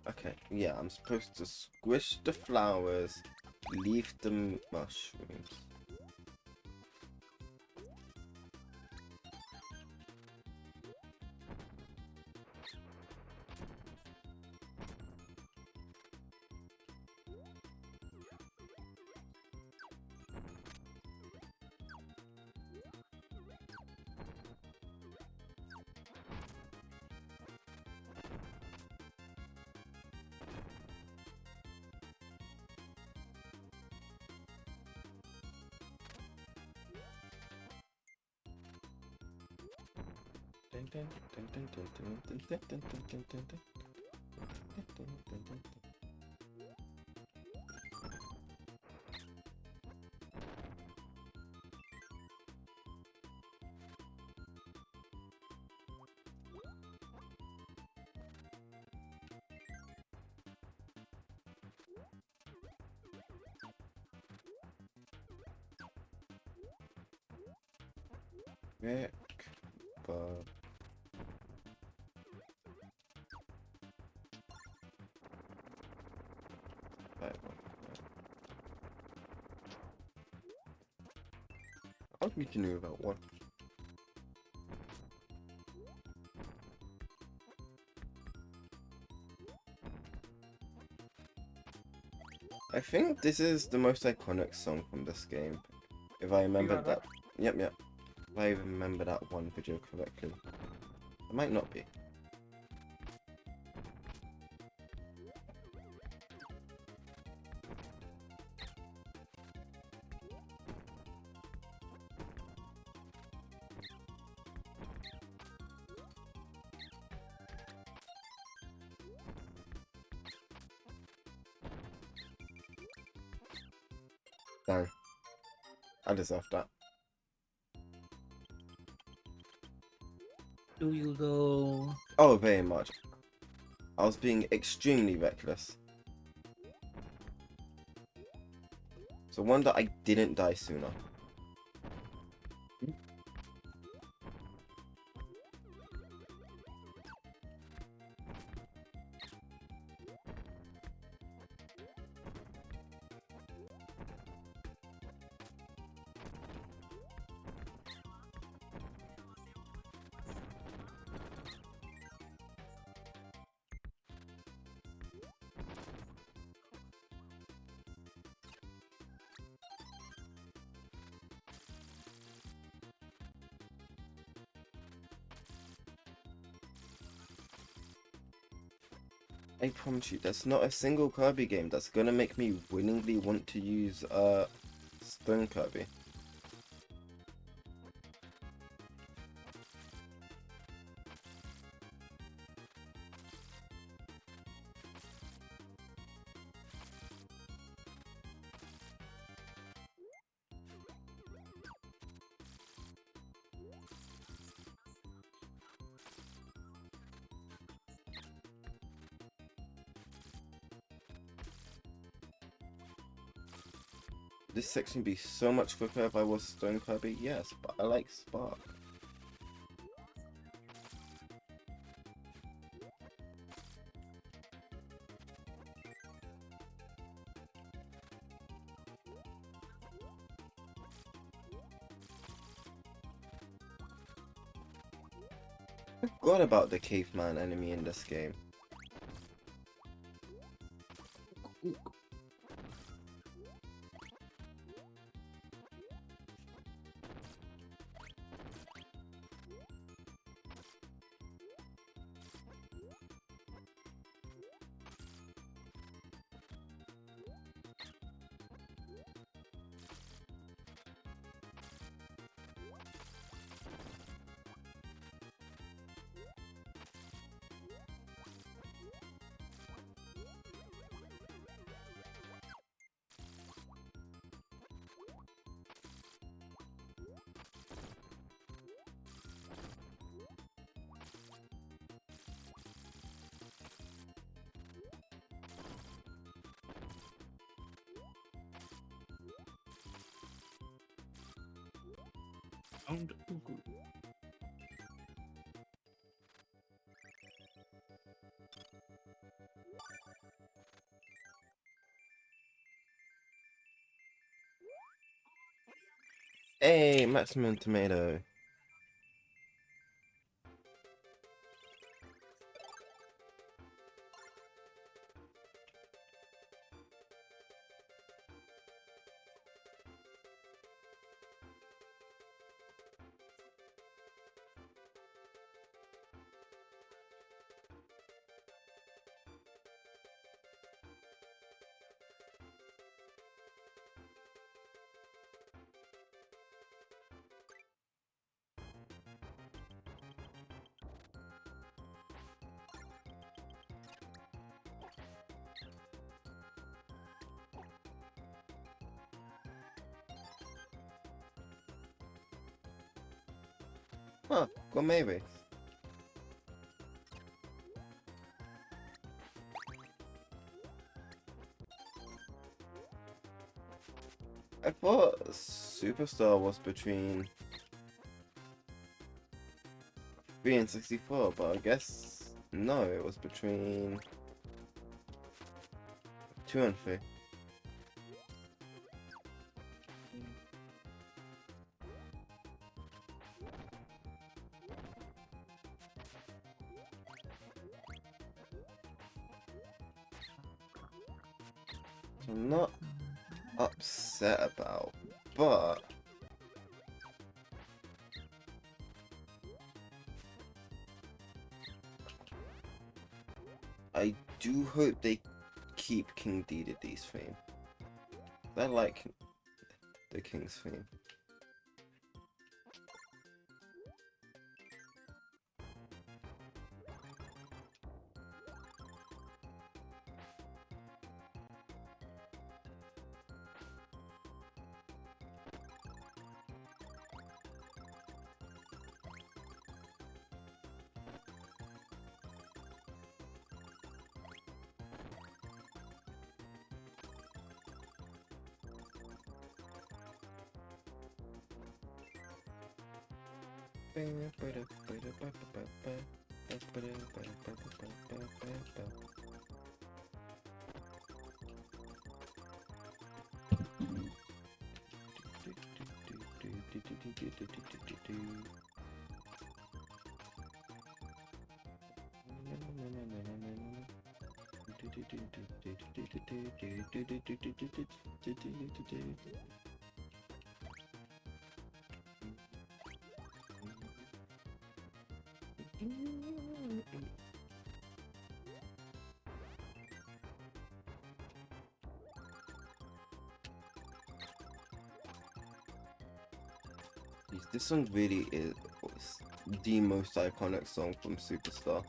Okay, yeah, I'm supposed to squish the flowers, leave the mushrooms. Rick, but how we can do about one? I think this is the most iconic song from this game. If I remember got that. Yep. If I remember that one video correctly. It might not be. Dang. I deserve that. Do you though? Oh, very much. I was being extremely reckless. So wonder I didn't die sooner. I promise you, there's not a single Kirby game that's gonna make me willingly want to use Stone Kirby. This section would be so much quicker if I was Stone Kirby, yes, but I like Spark. I forgot about the caveman enemy in this game. Sound Ugu. Hey, maximum tomato. Huh, gourmet race. I thought Superstar was between 3 and 64, but I guess no, it was between 2 and 3. So I'm not upset about, but I do hope they keep King Dedede's theme. I like the King's theme. This song really is the most iconic song from Superstar.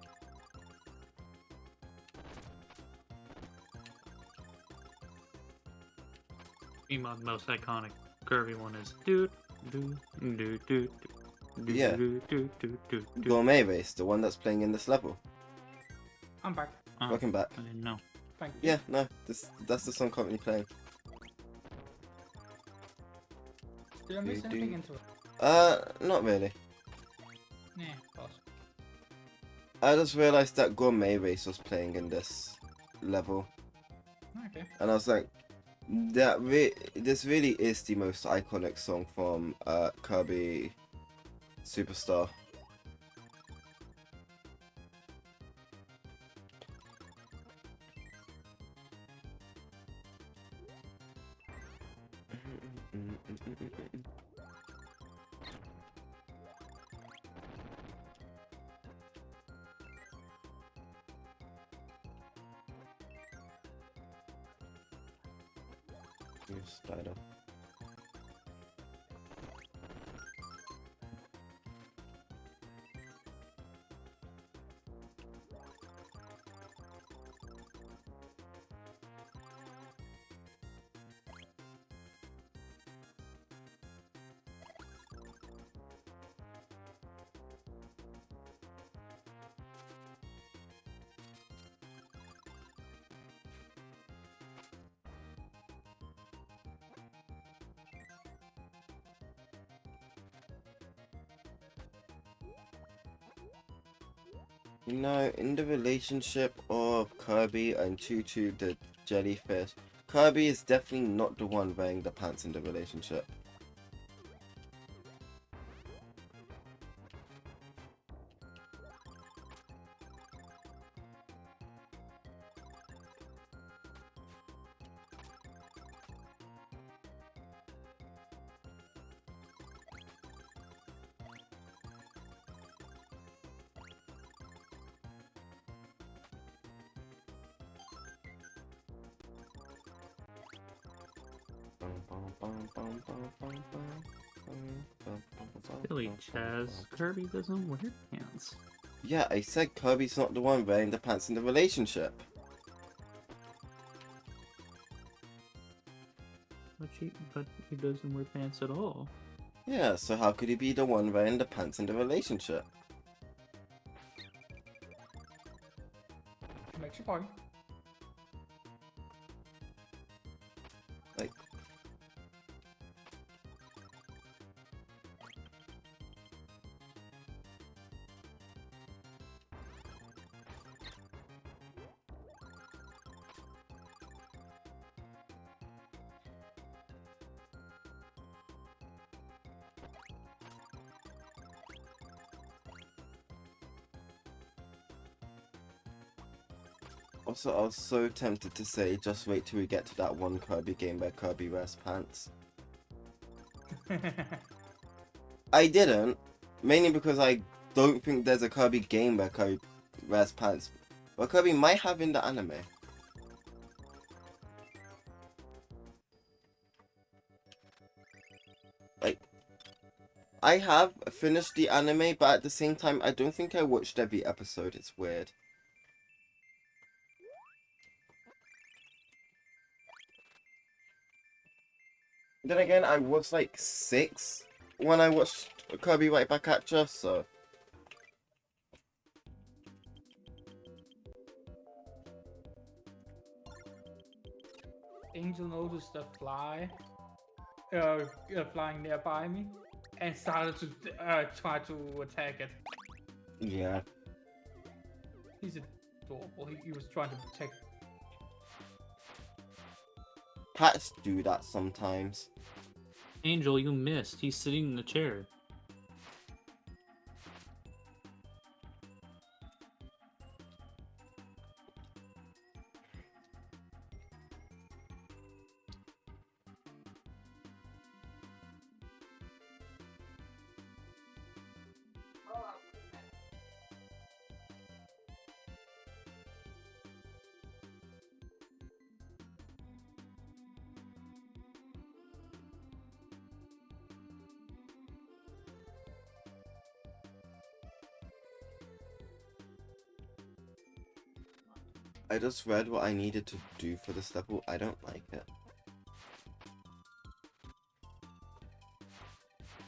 Meanwhile, the most iconic Kirby one is do do do do do Yeah. do do do do do. Gourmet Race, the one that's playing in this level. I'm back. Oh, Welcome back. I didn't know. Thank you. Yeah, no, that's the song currently playing. Did I miss Do, anything do. into it? Not really. Yeah, boss. I just realized that Gourmet Race was playing in this level, Okay. and I was like, this really is the most iconic song from Kirby Superstar. Spider. You know, in the relationship of Kirby and Choo Choo the jellyfish, Kirby is definitely not the one wearing the pants in the relationship. Silly Chaz, Kirby doesn't wear pants. Yeah, I said Kirby's not the one wearing the pants in the relationship. But he doesn't wear pants at all. Yeah, so how could he be the one wearing the pants in the relationship? Makes your point. Like, also, I was so tempted to say, just wait till we get to that one Kirby game where Kirby wears pants. I didn't, mainly because I don't think there's a Kirby game where Kirby wears pants. But Kirby might have in the anime. Like, I have finished the anime, but at the same time, I don't think I watched every episode. It's weird. Then again, I was like 6 when I watched Kirby Right Back at You, so... Angel noticed a fly flying nearby me and started to try to attack it. Yeah. He's adorable. He was trying to protect. Cats do that sometimes. Angel, you missed. He's sitting in the chair. I just read what I needed to do for this level. I don't like it.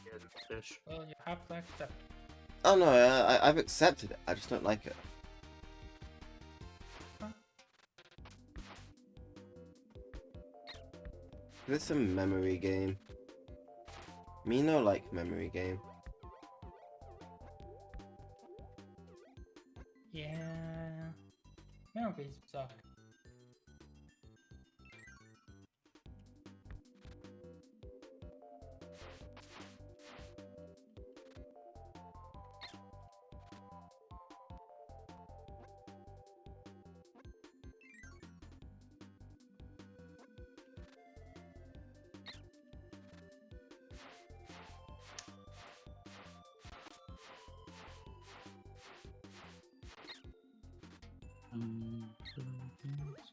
Yeah, the fish. Well, you have to accept. Oh no, I've accepted it. I just don't like it. Huh? This is a memory game. Me no like memory game. Yeah. Memories suck. So things.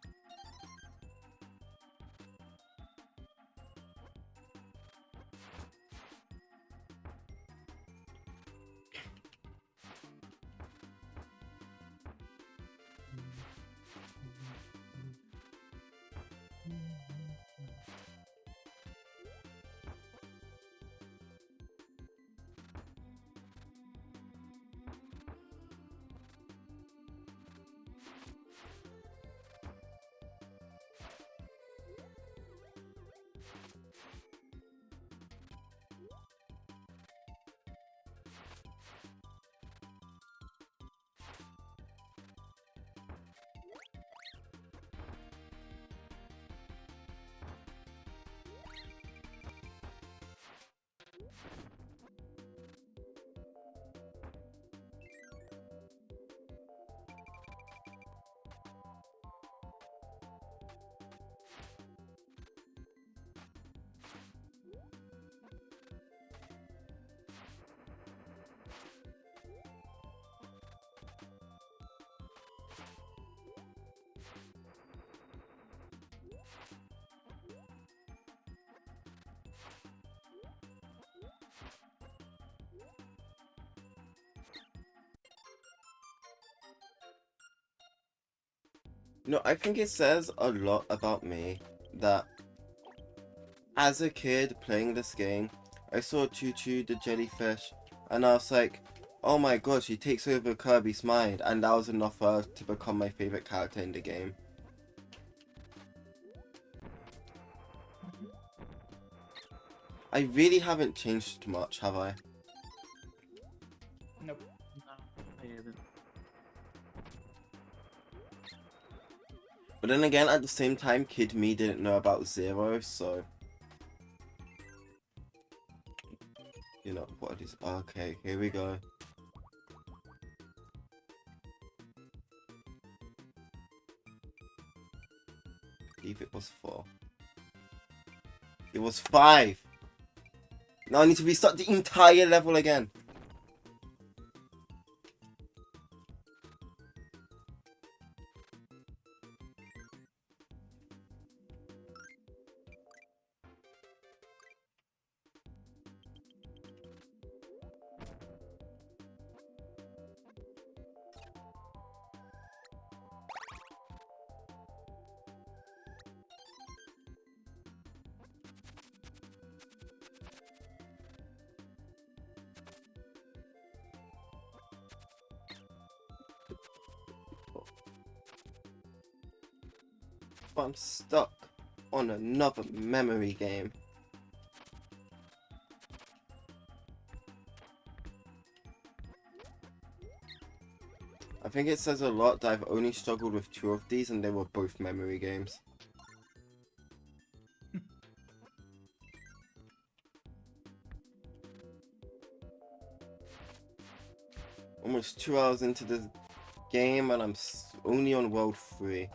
No, I think it says a lot about me that as a kid playing this game, I saw Choo Choo the jellyfish, and I was like, oh my gosh, he takes over Kirby's mind, and that was enough for her to become my favorite character in the game. I really haven't changed much, have I? Nope. No, I haven't. But then again, at the same time, Kid Me didn't know about Zero, so... You know, what is... Okay, here we go. I believe it was 4. It was 5! Now I need to restart the entire level again. But I'm stuck on another memory game. I think it says a lot that I've only struggled with 2 of these and they were both memory games. Almost 2 hours into the game and I'm only on world 3.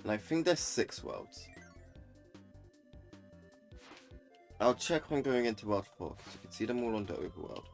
And I think there's 6 worlds. I'll check when going into world 4 because you can see them all on the overworld.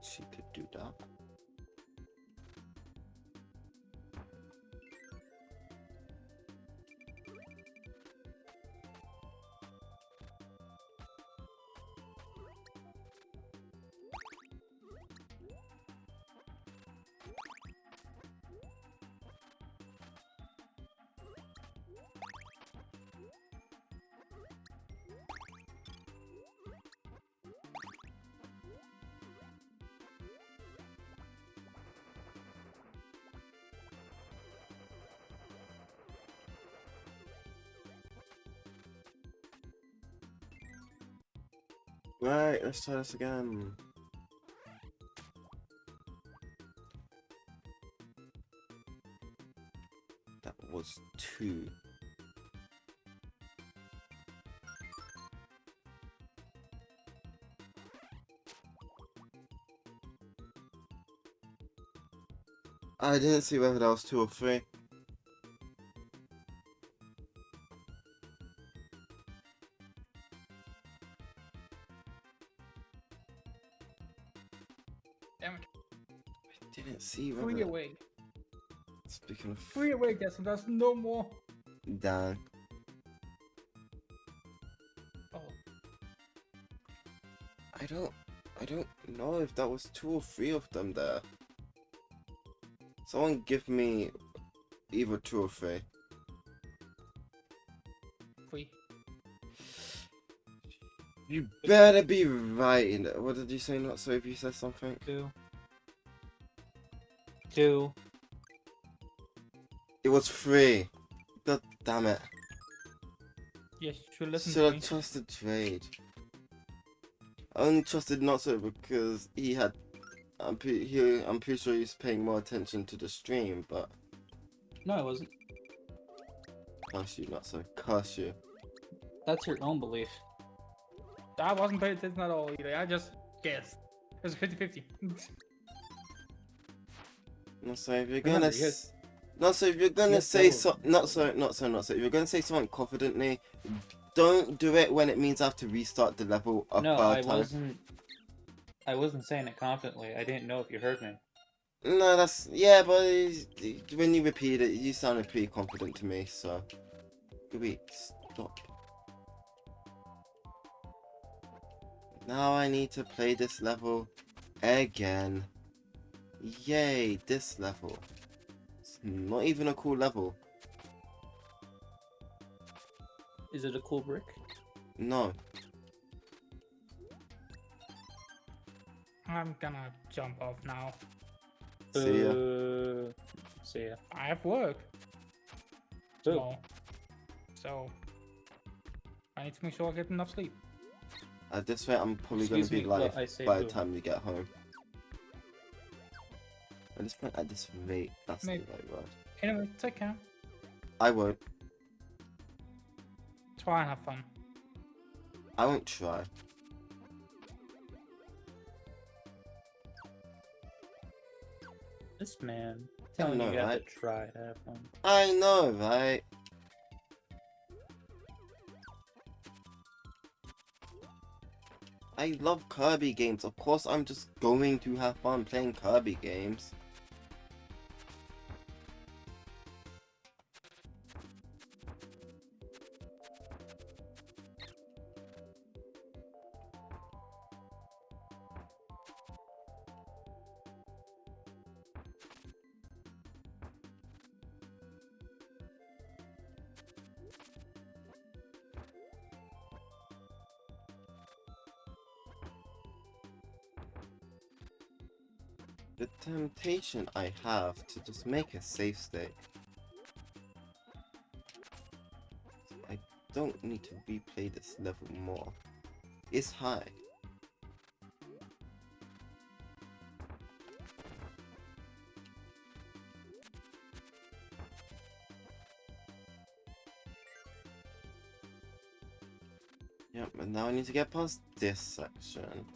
she could do that. Right, let's try this again. That was 2. I didn't see whether that was 2 or 3. Damn it. I didn't see whether... 3 away. Speaking of... 3 away, guys, and there's no more. Dan. Oh. I don't know if that was 2 or 3 of them there. Someone give me either 2 or 3. 3. You better be right in it. What did you say? Not so if you said something. 2. 2. It was 3. God damn it. Yes, you should listen Should to have me. trusted Trade. I only trusted Not So because he had. I'm pretty sure he's paying more attention to the stream, but No, I wasn't. curse you, Not So. Curse you. That's your own belief. I wasn't paying attention at all either. I just guessed. It was 50-50. Not so if you're Remember, gonna. yes. Not so if you're gonna Yes, say that so. Not so. If you're gonna say something confidently, don't do it when it means I have to restart the level a No, third I time. wasn't saying it confidently. I didn't know if you heard me. No, that's yeah, but when you repeat it, you sounded pretty confident to me. So, wait, stop. Now I need to play this level again. Yay, this level. It's not even a cool level. Is it a cool brick? No. I'm gonna jump off now. See ya. See ya. I have work Who? tomorrow. So, I need to make sure I get enough sleep. At this rate, I'm probably Excuse going to be me, what live I say by the who? time we get home. At this point, at this rate, that's Maybe. the right word. Anyway, take care. I won't. Try and have fun. I won't try. This man telling know, you have right? to try to have fun. I know, right? I love Kirby games. Of course, I'm just going to have fun playing Kirby games. The temptation I have to just make a safe state. I don't need to replay this level more. It's high. Yep, and now I need to get past this section.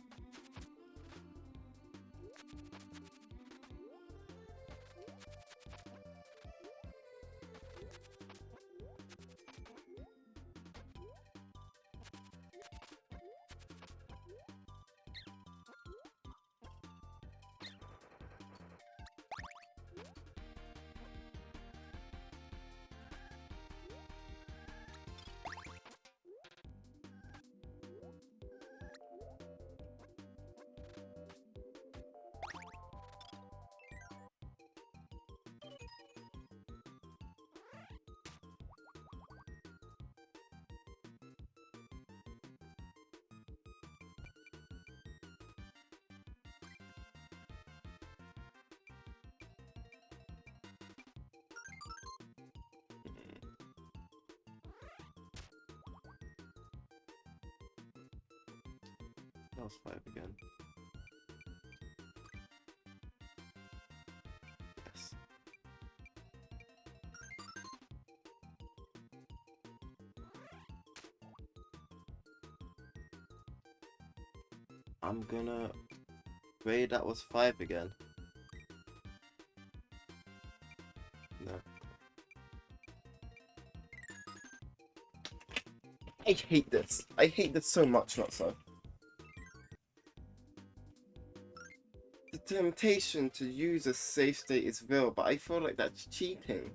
That was 5 again. Yes. I'm gonna pray that was 5 again. No. I hate this. I hate this so much, not so. The temptation to use a safe state is real, but I feel like that's cheating.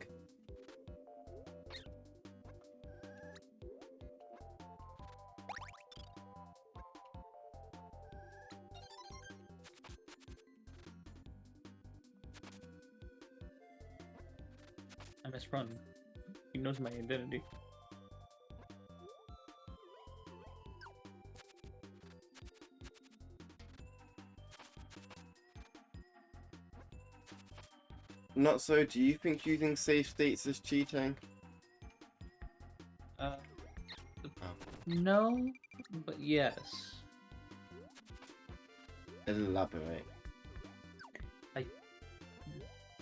I misrun. He knows my identity. Not so, do you think using safe states is cheating? No, but yes. Elaborate.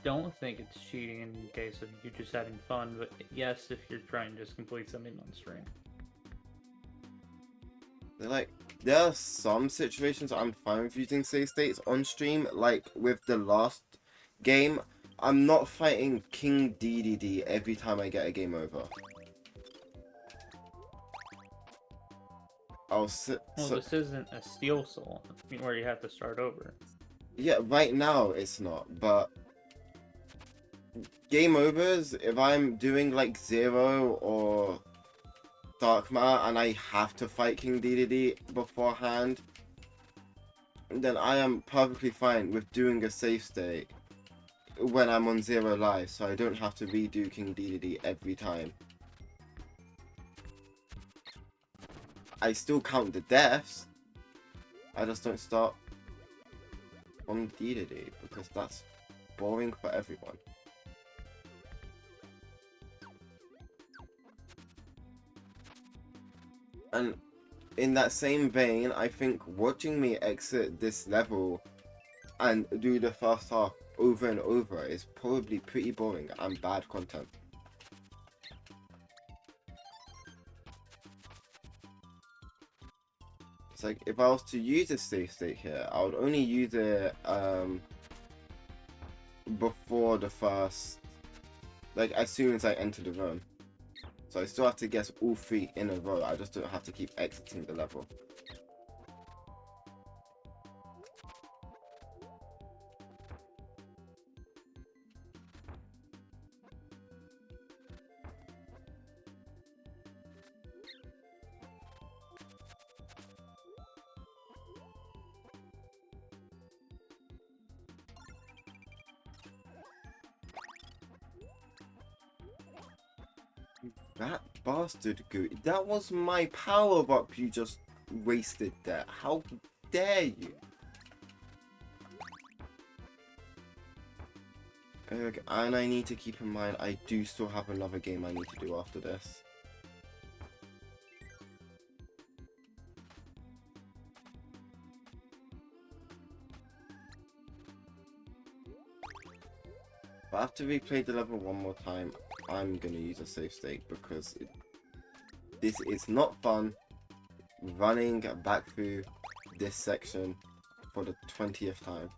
Don't think it's cheating in the case of you just having fun, but yes, if you're trying to just complete something on stream. Like, there are some situations I'm fine with using save states on stream, like with the last game. I'm not fighting King DDD every time I get a game over. I'll sit. Well, So, this isn't a Steel Soul where you have to start over. yeah, right now it's not, but game overs, if I'm doing like Zero or Dark Matter and I have to fight King DDD beforehand, then I am perfectly fine with doing a save state when I'm on Zero Live, so I don't have to redo King DDD every time. I still count the deaths, I just don't start on DDD because that's boring for everyone. And in that same vein, I think watching me exit this level and do the first half over and over is probably pretty boring and bad content. It's like, if I was to use a save state here, I would only use it before the first, like as soon as I enter the room. So I still have to guess all 3 in a row, I just don't have to keep exiting the level. That bastard Goot, that was my power up you just wasted there. How dare you? Okay, and I need to keep in mind I do still have another game I need to do after this. If I have to replay the level one more time, I'm gonna use a save state because this is not fun running back through this section for the 20th time.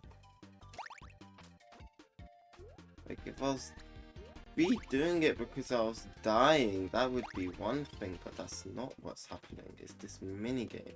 Like, if I was redoing it because I was dying, that would be one thing, but that's not what's happening. It's this minigame.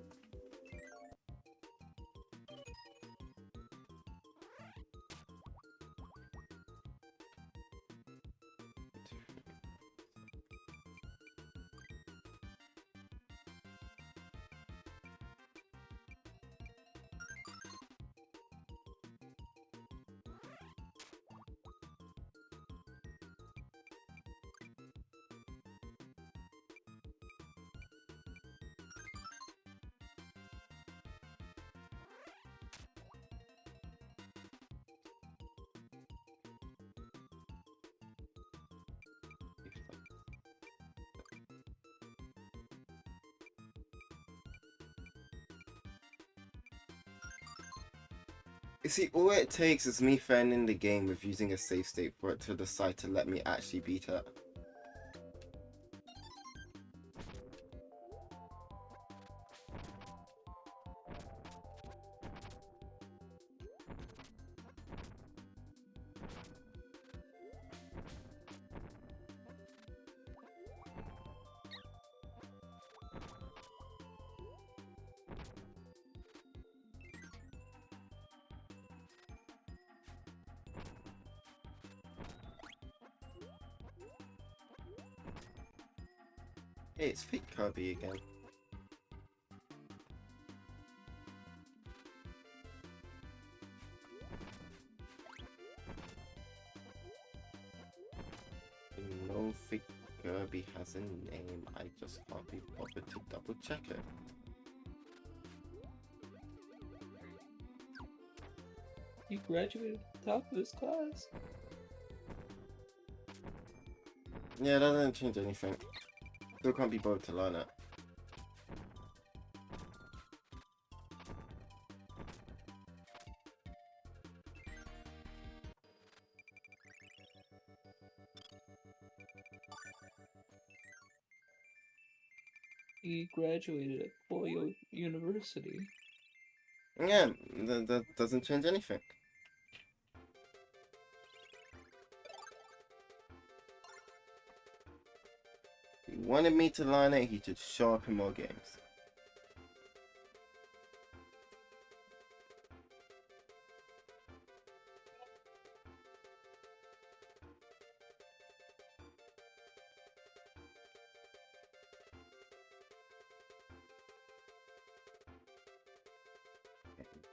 You see, all it takes is me failing the game with using a save state for it to decide to let me actually beat it. Hey, it's fake Kirby again. No fake Kirby has a name, I just can't be bothered to double check it. You graduated at the top of this class. Yeah, that doesn't change anything. Still can't be bothered to learn it. He graduated at Boyo University. Yeah, that doesn't change anything. He wanted me to learn it, he should show up in more games.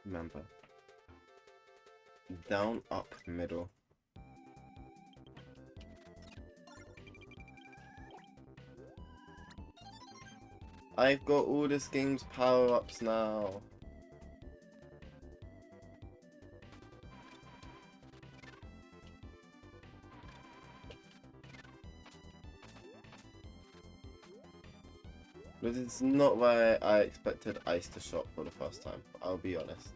Remember. Down, up, middle. I've got all this game's power-ups now. But it's not why I expected Ice to shop for the first time, I'll be honest.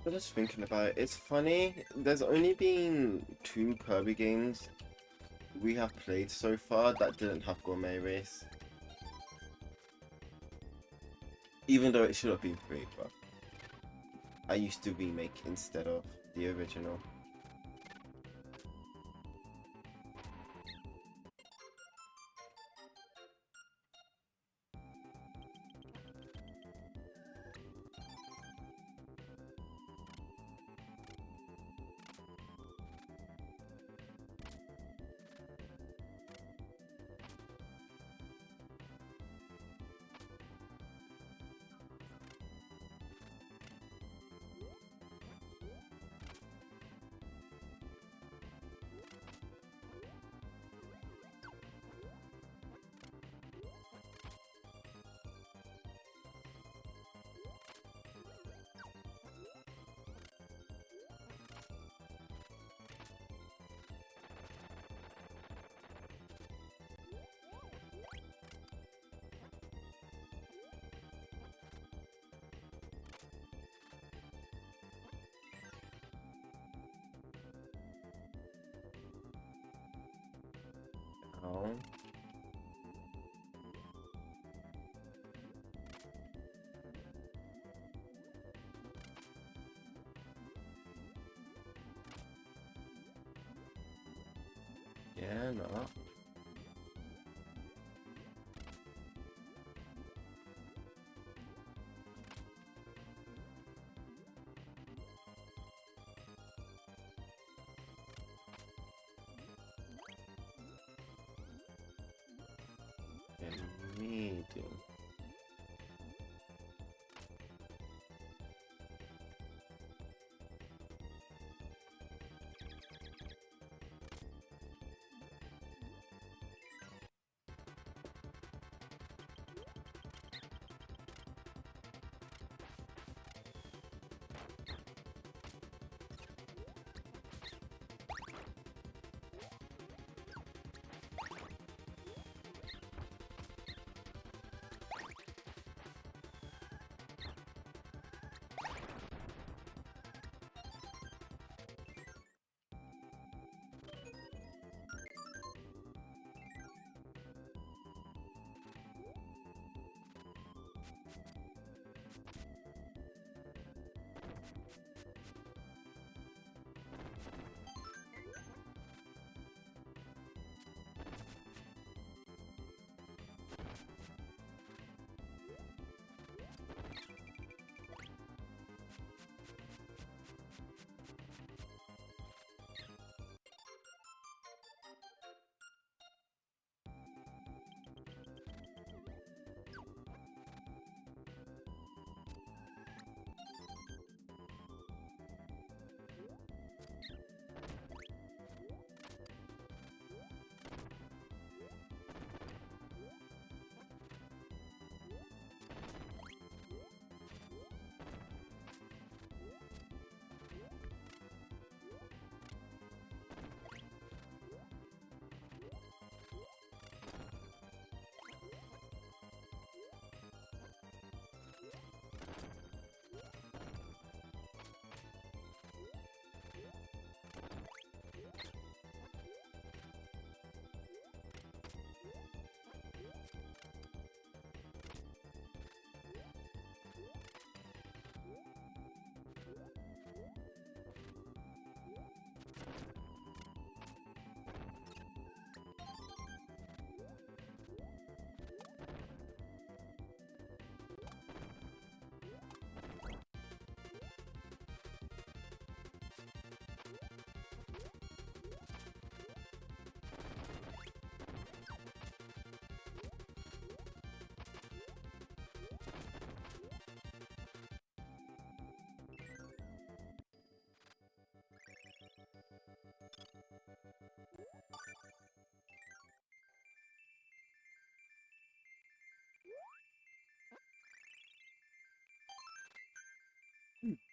But just thinking about it, it's funny, there's only been 2 Kirby games we have played so far that didn't have Gourmet Race. Even though it should have been 3, but I used to remake instead of the original. Oh. cannot. Medium.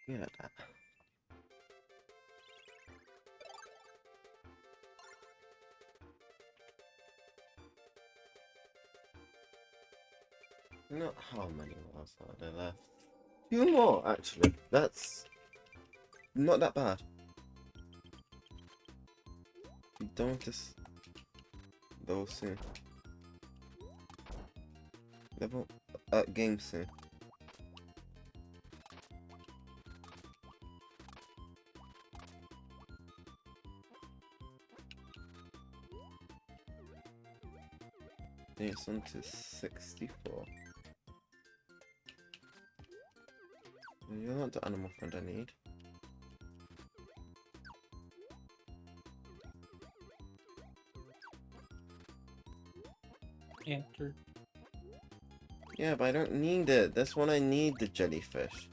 Yeah, that. Not how many miles are there left? Two more, actually. That's not that bad. You don't just go soon. Level game soon. It's on to 64. You're not the animal friend I need. Enter. Yeah, but I don't need it. This one I need the jellyfish.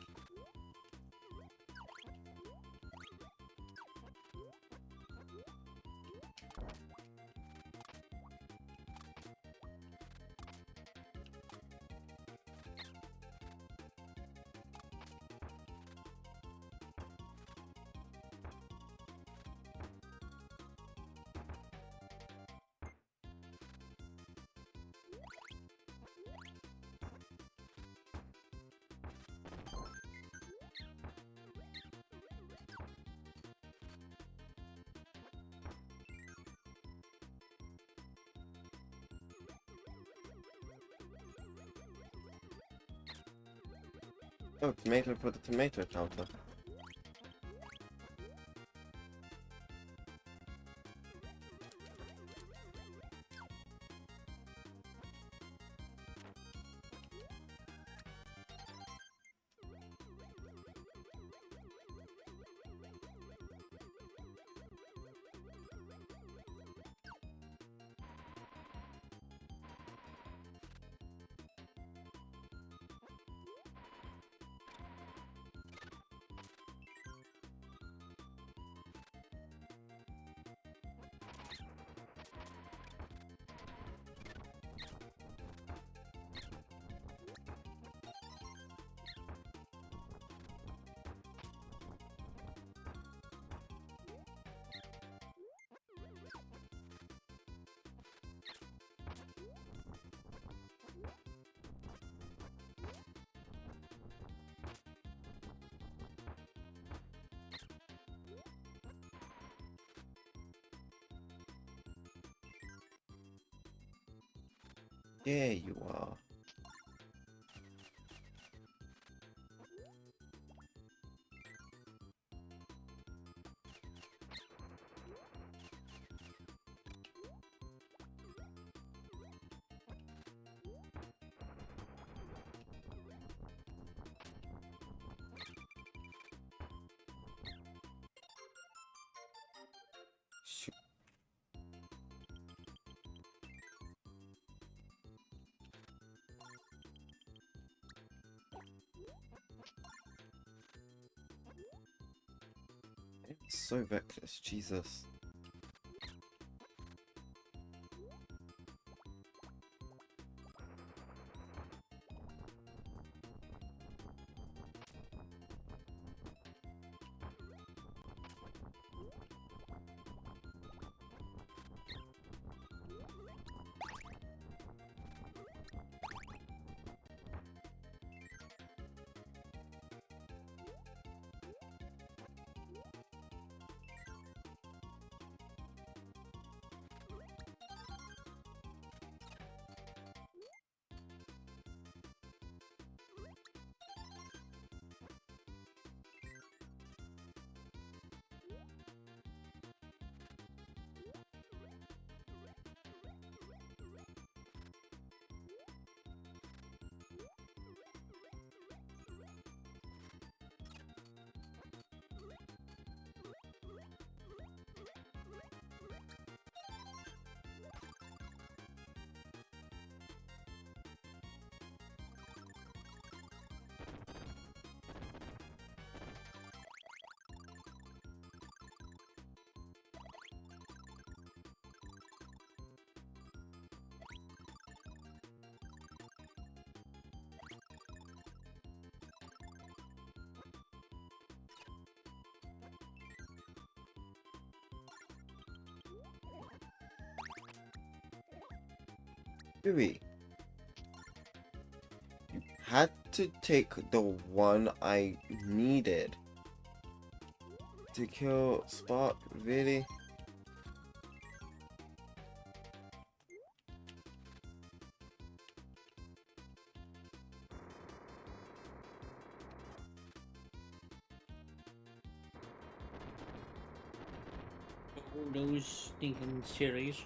Oh, tomato for the tomato counter. Yeah, you are. Shoot. It's so reckless, Jesus. Yuri, you had to take the one I needed to kill Spark, really? Oh, those stinking series.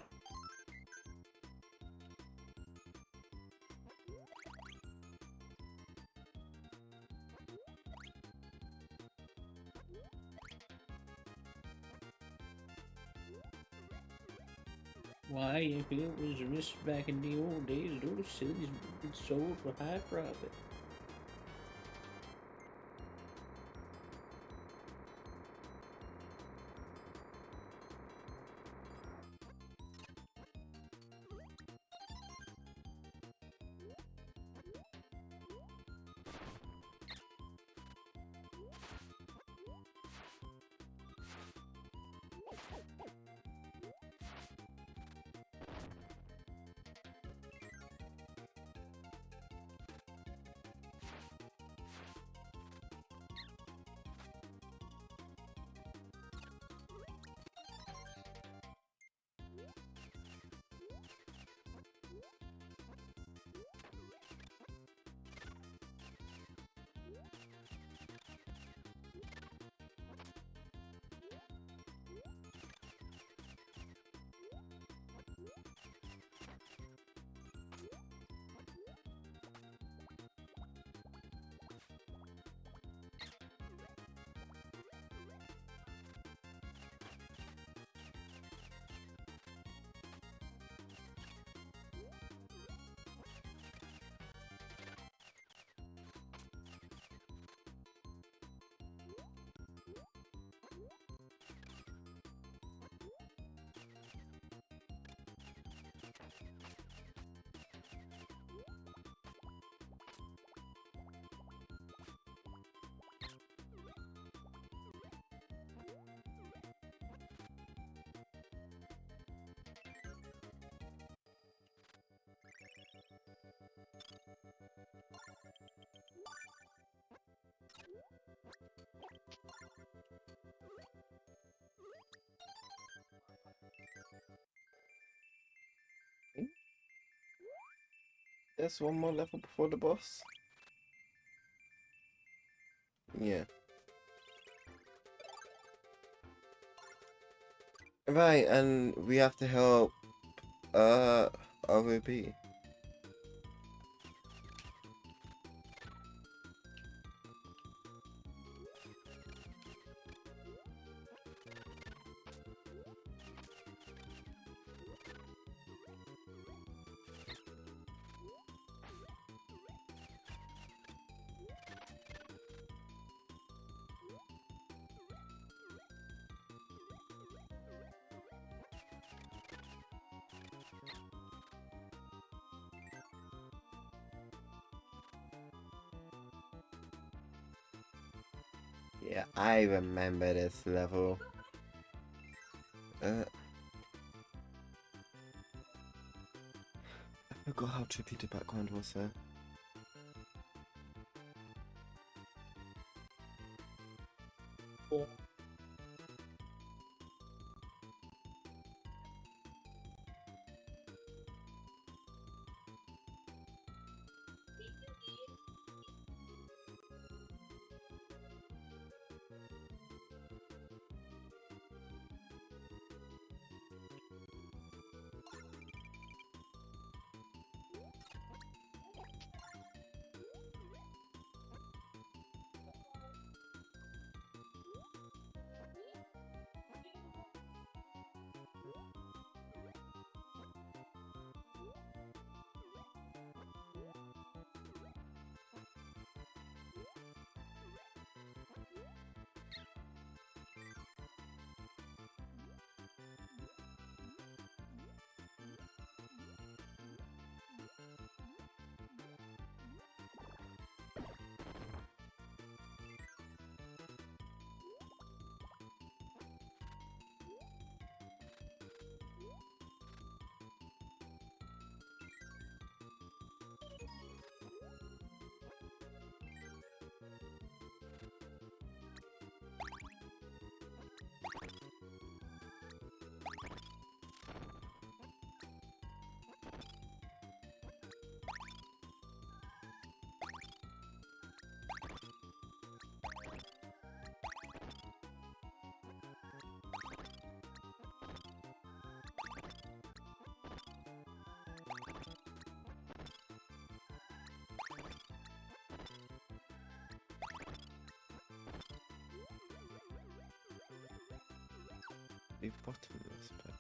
Why, if it was missed back in the old days, those cities would be sold for high profit. there's one more level before the boss. Yeah. Right, and we have to help OOP. Yeah, I remember this level. I forgot how trippy the background was there. Cool. The bottomless pit.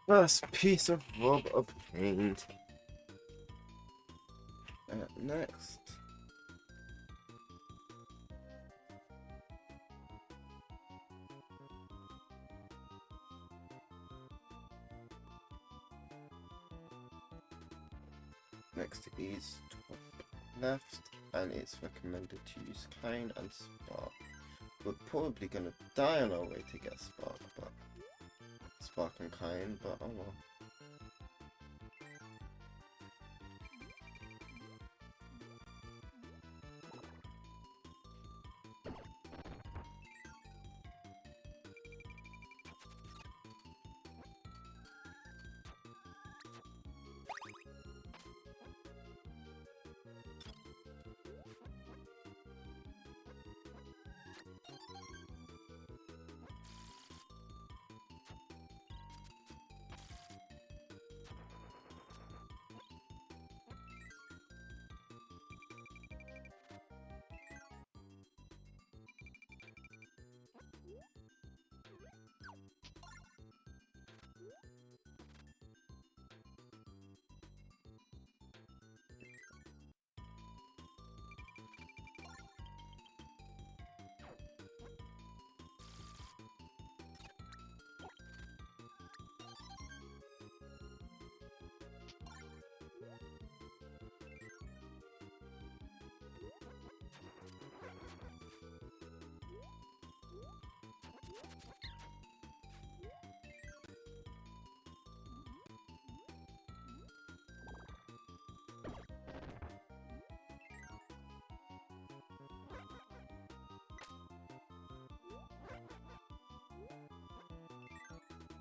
First piece of rub of paint. Next. Next is top left, and it's recommended to use Kind and Spark. We're probably gonna die on our way to get Spark, but Spark and Kind, but oh well.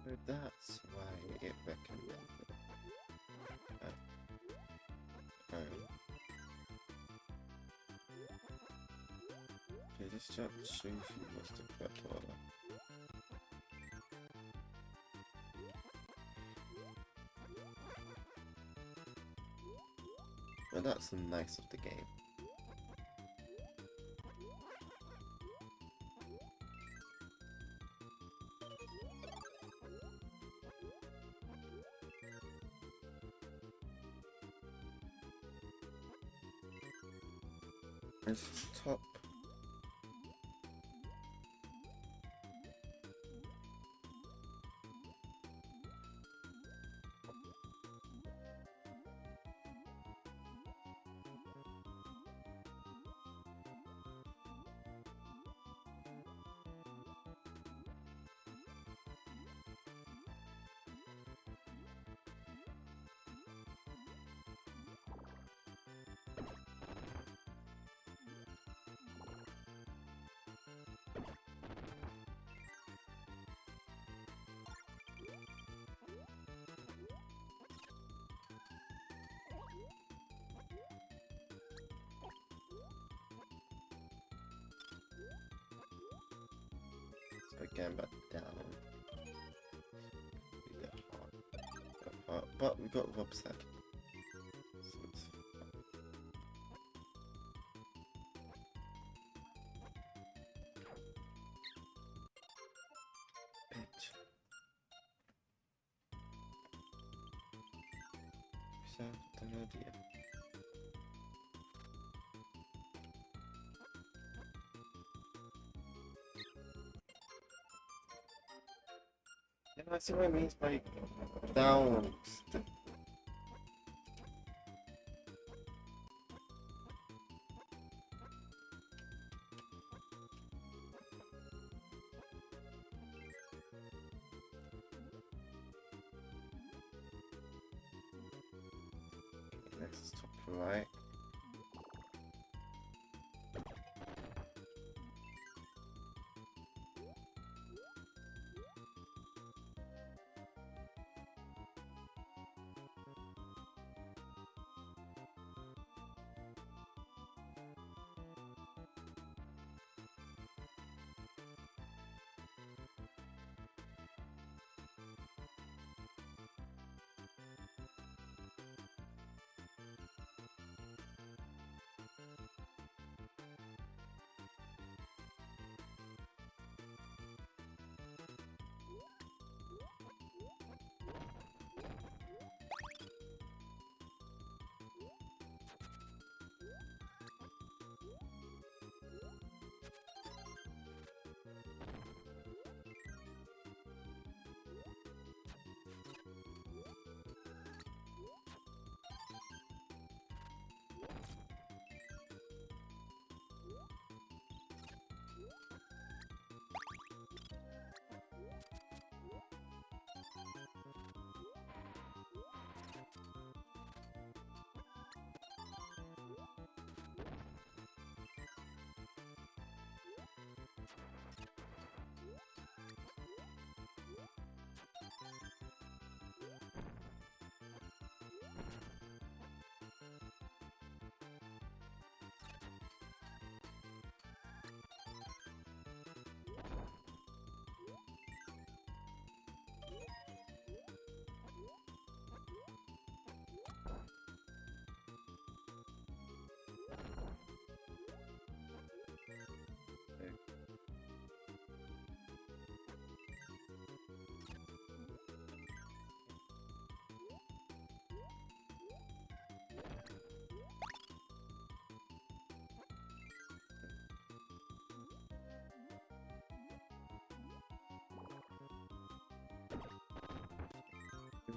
So that's why it recommended. Okay, this chart shows you what's the correct order. Well, that's the nice of the game. This is top. So again, back down. We get hard. But we got Rob said. So it's bitch. So, an idea. Yeah, I see what it means by downs. Next is top right.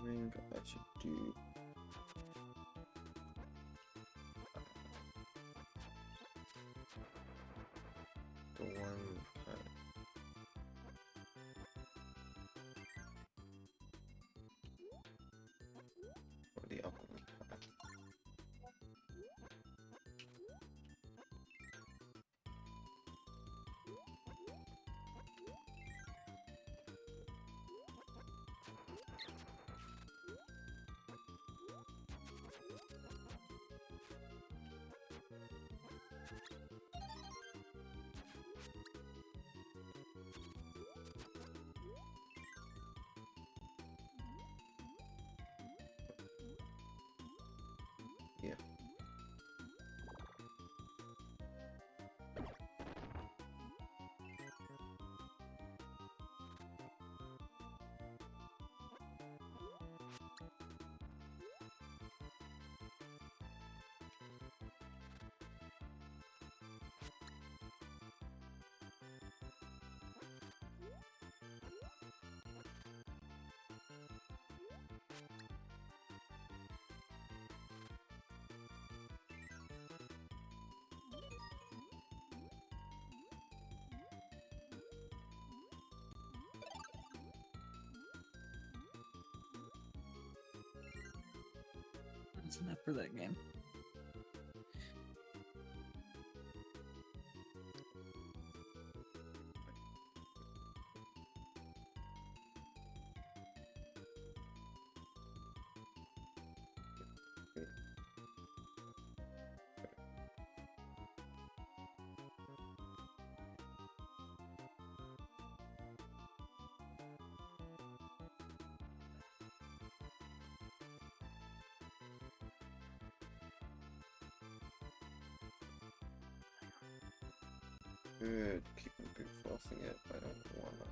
ring I should do. The one or the upper one. Yeah. That's enough for that game. Good. Keep forcing it. I don't wanna.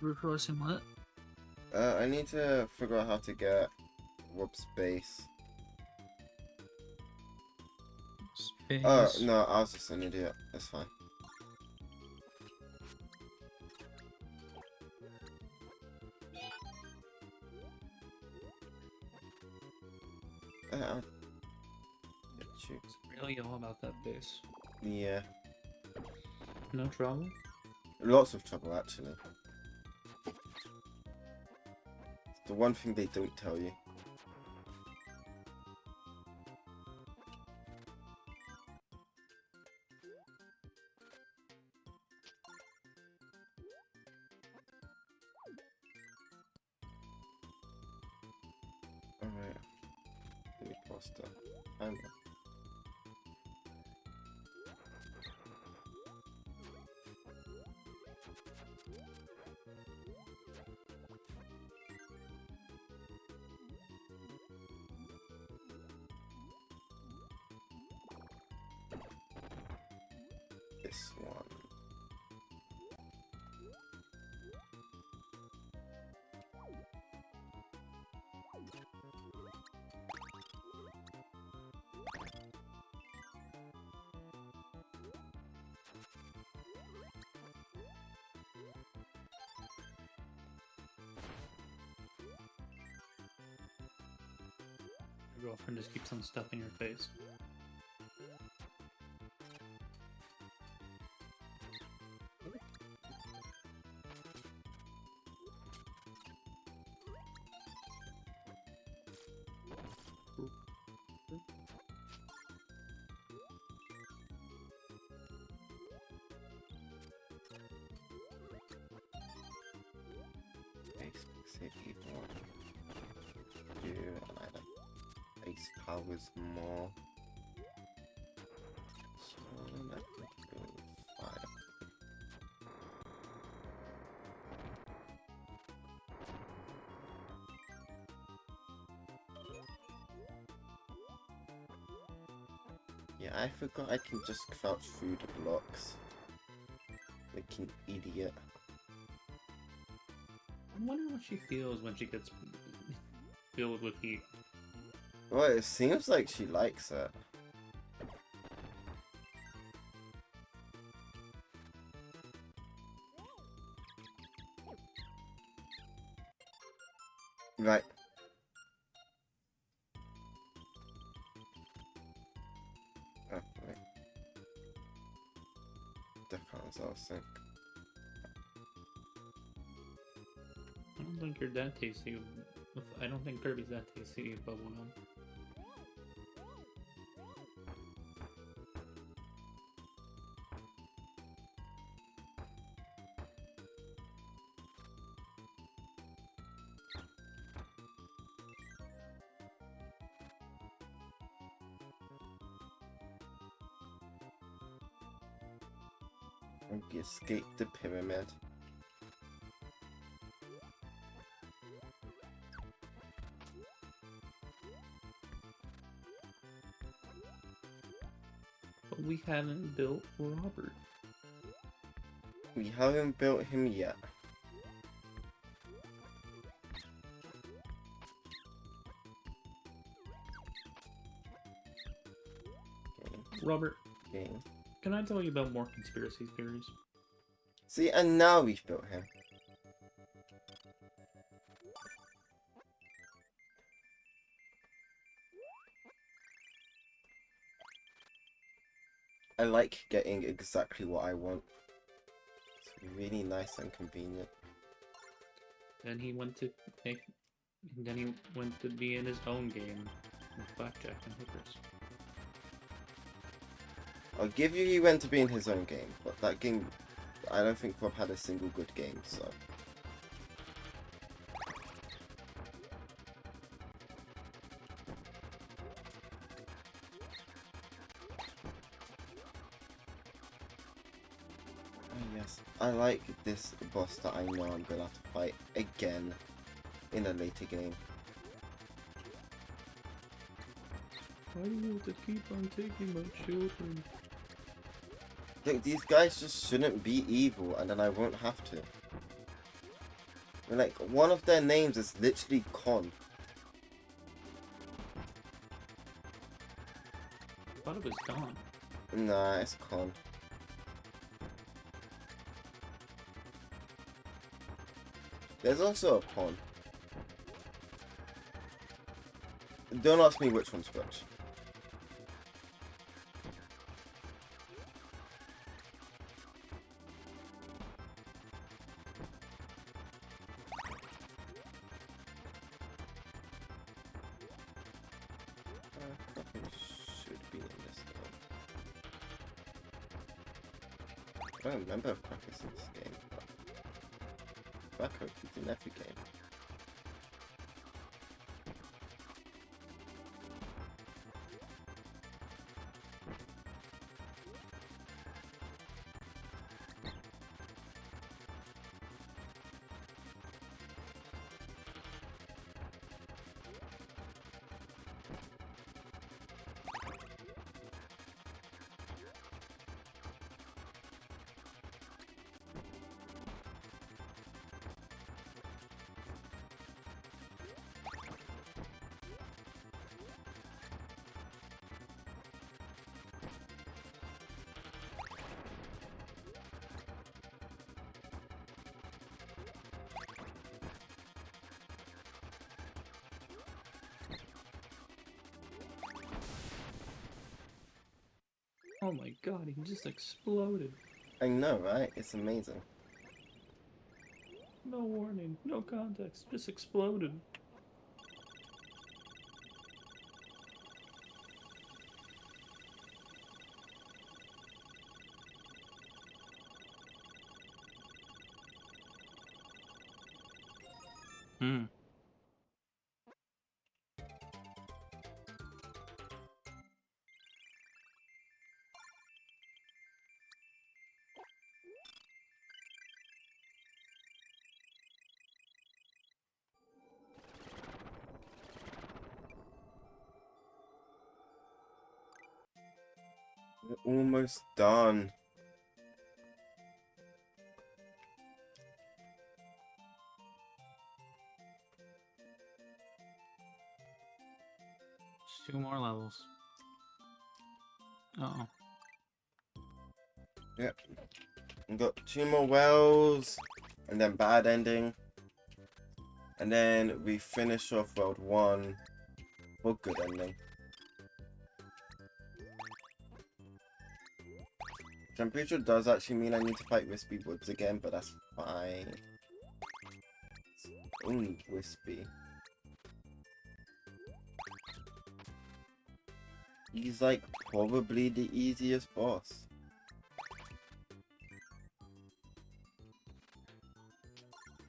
Reversing what? I need to figure out how to get whoops base. Space. Oh no, I was just an idiot. That's fine. I'll get you. It's really all about that base. Yeah, No trouble. lots of trouble actually. It's the one thing they don't tell you. Alright. Let me pause the timer. This one. Your girlfriend just keeps on stuffing your face. Safety one. Do and I like ace powers more. So then I could go fire. Yeah, I forgot I can just crouch through the blocks. Like an idiot. I'm wondering what she feels when she gets filled with heat. Well, it seems like she likes it. Right. Oh, right. Defcons, I was saying. I don't think you're that tasty. I don't think Kirby's that tasty bubblegum. We escaped the pyramid. But we haven't built Robert. We haven't built him yet. Robert, Okay. can I tell you about more conspiracy theories? See, and now we've built him. I like getting exactly what I want. It's really nice and convenient. Then he went to be in his own game with blackjack and hookers. I'll give you he went to be in his own game, but that game, I don't think Rob had a single good game, so. Oh yes, I like this boss that I know I'm gonna have to fight again in a later game. Why do you have to keep on taking my children? Look, these guys just shouldn't be evil, and then I won't have to. I mean, like, one of their names is literally Con. I thought it was gone. Nah, it's Con. There's also a Pon. Don't ask me which one's which. Nothing should be in this though. I don't remember if Cracker's in this game, but Cracker is in every game. Oh my god, he just exploded. I know, right? It's amazing. No warning, no context, just exploded. Hmm. We're almost done. Just 2 more levels. Uh-oh. Yep. We've got 2 more wells, and then bad ending. And then we finish off World 1 for good ending. Which I'm pretty sure does actually mean I need to fight Wispy Woods again, but that's fine. It's only Wispy. He's like probably the easiest boss.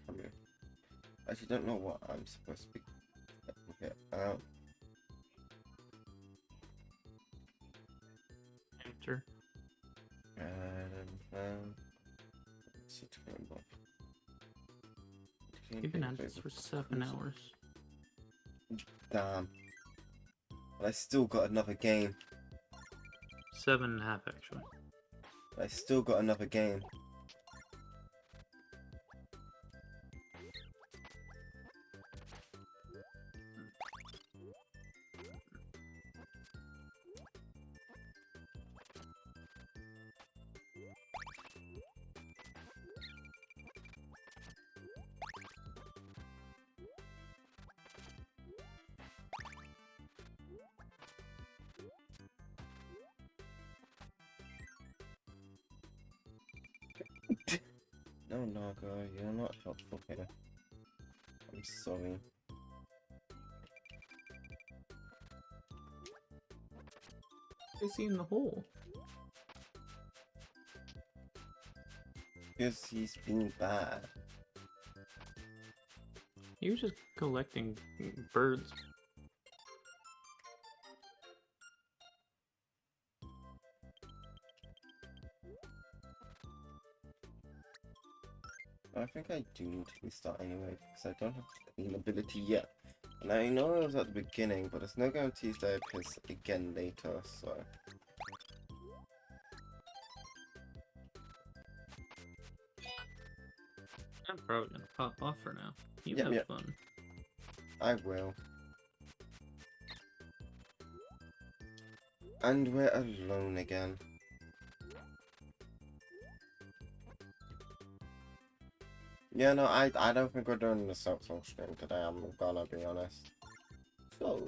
Come here. I actually don't know what I'm supposed to be. Okay, Enter. You've been at this for 7 hours. Damn. But I still got another game. 7.5 actually. I still got another game. No, Naga, you're not helpful here. I'm sorry. Is he in the hole? Because he's being bad. He was just collecting birds. I think I do need to restart anyway, because I don't have the clean ability yet. And I know it was at the beginning, but there's no guarantees that it appears again later, so... I'm probably gonna pop off for now. You Yep, have yep. fun. I will. And we're alone again. Yeah, no, I don't think we're doing the Silk Song stream today, I'm gonna be honest. So,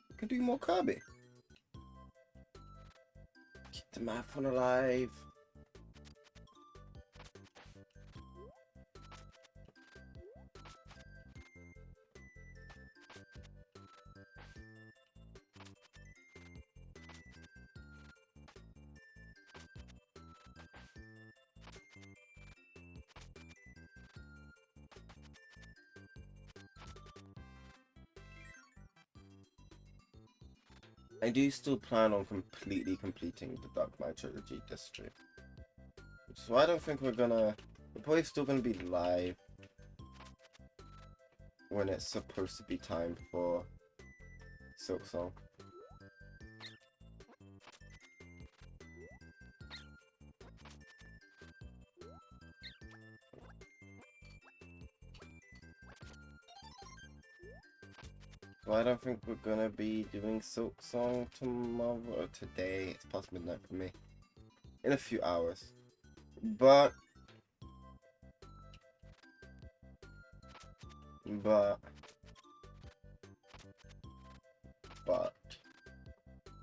we can do more Kirby. Keep the marathon alive. I do still plan on completely completing the Dark Knight trilogy this stream. So I don't think we're probably still gonna be live when it's supposed to be time for Silk Song. Well, I don't think we're gonna be doing Silk Song tomorrow or today. It's past midnight for me. In a few hours. But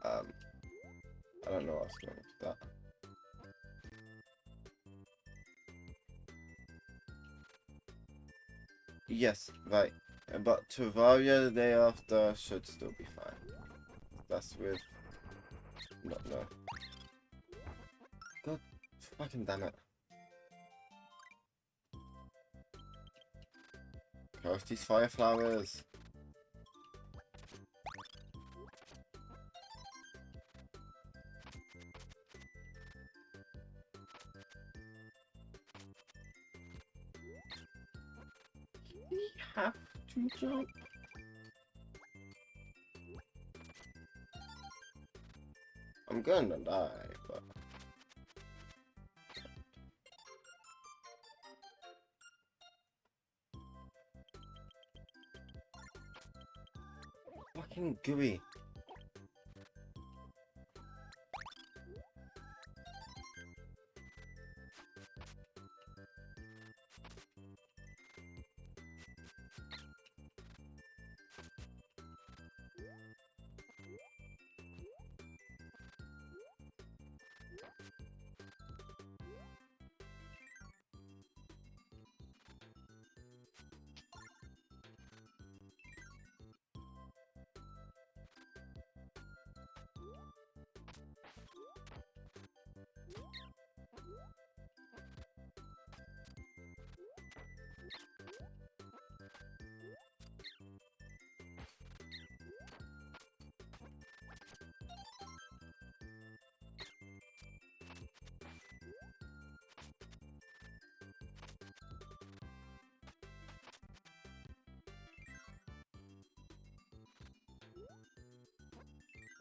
I don't know what's going with that. Yes, right. But Terraria the day after should still be fine. That's with... No. God fucking damn it. Curse these fire flowers. We have to jump. I'm gonna die, but... Fucking gooey.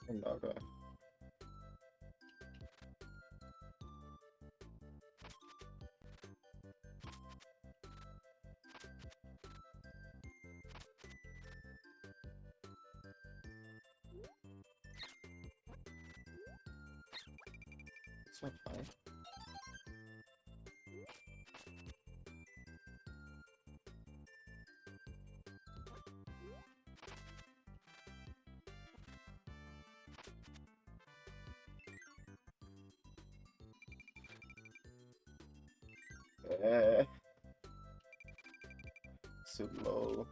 Another. It's not fine. Eh, so low.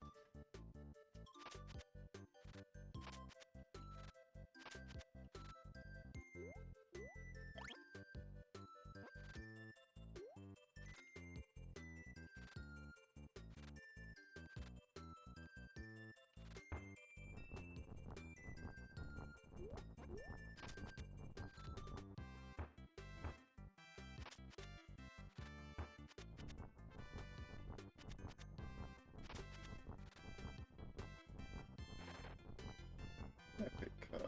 Epic cups.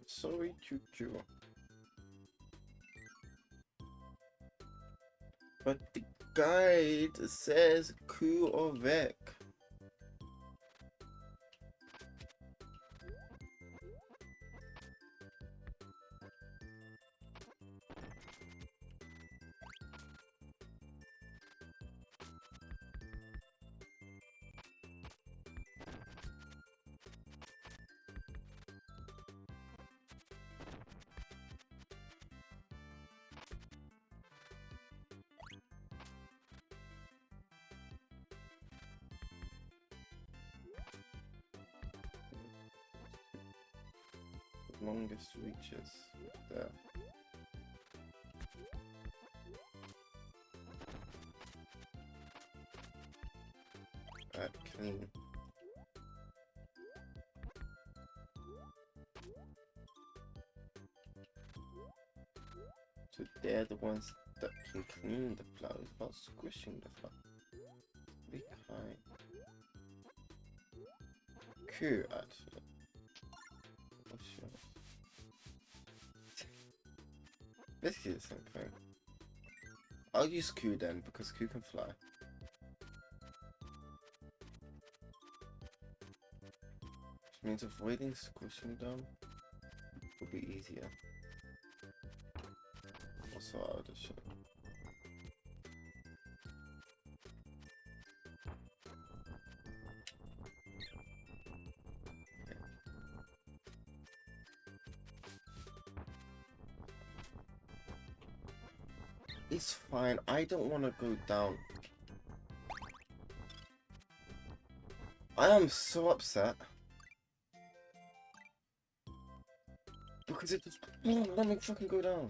Sorry, Choo Choo. But the guide says coup or Vec. Longest reaches there. Clean. So they're the ones that can clean the flowers without squishing the flower. Be kind. Q actually. What's yours? Basically the same thing. I'll use Q then because Q can fly. Which means avoiding squishing them will be easier. Also out of the ship. It's fine. I don't want to go down. I am so upset. Because it just won't let me fucking go down.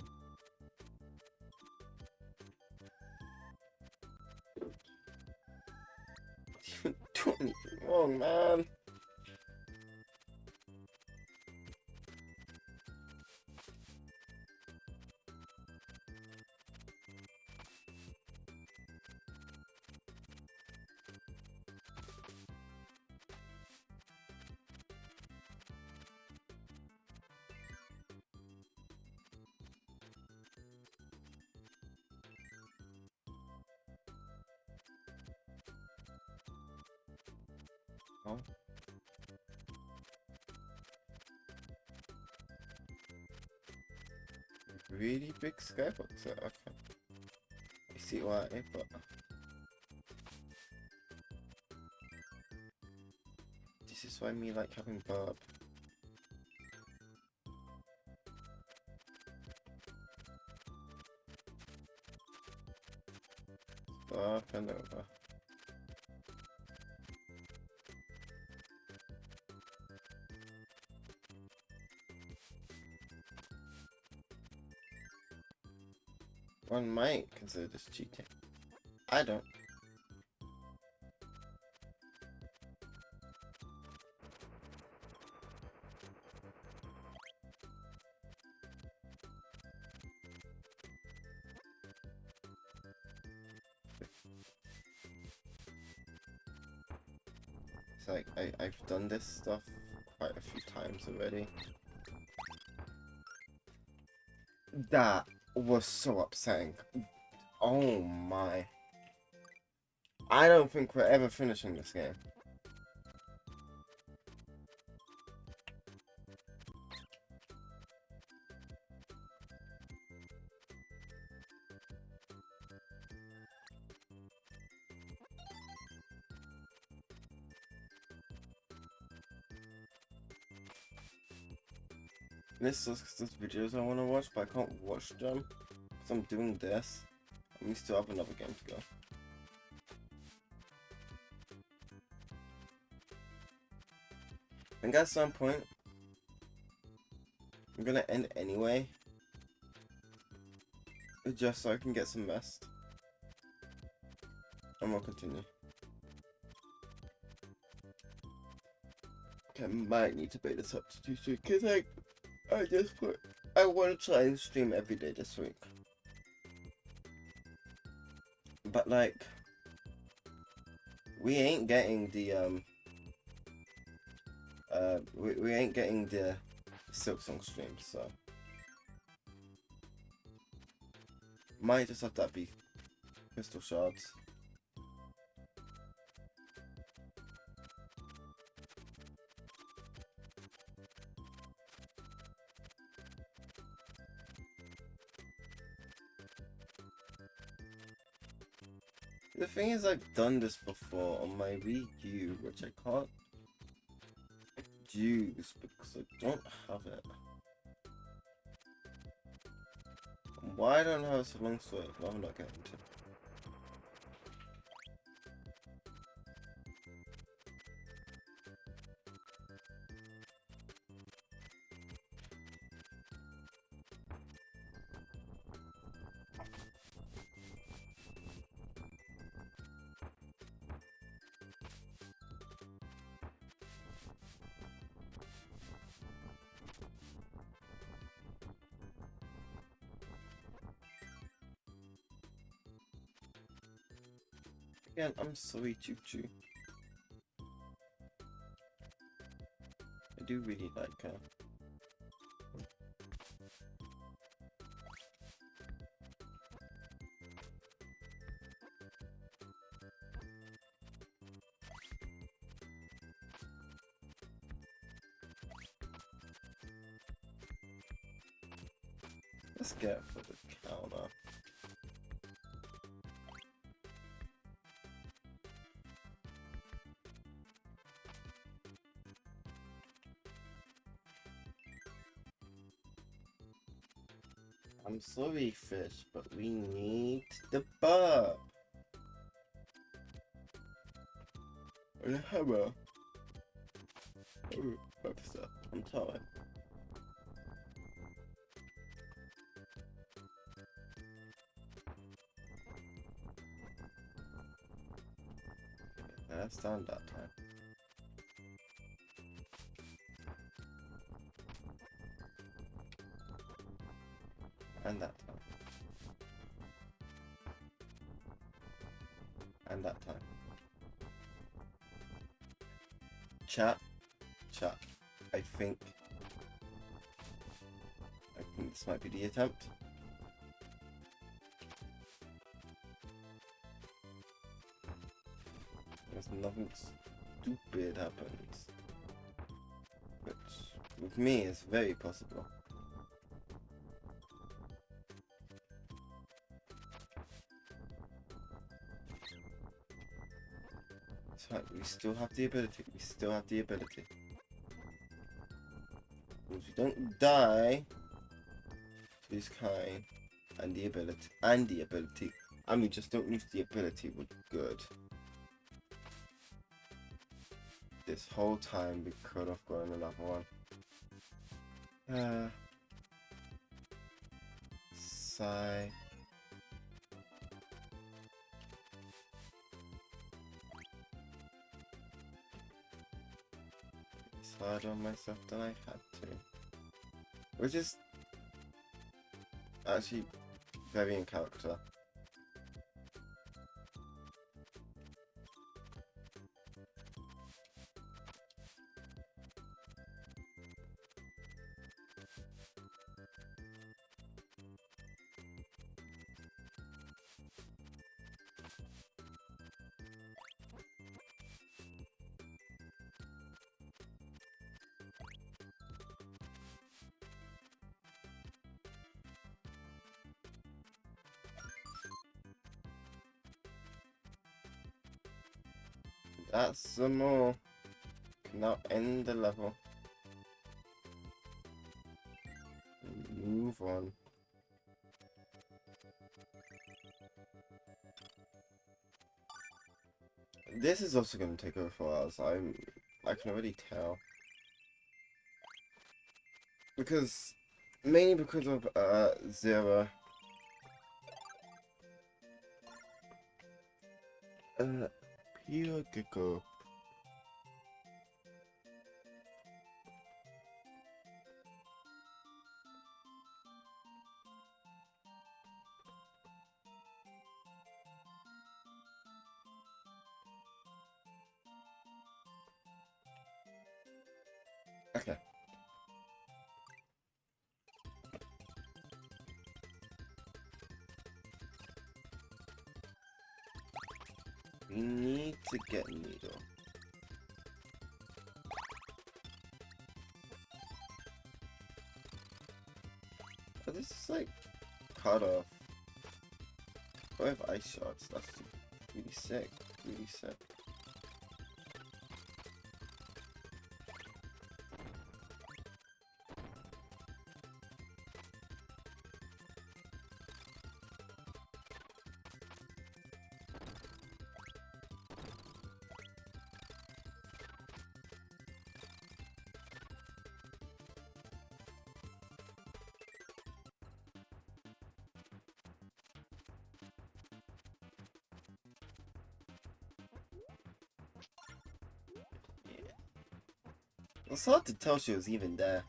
You do anything wrong, man. Oh. Really big skybox, okay. I see why, but this is why me like having Barb. Barb and over. One might consider this cheating. I don't. It's like I've done this stuff quite a few times already. That was so upsetting. Oh my. I don't think we're ever finishing this game. This is just videos I want to watch, but I can't watch them because I'm doing this. And we still have another game to go. I think at some point, I'm gonna end anyway. Just so I can get some rest. And we'll continue. I might need to break this up to 2 soon because I want to try and stream every day this week. But like, we ain't getting the we ain't getting the Silk Song stream, so might just have that be Crystal Shards. The thing is, I've done this before on my Wii U, which I can't use because I don't have it. Why don't I have a long sword? I'm not getting to. Again, I'm sorry, Choo Choo. I do really like her. Let's get for the counter. I'm sorry, fish, but we need the burp. And a hammer. Oh, officer, I'm tired. That's done that time. And that time. And that time. Chat. I think this might be the attempt. There's nothing stupid happens. Which, with me, is very possible. It's fine, we still have the ability. If we don't die to this kind, and the ability, and we just don't use the ability, we're good. This whole time we could have gotten another one. Sigh. harder on myself than I had to. Which is actually very in character. That's some more. Now end the level. Move on. This is also going to take over 4 hours. I can already tell. Mainly because of Zero. Pure Gecko. Okay. We need to get Needle. Oh, this is like cut off. I have ice shots. That's really sick. Really sick. It's hard to tell she was even there.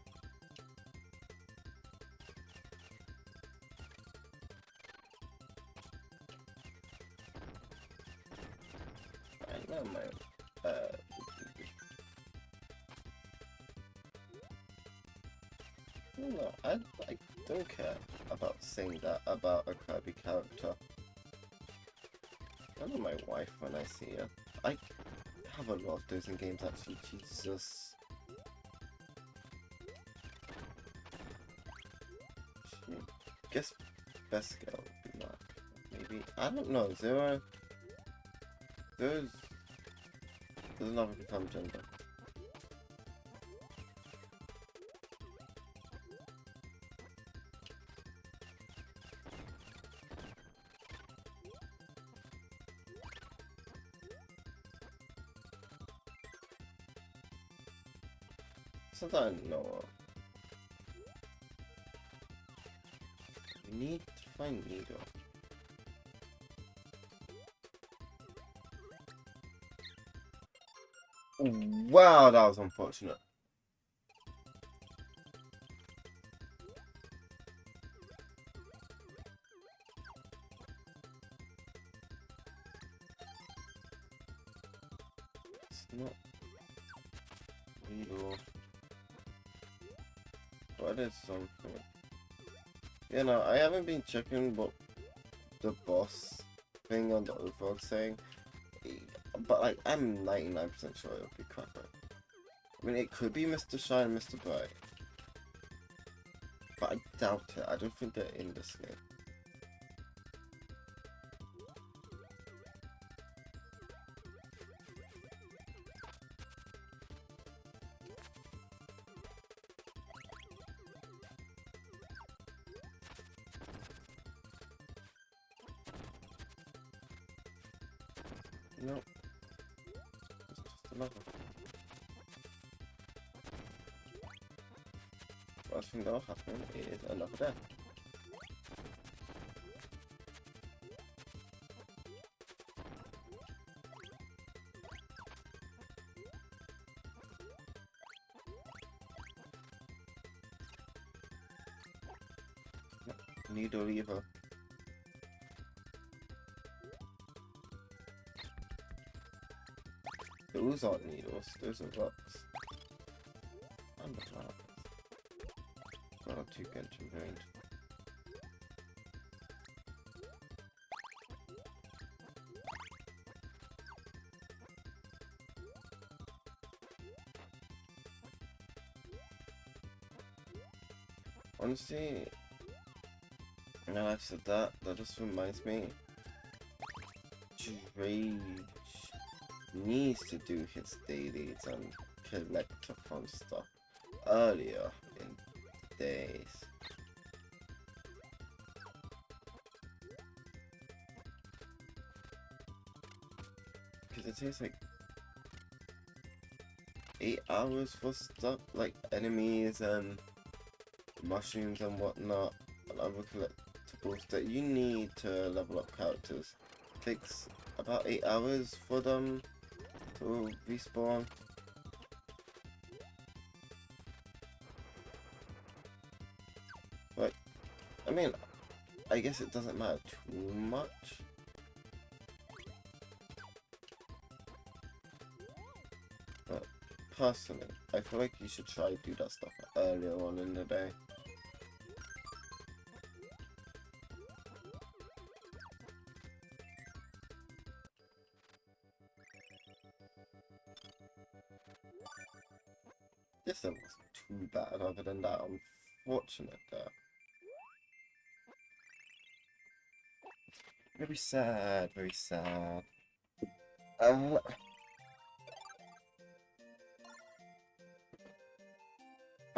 I know my no, I don't care about saying that about a Kirby character. I know my wife when I see her. I have a lot of those in games actually, Jesus. Guess best girl would be Mark. Maybe. I don't know. Zero. There's another become gender. Something I know of. We need to find Needle. Wow, that was unfortunate. It's not Needle. What is something? You know, I haven't been checking what the boss thing on the overall saying, but like, I'm 99% sure it'll be Cracker. I mean, it could be Mr. Shine and Mr. Bright, but I doubt it. I don't think they're in this game. Nope. It's just another. First thing that'll happen is another death. needle either. Those aren't needles, those are rocks. And the flowers. God, I'm too Genshin brained. Honestly, now I've said that, that just reminds me. Rage needs to do his dailies and collectathon stuff earlier in days. Because it takes like 8 hours for stuff like enemies and mushrooms and whatnot and other collectibles that you need to level up characters. It takes about 8 hours for them to respawn. But I mean, I guess it doesn't matter too much. But personally, I feel like you should try to do that stuff earlier on in the day. This one wasn't too bad other than that unfortunate there. Very sad, very sad. Oh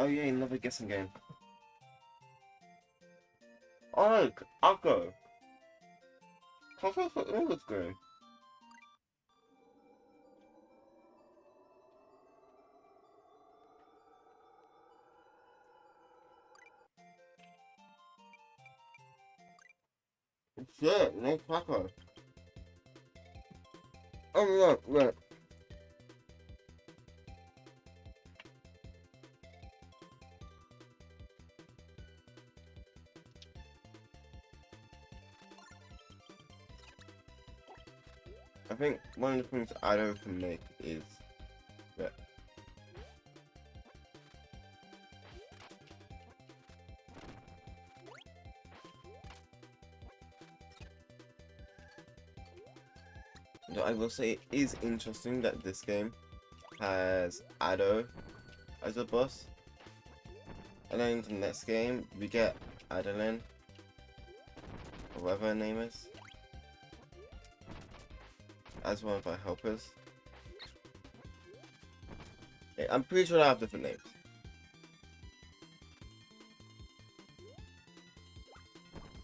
yeah, another guessing game. Oh look, I'll go. How far for English game? Shit, no taco. Oh look, look. I think one of the things I don't can make is that I will say it is interesting that this game has Ado as a boss. And then in the next game we get Adeline, or whatever her name is, as one of our helpers. I'm pretty sure they have different names.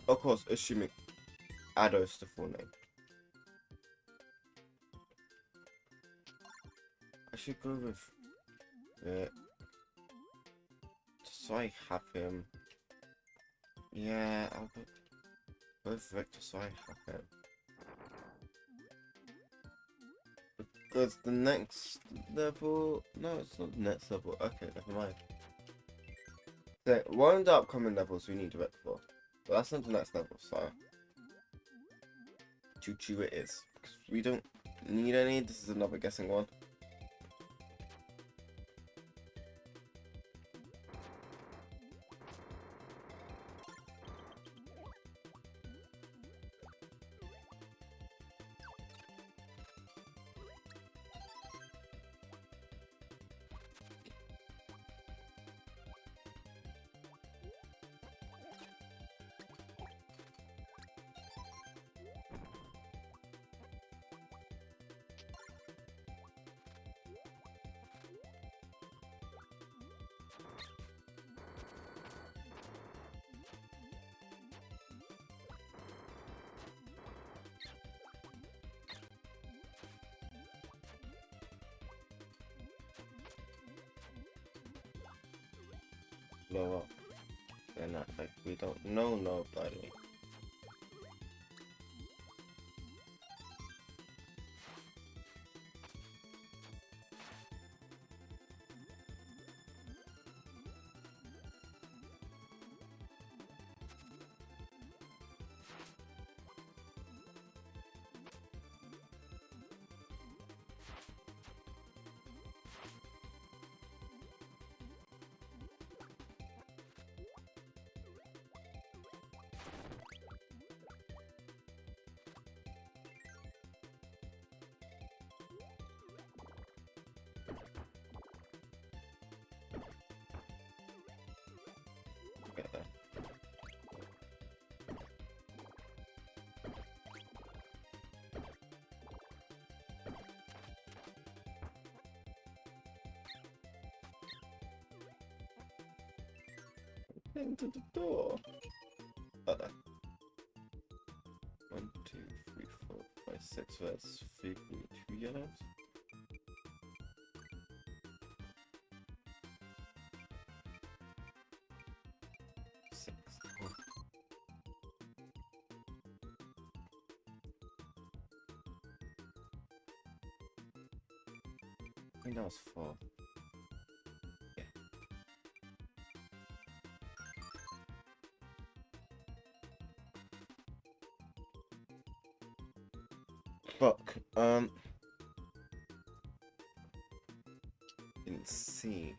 Of course, assuming Ado is the full name. I should go with it. Just so I have him. Yeah, I'll go with Victor so I have him. Because the next level... No, it's not the next level. Okay, never mind. So, one of the upcoming levels we need Rick for. But that's not the next level, so... Choo-choo it is. Because we don't need any. This is another guessing one. Blow up. They're not like we don't know nobody. into the door. Uh, 1, 2, 3, 4, 5, 6. That's 3, 2 yellows. Six. Oh. I think that was 4. Yeah. Fuck. Didn't see.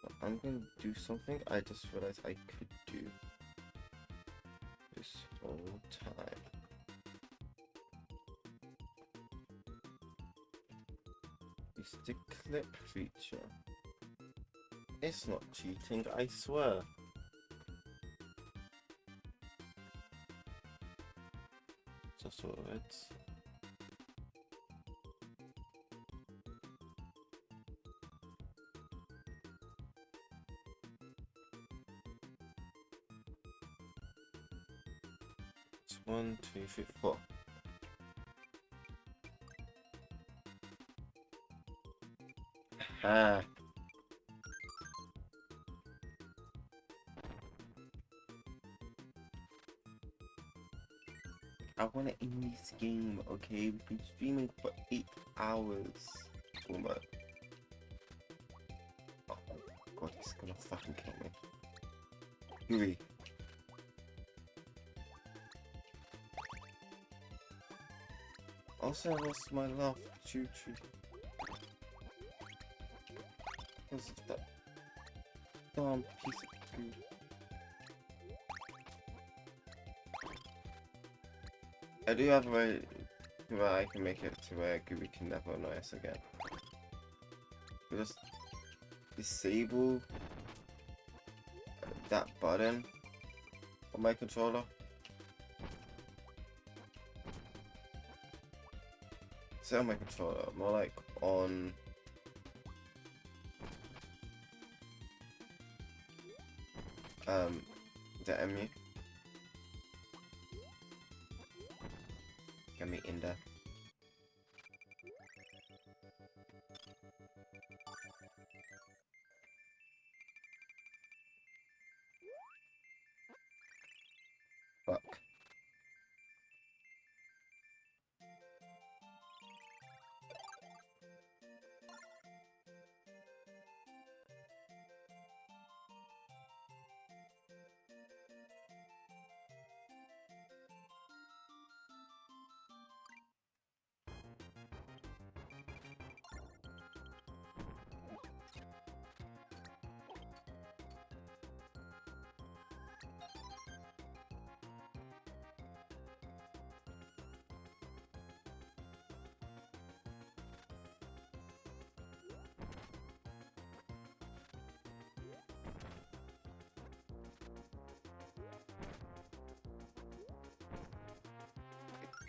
But I'm gonna do something I just realized I could do this whole time. It's the clip feature. It's not cheating, I swear. Just what it's. It's 1, 2, 3, 4. Ah. I want to end this game, okay? We've been streaming for 8 hours. Almost. Oh god, he's gonna fucking kill me. Hurry. Also, I lost my love, choo-choo. Because of that dumb piece of goo. I do have a way where I can make it to where Gooby can never annoy us again. Just disable that button on my controller. Say on my controller, more like on the MU. Get me in there. Fuck.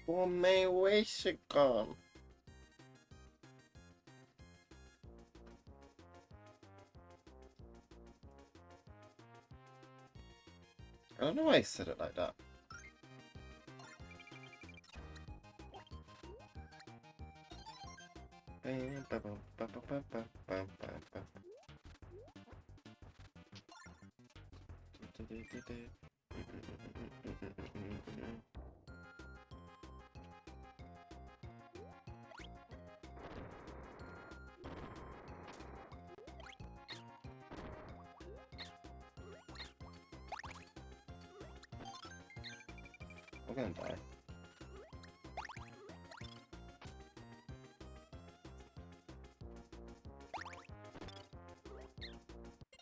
Oh man, where's she gone? I don't know why I said it like that. I'm gonna die.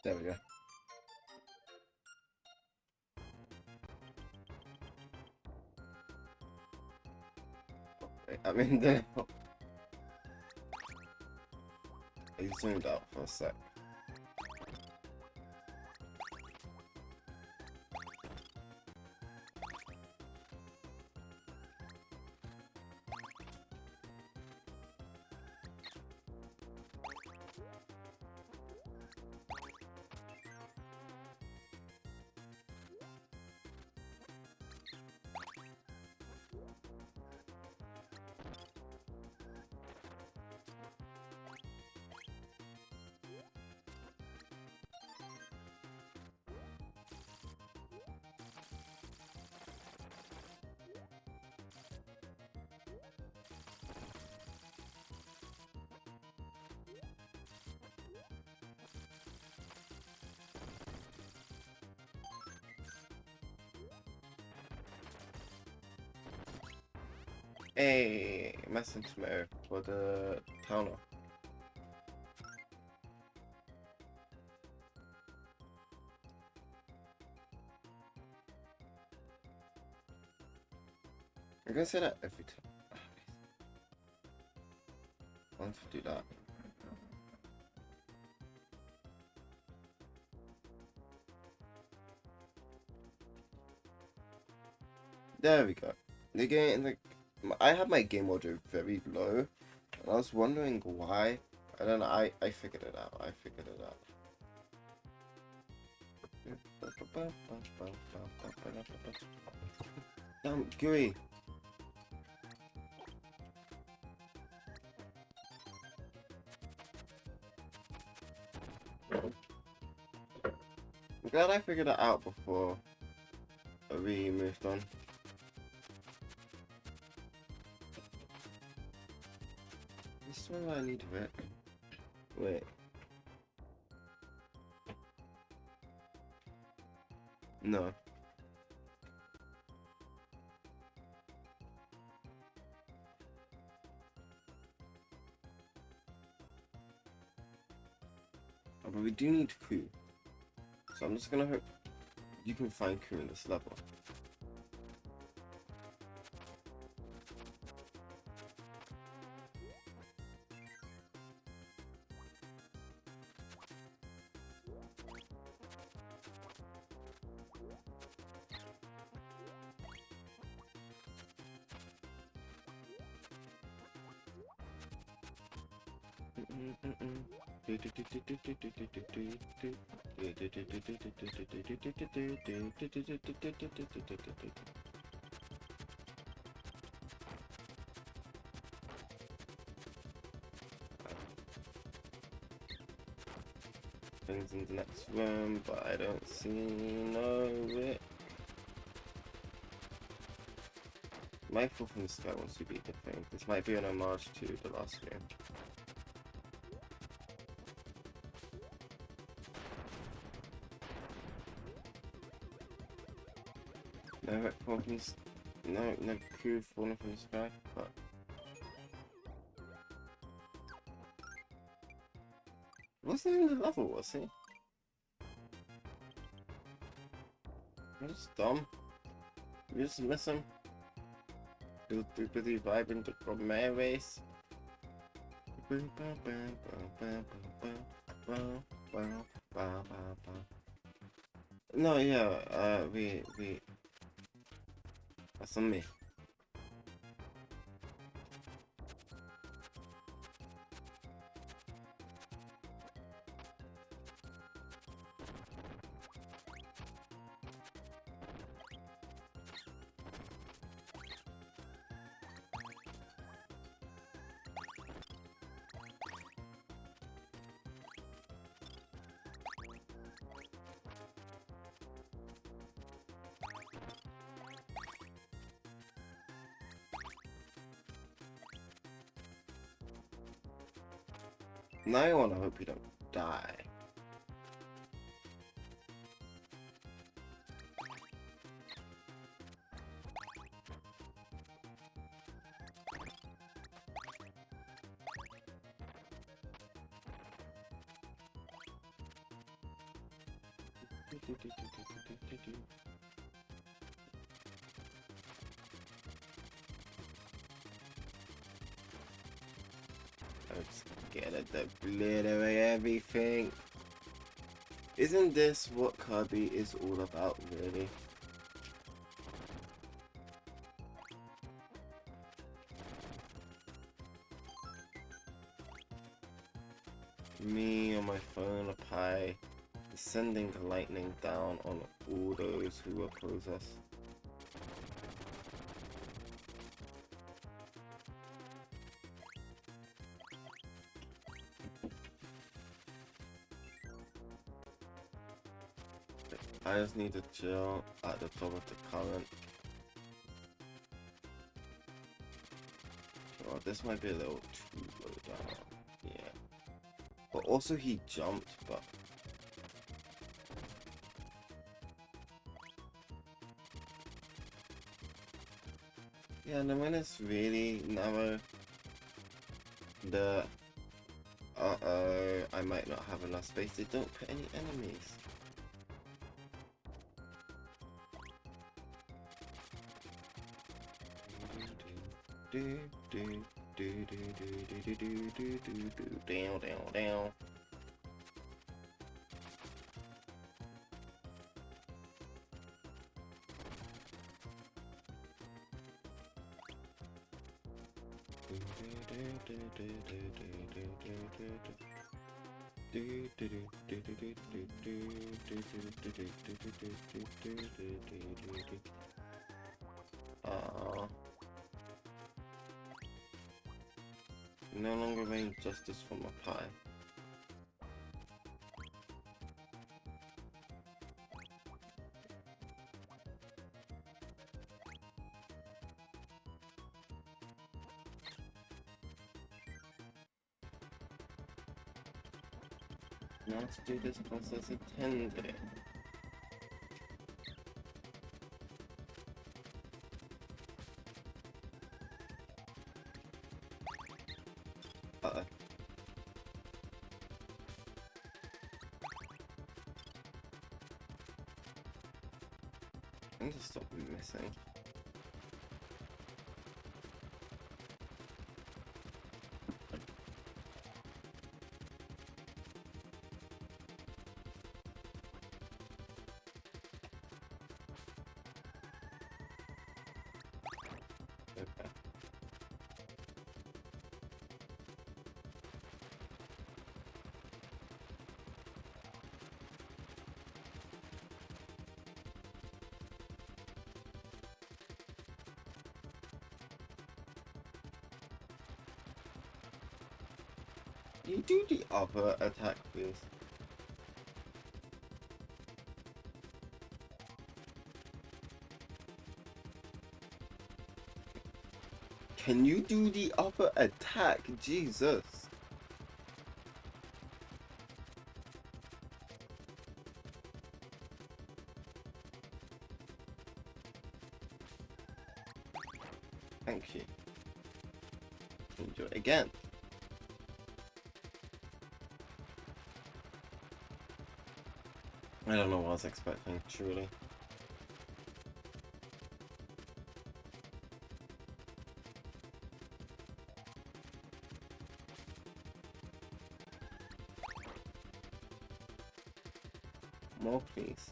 There we go. I'm in there. I zoomed out for a sec. a message tomato for the towner. I'm gonna say that every time. I want to do that. There we go. The game, like, I have my game audio very low, and I was wondering why. And then I figured it out. I figured it out. Damn, gooey. I'm glad I figured it out before we moved on. This one I need Rick. Wait. No. Oh, but we do need Ku. So I'm just gonna hope you can find Ku in this level. Things in the next room, but I don't see no Rick. My Fall from the Sky wants to be the thing. This might be an homage to the last game. No Rick falling from the sky. No Ku falling from the sky, but wasn't in the level, was he? I'm just dumb. You just miss him. He was too busy vibing to my race. No, yeah, we that's on me. Now I wanna hope you don't die. Let's get it to obliterate everything. Isn't this what Kirby is all about, really? Me on my phone up high, sending lightning down on all those who oppose us. I just need to chill at the top of the current. Oh, this might be a little too low down. Yeah. But also he jumped, but... Yeah, Yeah, and when it's really narrow, the I might not have enough space. They don't put any enemies. Down, down, down. No longer rain justice from a pie. Now to do this process intended. I need to stop missing. Okay. You do the other attack, please. Can you do the upper attack? Jesus. Thank you. Can you do it again? I don't know what I was expecting, truly. More, please.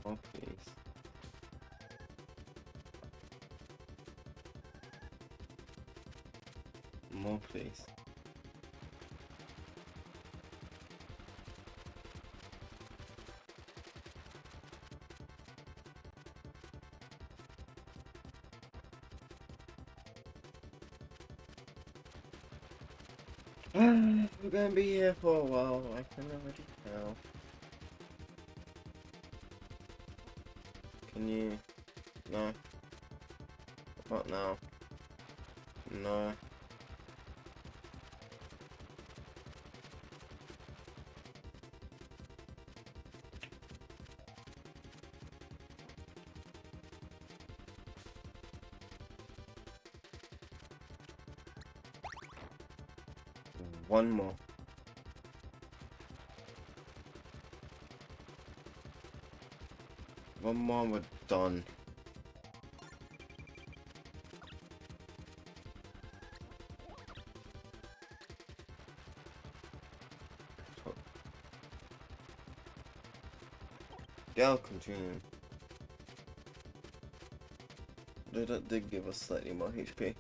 More, please. More, please. We're gonna be here for a while, I can already tell. Can you... No. What now? No. One more. One more, we're done. Gal continue. That did give us slightly more HP.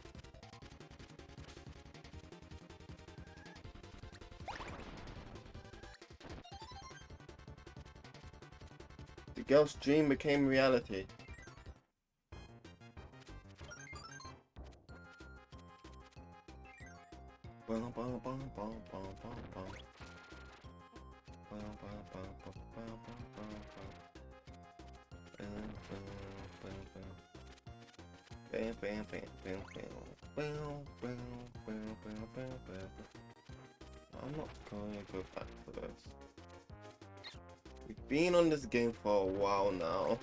The girl's dream became reality. I'm not going to go back to this. We've been on this game for a while now.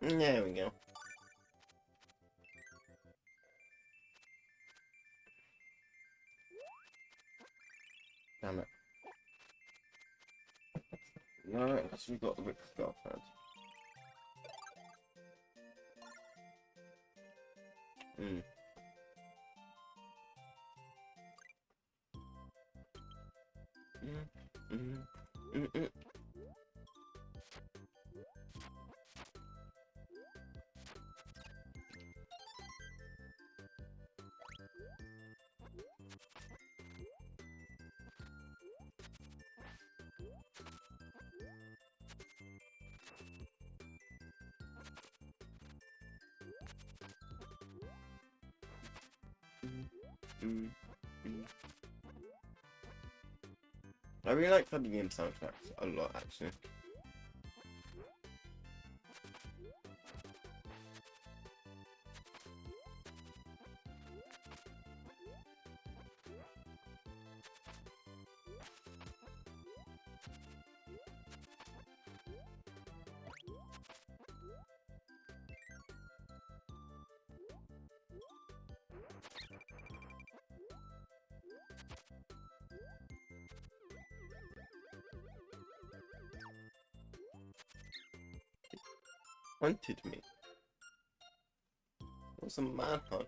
There we go. Damn it. No, because we got Rick's girlfriend. Mm. I really like the game soundtracks a lot, actually. Hunted me. It was a manhunt.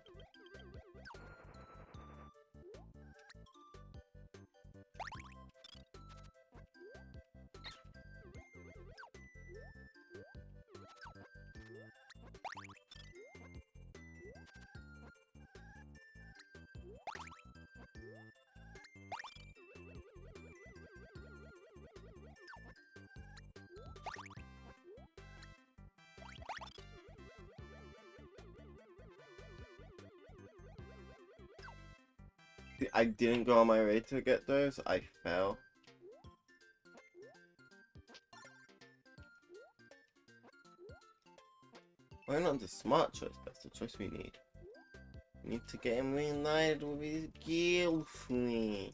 I didn't go on my way to get those, I fell. Why not the smart choice? That's the choice we need. We need to get him reunited with his girlfriend.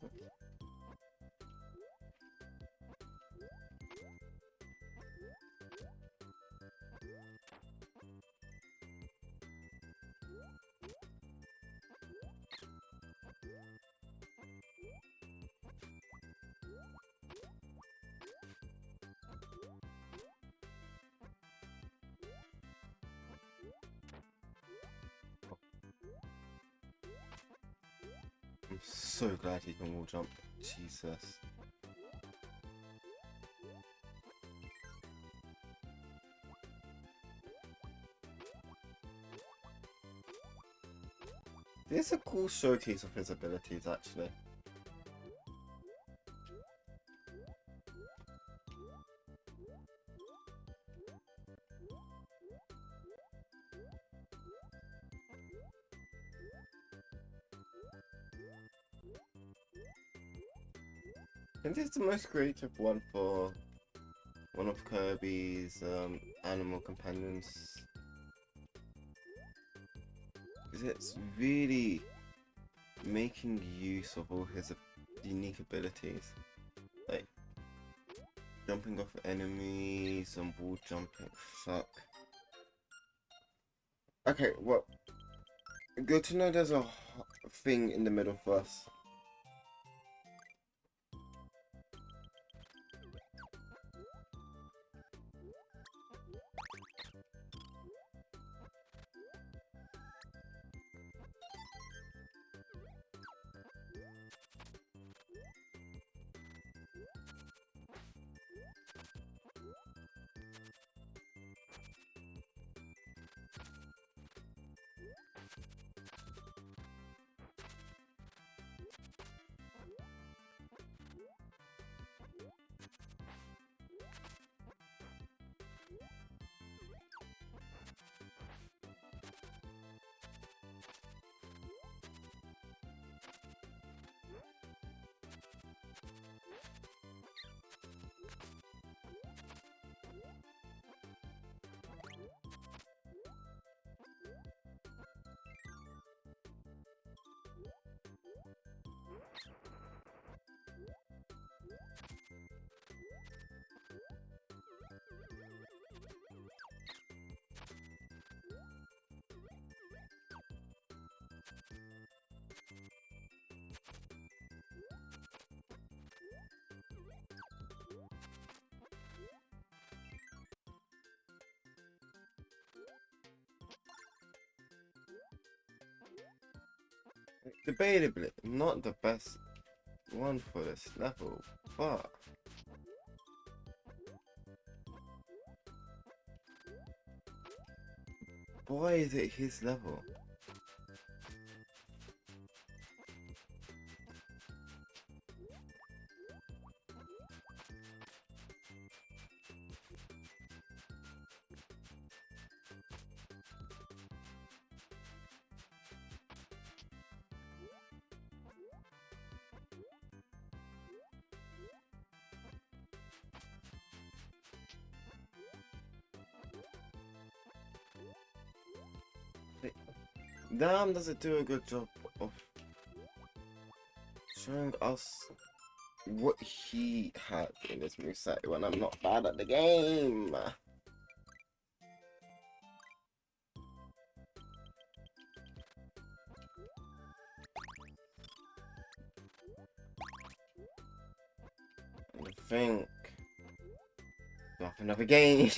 I'm so glad he can wall jump. Jesus. This is a cool showcase of his abilities, actually. I think this is the most creative one for one of Kirby's animal companions. It's really making use of all his unique abilities. Like jumping off enemies and wall jumping. Fuck. Okay, well, good to know there's a thing in the middle for us. Debatably, not the best one for this level, but boy is it his level. Damn, does it do a good job of showing us what he had in his moveset when I'm not bad at the game. And I think not another game.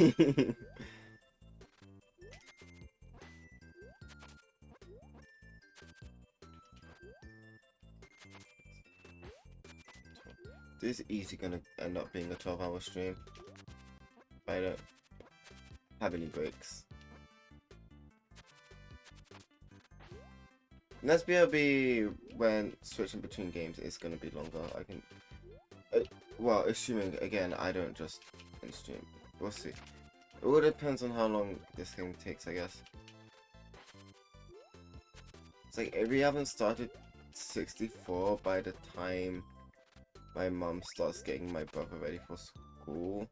This is easy gonna end up being a 12-hour stream. If I don't have any breaks. Next BRB, when switching between games, is gonna be longer. I can, well, assuming again I don't just in stream. We'll see. It all depends on how long this game takes, I guess. It's like if we haven't started 64 by the time my mum starts getting my brother ready for school,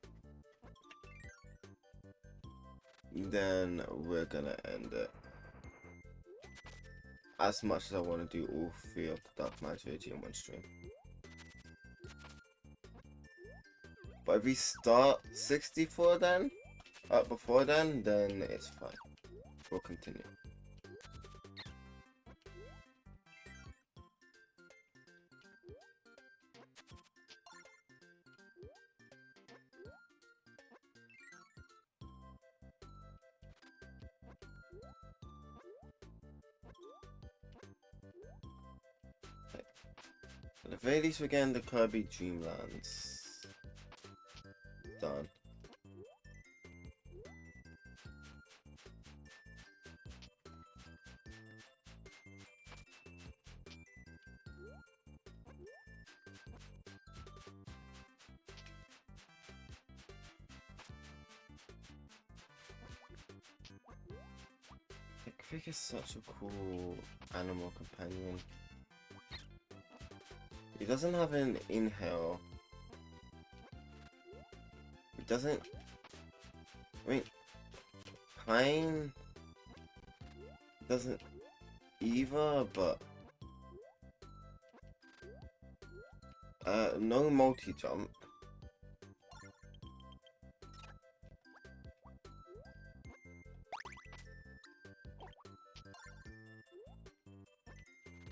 then we're gonna end it. As much as I want to do all 3 of the Dark Magic trilogy in one stream. But if we start 64 then, before then it's fine. We'll continue. At the very least, we're getting the Kirby Dreamlands done. Crick is such a cool animal companion. He doesn't have an inhale. He doesn't... I mean... Pine... doesn't either, but... no multi-jump.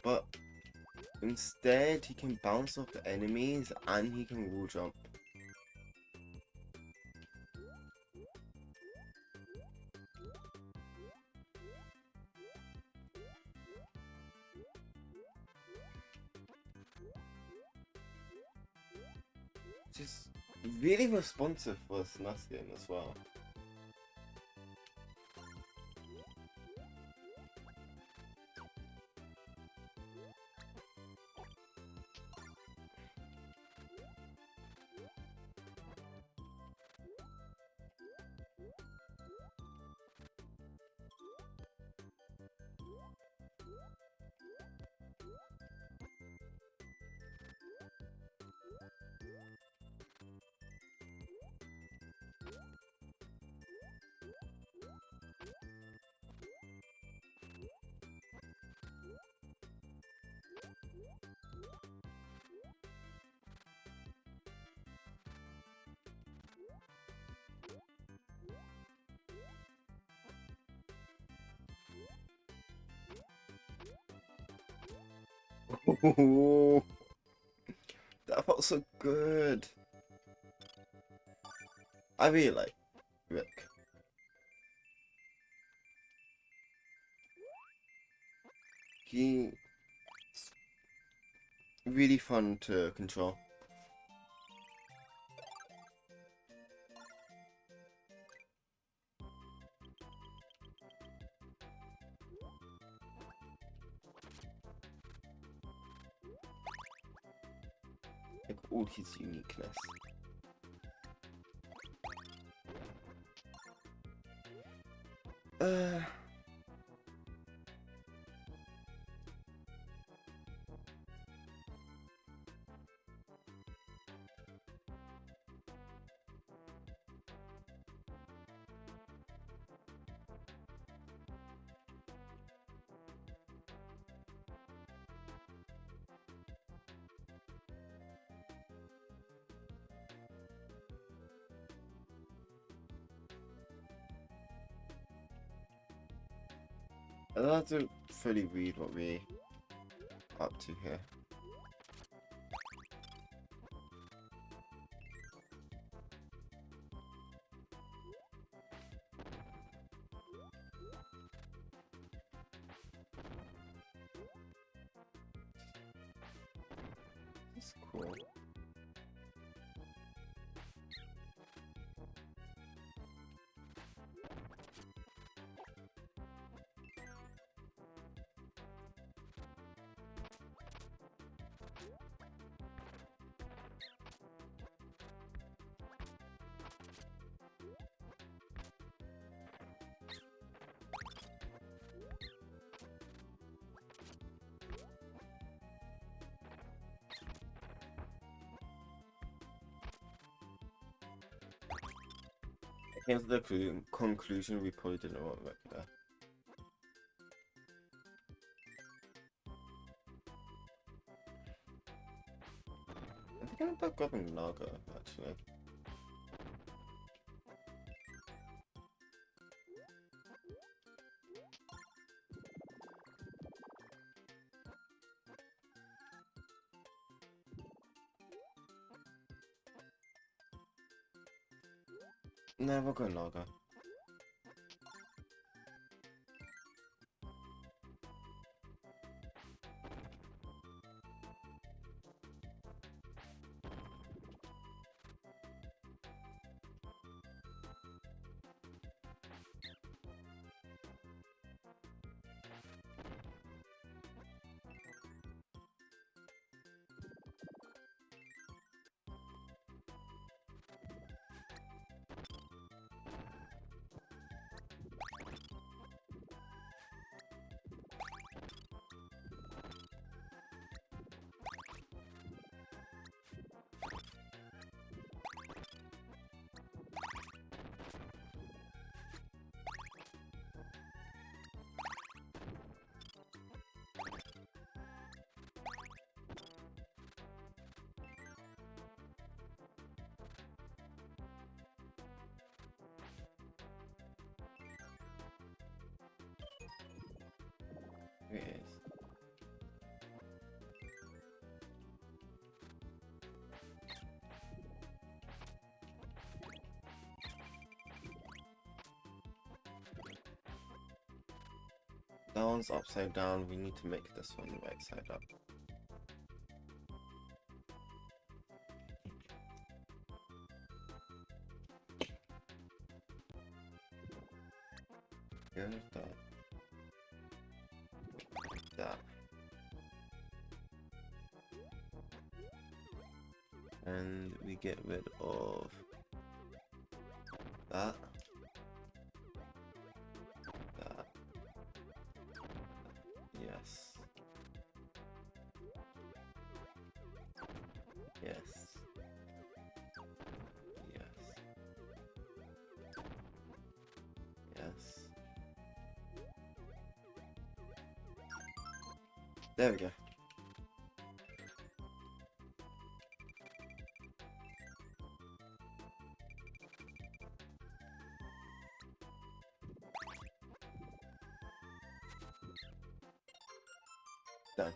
But instead, he can bounce off the enemies and he can wall jump. Just really responsive for a SNES game as well. Oh, that felt so good. I really like Rick. He really fun to control. Like all his uniqueness. Uh, I'd have to fully read what we're up to here. That's cool. Here's the conclusion, we probably didn't want Rick there. I think I'm about grabbing Naga, actually. No, we'll go Naga. Here it is. That one's upside down, we need to make this one right side up. Here's that. That. And we get rid of that. That. Yes. Yes. Yes. Yes. There we go. Done.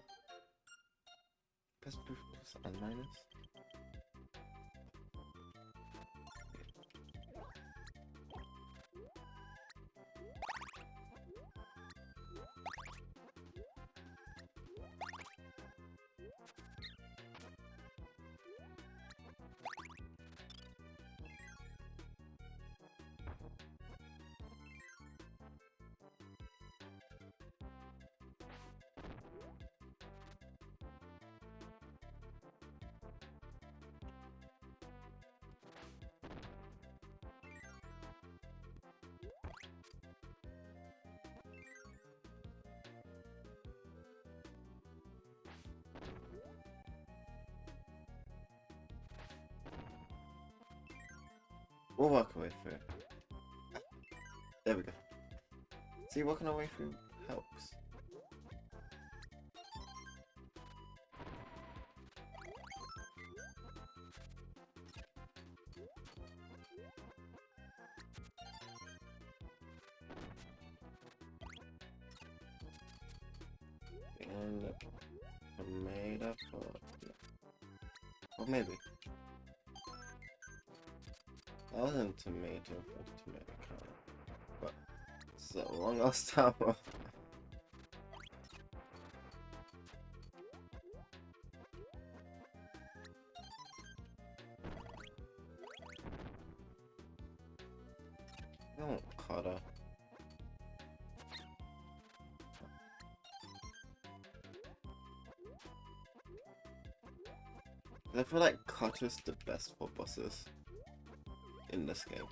plus plus and minus. We'll work our way through. There we go. See, working our way through helps. And tomato for... Or maybe. That wasn't tomato for the tomato can. But so long last time. Don't cutter. I feel like cutter's the best for bosses in this game.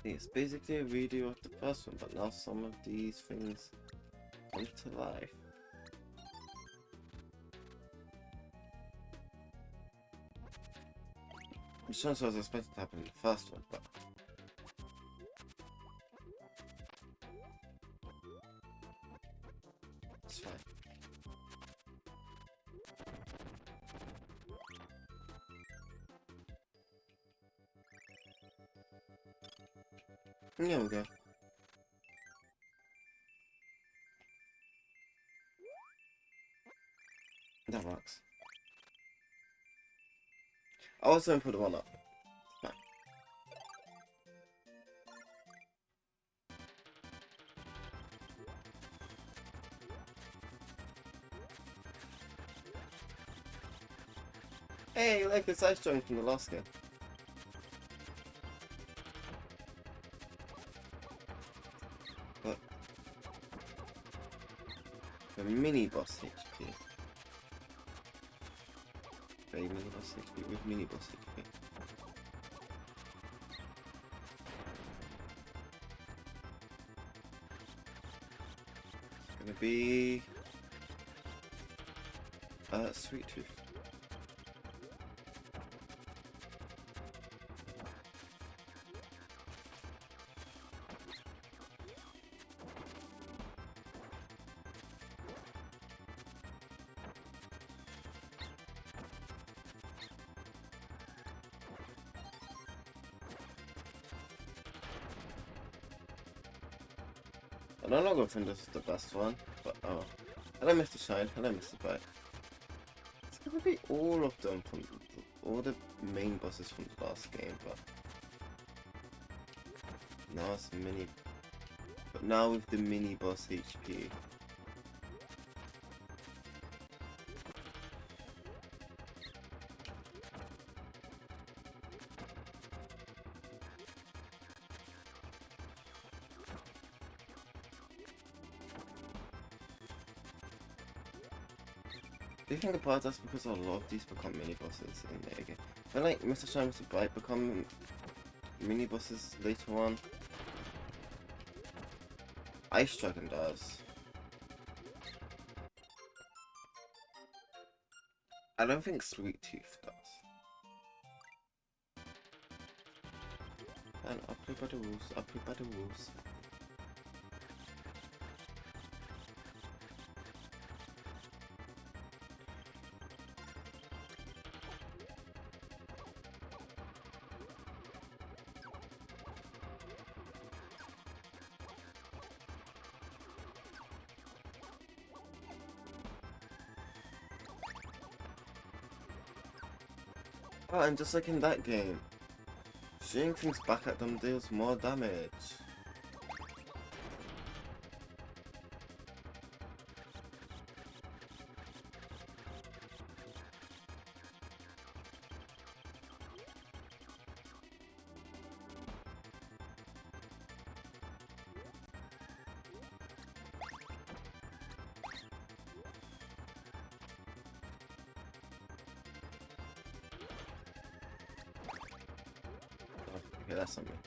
It's basically a video of the first one, but now some of these things come to life. Which ones I was expecting to happen in the first one, but it's fine. There we go. That works. I was going to put the one up. Fine. Hey, like this ice joint from the last game. But the mini boss HP. Very mini boss HP with mini boss HP. It's gonna be Sweet Tooth. I no longer think this is the best one, but oh. Hello Mr. Shine, hello Mr. Bite. It's gonna be all of them from all the main bosses from the last game, but now it's mini. But now with the mini boss HP. Do you think about that's because a lot of these become mini bosses in the game? I feel like Mr. Shine, Mr. Bite become mini bosses later on. Ice Dragon does. I don't think Sweet Tooth does. And I play by the rules. I play by the rules. Oh, and just like in that game, shooting things back at them deals more damage. Oh, okay, that's something.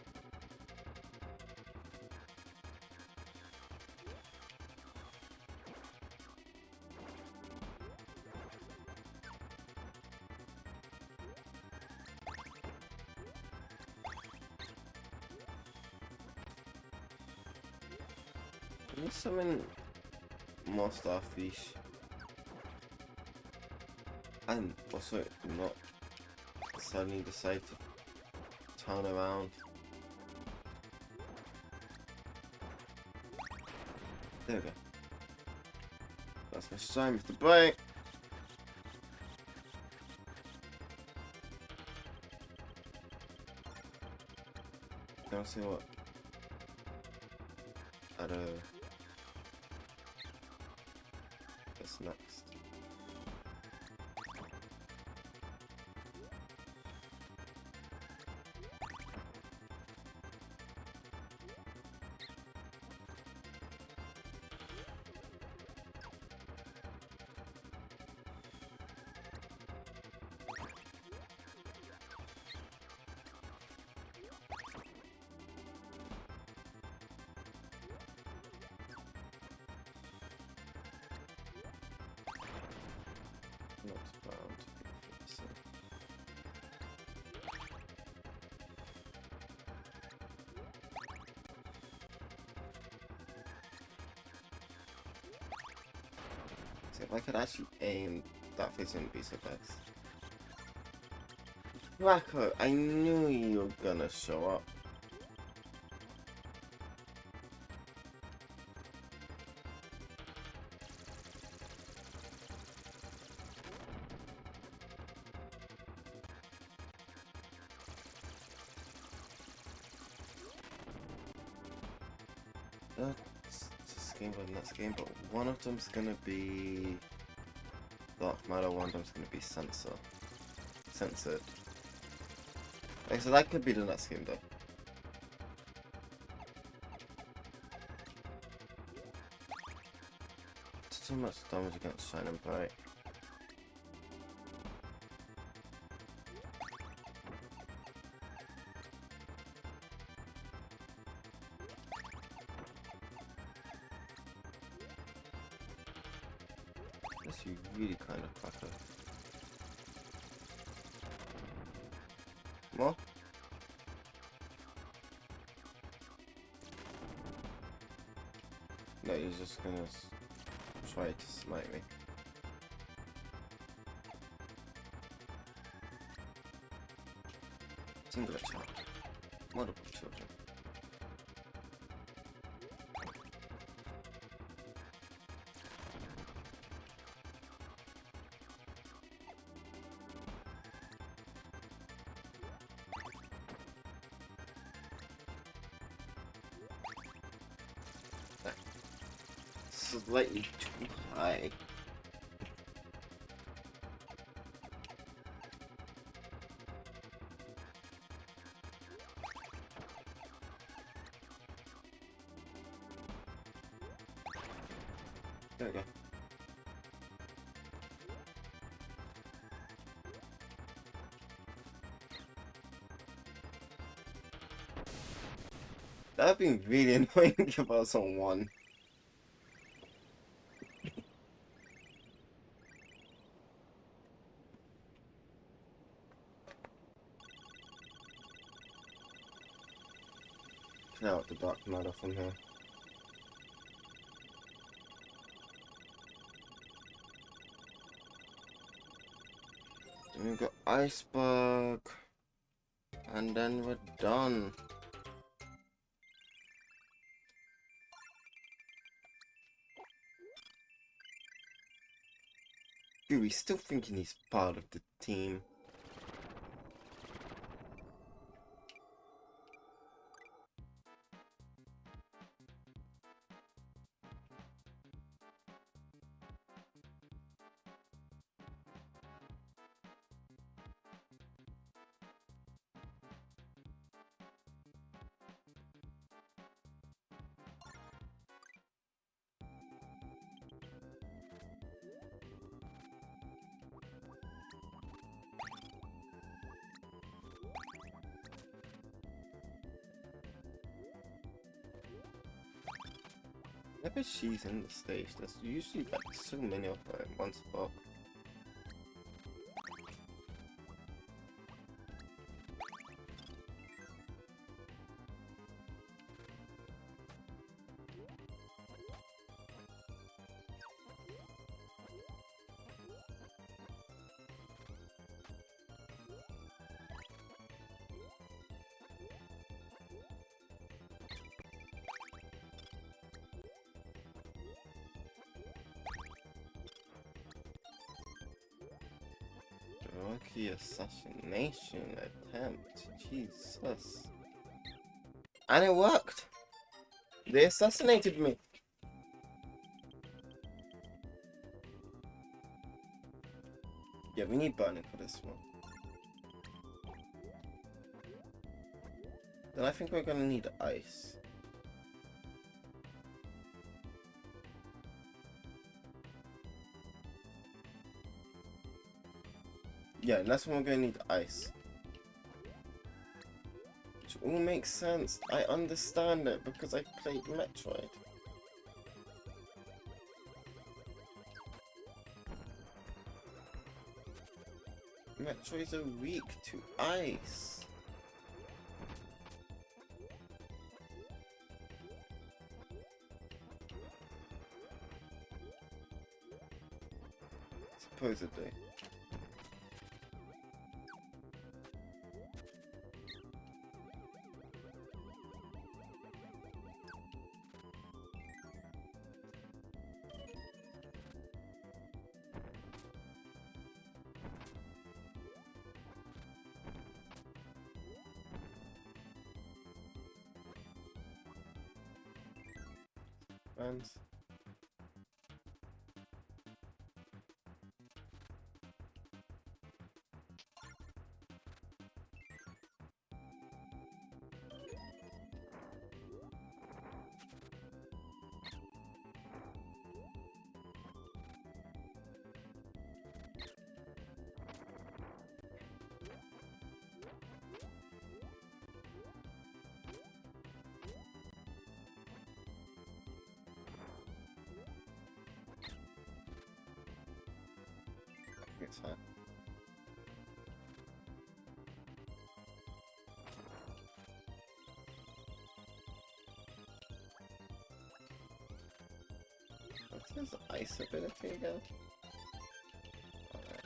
I need summon more starfish. And also not suddenly decide to turn around. There we go. That's my shine with the bite. Now see what what's next. Not found. So. See, if I could actually aim, that face wouldn't be so bad. Racco, I knew you were gonna show up. That's this game or next game, but one of them's gonna be dark matter, one of them's gonna be censored. Okay, so that could be the next game though. It's too much damage against Shine and Bright. That's you really kind of cracker. More? No, you're just gonna try to smite me. Singular child. Multiple children. Slightly too high. There we go. That would be really annoying if I was on one. clear out the dark matter from here. Then we got iceberg, and then we're done. Yuri's still thinking he's part of the team. Whenever she's in the stage, there's usually like so many of her in one spot. Lucky assassination attempt. Jesus. And it worked! They assassinated me! Yeah, we need burning for this one. Then I think we're gonna need ice. Yeah, that's when we're gonna need ice. Which all makes sense. I understand it because I played Metroid. Metroids are weak to ice. Supposedly. And it's fine. What's his ice ability again? Alright.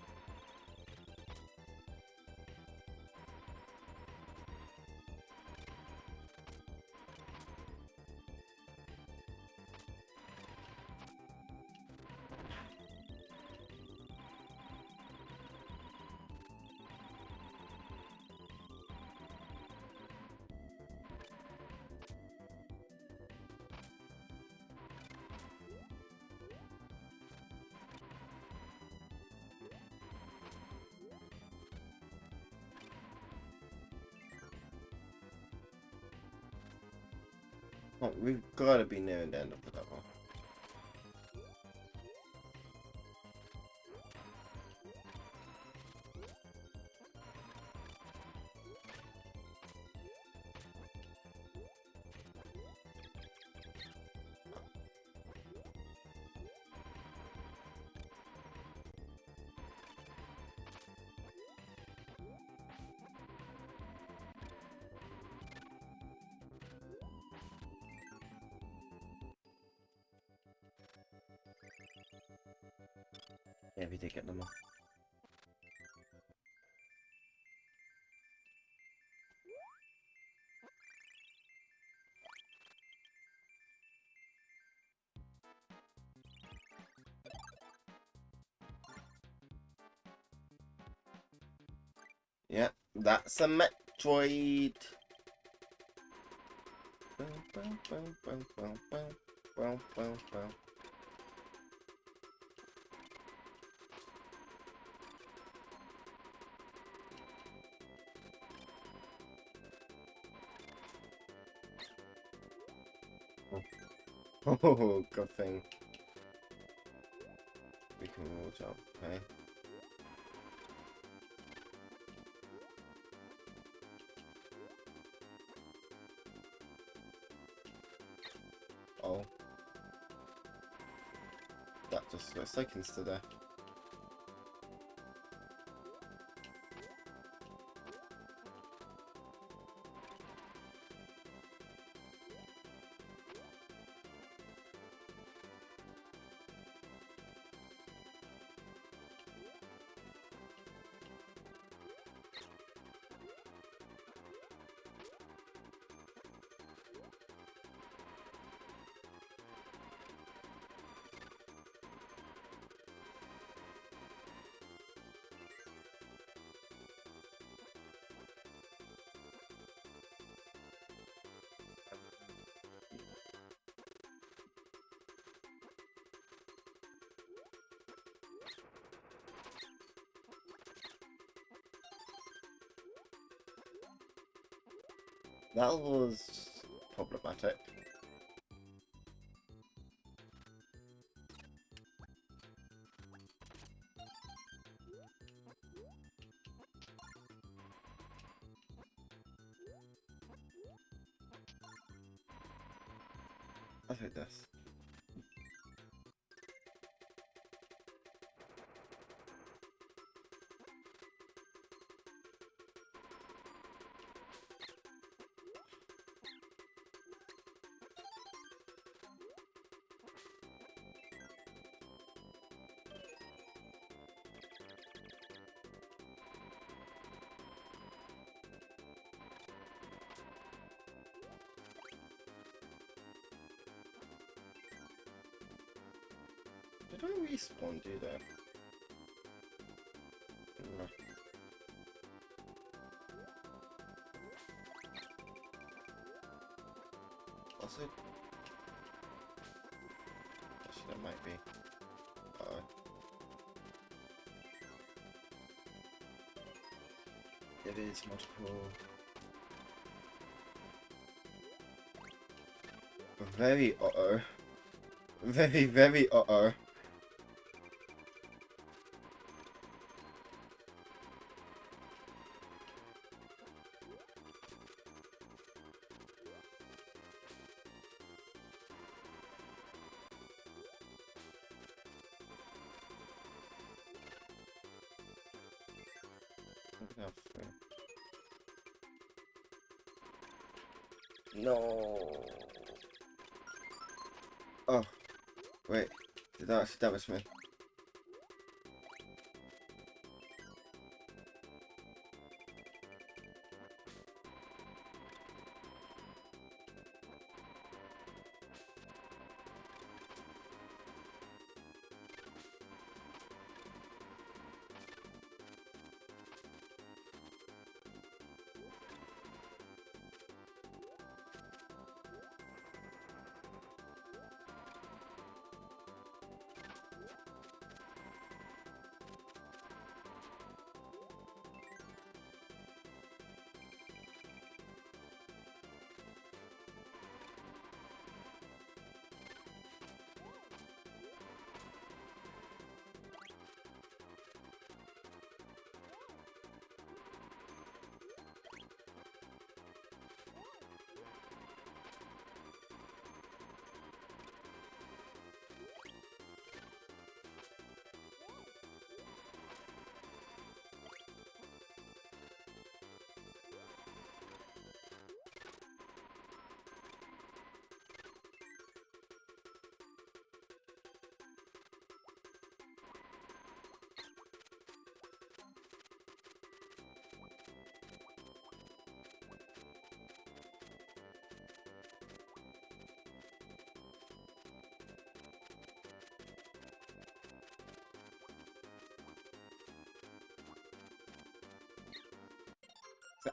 Oh, we've gotta be nearing the end of the level. Yeah, we did get them all. Yeah, that's a Metroid. Oh, good thing. We can all jump, okay? Oh. That just looks like insta-death. That was problematic. I'll take this. Did I respawn, do that? No. Also... Actually, that might be. Uh-oh. It is multiple... Very uh-oh. Very, very uh-oh. No. Oh, wait. Did that actually damage me?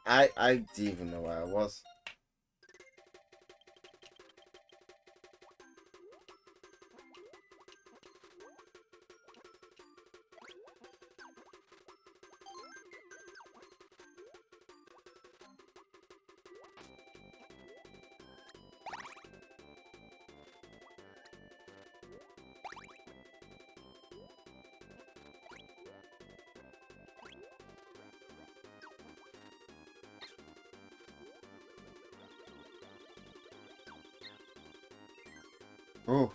I didn't even know where I was. Oh.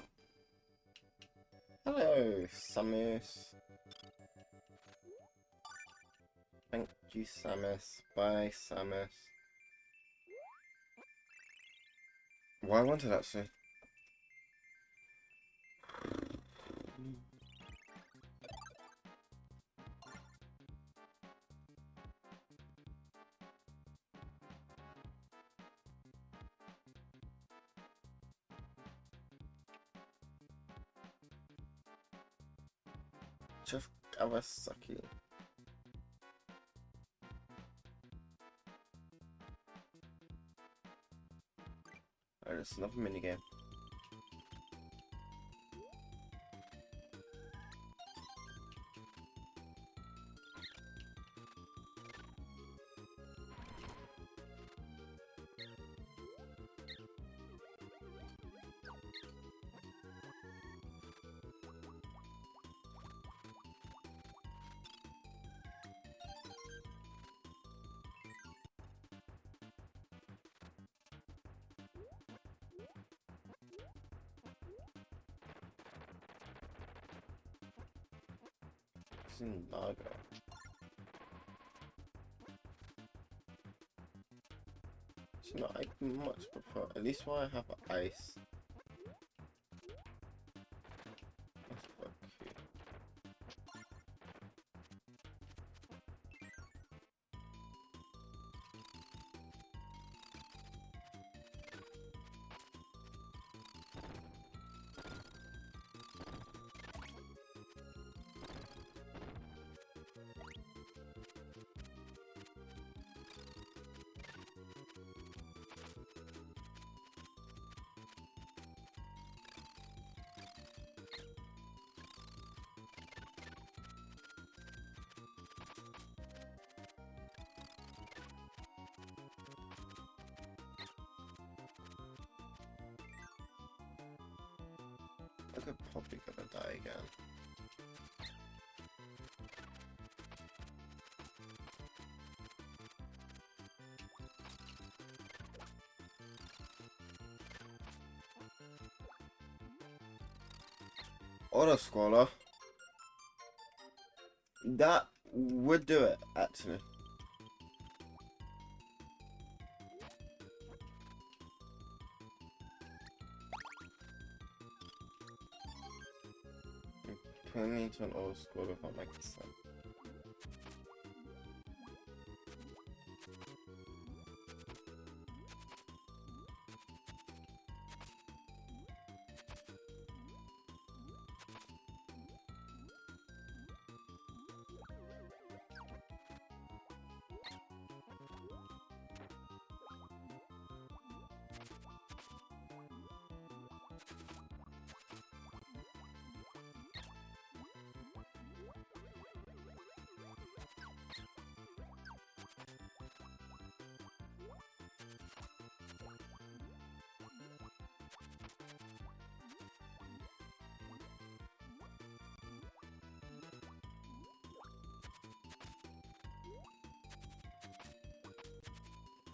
Hello, Samus. Thank you, Samus. Bye, Samus. What I wanted, actually. Jeff Kawasaki. Alright, it's another minigame. It's in Naga. You know, I much prefer, at least while I have ice. That's quite cute. I could probably gonna die again. Auto scroller. That would do it, actually. Turn me into an auto scroller if I make this thing.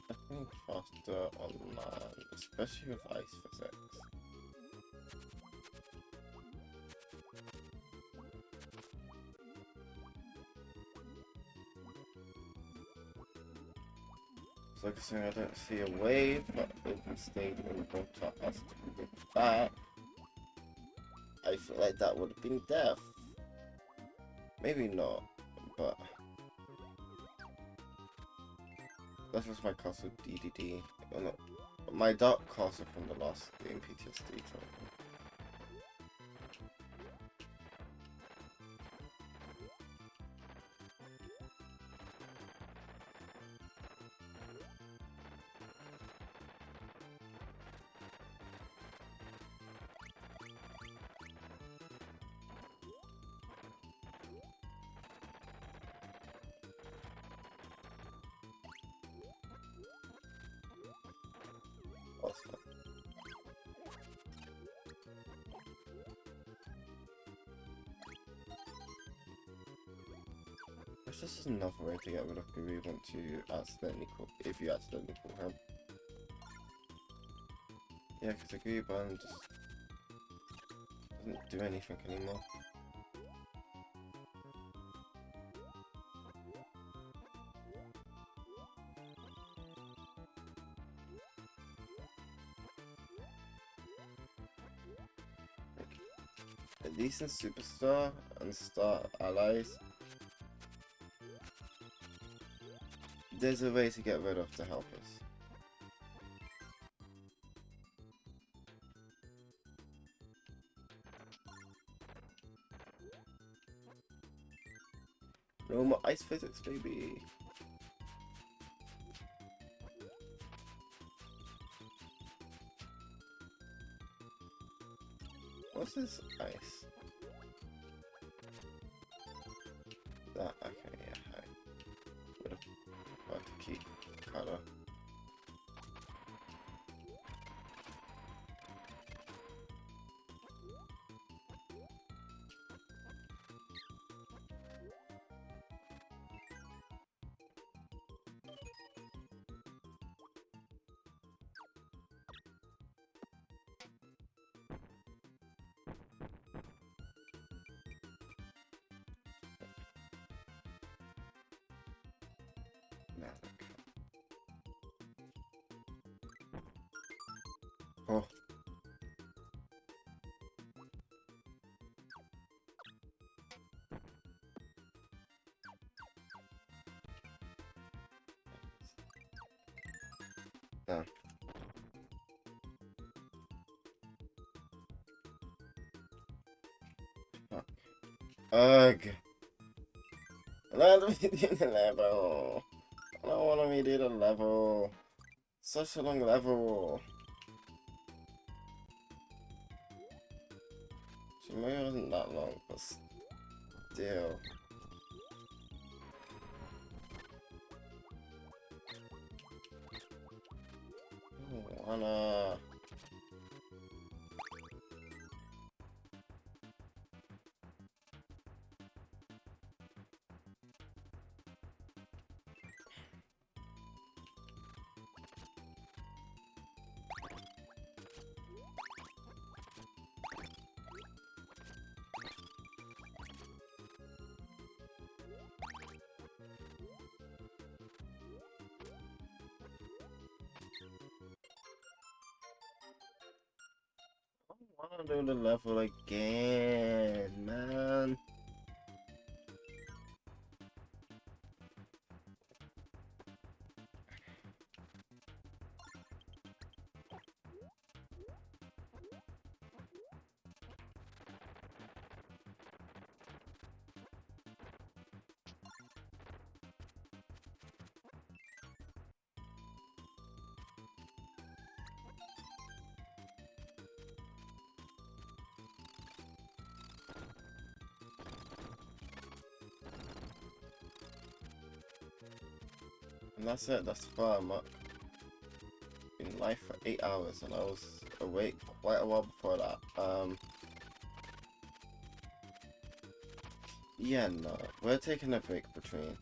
I think faster online, especially with ice physics. So like I say, I don't see a wave, but open stage in water has to be back. I feel like that would have been death. Maybe not, but that was my castle DDD. Oh, no. My dark castle from the last game PTSD time. wish this was another way to get rid of Kirby once you accidentally call, if you accidentally call him. Yeah, because the Kirby button just doesn't do anything anymore. At least in Superstar and Star Allies, there's a way to get rid of the helpers. No more ice physics, baby. What's this ice? That, okay, yeah, I would have got to keep color. Oh. Down. Fuck. Ugh. Let me do the level. I don't want me to do the level. Such a long level. Maybe it wasn't that long, but still. Oh, Anna. I wanna do the level again, man. And that's it, that's far. I'm in life for 8 hours and I was awake quite a while before that. Yeah, no, we're taking a break between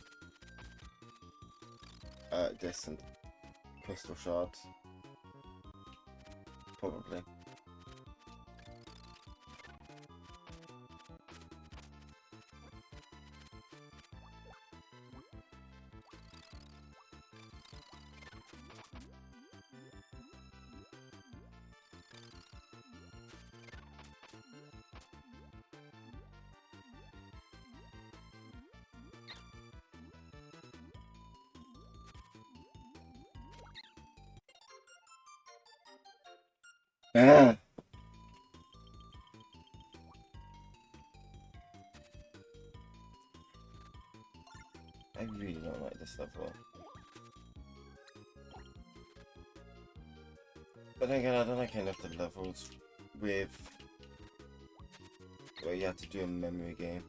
this and crystal shards. Probably. Ah. I really don't like this level. But then again, I don't like any of the levels with where you have to do a memory game.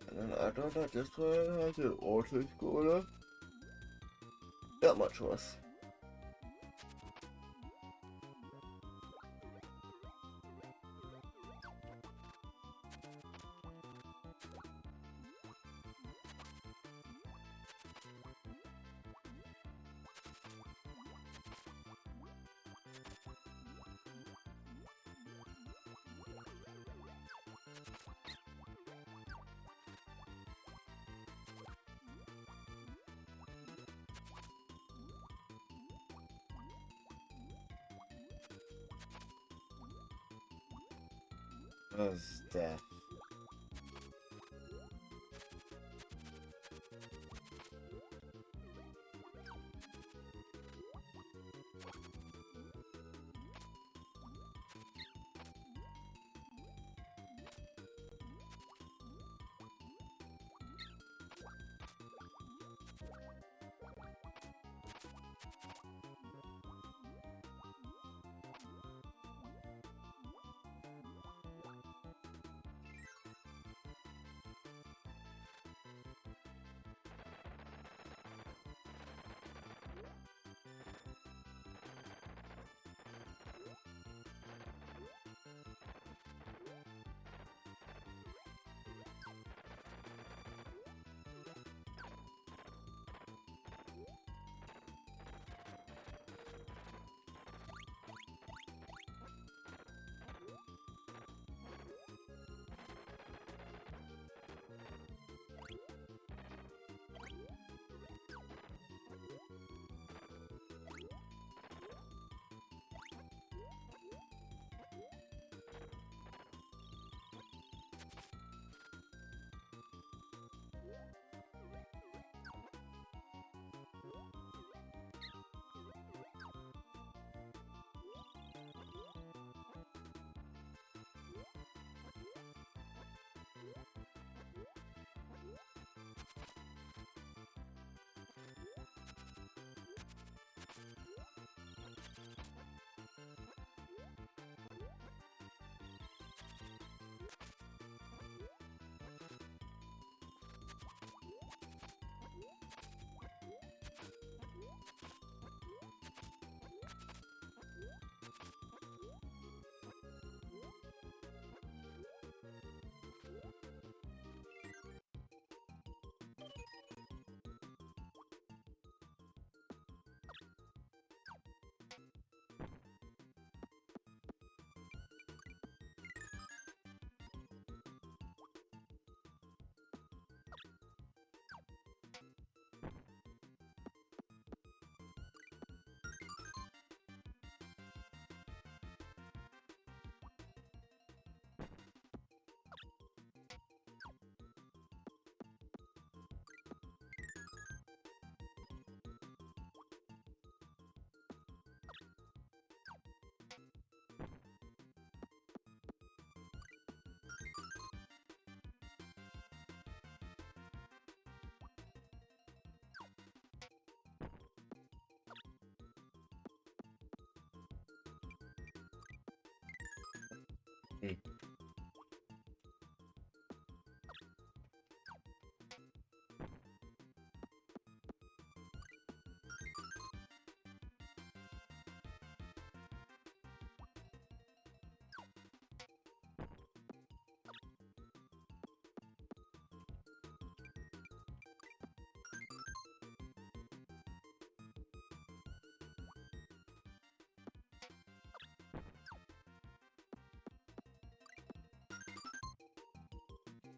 And then I don't like this one has an auto scorer. Not much worse. Was death.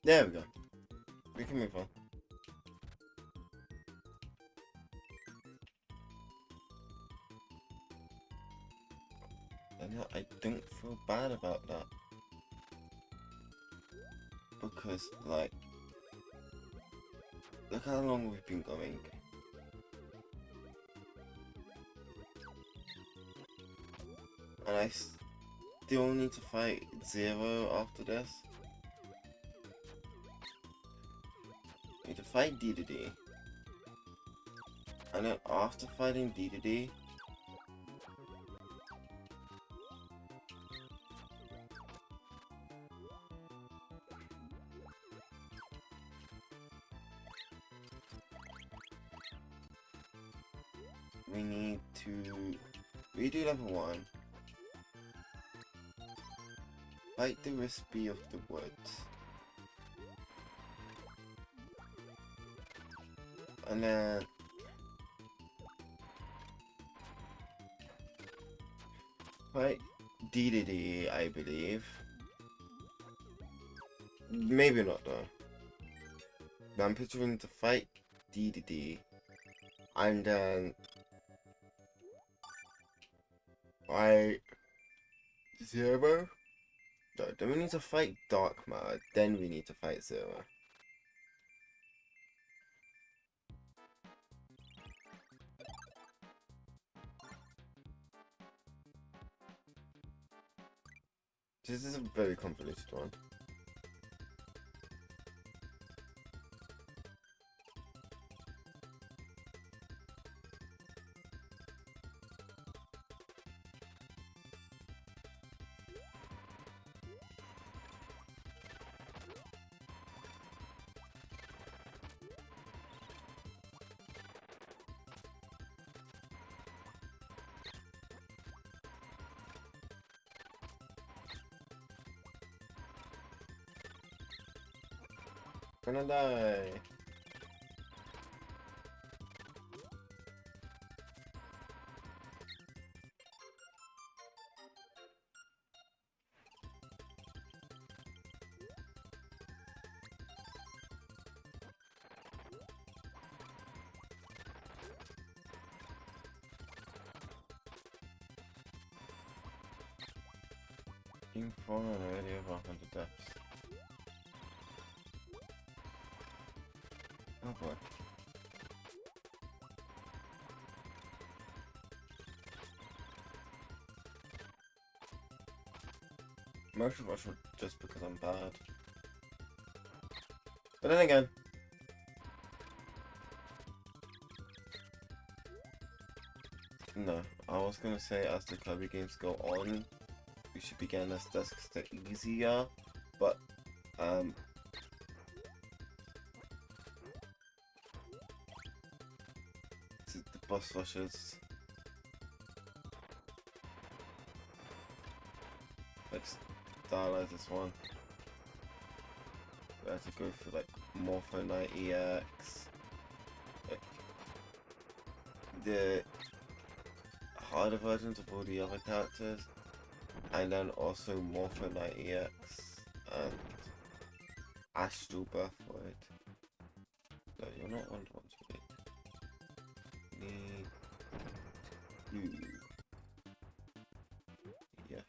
There we go. We can move on. And I don't feel bad about that. Because, like, look how long we've been going. And I still need to fight Zero after this. I need to fight Dedede. And then after fighting Dedede, we need to redo level 1. Fight the Wispy of the Woods. And then fight Dedede, I believe. Maybe not though. But I'm picturing to fight Dedede. And then I Zero. No, then we need to fight Dark Matter, then we need to fight Zero. This is a very convoluted one. Gonna die. Being fallen already over 100 deaths. Oh boy. Most of us are just because I'm bad. But then again, no, I was gonna say as the Kirby games go on, we should be getting this discs to easier, but the boss rushes, like stylize this one. We have to go through like Morpho Knight EX, like the harder versions of all the other characters, and then also Morpho Knight EX and Astral Birthright. No, you're not on one to me. Need you. Yes.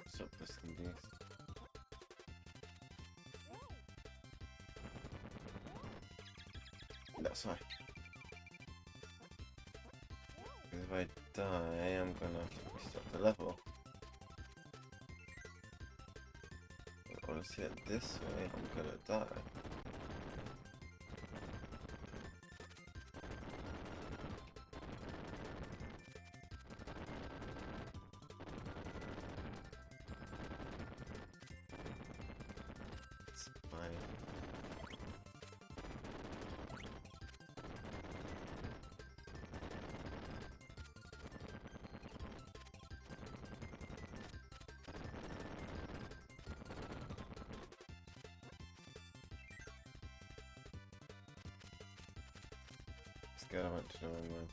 Stop risking these. That's why. If I die, I'm gonna have to restart the level. But honestly, this way, I'm gonna die. fine. Scared I went to the wrong one.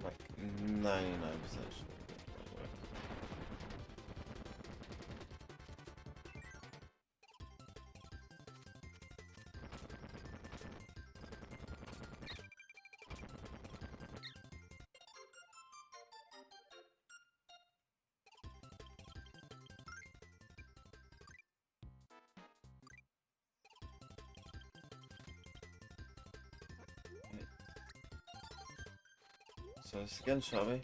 Like 99% sure. So let's again, shall we?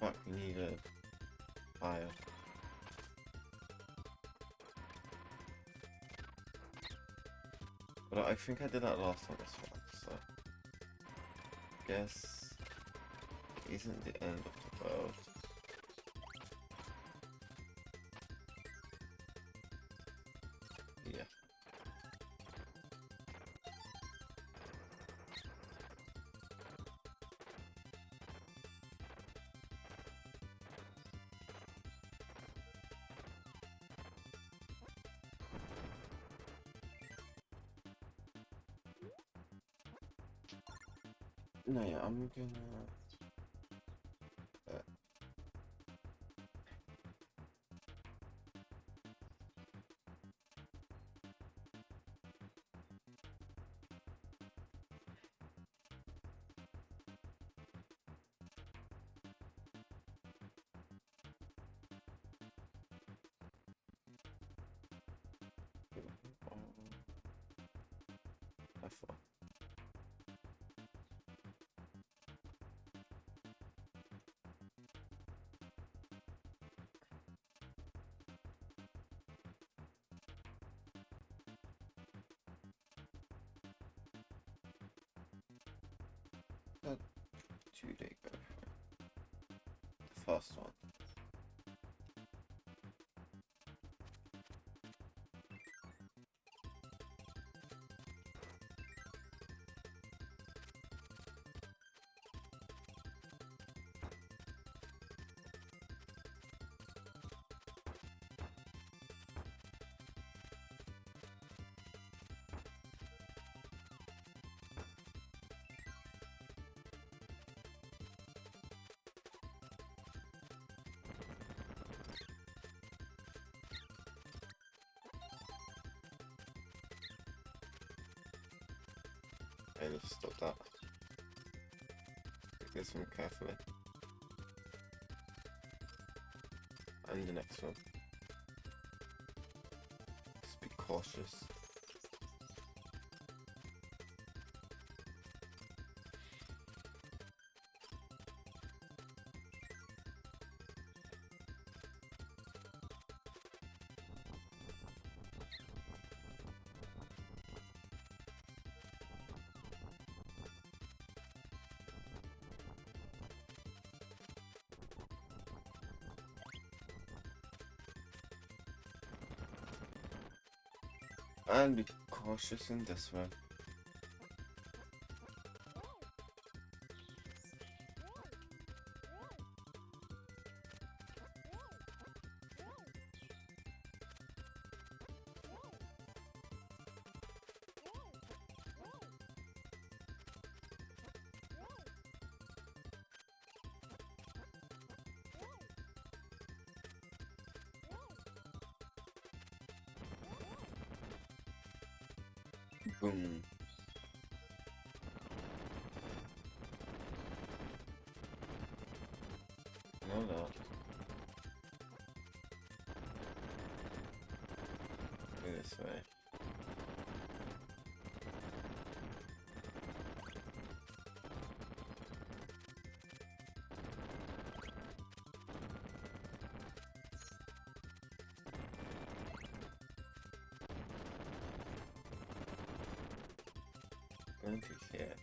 Fuck, we need a fire. But I think I did that last time as well, so guess it isn't the end of the world. Yeah. No, yeah, I'm gonna. F1. That 2-day go for the first one. Okay, let's stop that. Take this one carefully. And the next one. Just be cautious. And be cautious in this one. Boom. No, no. Go this way. Going to here.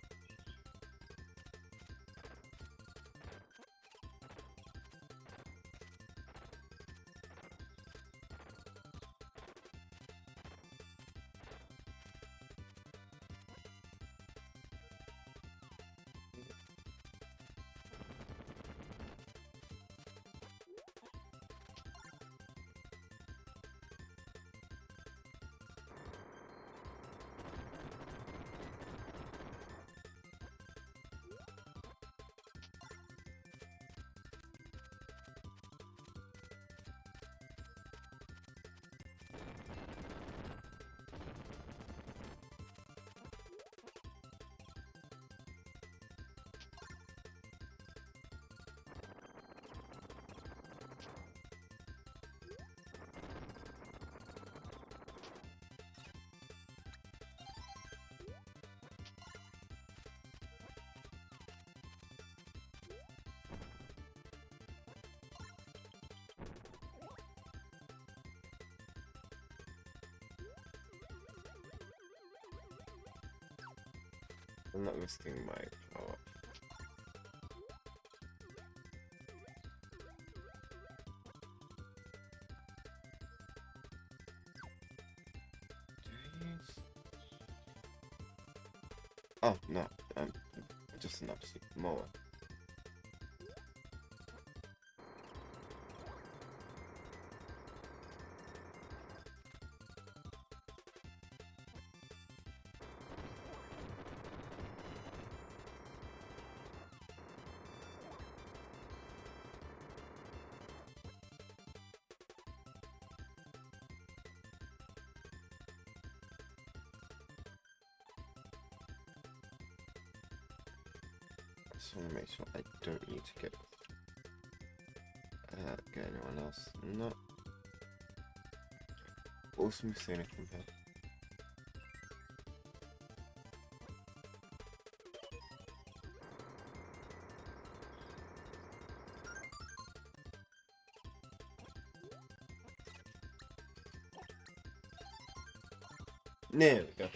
I'm not risking my power. Oh no, I'm just an absolute mower. I just want to make sure I don't need to get anyone else. No. Awesome scenic from here. There we go.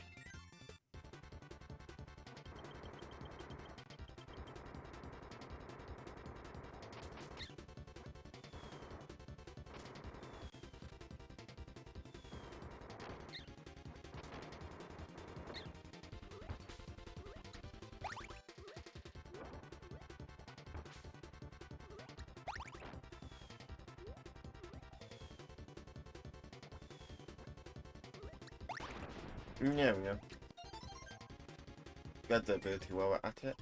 There we go. Got the ability while we're at it.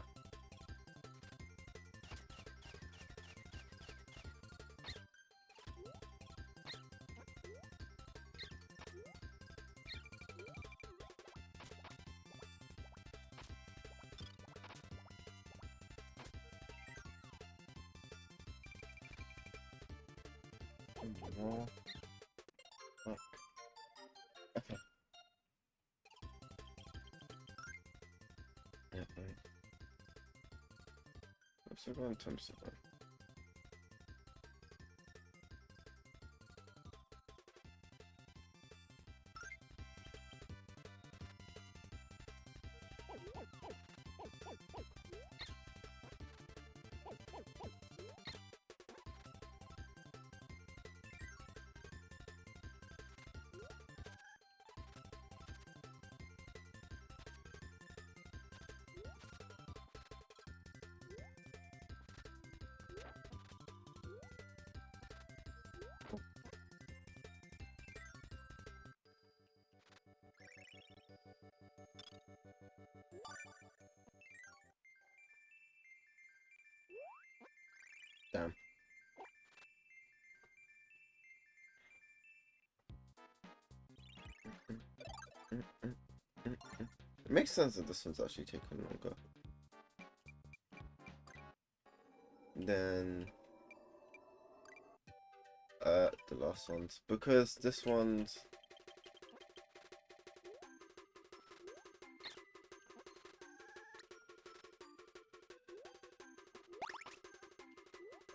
No. Fuck. Okay. Yeah, right. I'm still going to Thompson. It makes sense that this one's actually taking longer. Then the last ones, because this one's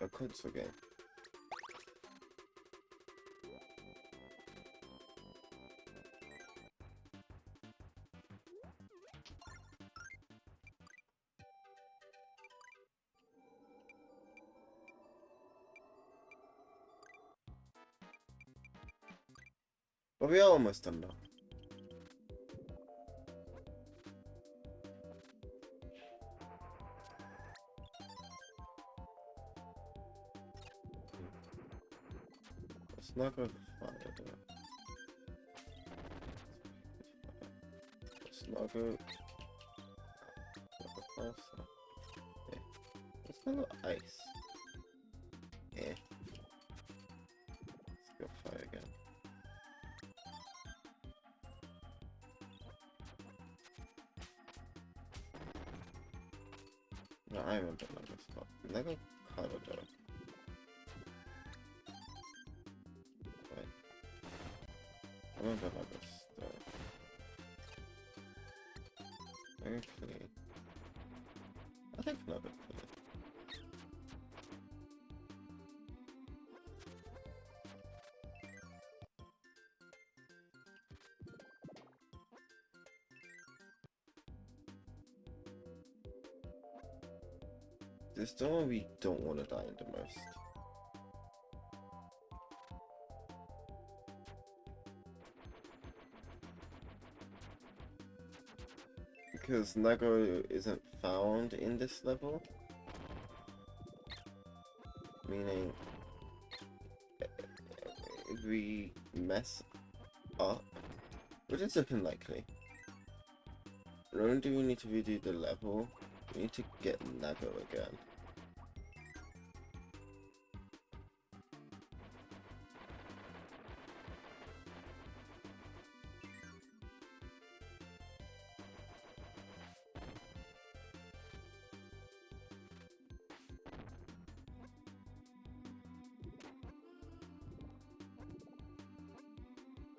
a console game. But we are almost done now. Let's not go fire though. Let's not go faster. Yeah. Let's not go ice. Yeah. Let's go fire again. No, I remember Lego stuff. Lego color though. Wait. I remember Lego stuff. Very clean. I think Lego clean. This is the one we don't want to die in the most. Because Nago isn't found in this level. Meaning, if we mess up, which is looking likely. Not only do we need to redo the level, we need to get Nago again.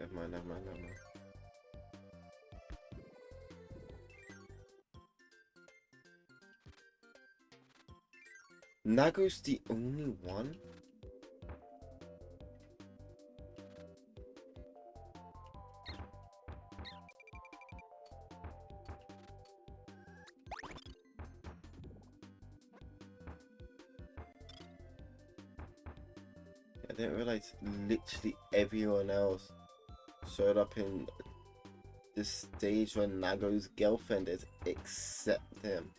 Never mind, never mind, never mind. Nago's the only one? I didn't realize literally everyone else showed up in this stage where Nago's girlfriend is, except him.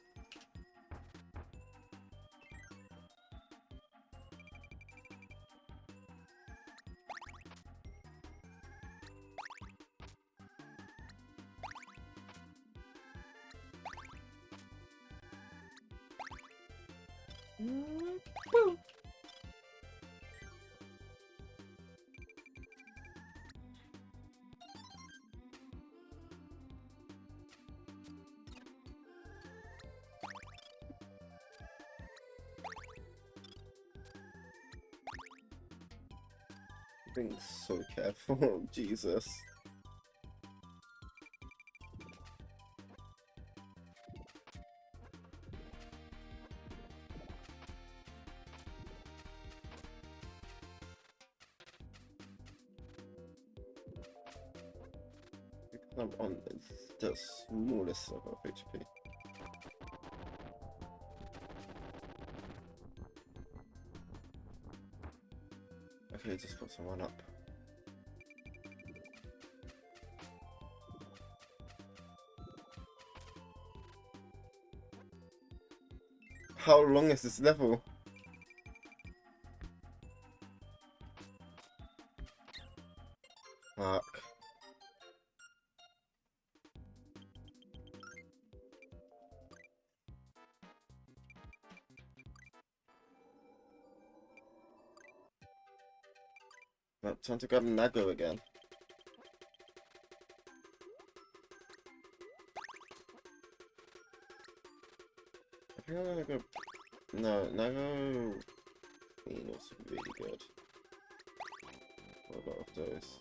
Woo! Being so careful, Jesus. I'm on the smallest of HP. Okay, just put someone up. How long is this level? Fuck. Well, time to grab Nago again. think I'm gonna go. No, Nago being also really good. A lot of those.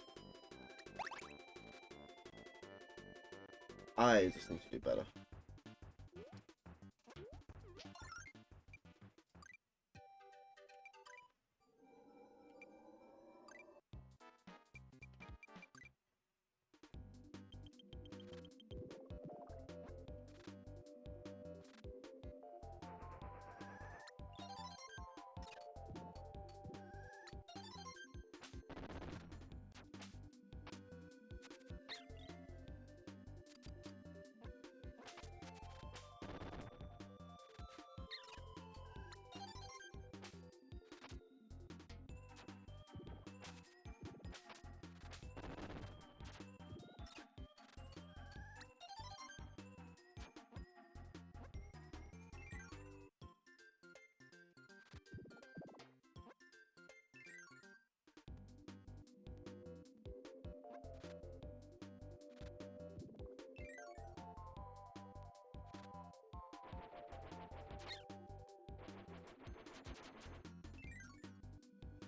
I just need to do better.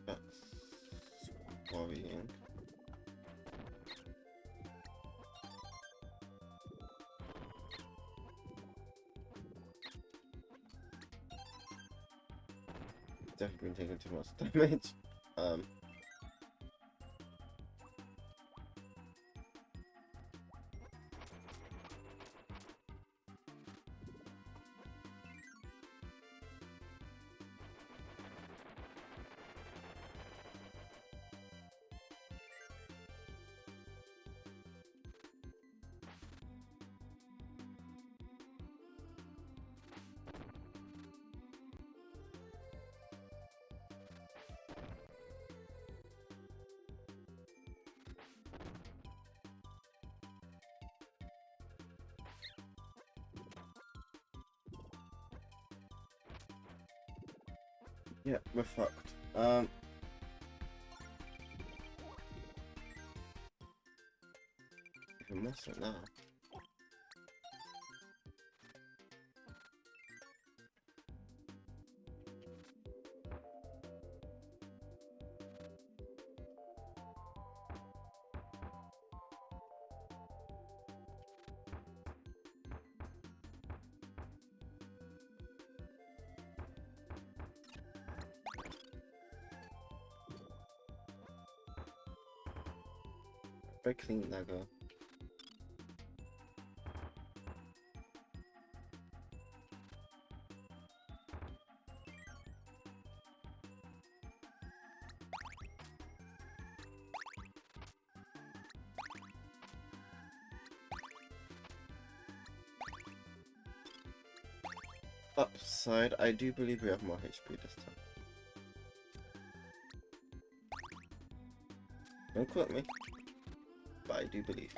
That's worrying. Definitely been taking too much damage. Yeah, we're fucked. Even more so now. Very clean Lego. Upside, I do believe we have more HP this time. Don't quote me, but I do believe.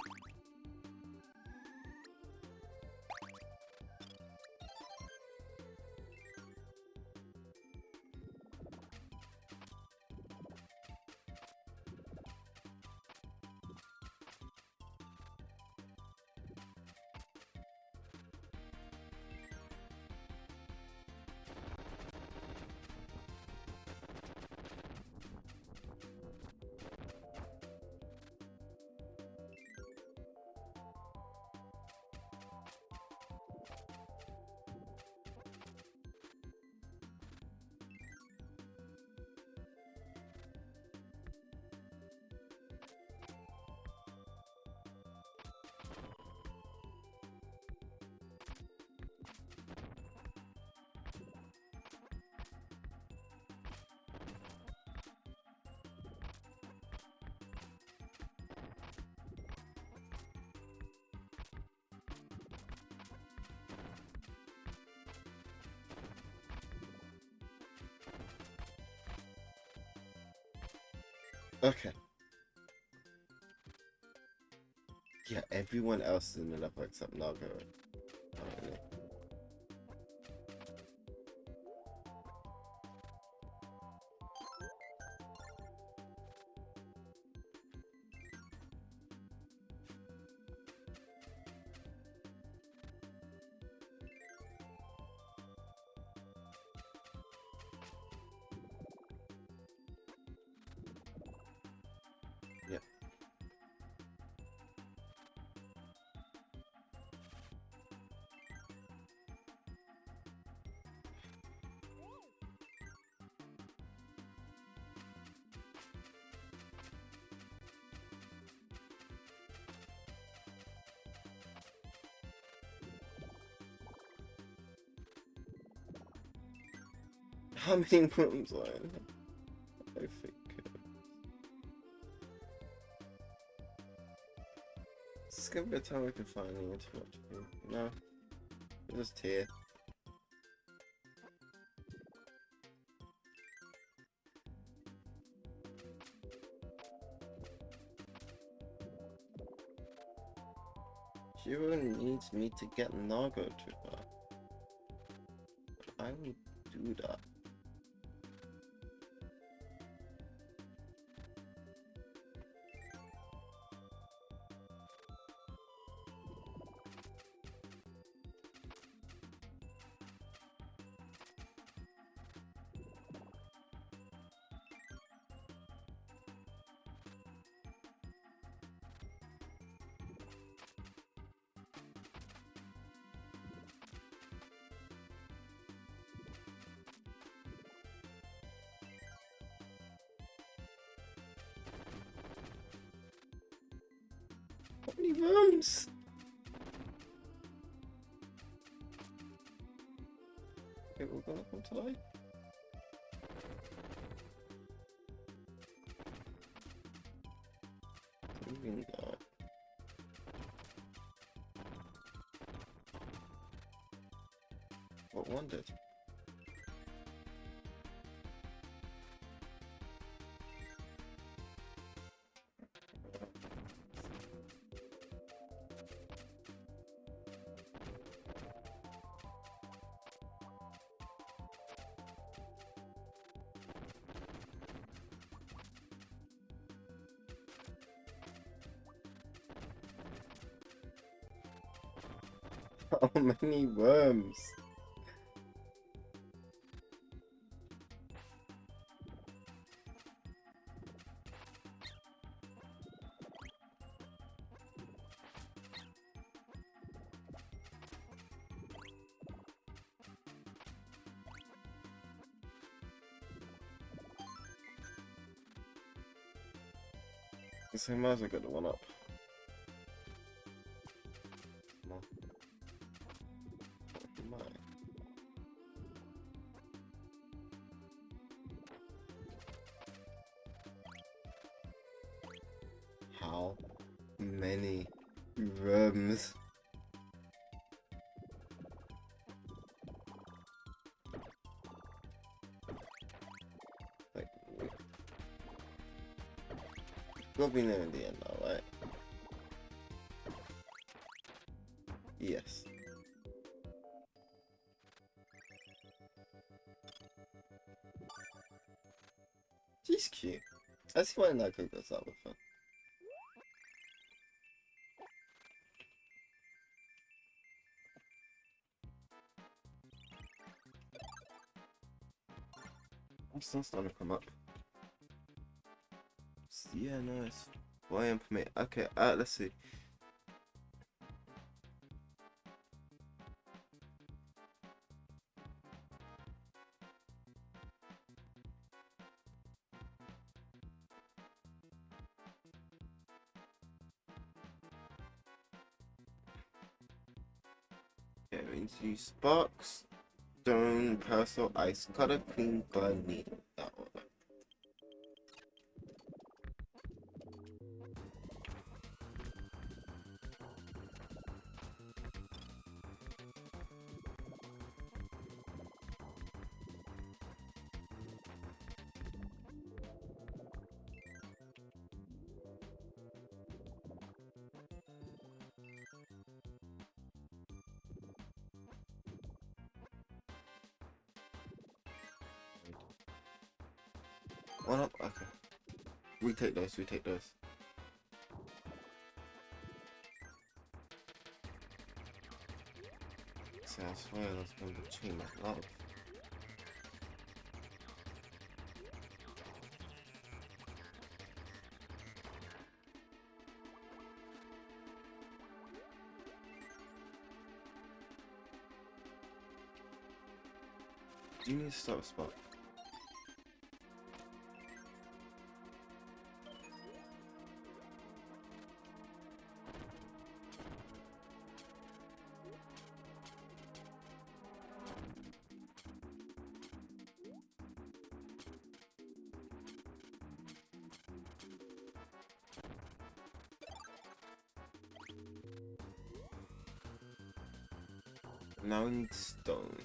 Okay. Yeah, everyone else is in the level except Nago. Apparently. How many rooms are in here? I think. Is this gonna be a time we can finally interrupt you? No. We're just here. Hero needs me to get Nago to her. I will do that. How many rooms? Okay, we're gonna come to life. Moving on. What one did? How many worms? So I might as well get the one up. Come on. Come on. How many rooms? Like, we'll be near the end now, right? Yes. She's cute. I see why Nako goes out with her. I'm still starting to come up. Yeah, no, it's YM for me. Okay, let's see. Okay, we need to use Sparks, Stone, Parasol, Ice, Cutter, Clean, Burn, Needle. That one. One up? Okay. We take those, we take those. See, I swear that's going to be chain of love. Do you need to start a spot? Now we need stone.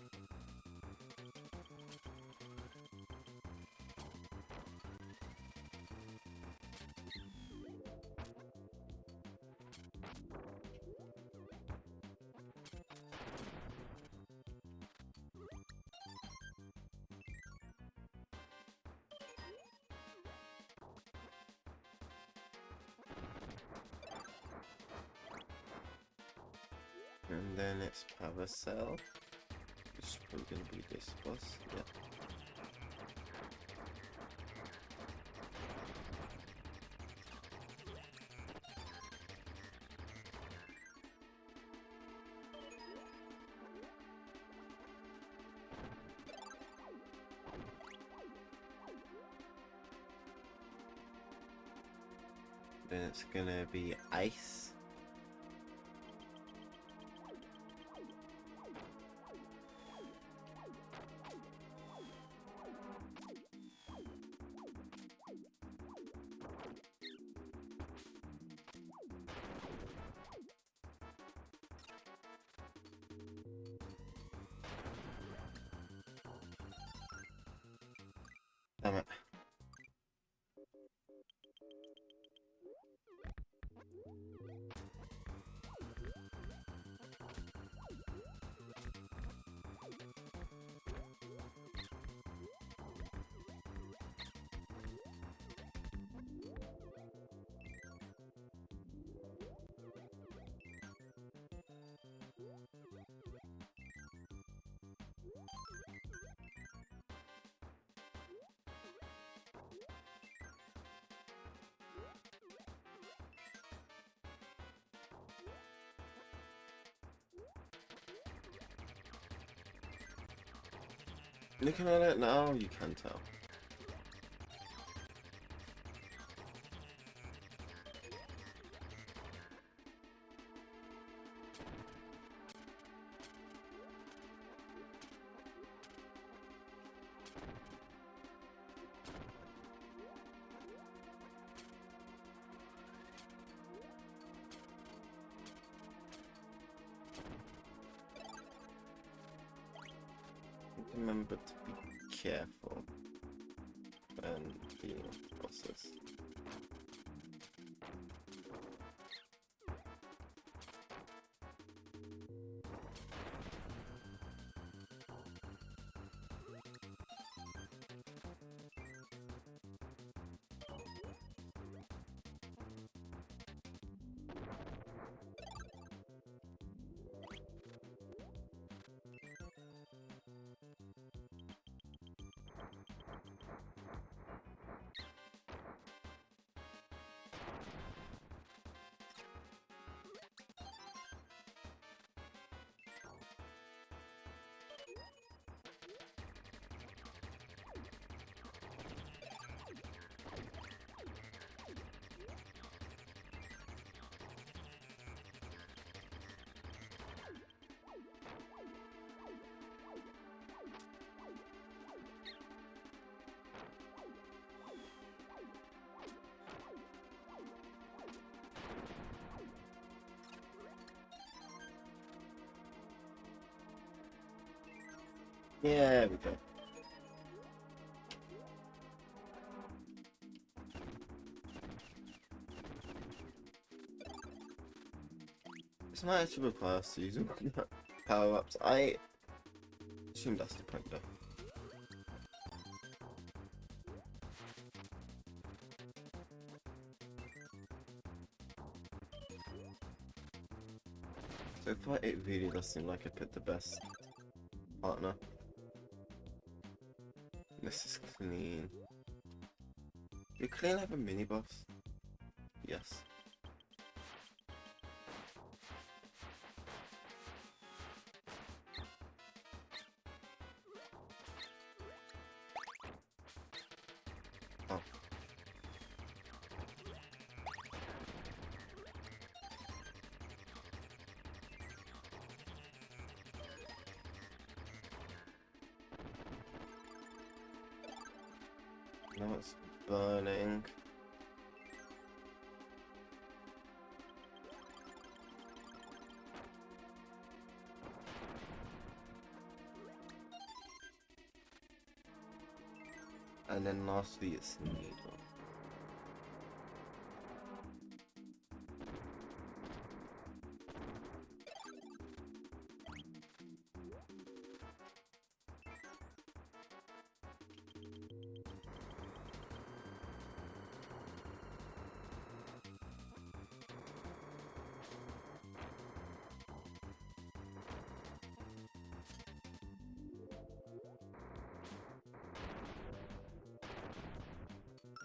And then it's power cell, which is probably going to be this boss. Yeah. Then it's going to be ice. Damn it. Looking at it now, you can tell. Remember to be careful when dealing with bosses. Yeah, we go. It's not actually require us to use power-ups. I assume that's the point though. So far it really does seem like I picked the best partner. This is clean. Do clean have a mini boss? Yes. Oh. Now it's burning. And then lastly, it's needle.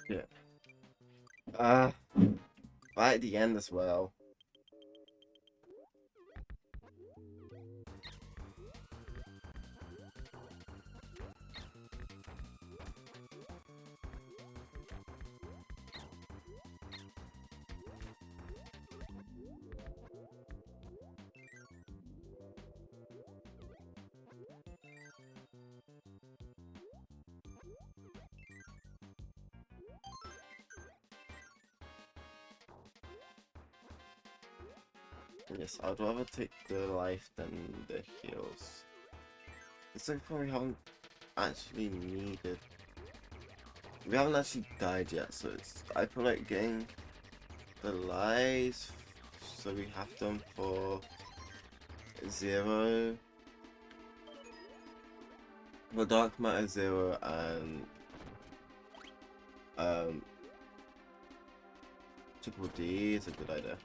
Yeah. Right at the end as well. Yes, I'd rather take the life than the heals. It's like we haven't actually needed. We haven't actually died yet, so it's. I feel like getting the lives, so we have them for 0. For dark matter 0 and triple D is a good idea.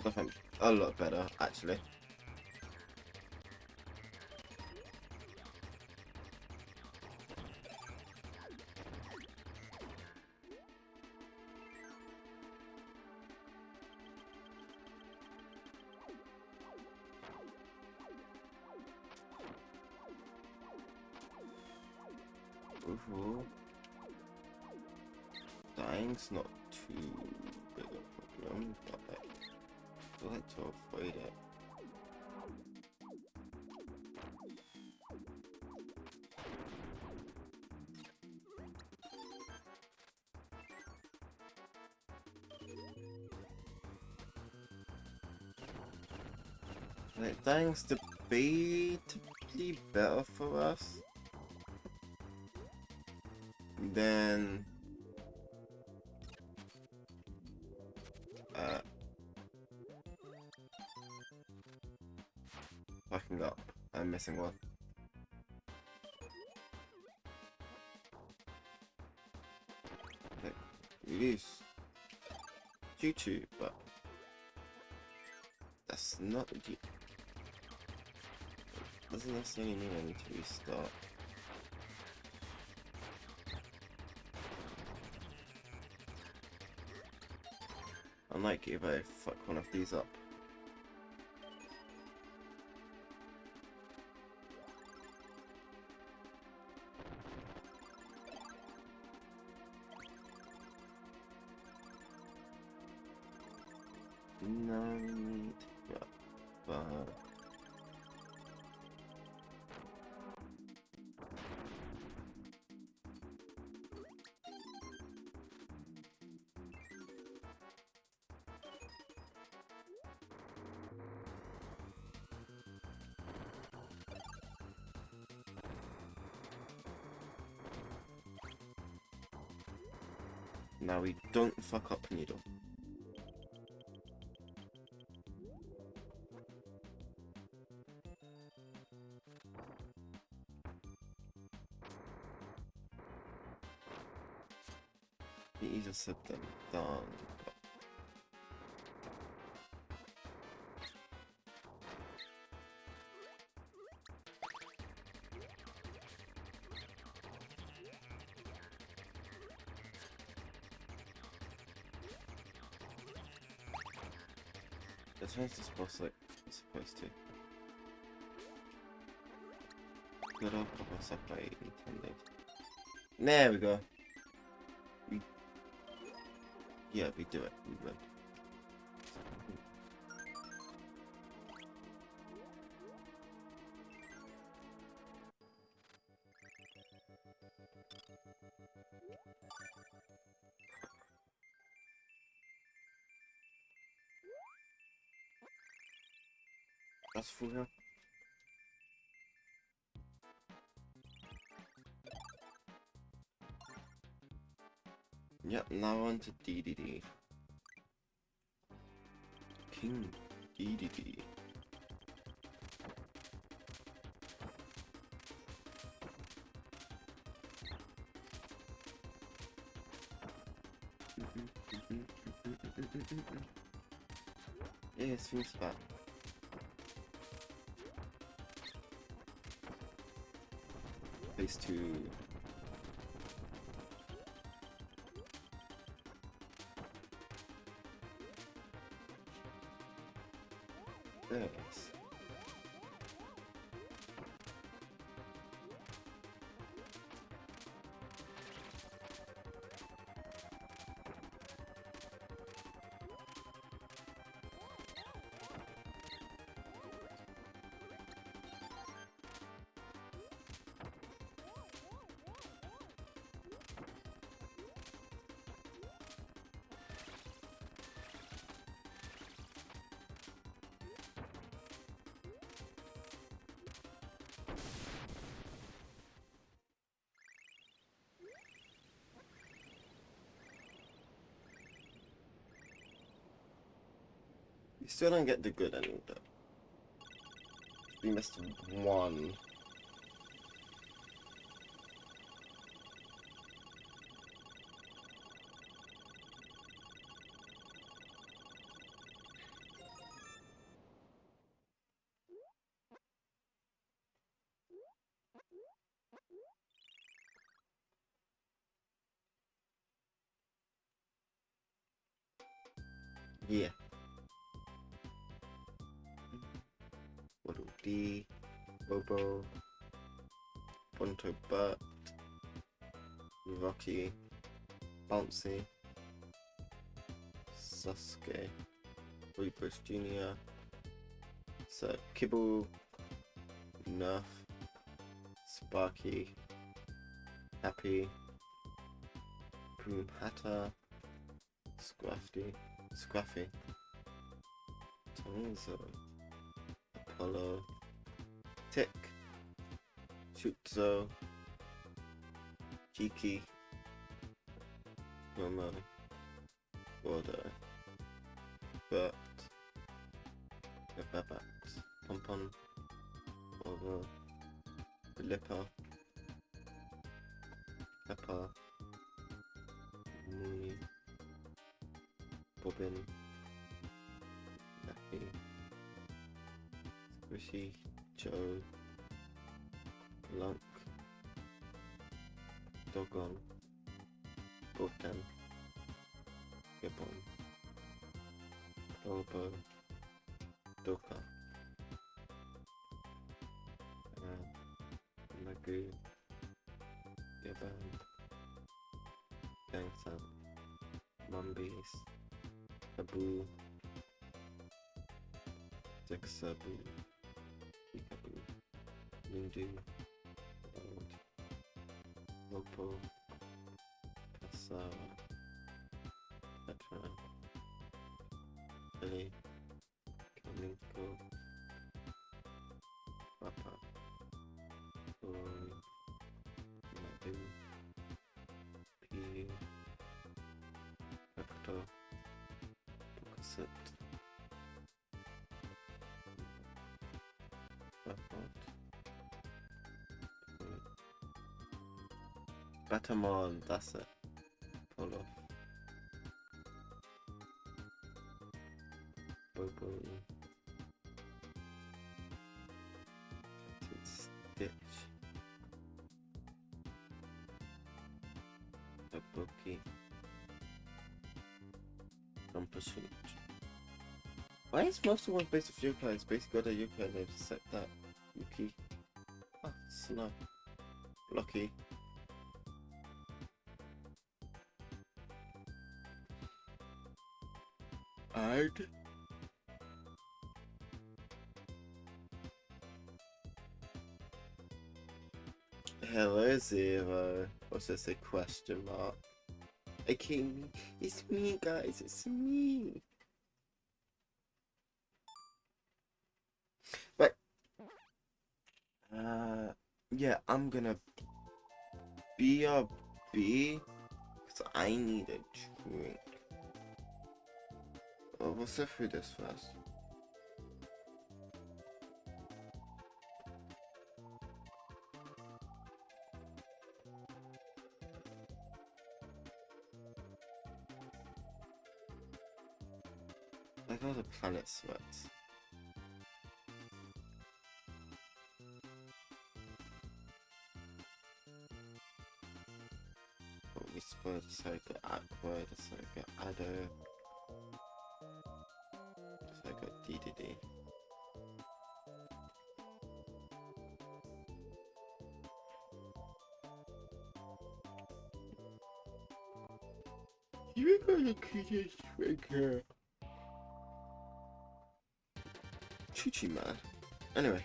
I think a lot better, actually. Overall, dying's not too big a problem, but I like to avoid it. Like, dying's debatably better for us than backing up. I'm missing one. Like, we lose Choo-Choo, but that's not the doesn't necessarily mean I need to restart. Unlike if I fuck one of these up. No need, but now we don't fuck up Needle. Easier said than done. As soon as this boss like it's supposed to. Good old couple separate intended. There we go. Yeah, we do it. We win. That's for her. Yep, now on to DDD. King DDD. Yeah, it seems bad. Phase 2. Yes. You still don't get the good ending though. We missed one. Yeah. Waddle Dee, Bobo, Ponto Burt, Rocky, Bouncy, Sasuke, Reapers Jr., Sir Kibble, Nerf, Sparky, Happy, Boom Hatter, Scruffy, Tonzo, Apollo, Tick, Shutzo, Cheeky, Momo, Gordo, Bert, Babat, Pompon, Orgo, Lipper, Pepper, Mooney, Bobbin, Nappy, Squishy, Joe, Lunk, Dogon, Botan, Gibbon, Bobo, Doka, Magoo, Yaban, Gangsan, Mumbies, Abu, Dexabu, Peekaboo, Lindu, Lopo, Passara, Petra, Billy, Kaminko, Papa, Ori, Madu, P, Pepto, Tokasit, Baffot, Batamon, that's it. Polo, Bobo, Stitch, Kabuki, Trumpasuit, Why is most of one based off Yuka? It's basically got a Yuka name except that. Yuki. Oh, snap. Lucky. And hello Zero. What's this a question mark? Okay, it's me guys, it's me. But yeah, I'm gonna BRB because I need a drink. Oh, we'll sit through this first. I got a planet sweats. Oh, we spoiled the Psycho Aqua, the Psycho Addo, the Psycho DDD. You got the cutest drinker. Choo-choo man. Anyway.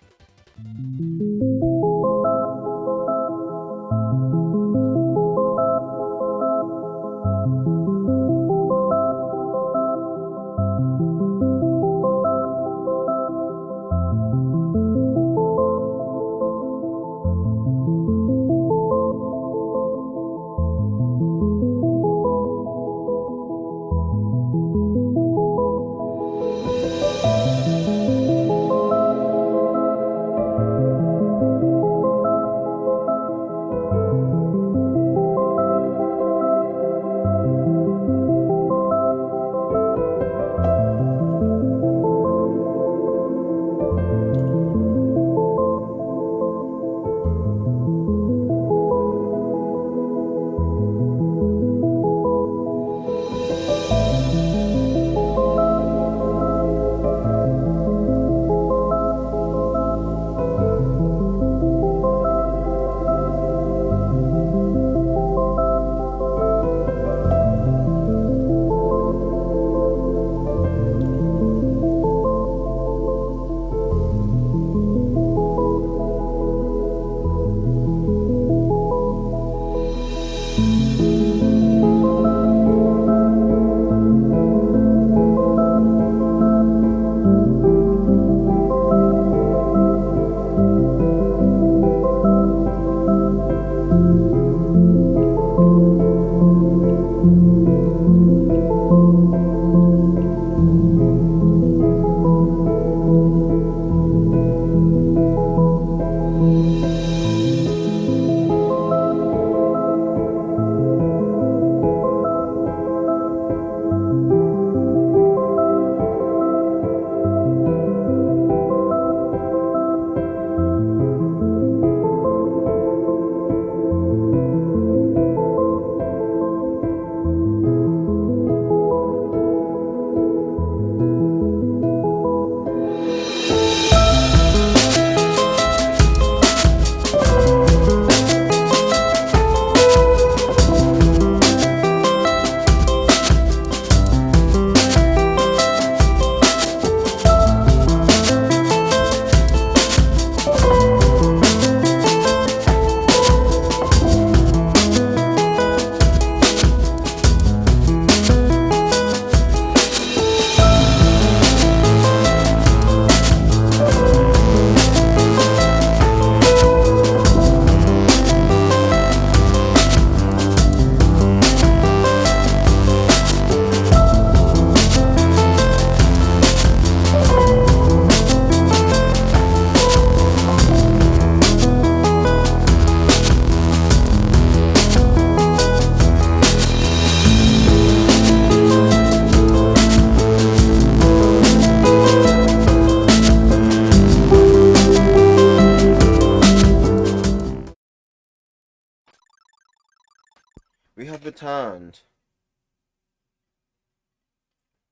We have returned.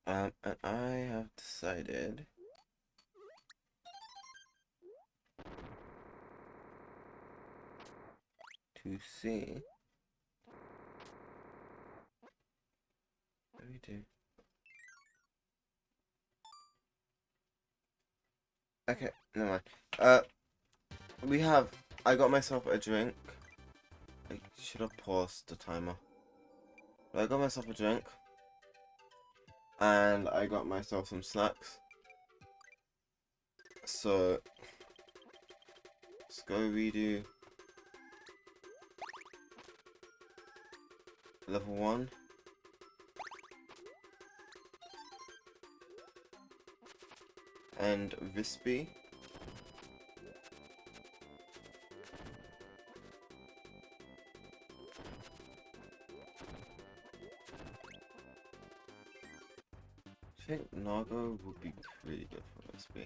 And I have decided to see. What do we do? Okay, never mind. I got myself a drink. I should have paused the timer. But I got myself a drink. And I got myself some snacks. So, let's go redo level 1. And Rispy. I think Nago would be pretty good for Rispy.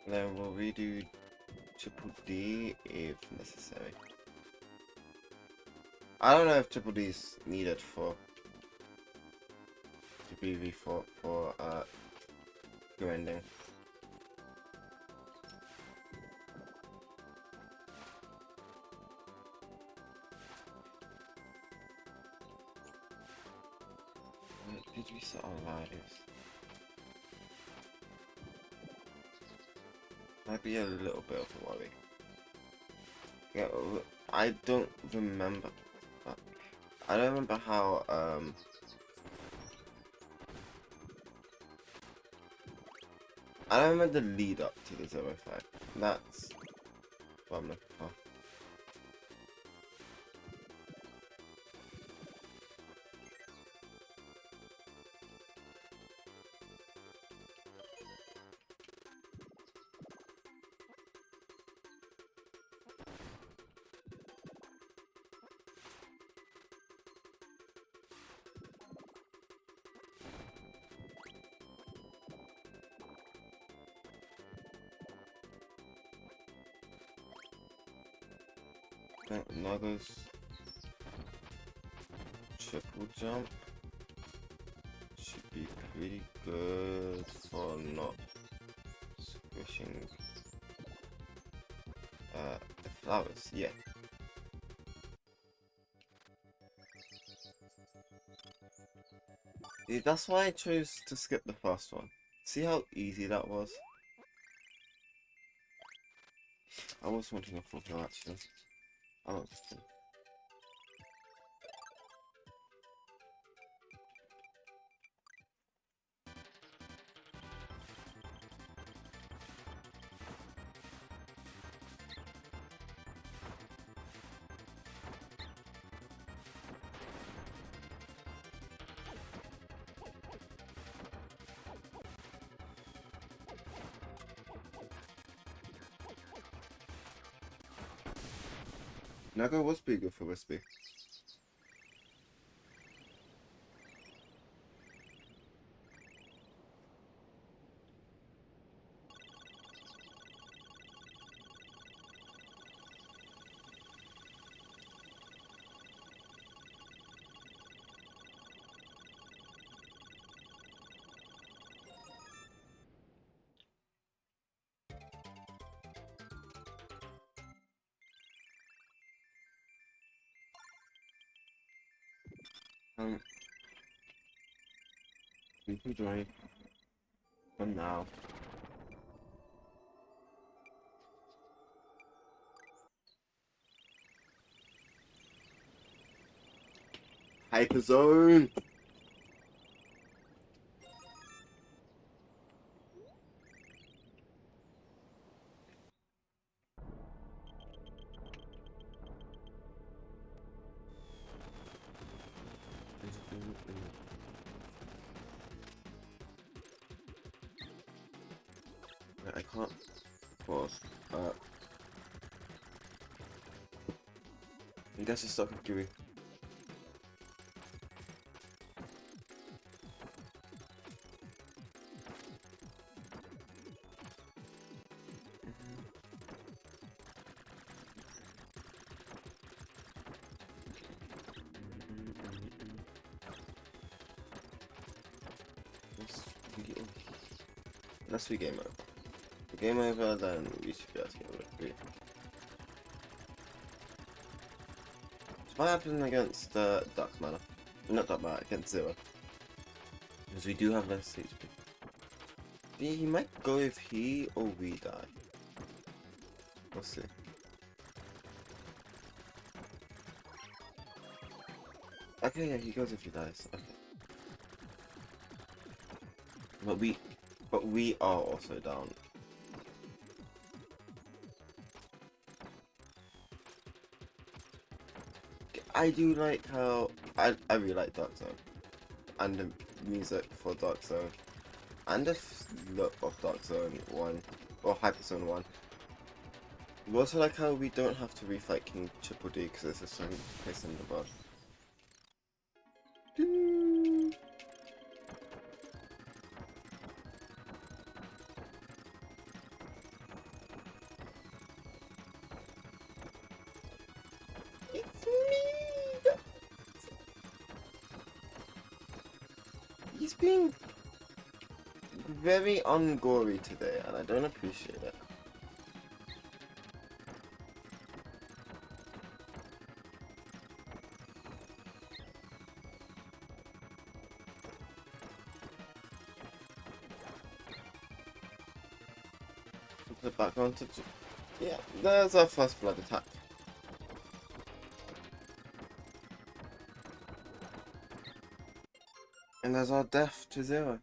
Then we'll redo Triple D if necessary. I don't know if Triple D is needed for the BV for grinding. Where did we set our lives? Might be a little bit of a worry. Yeah, I don't remember. I don't remember how I don't remember the lead up to the 05. That's what I'm looking for. I think Nago's triple jump should be pretty good for not squishing the flowers, yeah. Yeah, that's why I chose to skip the first one. See how easy that was? I was wanting a full kill actually. Oh, Nago was pretty good for Wispy. You can join for now. Hyper Zone! Wait, I can't pause. I guess it's stuck with Kiwi. Unless we game over. If game over, then we should be able to get rid of it. So what happened against Dark Mana? Not Dark Mana, against Zero. Because we do have less HP. He might go if he or we die. We'll see. Okay, yeah, he goes if he dies. Okay. But we are also down. I do like how I really like Dark Zone and the music for Dark Zone and the look of Dark Zone 1 or Hyper Zone 1. We also like how we don't have to refight King Triple D because it's a strong place in the board. It's me! He's being very ungory today and I don't appreciate it. The background to... Yeah, there's our first blood attack. And there's our death to Zero.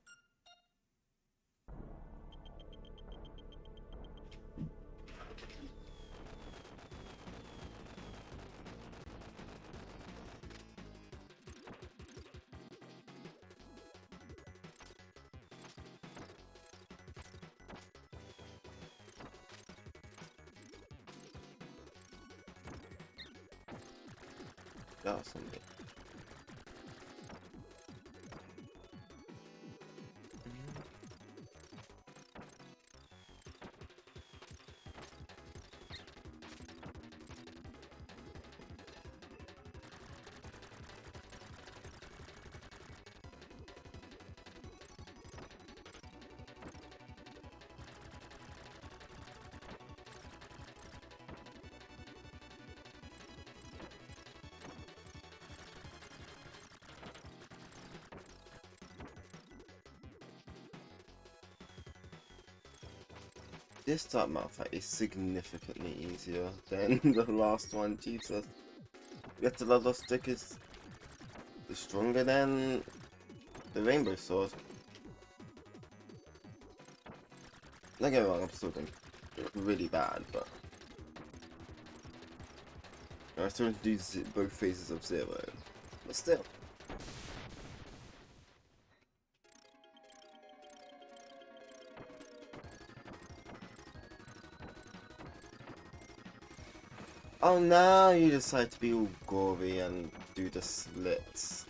That was something. This Dark Mana fight is significantly easier than the last one, Jesus. Yet the level stick is stronger than the Rainbow Sword. Don't get me wrong, I'm still doing really bad, but I still do both phases of Zero, but still. Oh, now you decide to be all gory and do the slits.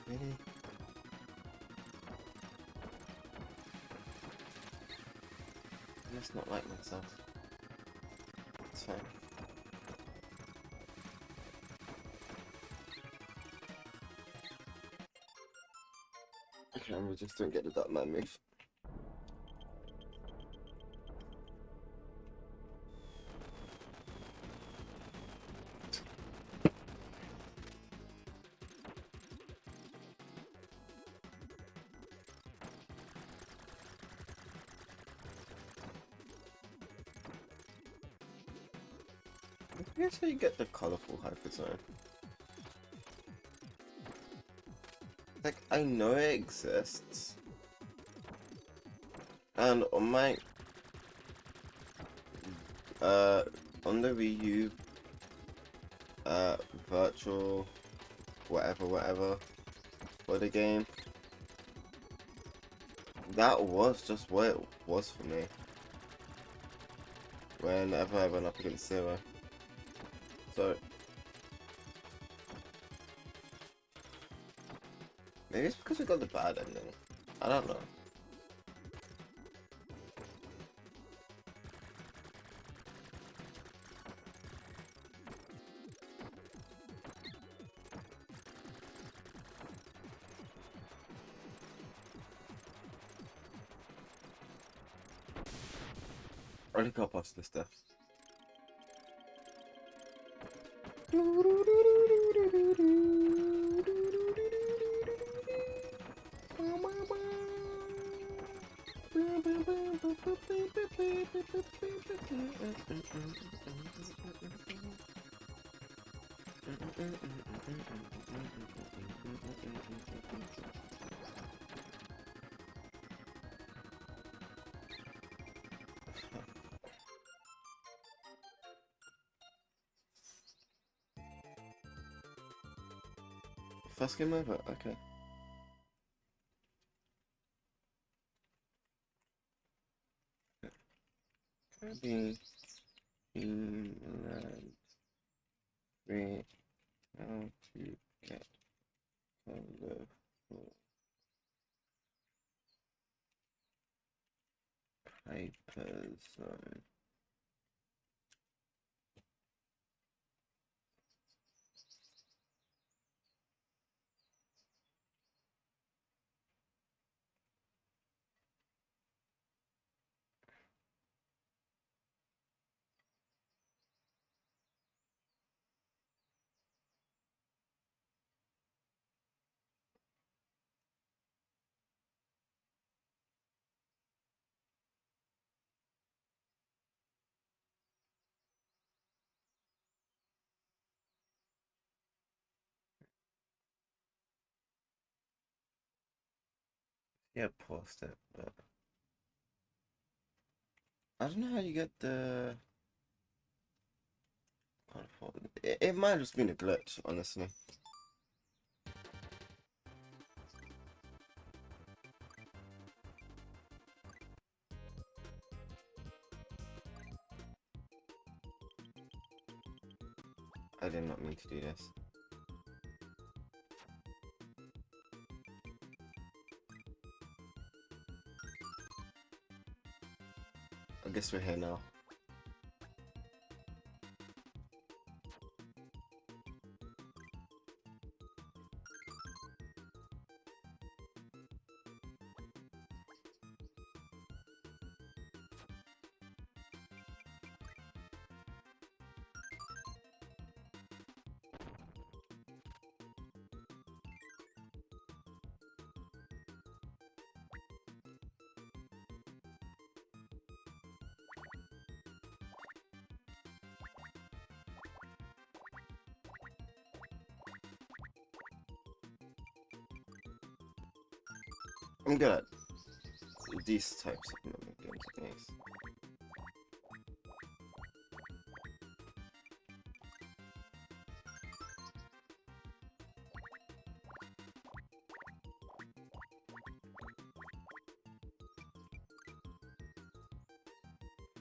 Really? I must not like myself. It's fine. Okay, we just don't get the Dark Man move. Here's how you get the colourful Hyper Zone. Like, I know it exists. And on my... on the Wii U... virtual whatever for the game. That was just what it was for me. Whenever I went up against Zero. So maybe it's because we got the bad ending. I don't know. I already got past this stuff. First game over, okay. Kirby, Dreamland 3, how to get colorful Hyper Zone. Yeah, post it, but I don't know how you get the. It might have just been a glitch, honestly. I did not mean to do this. I guess we're here now. I'm good at these types of movement games, anyways.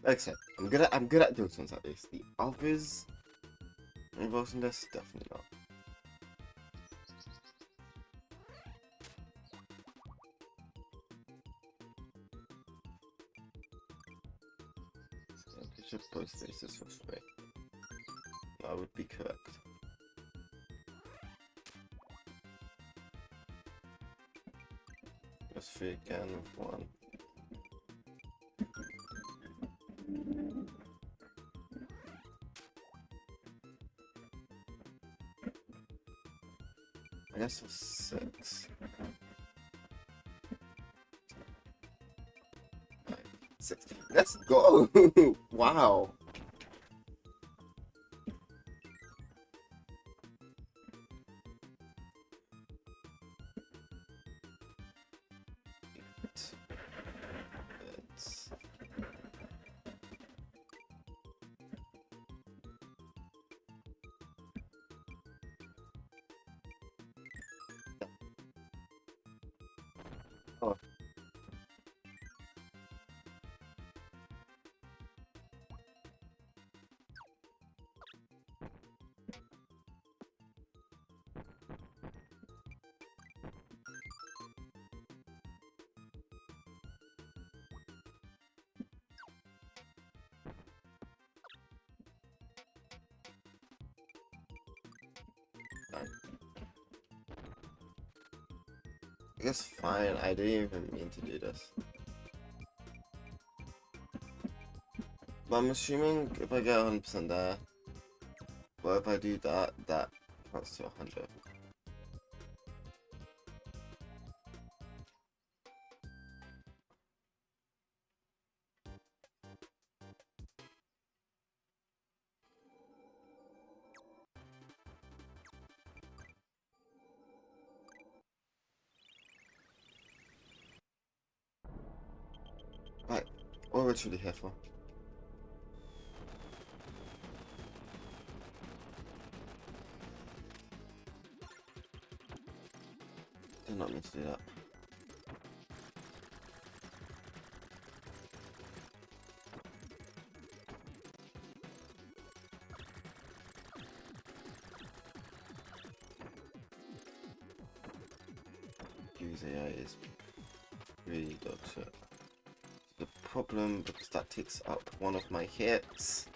Like I said, I'm good at those ones at least. The others involved in this, definitely not. Picture both faces for free. I would be correct. Let's free again with one. I guess it's 6. 6. Let's go! Wow! It's... Oh. It's fine, I didn't even mean to do this. But I'm assuming if I get 100% there, but if I do that, that counts to 100. Right, what are we truly here for? Did not mean to do that. Use AI is really dog shit. The problem because that takes up one of my hits.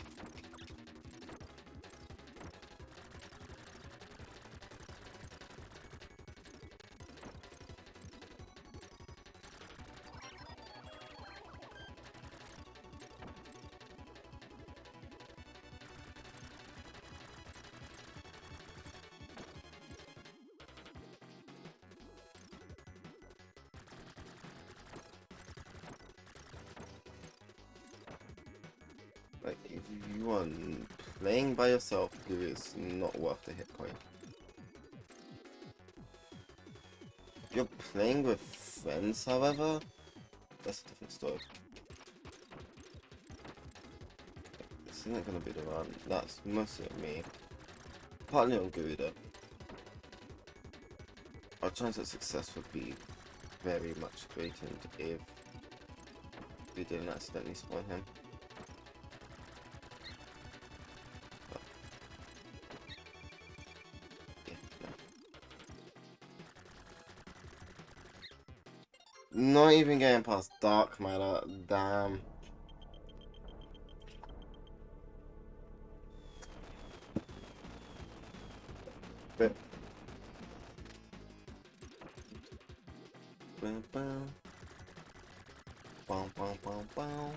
Like, if you are playing by yourself, it is not worth the hit point. If you're playing with friends, however, that's a different story. This isn't gonna be the run. That's mostly on me. Partly on Garuda. Our chance of success would be very much greatened if we didn't accidentally spawn him. Not even getting past Dark Matter, damn. But bam bam bam bam bam bam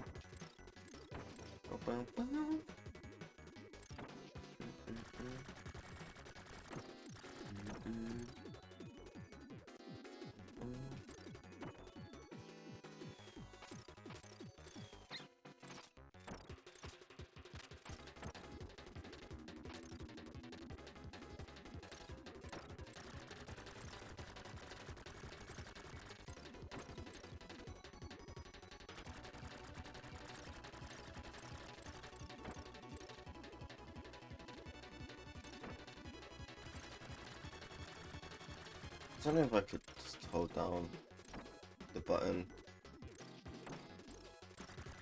bam bam. I don't know if I could just hold down the button.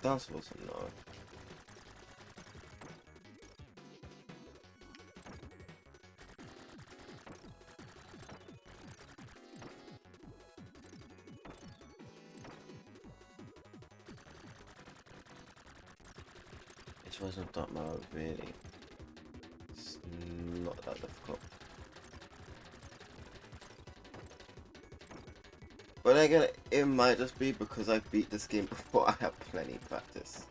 That's also no. It wasn't that matter really. It's not that difficult. But again, it might just be because I beat this game before I have plenty of practice.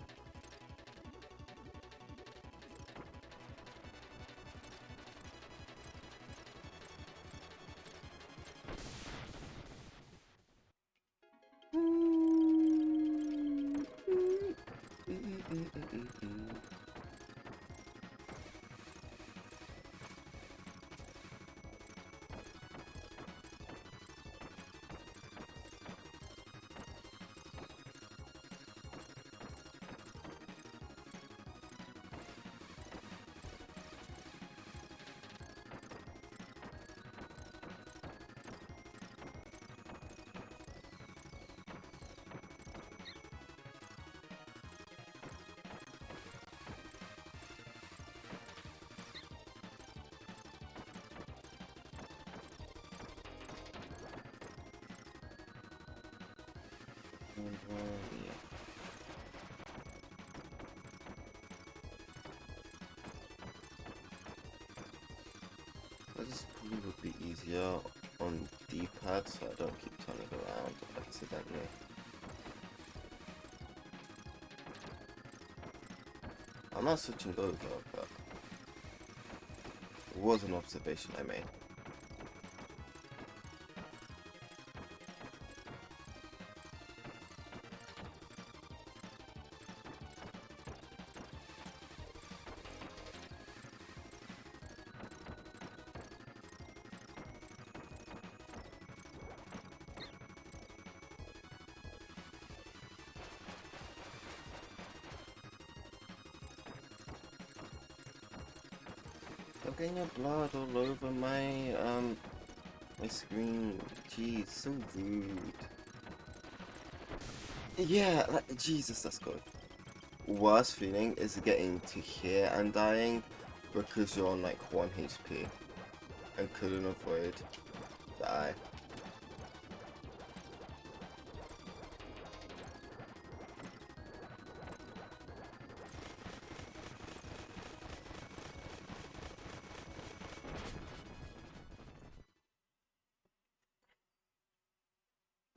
Yeah. This probably would be easier on D-pad, so I don't keep turning around accidentally. I'm not switching over, but it was an observation I made. I'm getting your blood all over my screen. Jeez, so rude. Yeah, like, Jesus, that's good. Worst feeling is getting to here and dying because you're on like 1 HP and couldn't avoid die.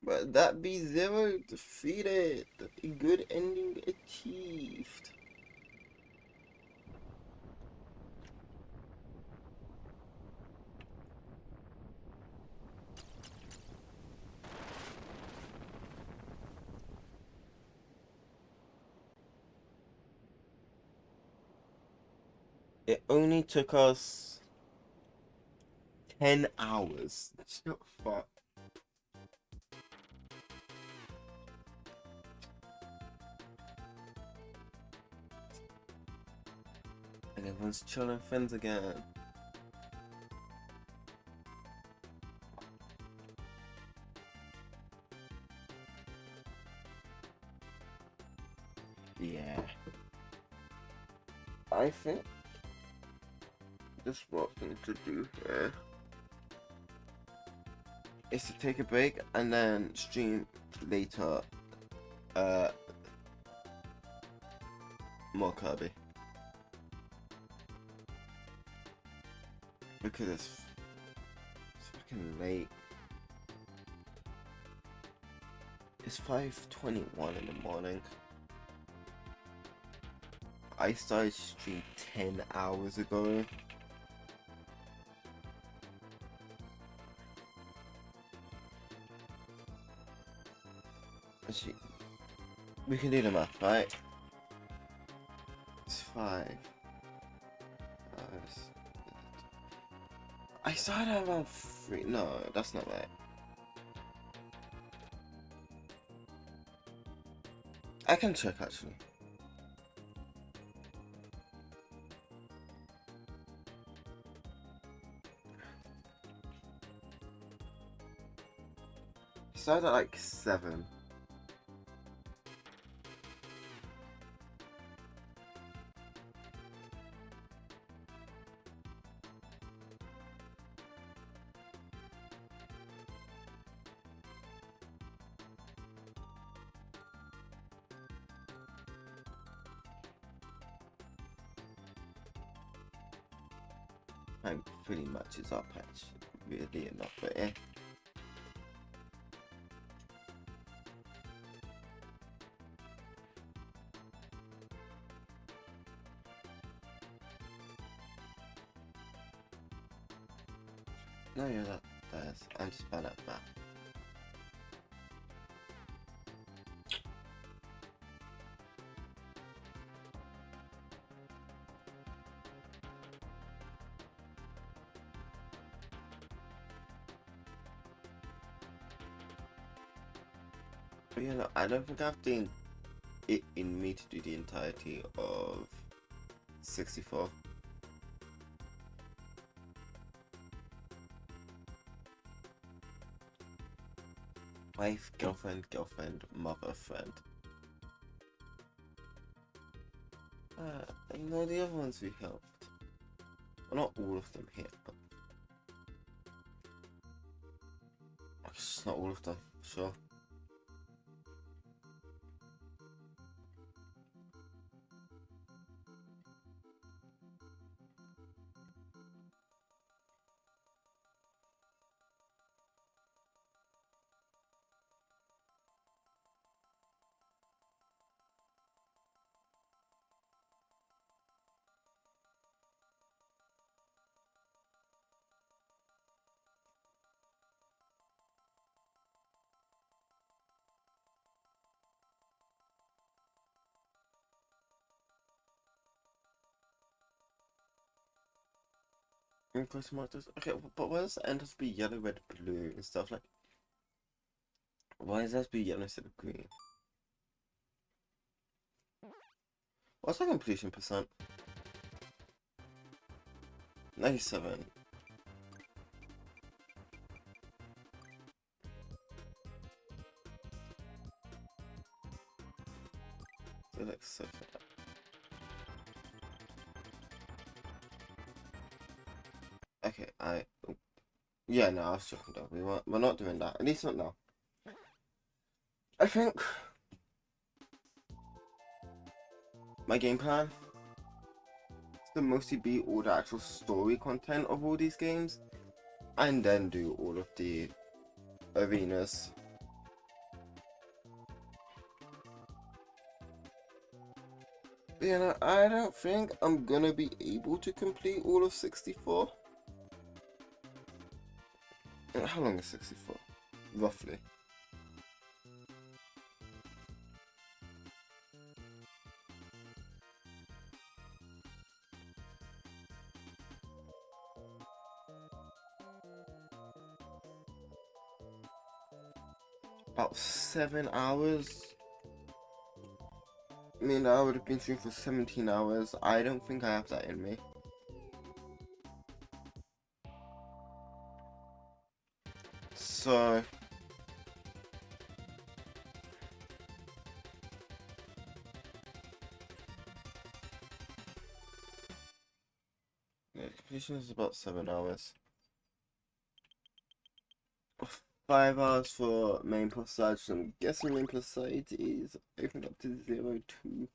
But that be zero defeated. A good ending achieved. It only took us 10 hours. Fuck. And everyone's chilling friends again. Yeah. I think just what we need to do here is to take a break and then stream later more Kirby. Because it's fucking late. It's 5:21 in the morning. I started stream 10 hours ago. Actually, we can do the math, right? It's 5 hours. I started at around 3. No, that's not right. I can check actually. Started at like 7. Time pretty much is up actually, weirdly enough, but yeah. No, you're not. I'm just bad at math. But you know, I don't think I've done it in me to do the entirety of 64. Wife, girlfriend, mother, friend. You know the other ones we helped. Well, not all of them here, but it's not all of them, sure. Question mark does. Okay, but why does the end have to be yellow, red, blue and stuff like? Why does it have to be yellow instead of green? What's the completion percent? 97. They're like so far. Okay, yeah, no, I was joking though. We're not doing that. At least not now. I think my game plan is to mostly beat all the actual story content of all these games, and then do all of the arenas. You know, I don't think I'm gonna be able to complete all of 64. How long is 64? Roughly. About 7 hours. I mean, I would have been streaming for 17 hours. I don't think I have that in me. So... yeah, completion is about 7 hours. 5 hours for main plus side, so I'm guessing main plus side is opened up to 0, 2,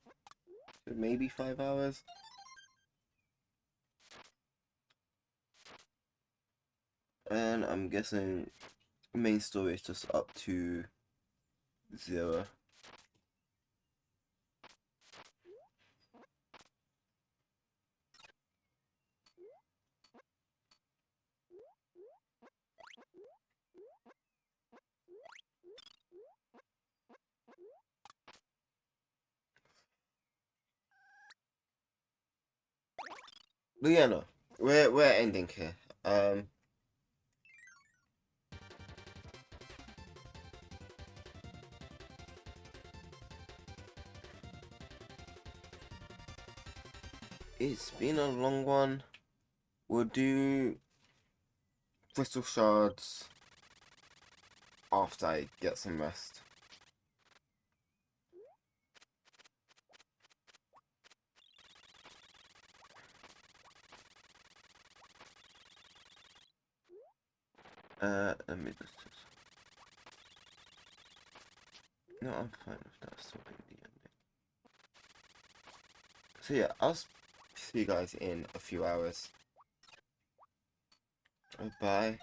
so maybe 5 hours. And I'm guessing main story is just up to 0. But yeah, no, we're ending here. It's been a long one. We'll do crystal shards after I get some rest. Let me just... No, I'm fine with that. Still being the ending. So yeah, I'll see you guys in a few hours. Bye.